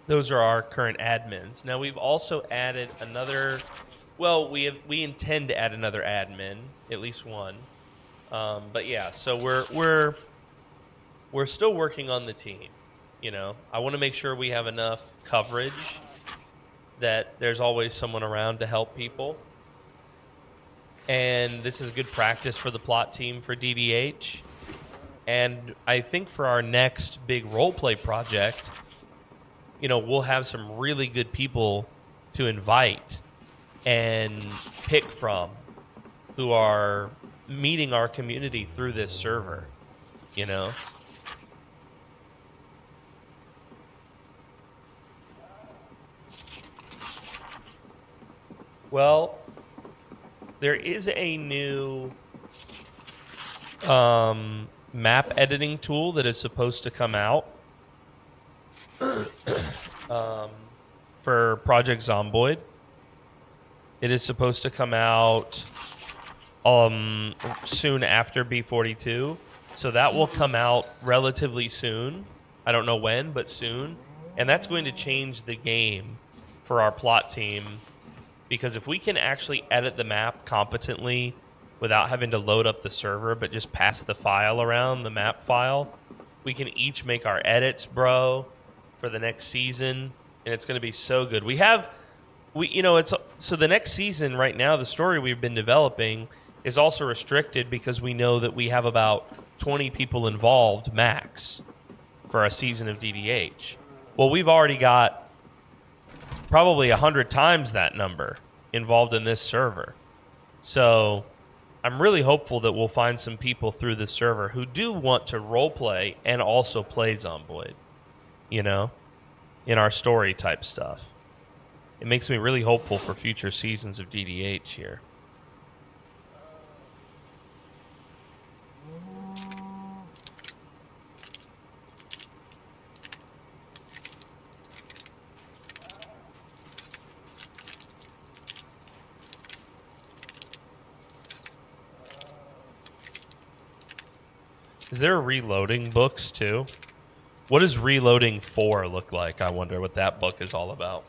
Those are our current admins. Now we've also added another. Well, we intend to add another admin, at least one. But yeah, so we're still working on the team. I want to make sure we have enough coverage that there's always someone around to help people. And this is good practice for the plot team for DDH. And I think for our next big roleplay project, we'll have some really good people to invite and pick from who are meeting our community through this server, Well, there is a new map editing tool that is supposed to come out for Project Zomboid. It is supposed to come out soon after B42. So that will come out relatively soon. I don't know when, but soon. And that's going to change the game for our plot team. Because if we can actually edit the map competently without having to load up the server, but just pass the file around, the map file, we can each make our edits, bro, for the next season. And it's going to be so good. So the next season right now, the story we've been developing is also restricted because we know that we have about 20 people involved max for a season of DDH. Well, we've already got probably 100 times that number involved in this server. So I'm really hopeful that we'll find some people through this server who do want to roleplay and also play Zomboid, in our story type stuff. It makes me really hopeful for future seasons of DDH here. Is there reloading books too? What does reloading 4 look like? I wonder what that book is all about.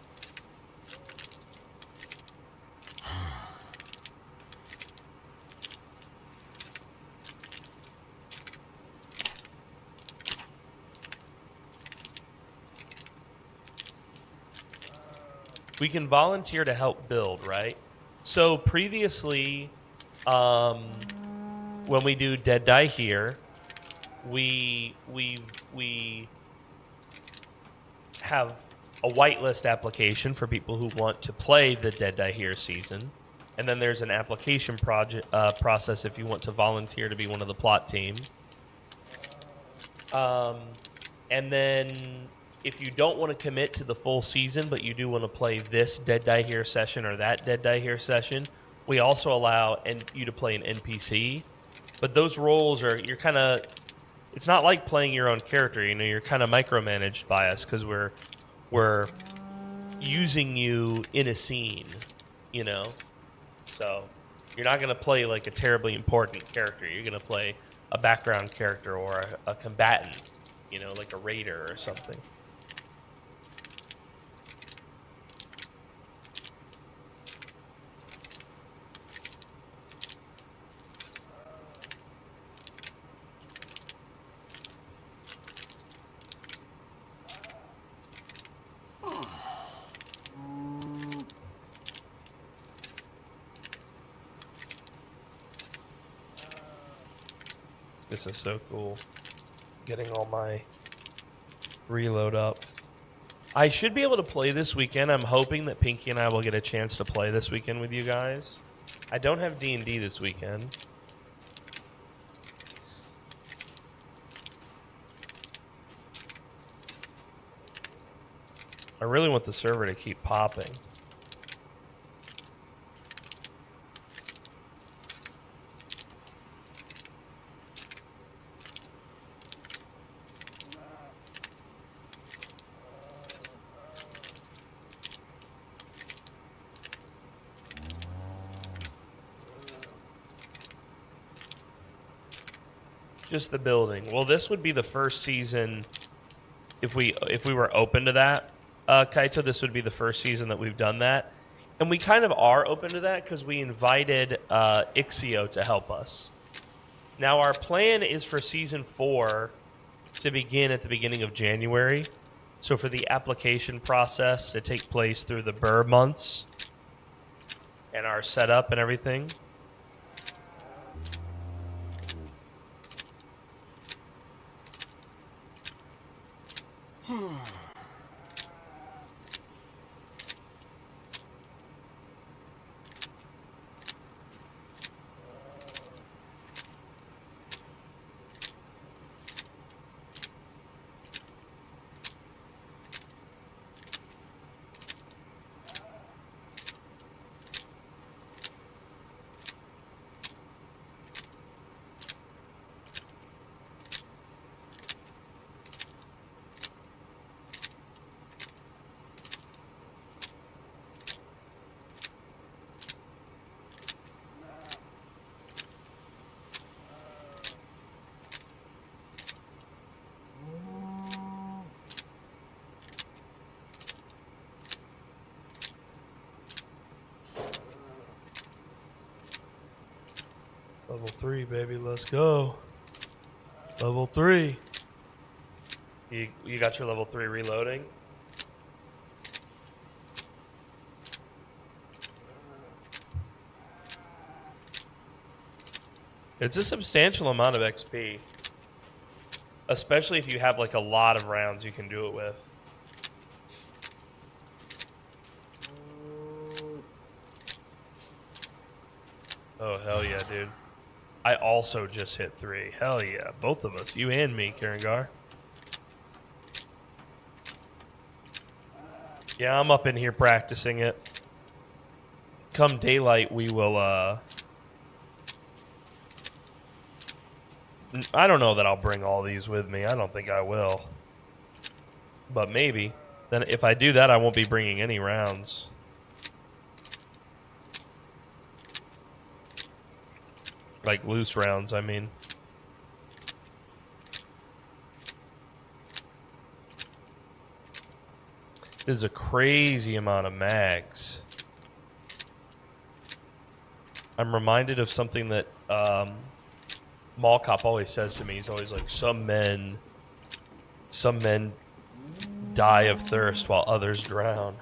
We can volunteer to help build, right? So previously, when we do Dead Die Here, we have a whitelist application for people who want to play the Dead Die Here season, and then there's an application process if you want to volunteer to be one of the plot team. And then if you don't want to commit to the full season, but you do want to play this Dead Die Here session or that Dead Die Here session, we also allow you to play an NPC. But those roles it's not like playing your own character. You're kind of micromanaged by us because we're using you in a scene, So you're not going to play like a terribly important character. You're going to play a background character or a combatant, like a raider or something. This is so cool. Getting all my reload up. I should be able to play this weekend. I'm hoping that Pinky and I will get a chance to play this weekend with you guys. I don't have D&D this weekend. I really want the server to keep popping. Just the building. Well, this would be the first season if we were open to that, Kaito. This would be the first season that we've done that, and we kind of are open to that because we invited Ixio to help us. Now our plan is for season 4 to begin at the beginning of January. So for the application process to take place through the Burr months and our setup and everything. Level 3, baby, let's go. Level 3. You got your level 3 reloading? It's a substantial amount of XP. Especially if you have like a lot of rounds you can do it with. Oh, hell yeah, dude. I also just hit 3. Hell yeah. Both of us. You and me, Karangar. Yeah, I'm up in here practicing it. Come daylight, we will, I don't know that I'll bring all these with me. I don't think I will. But maybe. Then if I do that, I won't be bringing any rounds. Like loose rounds, I mean. This is a crazy amount of mags. I'm reminded of something that Mall Cop always says to me. He's always like, some men die of thirst while others drown.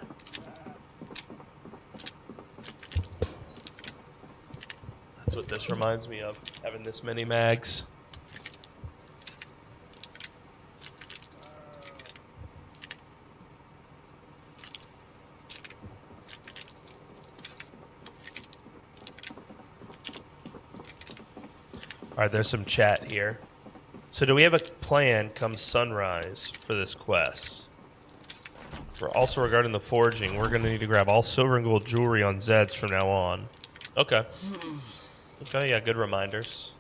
That's what this reminds me of, having this many mags. Alright, there's some chat here. So do we have a plan come sunrise for this quest? Also regarding the forging, we're going to need to grab all silver and gold jewelry on Zeds from now on. Okay. Okay, yeah, good reminders.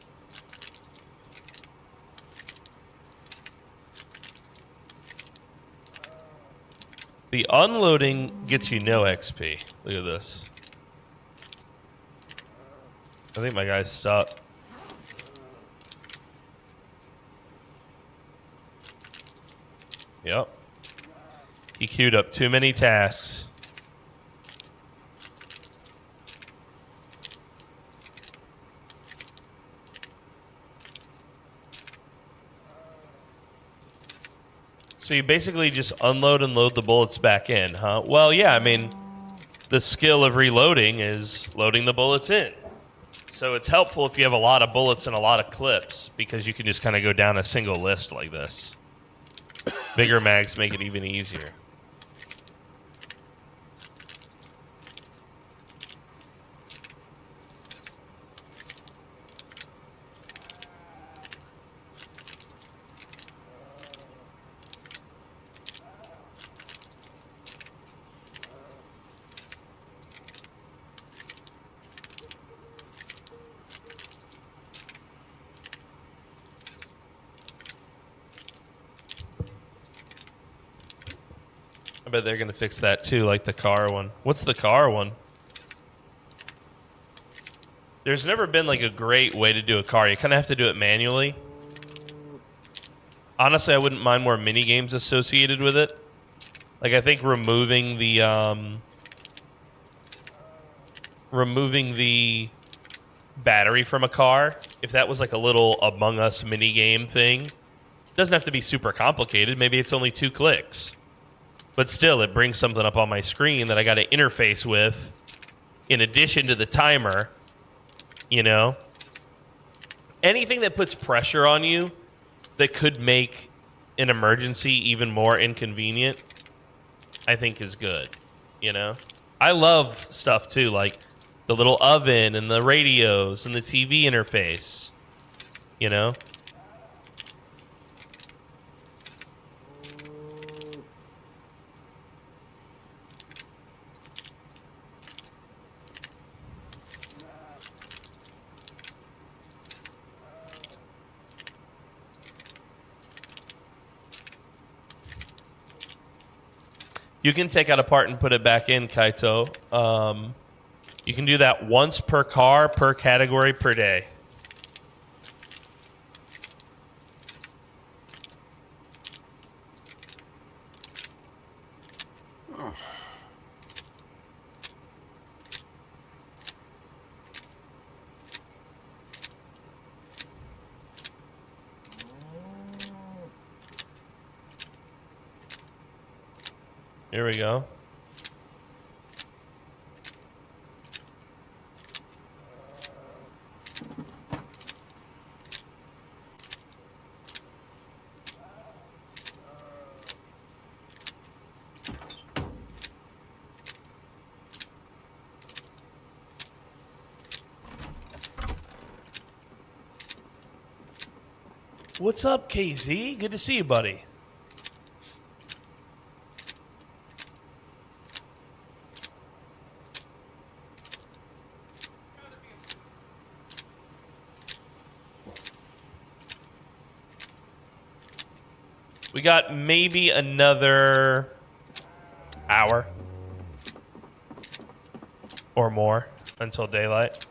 The unloading gets you no XP. Look at this. I think my guy's stuck. Yep. He queued up too many tasks. So you basically just unload and load the bullets back in, huh? Well, yeah, I mean, the skill of reloading is loading the bullets in. So it's helpful if you have a lot of bullets and a lot of clips, because you can just kind of go down a single list like this. Bigger mags make it even easier. bet they're gonna fix that too, like the car one. What's the car one? There's never been like a great way to do a car. You kind of have to do it manually. Honestly, I wouldn't mind more mini games associated with it. Like I think removing the battery from a car, if that was like a little Among Us mini game thing, doesn't have to be super complicated. Maybe it's only 2 clicks. But still, it brings something up on my screen that I got to interface with in addition to the timer, you know? Anything that puts pressure on you that could make an emergency even more inconvenient, I think is good, you know? I love stuff too, like the little oven and the radios and the TV interface, you know? You can take out a part and put it back in, Kaito. You can do that once per car, per category, per day. Here we go. What's up, KZ? Good to see you, buddy. We got maybe another hour or more until daylight.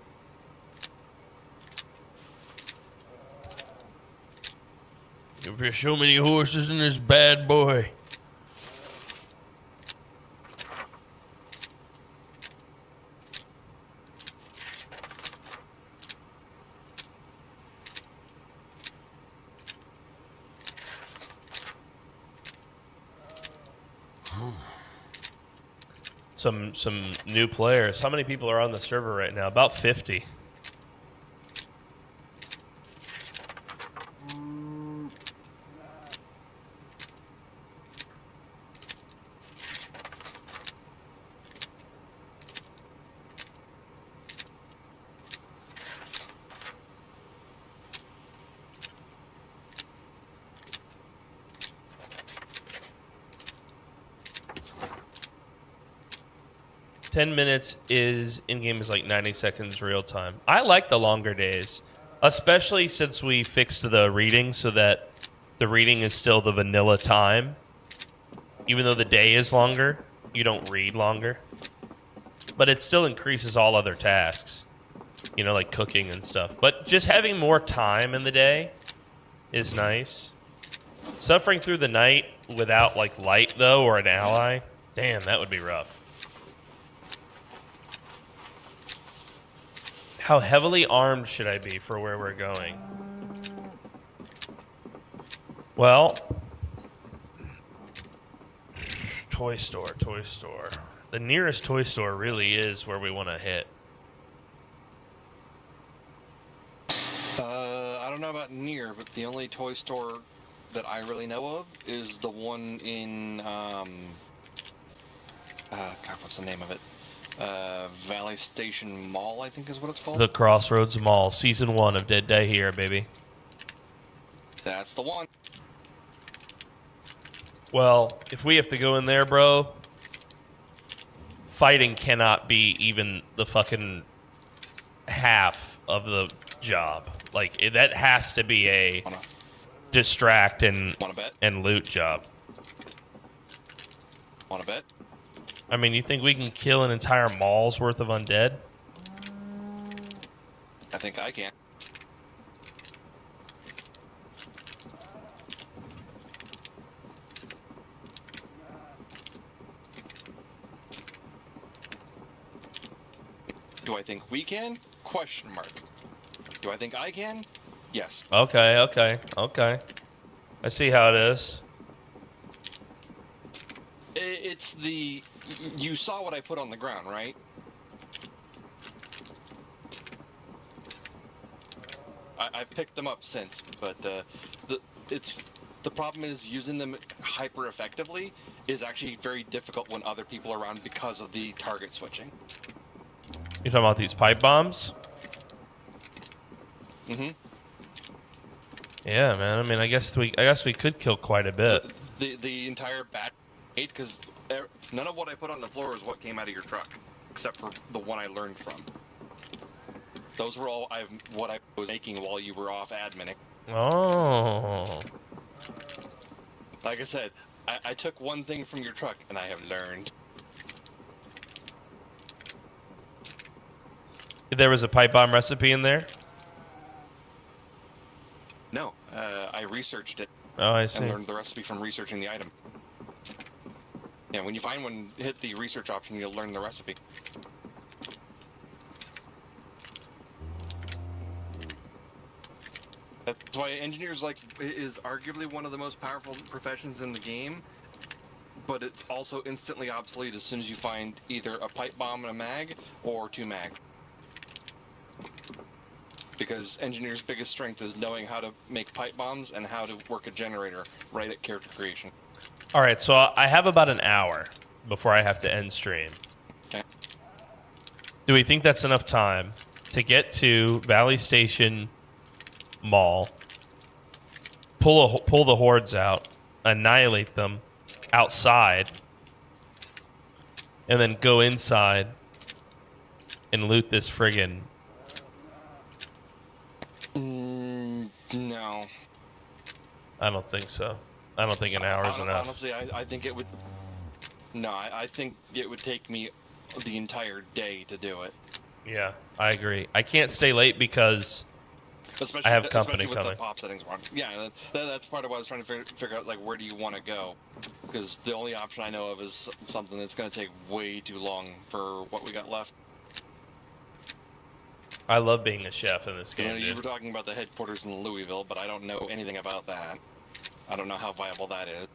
If there's so many horses in this bad boy. Some new players. How many people are on the server right now? About 50. $10 minutes is in-game is like 90 seconds real time. I like the longer days, especially since we fixed the reading so that the reading is still the vanilla time. Even though the day is longer, you don't read longer. But it still increases all other tasks, you know, like cooking and stuff. But just having more time in the day is nice. Suffering through the night without like light though, or an ally, damn, that would be rough. How heavily armed should I be for where we're going? Well, toy store. The nearest toy store really is where we want to hit. I don't know about near, but the only toy store that I really know of is the one in, God, what's the name of it? Valley Station Mall, I think is what it's called. The Crossroads Mall, Season 1 of Dead Day Here, baby. That's the one. Well, if we have to go in there, bro, fighting cannot be even the fucking half of the job. Like, that has to be a distract and loot job. Want to bet? I mean, you think we can kill an entire mall's worth of undead? I think I can. Do I think we can? Question mark. Do I think I can? Yes. Okay. I see how it is. It's the... You saw what I put on the ground, right? I've picked them up since, but the problem is using them hyper effectively is actually very difficult when other people are around because of the target switching. You talking about these pipe bombs? Mm-hmm. Yeah, man. I mean, I guess we could kill quite a bit. The entire bat ate because none of what I put on the floor is what came out of your truck, except for the one I learned from. Those were all what I was making while you were off adminning. Oh. Like I said, I took one thing from your truck and I have learned. There was a pipe bomb recipe in there? No, I researched it. Oh, I see. And learned the recipe from researching the item. Yeah, when you find one, hit the research option, you'll learn the recipe. That's why engineers is arguably one of the most powerful professions in the game, but it's also instantly obsolete as soon as you find either a pipe bomb and a mag or 2 mag. Because engineers' biggest strength is knowing how to make pipe bombs and how to work a generator right at character creation. All right, so I have about an hour before I have to end stream. Okay. Do we think that's enough time to get to Valley Station Mall, pull the hordes out, annihilate them outside, and then go inside and loot this friggin'... No. I don't think so. I don't think an hour is enough. Honestly, I think it would... No, I think it would take me the entire day to do it. Yeah, I agree. I can't stay late because I have company with coming. The pop settings wrong. Yeah, that's part of what I was trying to figure out, like, where do you want to go? Because the only option I know of is something that's going to take way too long for what we got left. I love being a chef in this game, You were talking about the headquarters in Louisville, but I don't know anything about that. I don't know how viable that is.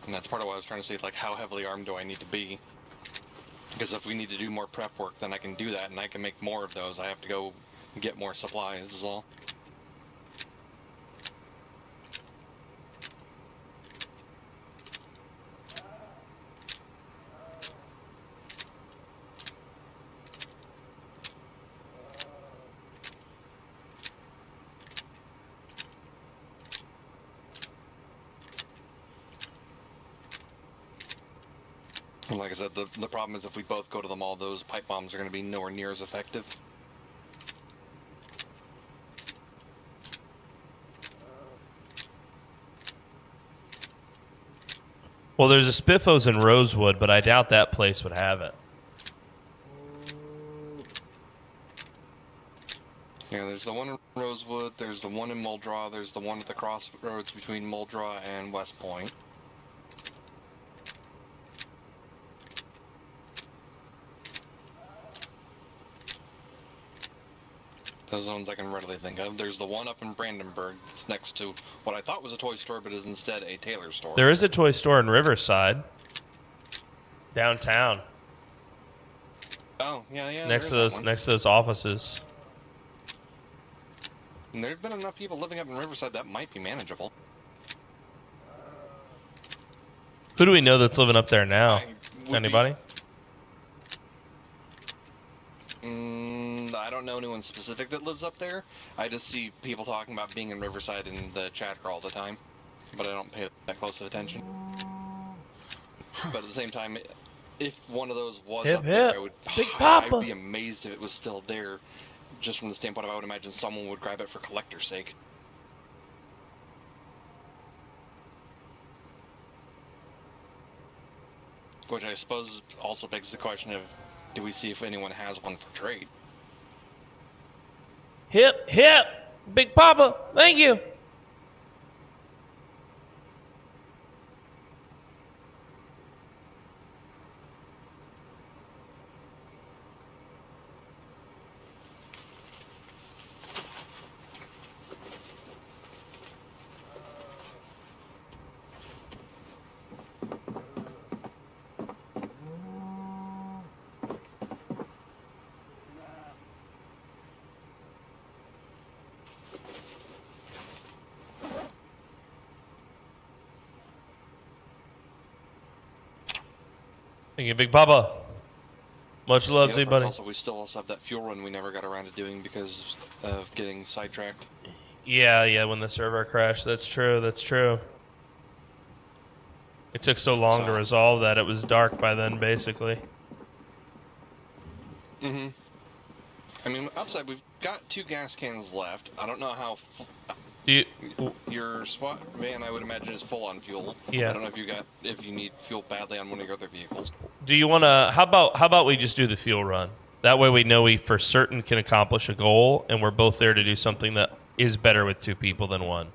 And that's part of what I was trying to say, like, how heavily armed do I need to be? Because if we need to do more prep work, then I can do that, and I can make more of those. I have to go get more supplies, is all. And like I said, the problem is if we both go to the mall, those pipe bombs are going to be nowhere near as effective. Well, there's a Spiffos in Rosewood, but I doubt that place would have it. Yeah, there's the one in Rosewood, there's the one in Muldraugh, there's the one at the crossroads between Muldraugh and West Point. Those ones I can readily think of. There's the one up in Brandenburg. It's next to what I thought was a toy store, but is instead a tailor store. There is a toy store in Riverside, downtown. Oh, yeah. Next to those offices. And there's been enough people living up in Riverside that might be manageable. Who do we know that's living up there now? Anybody? I don't know anyone specific that lives up there. I just see people talking about being in Riverside in the chatter all the time. but I don't pay that close of attention. But at the same time, if one of those was Hip, up there, hip. Big Papa. I'd be amazed if it was still there, just from the standpoint of I would imagine someone would grab it for collector's sake. Which I suppose also begs the question of, do we see if anyone has one for trade? Hip, hip. Big Papa. Thank you. Thank you, Big Papa. Much love to you, buddy. We still also have that fuel run we never got around to doing because of getting sidetracked. Yeah, when the server crashed. That's true, that's true. It took so long to resolve that it was dark by then, basically. Mm-hmm. I mean, outside we've got 2 gas cans left. I don't know how... Your SWAT van, I would imagine, is full on fuel. Yeah. I don't know if you need fuel badly on one of your other vehicles. Do you want to... How about we just do the fuel run? That way we know we for certain can accomplish a goal, and we're both there to do something that is better with 2 people than 1.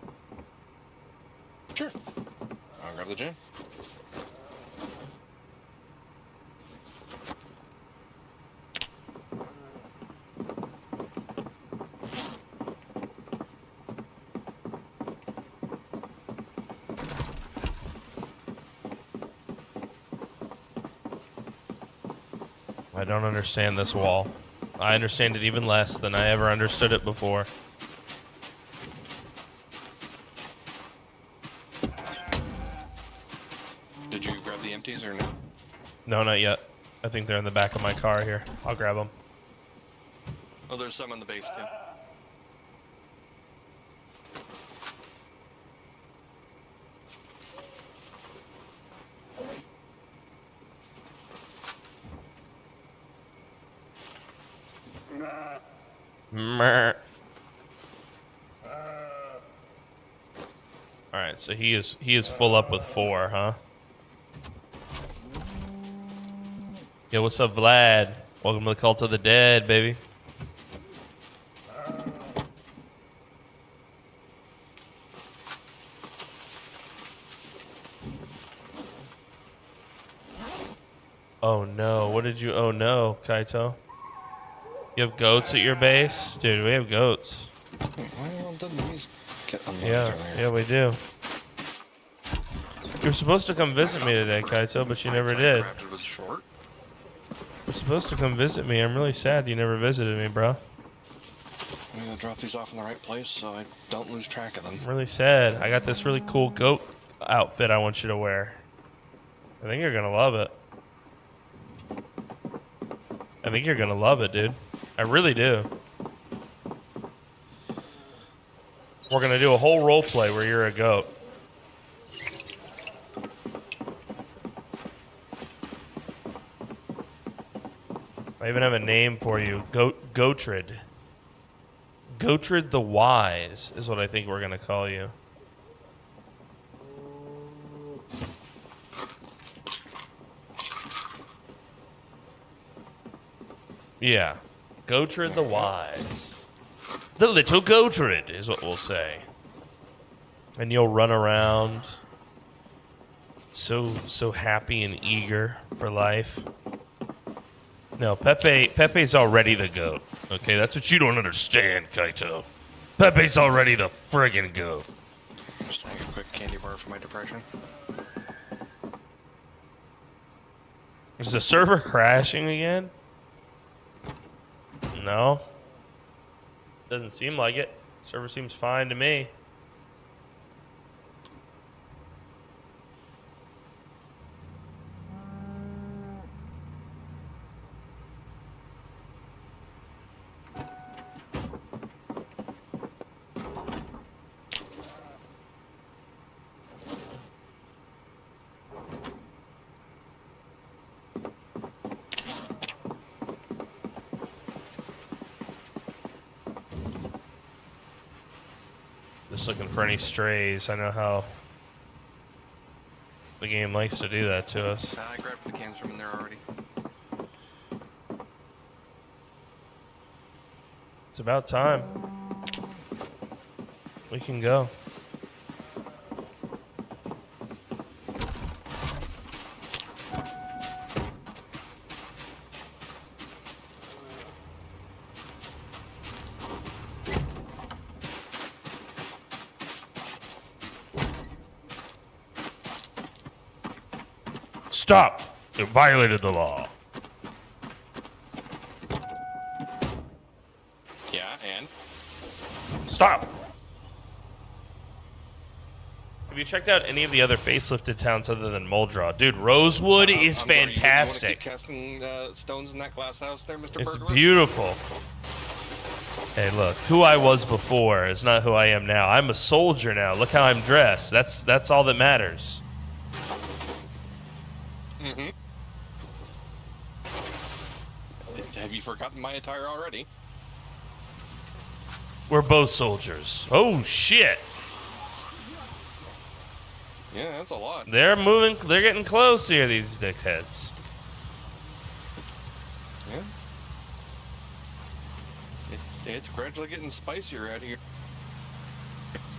Sure. I'll grab the gin. I don't understand this wall. I understand it even less than I ever understood it before. Did you grab the empties or no? No, not yet. I think they're in the back of my car here. I'll grab them. Oh, there's some on the base too. Alright, so he is full up with 4, huh? Yo, what's up, Vlad? Welcome to the Cult of the Dead, baby. Oh no, what did you... Oh no, Kaito. You have goats at your base? Dude, we have goats. Yeah, we do. You were supposed to come visit me today, Kaito, but you never did. You're supposed to come visit me. I'm really sad you never visited me, bro. I'm gonna drop these off in the right place so I don't lose track of them. I'm really sad. I got this really cool goat outfit I want you to wear. I think you're gonna love it. I think you're gonna love it, dude. I really do. We're gonna do a whole role play where you're a goat. I even have a name for you. Gotrid. Gotrid the Wise is what I think we're gonna call you. Yeah. Gotrid the Wise. The little Gotrid is what we'll say. And you'll run around so happy and eager for life. No, Pepe's already the goat. Okay, that's what you don't understand, Kaito. Pepe's already the friggin' goat. Just take a quick candy bar for my depression. Is the server crashing again? No. Doesn't seem like it. Server seems fine to me. Just looking for any strays. I know how the game likes to do that to us. I grabbed the cans from in there already. It's about time. We can go. Stop! You violated the law. Yeah, and? Stop! Have you checked out any of the other facelifted towns other than Muldraw? Dude, Rosewood is I'm sorry, fantastic. You want to keep casting stones in that glass house there, Mr. It's Burglar? beautiful. Hey, look, who I was before is not who I am now. I'm a soldier now. Look how I'm dressed. That's all that matters. Mm-hmm. Have you forgotten my attire already? We're both soldiers. Oh, shit. Yeah, that's a lot. They're moving. They're getting close here, these dickheads. Yeah. It's gradually getting spicier out here.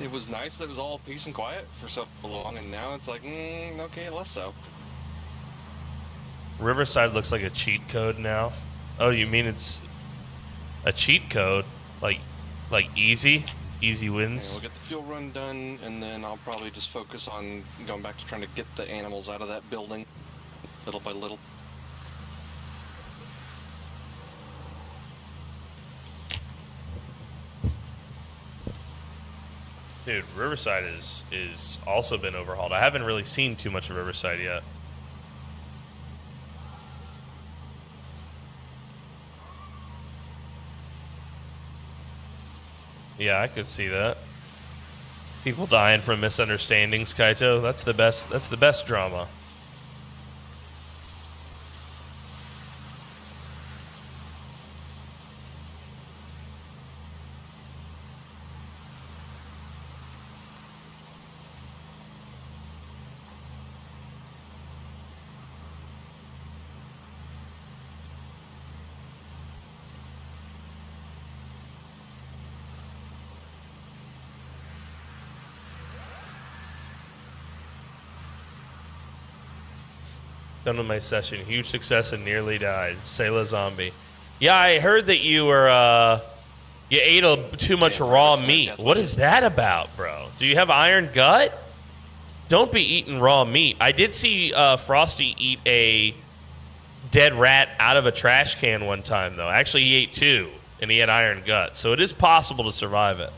It was nice that it was all peace and quiet for so long, and now it's like, okay, less so. Riverside looks like a cheat code now. Oh, you mean it's a cheat code? Like easy? Easy Yeah, wins? we'll get the fuel run done, and then I'll probably just focus on going back to trying to get the animals out of that building, little by little. Dude, Riverside is also been overhauled. I haven't really seen too much of Riverside yet. Yeah, I could see that. People dying from misunderstandings, Kaito. That's the best. That's the best drama. Done with my session. Huge success and nearly died. Sayla Zombie. Yeah, I heard that you were, you ate too much raw meat. What is that about, bro? Do you have iron gut? Don't be eating raw meat. I did see Frosty eat a dead rat out of a trash can one time, though. Actually, he ate two, and he had iron gut. So it is possible to survive it.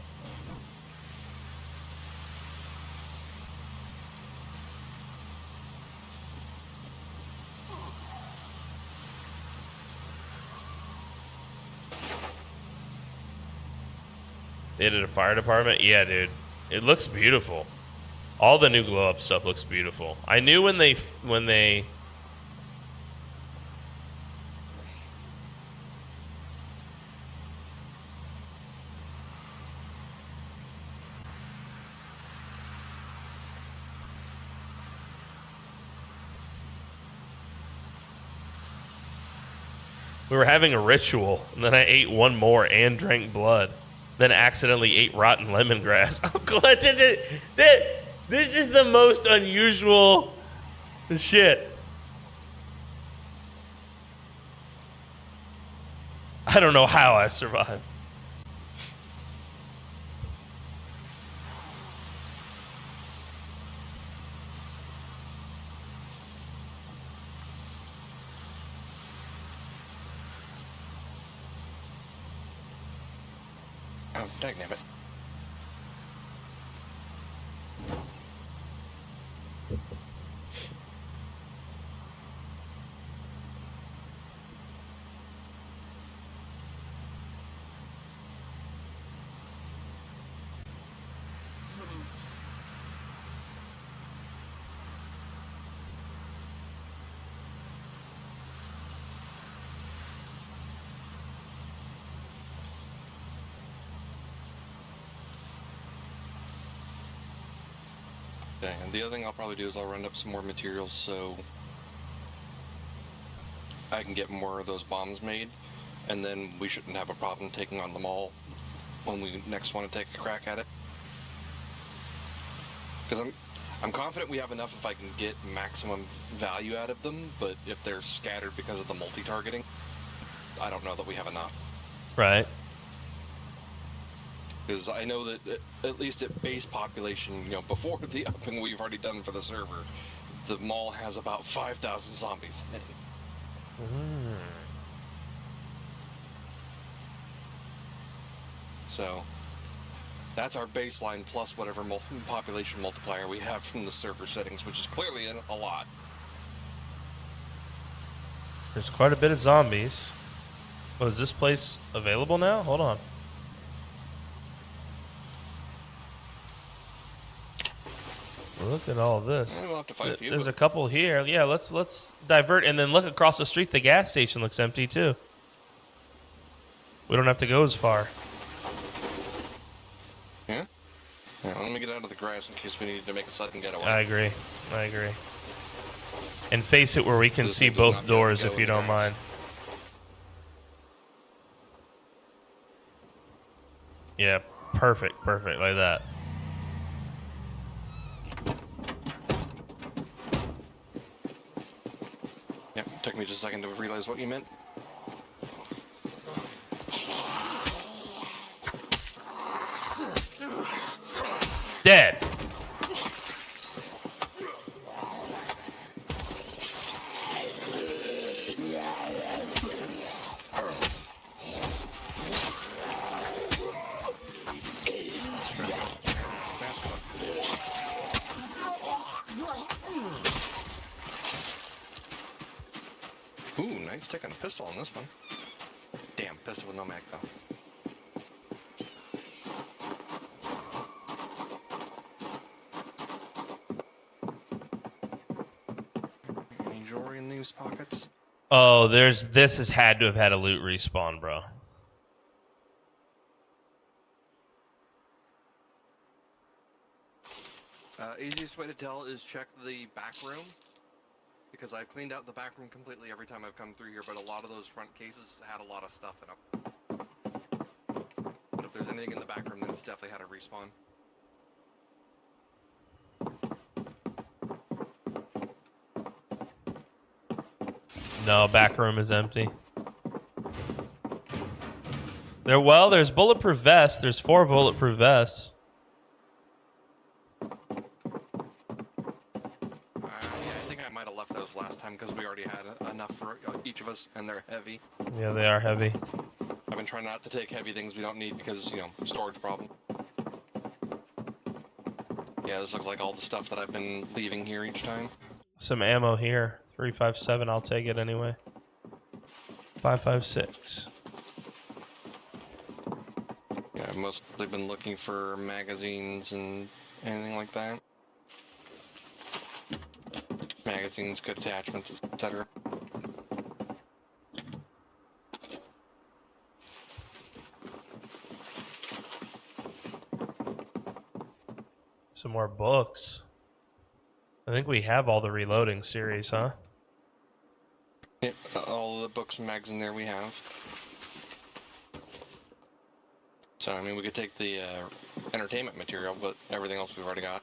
They did a fire department? Yeah, dude. It looks beautiful. All the new glow up stuff looks beautiful. I knew when they we were having a ritual, and then I ate one more and drank blood. Then accidentally ate rotten lemongrass. Oh, God, this is the most unusual shit. I don't know how I survived. Oh, dagnabbit. Okay, and the other thing I'll probably do is I'll round up some more materials so I can get more of those bombs made, and then we shouldn't have a problem taking on the mall when we next want to take a crack at it. Because I'm confident we have enough if I can get maximum value out of them, but if they're scattered because of the multi-targeting, I don't know that we have enough. Right. Because I know that at least at base population, you know, before the upping we've already done for the server, the mall has about 5,000 zombies in it. So that's our baseline plus whatever population multiplier we have from the server settings, which is clearly a lot. There's quite a bit of zombies. Oh, is this place available now? Hold on. Look at all this. We'll have to fight a few, There's but a couple here. Yeah, let's divert, and then look across the street. The gas station looks empty too. We don't have to go as far. Yeah? Yeah, let me get out of the grass in case we need to make a sudden getaway. I agree. And face it where we can This see thing does not both be able to doors go if in you the don't grass. mind. Yeah, perfect like that. Yep, took me just a second to realize what you meant. Dead. Ooh, nice taking a pistol on this one. Damn, pistol with no mag though. Any jewelry in these pockets? Oh, this has had to have had a loot respawn, bro. Easiest way to tell is check the back room, because I've cleaned out the back room completely every time I've come through here, but a lot of those front cases had a lot of stuff in them. But if there's anything in the back room, then it's definitely had a respawn. No, back room is empty. There's bulletproof vests. There's 4 bulletproof vests. Yeah, I think I might have left those last time because we already had enough for each of us, and they're heavy. Yeah, they are heavy. I've been trying not to take heavy things we don't need because, you know, storage problem. Yeah, this looks like all the stuff that I've been leaving here each time. Some ammo here. 357. I'll take it anyway. 556. Yeah, I've mostly been looking for magazines and anything like that. Magazines, good attachments, etc. Some more books. I think we have all the reloading series, huh? Yep, all the books and mags in there we have. So, I mean, we could take the entertainment material, but everything else we've already got.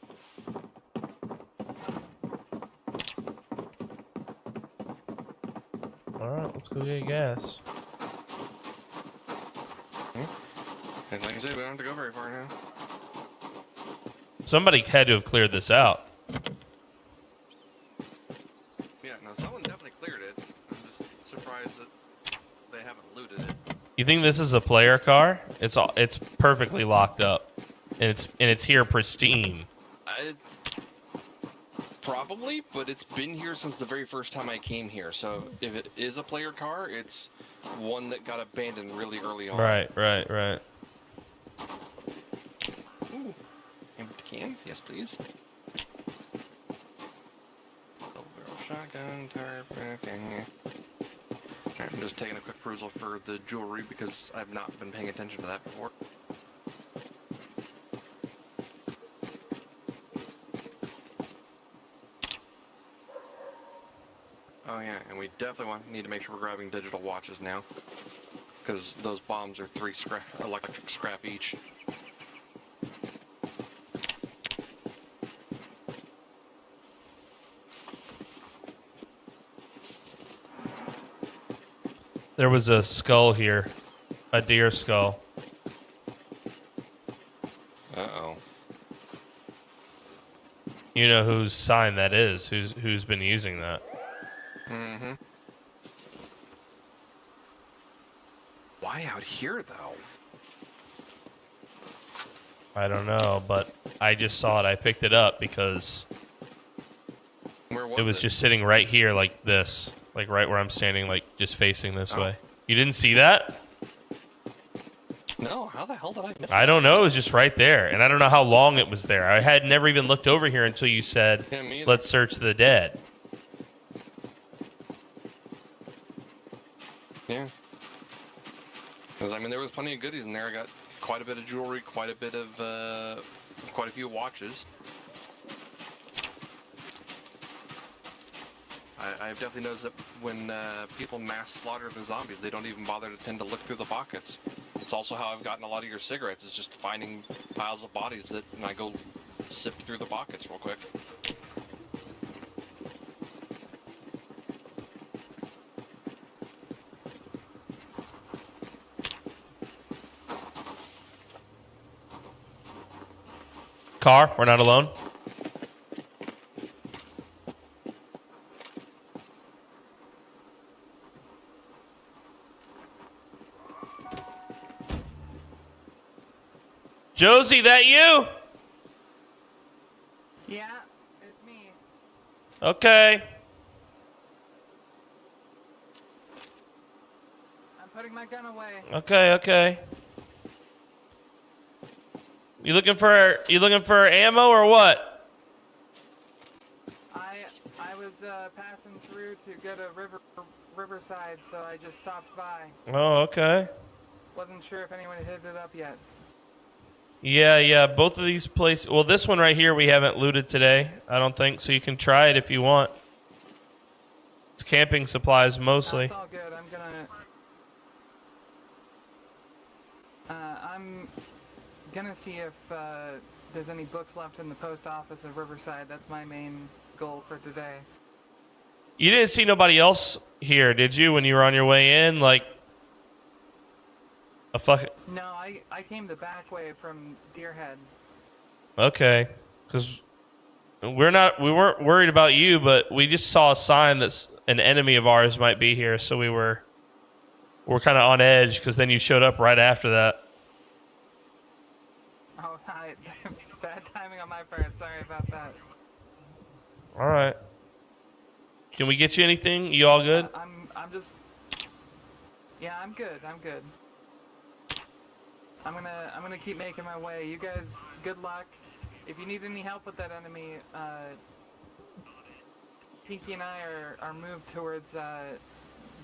Alright, let's go get gas. And like I said, we don't have to go very far now. Somebody had to have cleared this out. Yeah, no, someone definitely cleared it. I'm just surprised that they haven't looted it. You think this is a player car? It's perfectly locked up, and it's here pristine. Probably, but it's been here since the very first time I came here. So if it is a player car, it's one that got abandoned really early on. Right. Ooh, empty can? Yes, please. Double barrel shotgun, tire, okay. Alright, I'm just taking a quick perusal for the jewelry because I've not been paying attention to that before. yeah, and we definitely need to make sure we're grabbing digital watches now. Because those bombs are 3 electric scrap each. There was a skull here. A deer skull. Uh-oh. You know whose sign that is? Who's been using that? Mm-hmm. Why out here, though? I don't know, but I just saw it. I picked it up because Where was it was just sitting right here like this. Like right where I'm standing, like just facing this way. You didn't see that? No, how the hell did I miss I don't know. It was just right there. And I don't know how long it was there. I had never even looked over here until you said, Yeah, me either. let's search the dead. Yeah. Because, I mean, there was plenty of goodies in there. I got quite a bit of jewelry, quite a few watches. I've definitely noticed that when people mass slaughter the zombies, they don't even bother to tend to look through the pockets. It's also how I've gotten a lot of your cigarettes, is just finding piles of bodies and I go sift through the pockets real quick. Car, we're not alone. Josie, that you? Yeah, it's me. Okay. I'm putting my gun away. Okay. You looking for ammo or what? I was passing through to go to Riverside, so I just stopped by. Oh, okay. Wasn't sure if anyone had hit it up yet. Yeah, both of these places. Well, this one right here we haven't looted today, I don't think, so you can try it if you want. It's camping supplies mostly. That's all good. I'm gonna see if there's any books left in the post office of Riverside. That's my main goal for today. You didn't see nobody else here, did you, when you were on your way in? Like, a fucking... No, I came the back way from Deerhead. Okay, because we weren't worried about you, but we just saw a sign that an enemy of ours might be here, so we're kind of on edge, because then you showed up right after that. Oh, bad timing on my part. Sorry about that. All right. Can we get you anything? You all good? I'm just... Yeah, I'm good. I'm gonna keep making my way. You guys, good luck. If you need any help with that enemy, Pinky and I are moved towards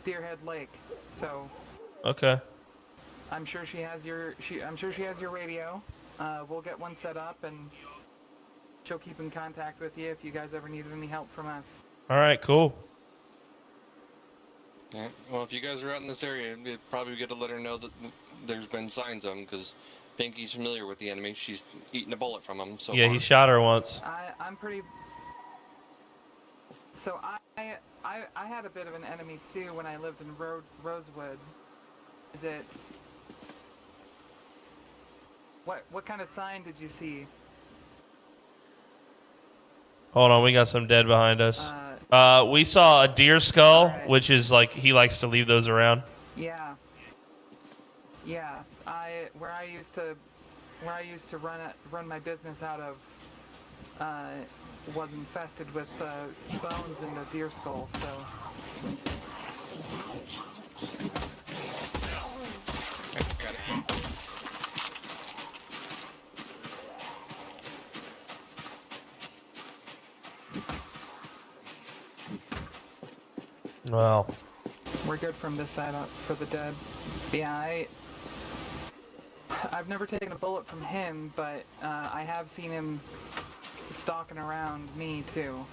Deerhead Lake. So. Okay. I'm sure she has your radio. We'll get one set up and she'll keep in contact with you if you guys ever need any help from us. All right, cool. Yeah. Well, if you guys are out in this area, it'd probably good to let her know that there's been signs of them, because Pinky's familiar with the enemy. She's eaten a bullet from him. So yeah, far. he shot her once. I'm pretty. So I had a bit of an enemy too when I lived in Rosewood. Is it? What kind of sign did you see? Hold on, we got some dead behind us. We saw a deer skull, which is like, he likes to leave those around. Yeah. Where I used to run my business out of was infested with bones and a deer skull. So. Got it. Well, we're good from this side up for the dead. Yeah, I've never taken a bullet from him, but I have seen him stalking around me too.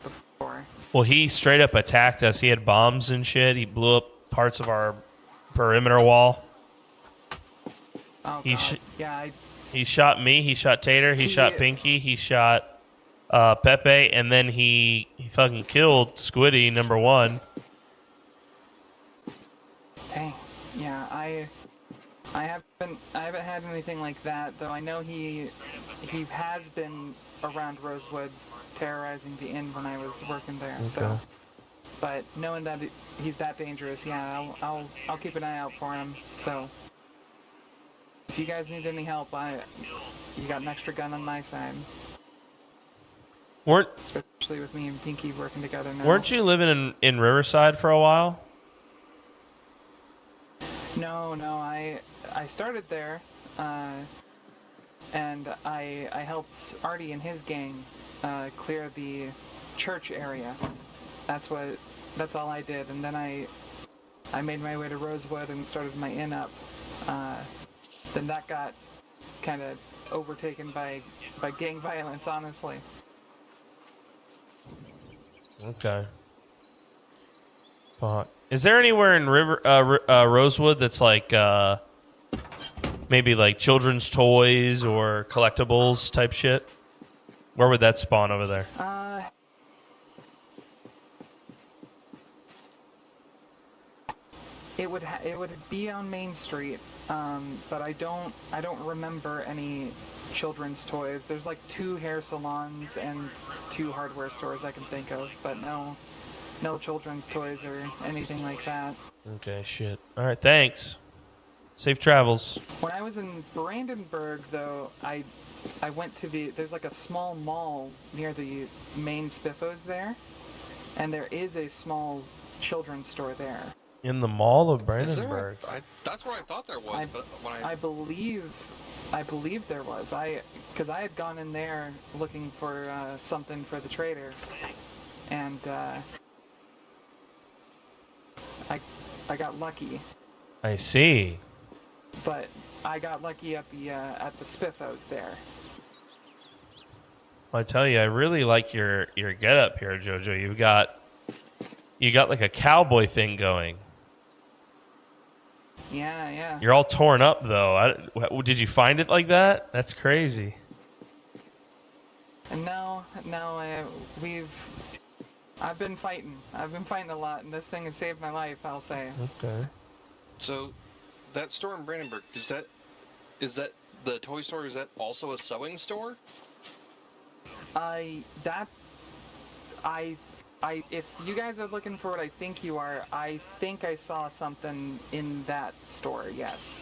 before. Well, he straight up attacked us. He had bombs and shit. He blew up parts of our perimeter wall. Oh He god, yeah. he shot me. He shot Tater. He He- shot Pinky. He shot Pepe, and then he fucking killed Squiddy #1. Dang. Yeah, I haven't had anything like that, though I know he has been around Rosewood terrorizing the inn when I was working there. Okay. So, but knowing that he's that dangerous, yeah, I'll keep an eye out for him. So, if you guys need any help, you got an extra gun on my side. Especially with me and Pinky working together now. Weren't you living in Riverside for a while? No, I started there, and I helped Artie and his gang clear the church area. That's all I did, and then I made my way to Rosewood and started my inn up. Then that got kind of overtaken by gang violence, honestly. Okay. Fuck. Is there anywhere in Rosewood that's like maybe like children's toys or collectibles type shit? Where would that spawn over there? It would be on Main Street, but I don't remember any children's toys. There's like 2 hair salons and 2 hardware stores I can think of, but no children's toys or anything like that. Okay, shit. All right, thanks. Safe travels. When I was in Brandenburg, though, I went to there's like a small mall near the main Spiffos there, and there is a small children's store there. In the mall of Is Brandenburg. there? That's where I thought there was, but when I believe there was. Because I had gone in there looking for something for the trader, and I got lucky. I see. But I got lucky at the Spiffos there. Well, I tell you, I really like your getup here, Jojo. You got like a cowboy thing going. Yeah. You're all torn up though. Did you find it like that? That's crazy. And no, I've been fighting. I've been fighting a lot, and this thing has saved my life, I'll say. Okay. So, that store in Brandenburg, is that the toy store? Is that also a sewing store? If you guys are looking for what I think you are, I think I saw something in that store, yes.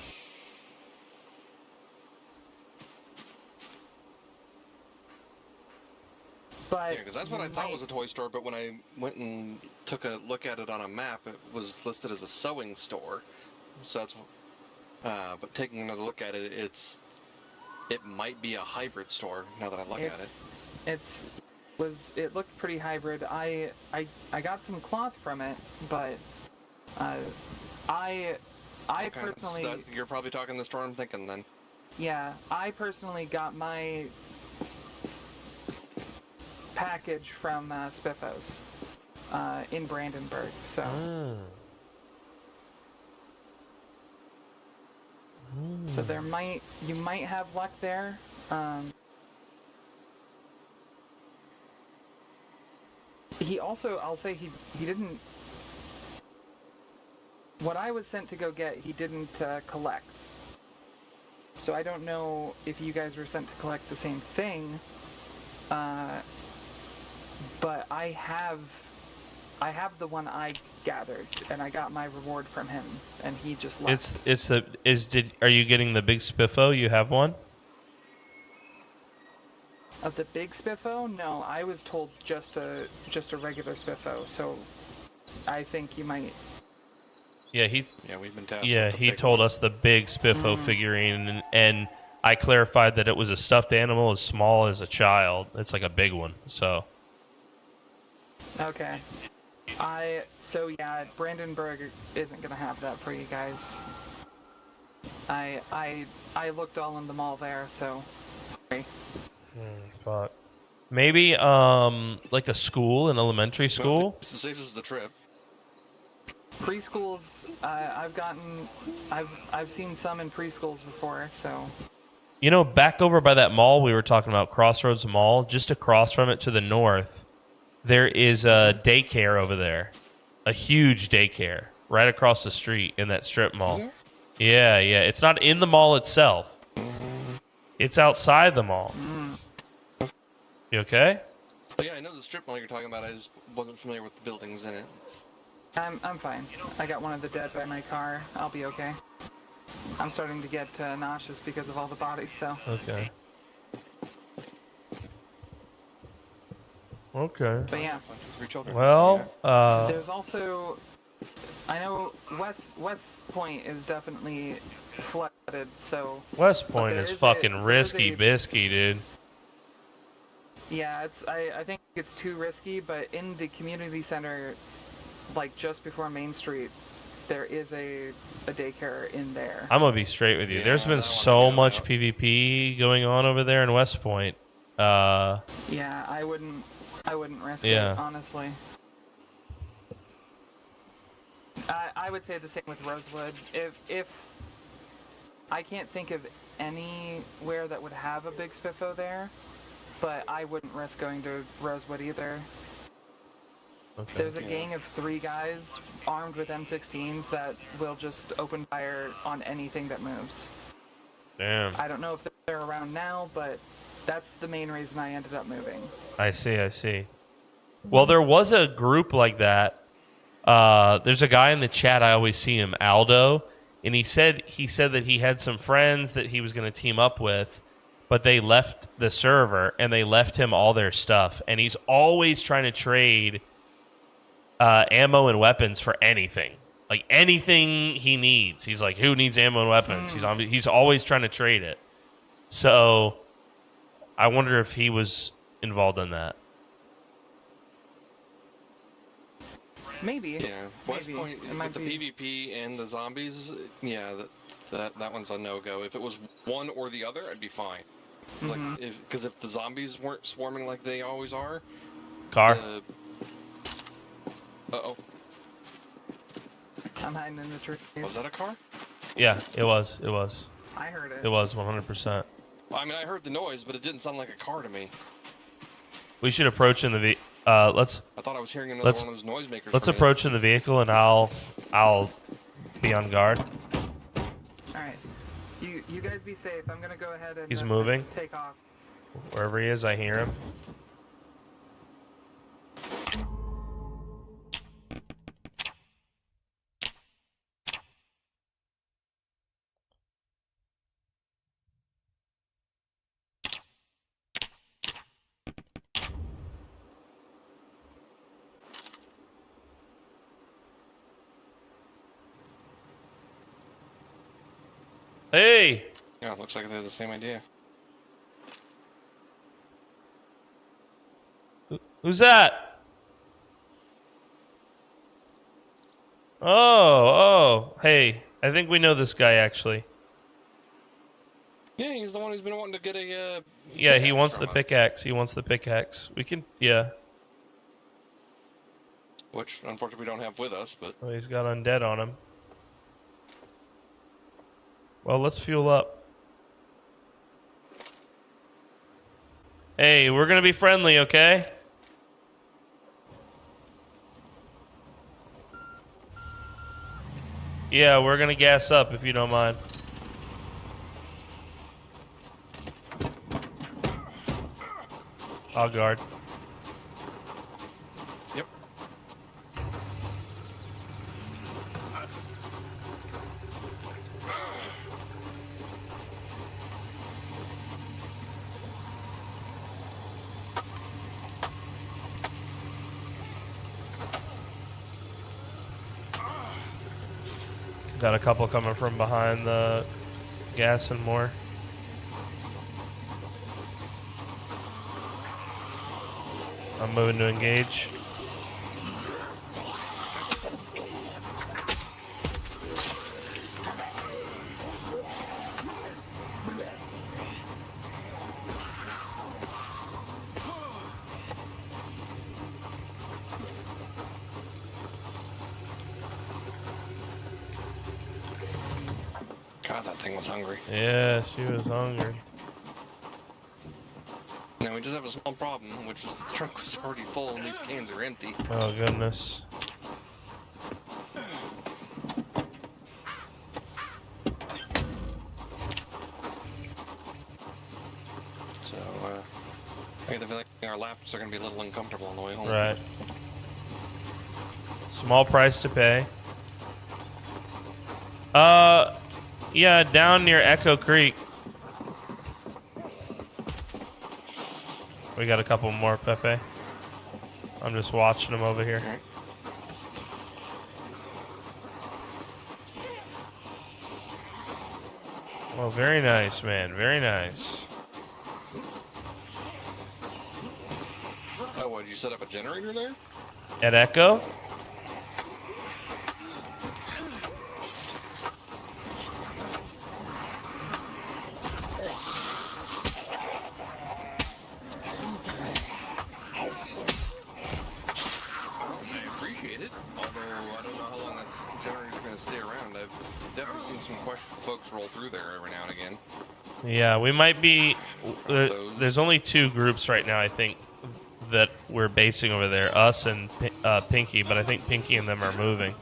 But yeah, because that's what I thought was a toy store, but when I went and took a look at it on a map, it was listed as a sewing store. So that's, but taking another look at it, it might be a hybrid store now that I look at it. It looked pretty hybrid. I got some cloth from it, but I personally, you're probably talking the store I'm thinking then. Yeah, I personally got my package from Spiffos in Brandenburg, so. So you might have luck there. He also, I'll say he didn't. What I was sent to go get, he didn't collect. So I don't know if you guys were sent to collect the same thing. But I have the one I gathered, and I got my reward from him, and he just left. Are you getting the big Spiffo? You have one? Of the big Spiffo? No, I was told just a regular Spiffo, so I think you might. Yeah, we've been tasked. Yeah, he told us the big Spiffo figurine, and I clarified that it was a stuffed animal as small as a child. It's like a big one, so. Okay. So yeah, Brandenburg isn't gonna have that for you guys. I looked all in the mall there, so sorry. Fuck. Maybe like a school, an elementary school. It's the safest as the trip. Preschools, I've seen some in preschools before, so. You know, back over by that mall we were talking about, Crossroads Mall, just across from it to the north, there is a daycare over there. A huge daycare right across the street in that strip mall. Yeah, yeah. It's not in the mall itself. It's outside the mall. You okay? Oh, yeah, I know the strip mall you're talking about. I just wasn't familiar with the buildings in it. I'm fine. I got one of the dead by my car. I'll be okay. I'm starting to get nauseous because of all the bodies, though. Okay. Okay. But yeah. Well, there's also, I know West Point is definitely flooded, so. West Point is fucking risky bisky, dude. Yeah, I think it's too risky, but in the community center, like just before Main Street, there is a daycare in there. I'm gonna be straight with you. Yeah, there's been so much PvP going on over there in West Point. Yeah, I wouldn't risk it, honestly. I would say the same with Rosewood. If I can't think of anywhere that would have a big spiffo there, but I wouldn't risk going to Rosewood either. Okay. There's a gang of 3 guys armed with M16s that will just open fire on anything that moves. Damn. I don't know if they're around now, but that's the main reason I ended up moving. I see. Well, there was a group like that. There's a guy in the chat, I always see him, Aldo, and he said that he had some friends that he was going to team up with, but they left the server and they left him all their stuff, and he's always trying to trade ammo and weapons for anything. Like anything he needs. He's like, who needs ammo and weapons? He's always trying to trade it. So I wonder if he was involved in that. Maybe. Yeah. West Point with the PvP and the zombies, yeah, that one's a no-go. If it was one or the other, I'd be fine. Like, because if the zombies weren't swarming like they always are. Car. Uh-oh. I'm hiding in the trees. Was that a car? Yeah, it was. I heard it. It was 100%. Well, I mean, I heard the noise, but it didn't sound like a car to me. We should approach in the let's. I thought I was hearing another one of those noisemakers. Let's approach in the vehicle, and I'll be on guard. All right, you guys be safe. I'm gonna go ahead and. He's moving. Take off. Wherever he is, I hear him. Hey! Yeah, it looks like they have the same idea. Who's that? Oh, hey. I think we know this guy, actually. Yeah, he's the one who's been wanting to get a, yeah, he wants the pickaxe. We can, yeah. Which, unfortunately, we don't have with us, but... Oh, he's got undead on him. Well, let's fuel up. Hey, we're gonna be friendly, okay? Yeah, we're gonna gas up if you don't mind. I'll guard. Yep. Got a couple coming from behind the gas and more. I'm moving to engage. God, that thing was hungry. Yeah, she was hungry. Now we just have a small problem, which is the trunk was already full and these cans are empty. Oh, goodness. So, I get the feeling our laps are going to be a little uncomfortable on the way home. Right. Small price to pay. Yeah, down near Echo Creek. We got a couple more, Pepe. I'm just watching them over here. Right. Oh, very nice, man. Very nice. Oh, what, did you set up a generator there? At Echo? Roll through there every now and again. Yeah, we might be. There's only 2 groups right now, I think, that we're basing over there. Us and Pinky, but I think Pinky and them are moving.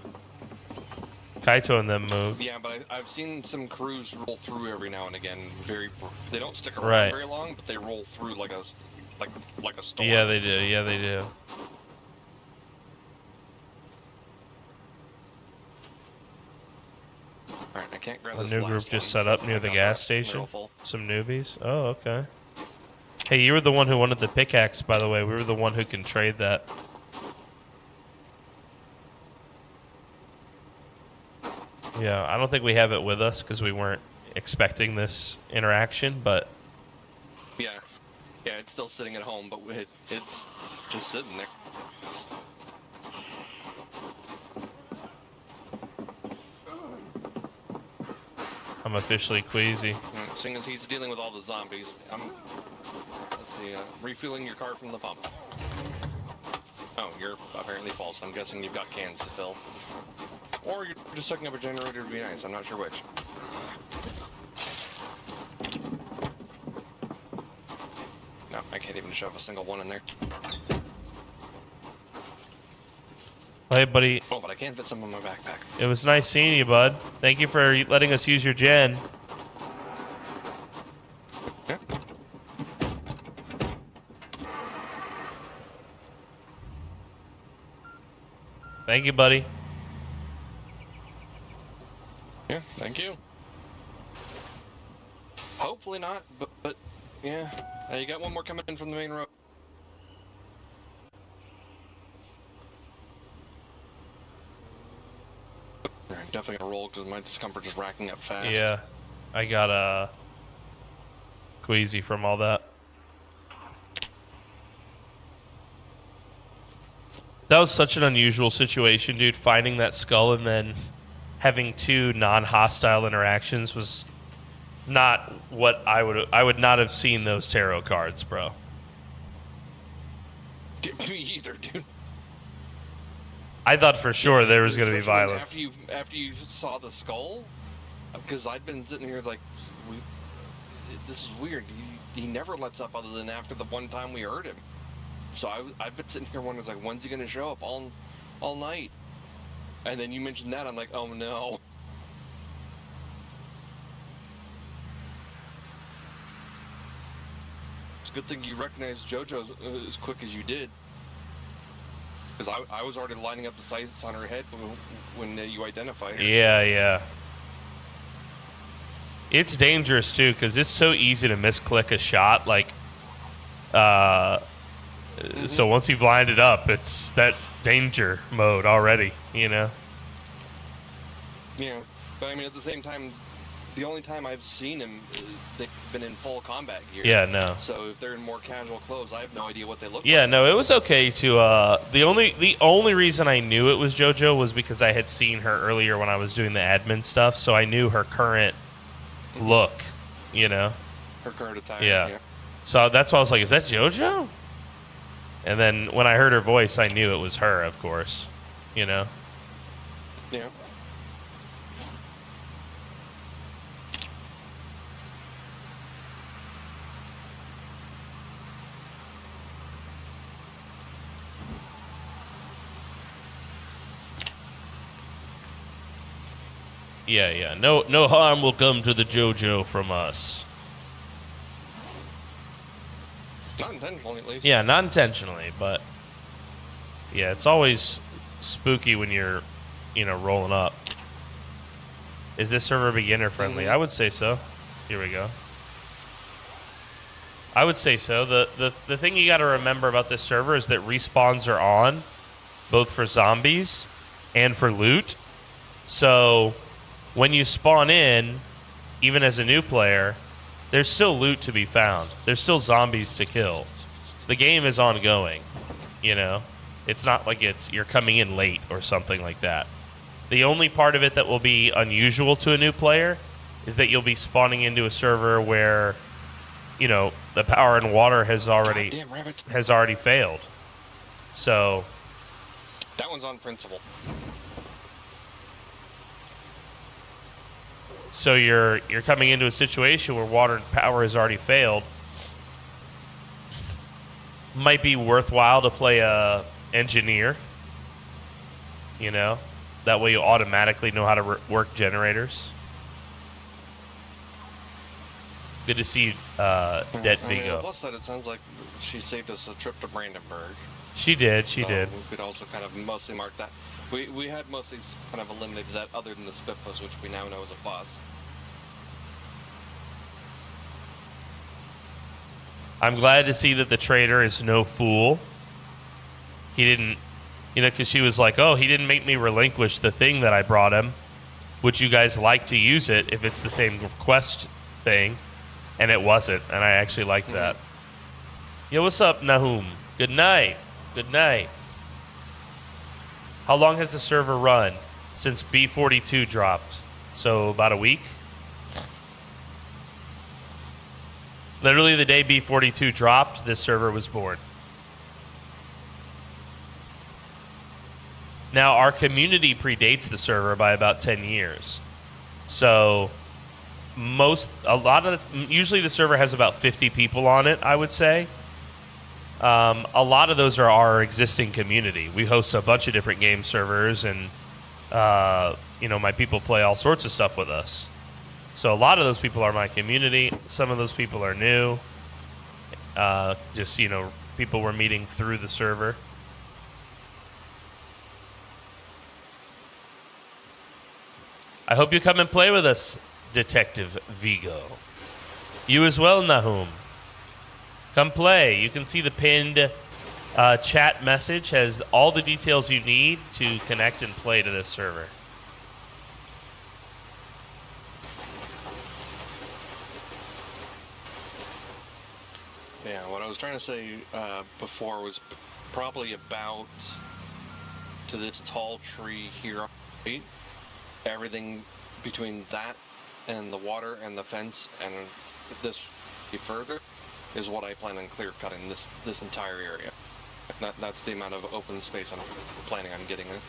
Kaito and them moved. Yeah, but I've seen some crews roll through every now and again. They don't stick around Right. very long, but they roll through like a storm. Yeah, they do. Yeah, they do. Alright, I can't grab A this new last group just one. set up near I the got gas that station. real full. Some newbies. Oh, okay. Hey, you were the one who wanted the pickaxe, by the way. We were the one who can trade that. Yeah, I don't think we have it with us because we weren't expecting this interaction, but Yeah, it's still sitting at home, but it's just sitting there. I'm officially queasy. Seeing as he's dealing with all the zombies, let's see, refueling your car from the pump. Oh, you're apparently false. I'm guessing you've got cans to fill. Or you're just hooking up a generator to be nice. I'm not sure which. No, I can't even shove a single one in there. Hey, buddy. Oh, but I can fit some in my backpack. It was nice seeing you, bud. Thank you for letting us use your gen. Yeah. Thank you, buddy. Yeah, thank you. Hopefully not, but yeah. You got one more coming in from the main road. I'm definitely gonna roll because my discomfort is racking up fast. Yeah, I got queasy from all that. That was such an unusual situation, dude. Finding that skull and then having 2 non-hostile interactions was not what I would not have seen those tarot cards, bro. Me either, dude. I thought for sure there was going to be Especially violence. After you saw the skull, because I'd been sitting here like, this is weird. He never lets up other than after the one time we heard him. So I've been sitting here wondering, like, when's he going to show up all night? And then you mentioned that, I'm like, oh no. It's a good thing you recognized JoJo as quick as you did. Because I was already lining up the sights on her head when you identified her. Yeah. It's dangerous too because it's so easy to misclick a shot. Like, so once you've lined it up, it's that danger mode already. You know. Yeah, but I mean at the same time, the only time I've seen him, they've been in full combat gear. Yeah, no. So if they're in more casual clothes, I have no idea what they look Yeah, like. no, it was okay to. The only reason I knew it was JoJo was because I had seen her earlier when I was doing the admin stuff, so I knew her current look. You know. Her current attire. Yeah. So that's why I was like, "Is that JoJo?" And then when I heard her voice, I knew it was her. Of course, you know. Yeah. Yeah. No harm will come to the JoJo from us. Not intentionally, at least. Yeah, not intentionally, but yeah, it's always spooky when you're, rolling up. Is this server beginner friendly? I would say so. Here we go. I would say so. The thing you got to remember about this server is that respawns are on, both for zombies and for loot. So when you spawn in, even as a new player, there's still loot to be found. There's still zombies to kill. The game is ongoing, It's not like you're coming in late or something like that. The only part of it that will be unusual to a new player is that you'll be spawning into a server where, the power and water has already failed. So that one's on principle. So you're coming into a situation where water and power has already failed. Might be worthwhile to play a engineer. That way you automatically know how to work generators. Good to see Dead Vigo. On the plus side, it sounds like she saved us a trip to Brandenburg. She did. We could also kind of mostly mark that. We had mostly kind of eliminated that other than the spit post, which we now know is a bus. I'm glad to see that the trader is no fool. He didn't, because she was like, oh, he didn't make me relinquish the thing that I brought him. Would you guys like to use it if it's the same quest thing? And it wasn't, and I actually liked that. Yo, what's up, Nahum? Good night. Good night. How long has the server run since B42 dropped? So about a week? Literally the day B42 dropped, this server was born. Now, our community predates the server by about 10 years. So usually the server has about 50 people on it, I would say. A lot of those are our existing community. We host a bunch of different game servers, and my people play all sorts of stuff with us. So a lot of those people are my community. Some of those people are new. People we're meeting through the server. I hope you come and play with us, Detective Vigo. You as well, Nahum. Come play. You can see the pinned chat message has all the details you need to connect and play to this server. Yeah, what I was trying to say before was probably about to this tall tree here. Right? Everything between that and the water and the fence and this further is what I plan on clear cutting this entire area. That's the amount of open space I'm planning on getting it.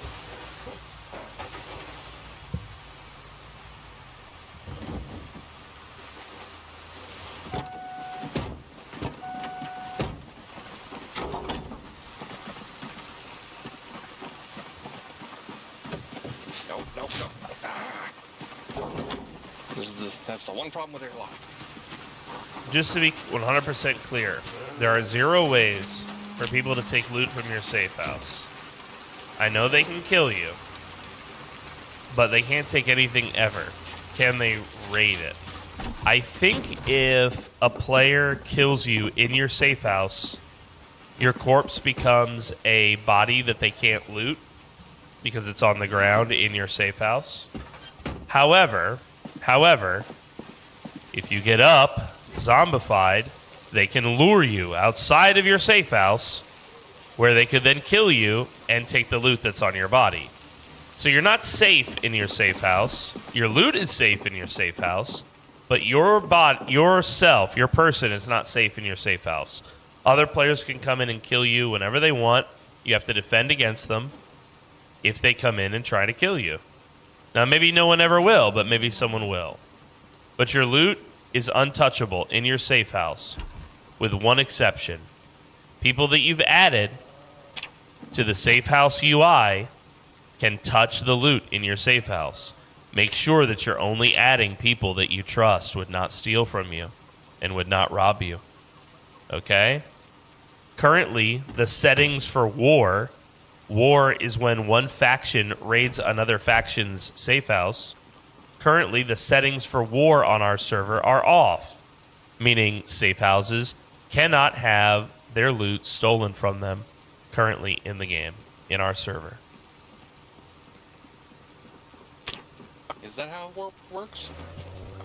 Nope. That's the one problem with their lock. Just to be 100% clear, there are 0 ways for people to take loot from your safe house. I know they can kill you, but they can't take anything ever. Can they raid it? I think if a player kills you in your safe house, your corpse becomes a body that they can't loot because it's on the ground in your safe house. However, if you get up, zombified, they can lure you outside of your safe house where they could then kill you and take the loot that's on your body. So you're not safe in your safe house. Your loot is safe in your safe house, but your person is not safe in your safe house. Other players can come in and kill you whenever they want. You have to defend against them if they come in and try to kill you. Now, maybe no one ever will, but maybe someone will. But your loot is untouchable in your safe house, with one exception. People that you've added to the safe house UI can touch the loot in your safe house. Make sure that you're only adding people that you trust would not steal from you and would not rob you. Okay? Currently, the settings for war is when one faction raids another faction's safe house. Currently, the settings for war on our server are off, meaning safe houses cannot have their loot stolen from them currently in the game, in our server. Is that how war works?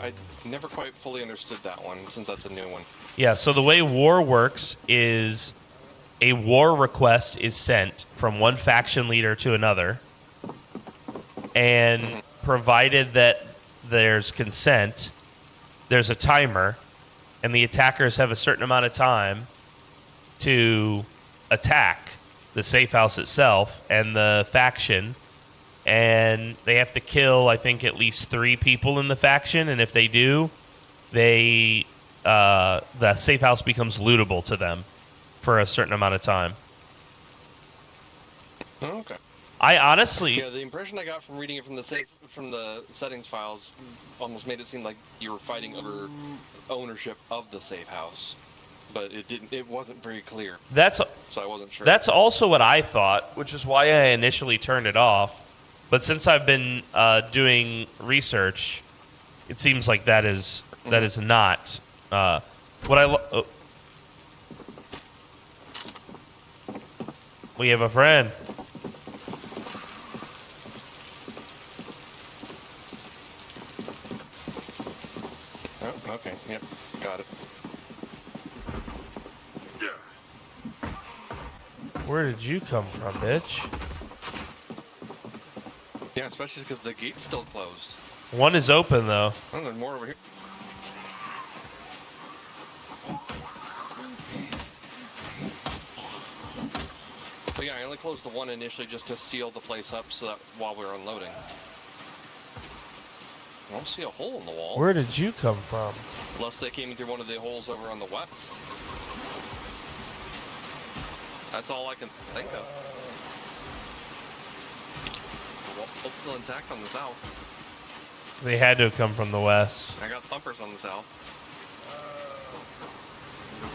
I never quite fully understood that one, since that's a new one. Yeah, so the way war works is a war request is sent from one faction leader to another, and provided that there's consent, there's a timer, and the attackers have a certain amount of time to attack the safe house itself and the faction, and they have to kill, I think, at least 3 people in the faction, and if they do, the safe house becomes lootable to them for a certain amount of time. Oh, okay. I honestly... Yeah, the impression I got from reading it from the settings files almost made it seem like you were fighting over ownership of the safe house, but it wasn't very clear. So I wasn't sure. That's also what I thought, which is why I initially turned it off. But since I've been doing research, it seems like that is not what I. We have a friend. Oh, okay. Yep. Got it. Where did you come from, bitch? Yeah, especially because the gate's still closed. One is open, though. Oh, there's more over here. But yeah, I only closed the one initially just to seal the place up so that while we were unloading. I don't see a hole in the wall. Where did you come from? Unless they came through one of the holes over on the west. That's all I can think of. Well, it's still intact on the south. They had to have come from the west. I got thumpers on the south.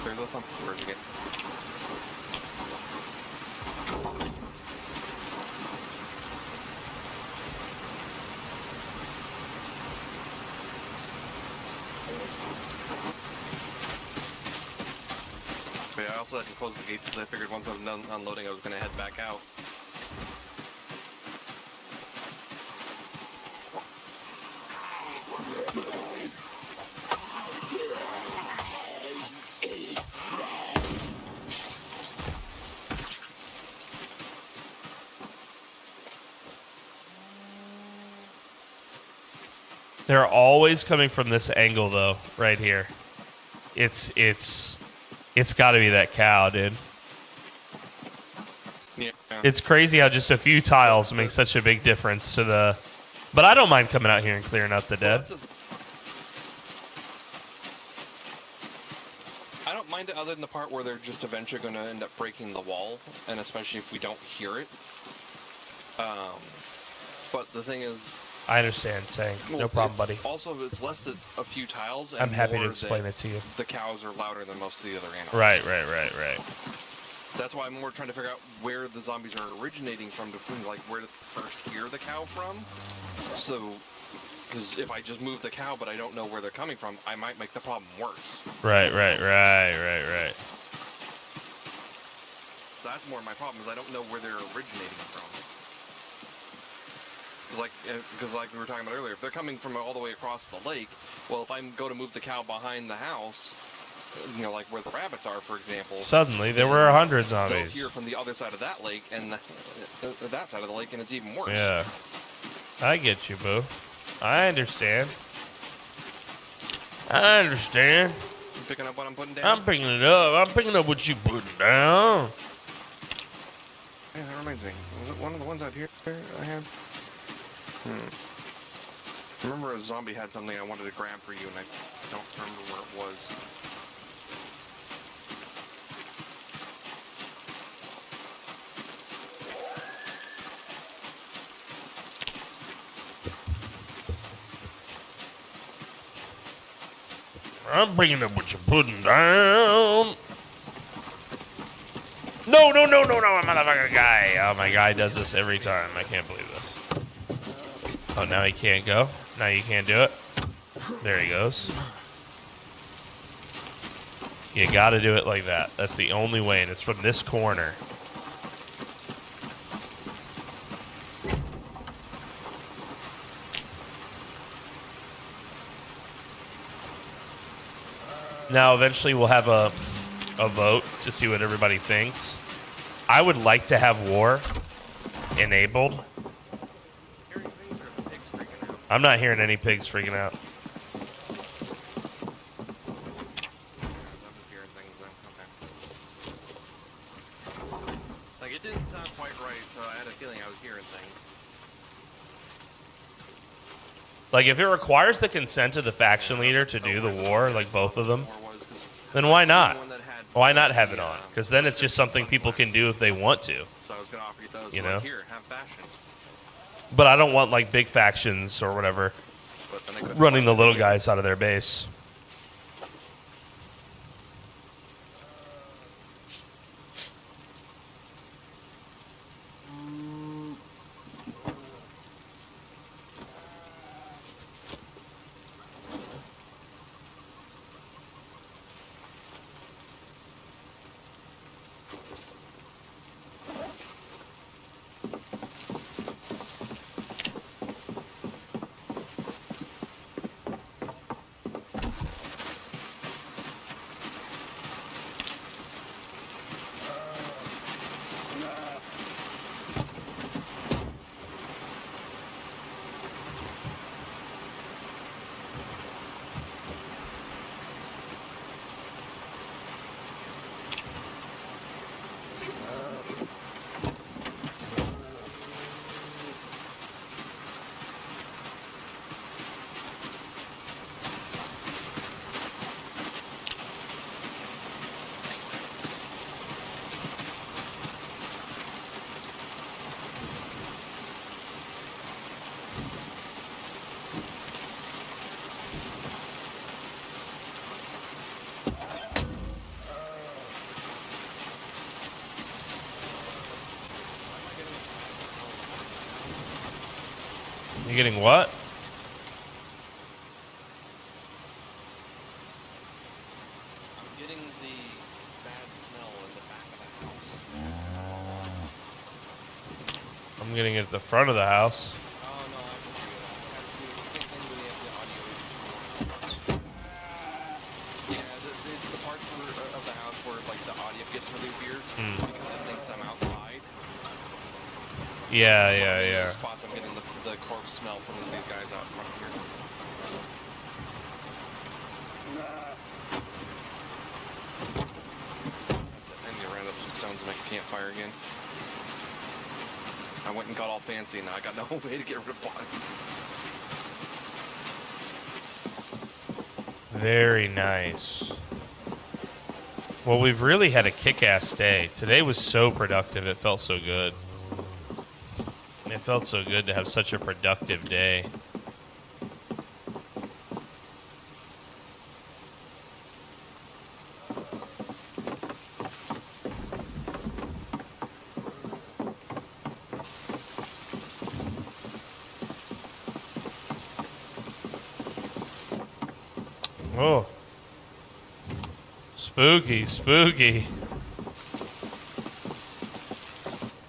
There's the thumpers again. But yeah, I also had to close the gates because I figured once I was done unloading, I was going to head back out. They're always coming from this angle, though, right here. It's got to be that cow, dude. Yeah. It's crazy how just a few tiles make such a big difference to the... But I don't mind coming out here and clearing out the dead. I don't mind it other than the part where they're just eventually going to end up breaking the wall, and especially if we don't hear it. But the thing is... I understand saying. No problem, buddy. Also, it's less than a few tiles. And I'm happy to explain it to you. The cows are louder than most of the other animals. Right. That's why I'm more trying to figure out where the zombies are originating from, like where to first hear the cow from. So, because if I just move the cow but I don't know where they're coming from, I might make the problem worse. Right. So that's more my problem, is I don't know where they're originating from. Because like we were talking about earlier, if they're coming from all the way across the lake, well, if I go to move the cow behind the house, you know, like where the rabbits are, for example. Suddenly, there were 100 They'll zombies. hear from the other side of that lake, and that side of the lake, and it's even worse. Yeah. I get you, boo. I understand. You picking up what I'm putting down? I'm picking it up. I'm picking up what you put down. Yeah, that reminds me. Was it one of the ones out here I had? I remember a zombie had something I wanted to grab for you, and I don't remember where it was. I'm bringing up what you're putting down. No, motherfucker guy. Oh, my guy does this every time. I can't believe this. Oh, now he can't go. Now you can't do it. There he goes. You gotta do it like that. That's the only way, and it's from this corner. Now, eventually, we'll have a vote to see what everybody thinks. I would like to have war enabled. I'm not hearing any pigs freaking out. Like, it didn't sound quite right, so I had a feeling I was hearing things. Like, if it requires the consent of the faction leader to do the war, like both of them, then why not? Why not have it on? Because then it's just something people can do if they want to. So I was gonna offer you those. You know? Here, have fashion. But I don't want, like, big factions or whatever running the little guys out of their base. You getting what? I'm getting the bad smell in the back of the house. I'm getting it at the front of the house. Oh no, I can figure it out. It has to do with the same thing with the audio. Yeah, the parts of the house where like the audio gets really weird because it thinks I'm outside. Yeah. Spots I'm getting the corpse smell from the big guys out front here. That's it. I need to round up some stones to make a campfire again. I went and got all fancy and now I got no way to get rid of bodies. Very nice. Well, we've really had a kick-ass day. Today was so productive. It felt so good. It felt so good to have such a productive day. Oh. Spooky, spooky.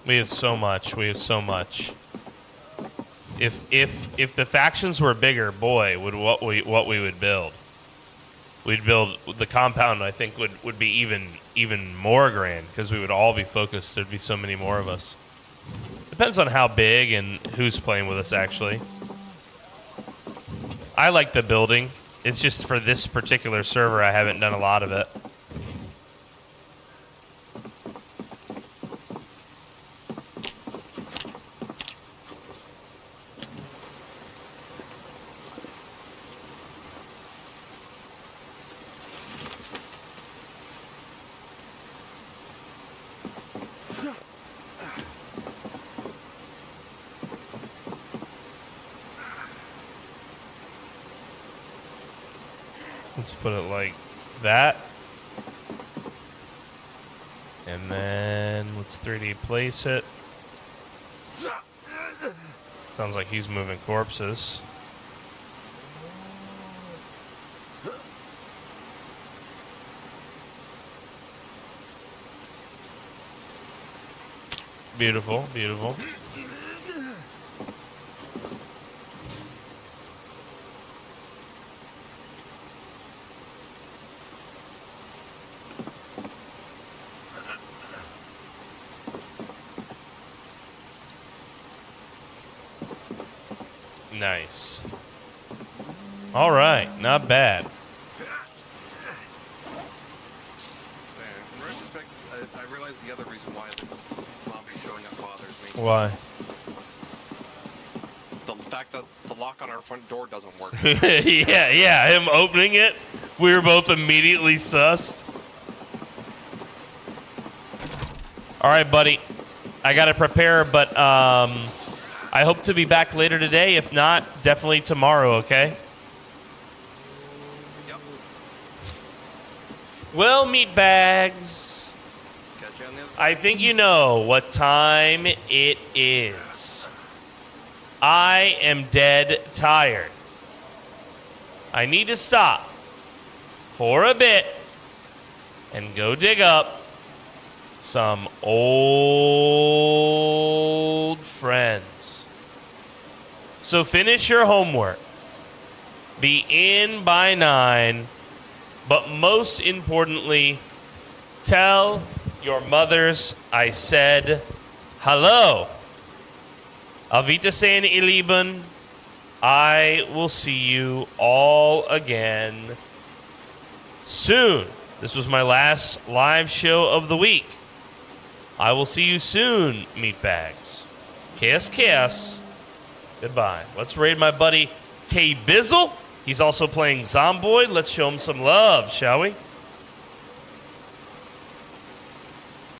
We have so much. We have so much. If the factions were bigger, boy, would what we would build. We'd build the compound. I think would be even more grand because we would all be focused. There'd be so many more of us. Depends on how big and who's playing with us. Actually, I like the building. It's just for this particular server, I haven't done a lot of it. Let's put it like that. And then let's 3D place it. Sounds like he's moving corpses. Beautiful, beautiful. Nice. All right, not bad. In retrospect, I realized the other reason why the zombie showing up bothers me. Why? The fact that the lock on our front door doesn't work. yeah, him opening it, we were both immediately sussed. All right, buddy. I got to prepare, but I hope to be back later today. If not, definitely tomorrow, okay? Yep. Well, meatbags, Catch you on the other side. I think you know what time it is. I am dead tired. I need to stop for a bit and go dig up some old friends. So finish your homework. Be in by 9. But most importantly, tell your mothers I said hello. Auf Wiedersehen, ihr Lieben. I will see you all again soon. This was my last live show of the week. I will see you soon, meatbags. Chaos, chaos. Goodbye. Let's raid my buddy K Bizzle. He's also playing Zomboid. Let's show him some love, shall we?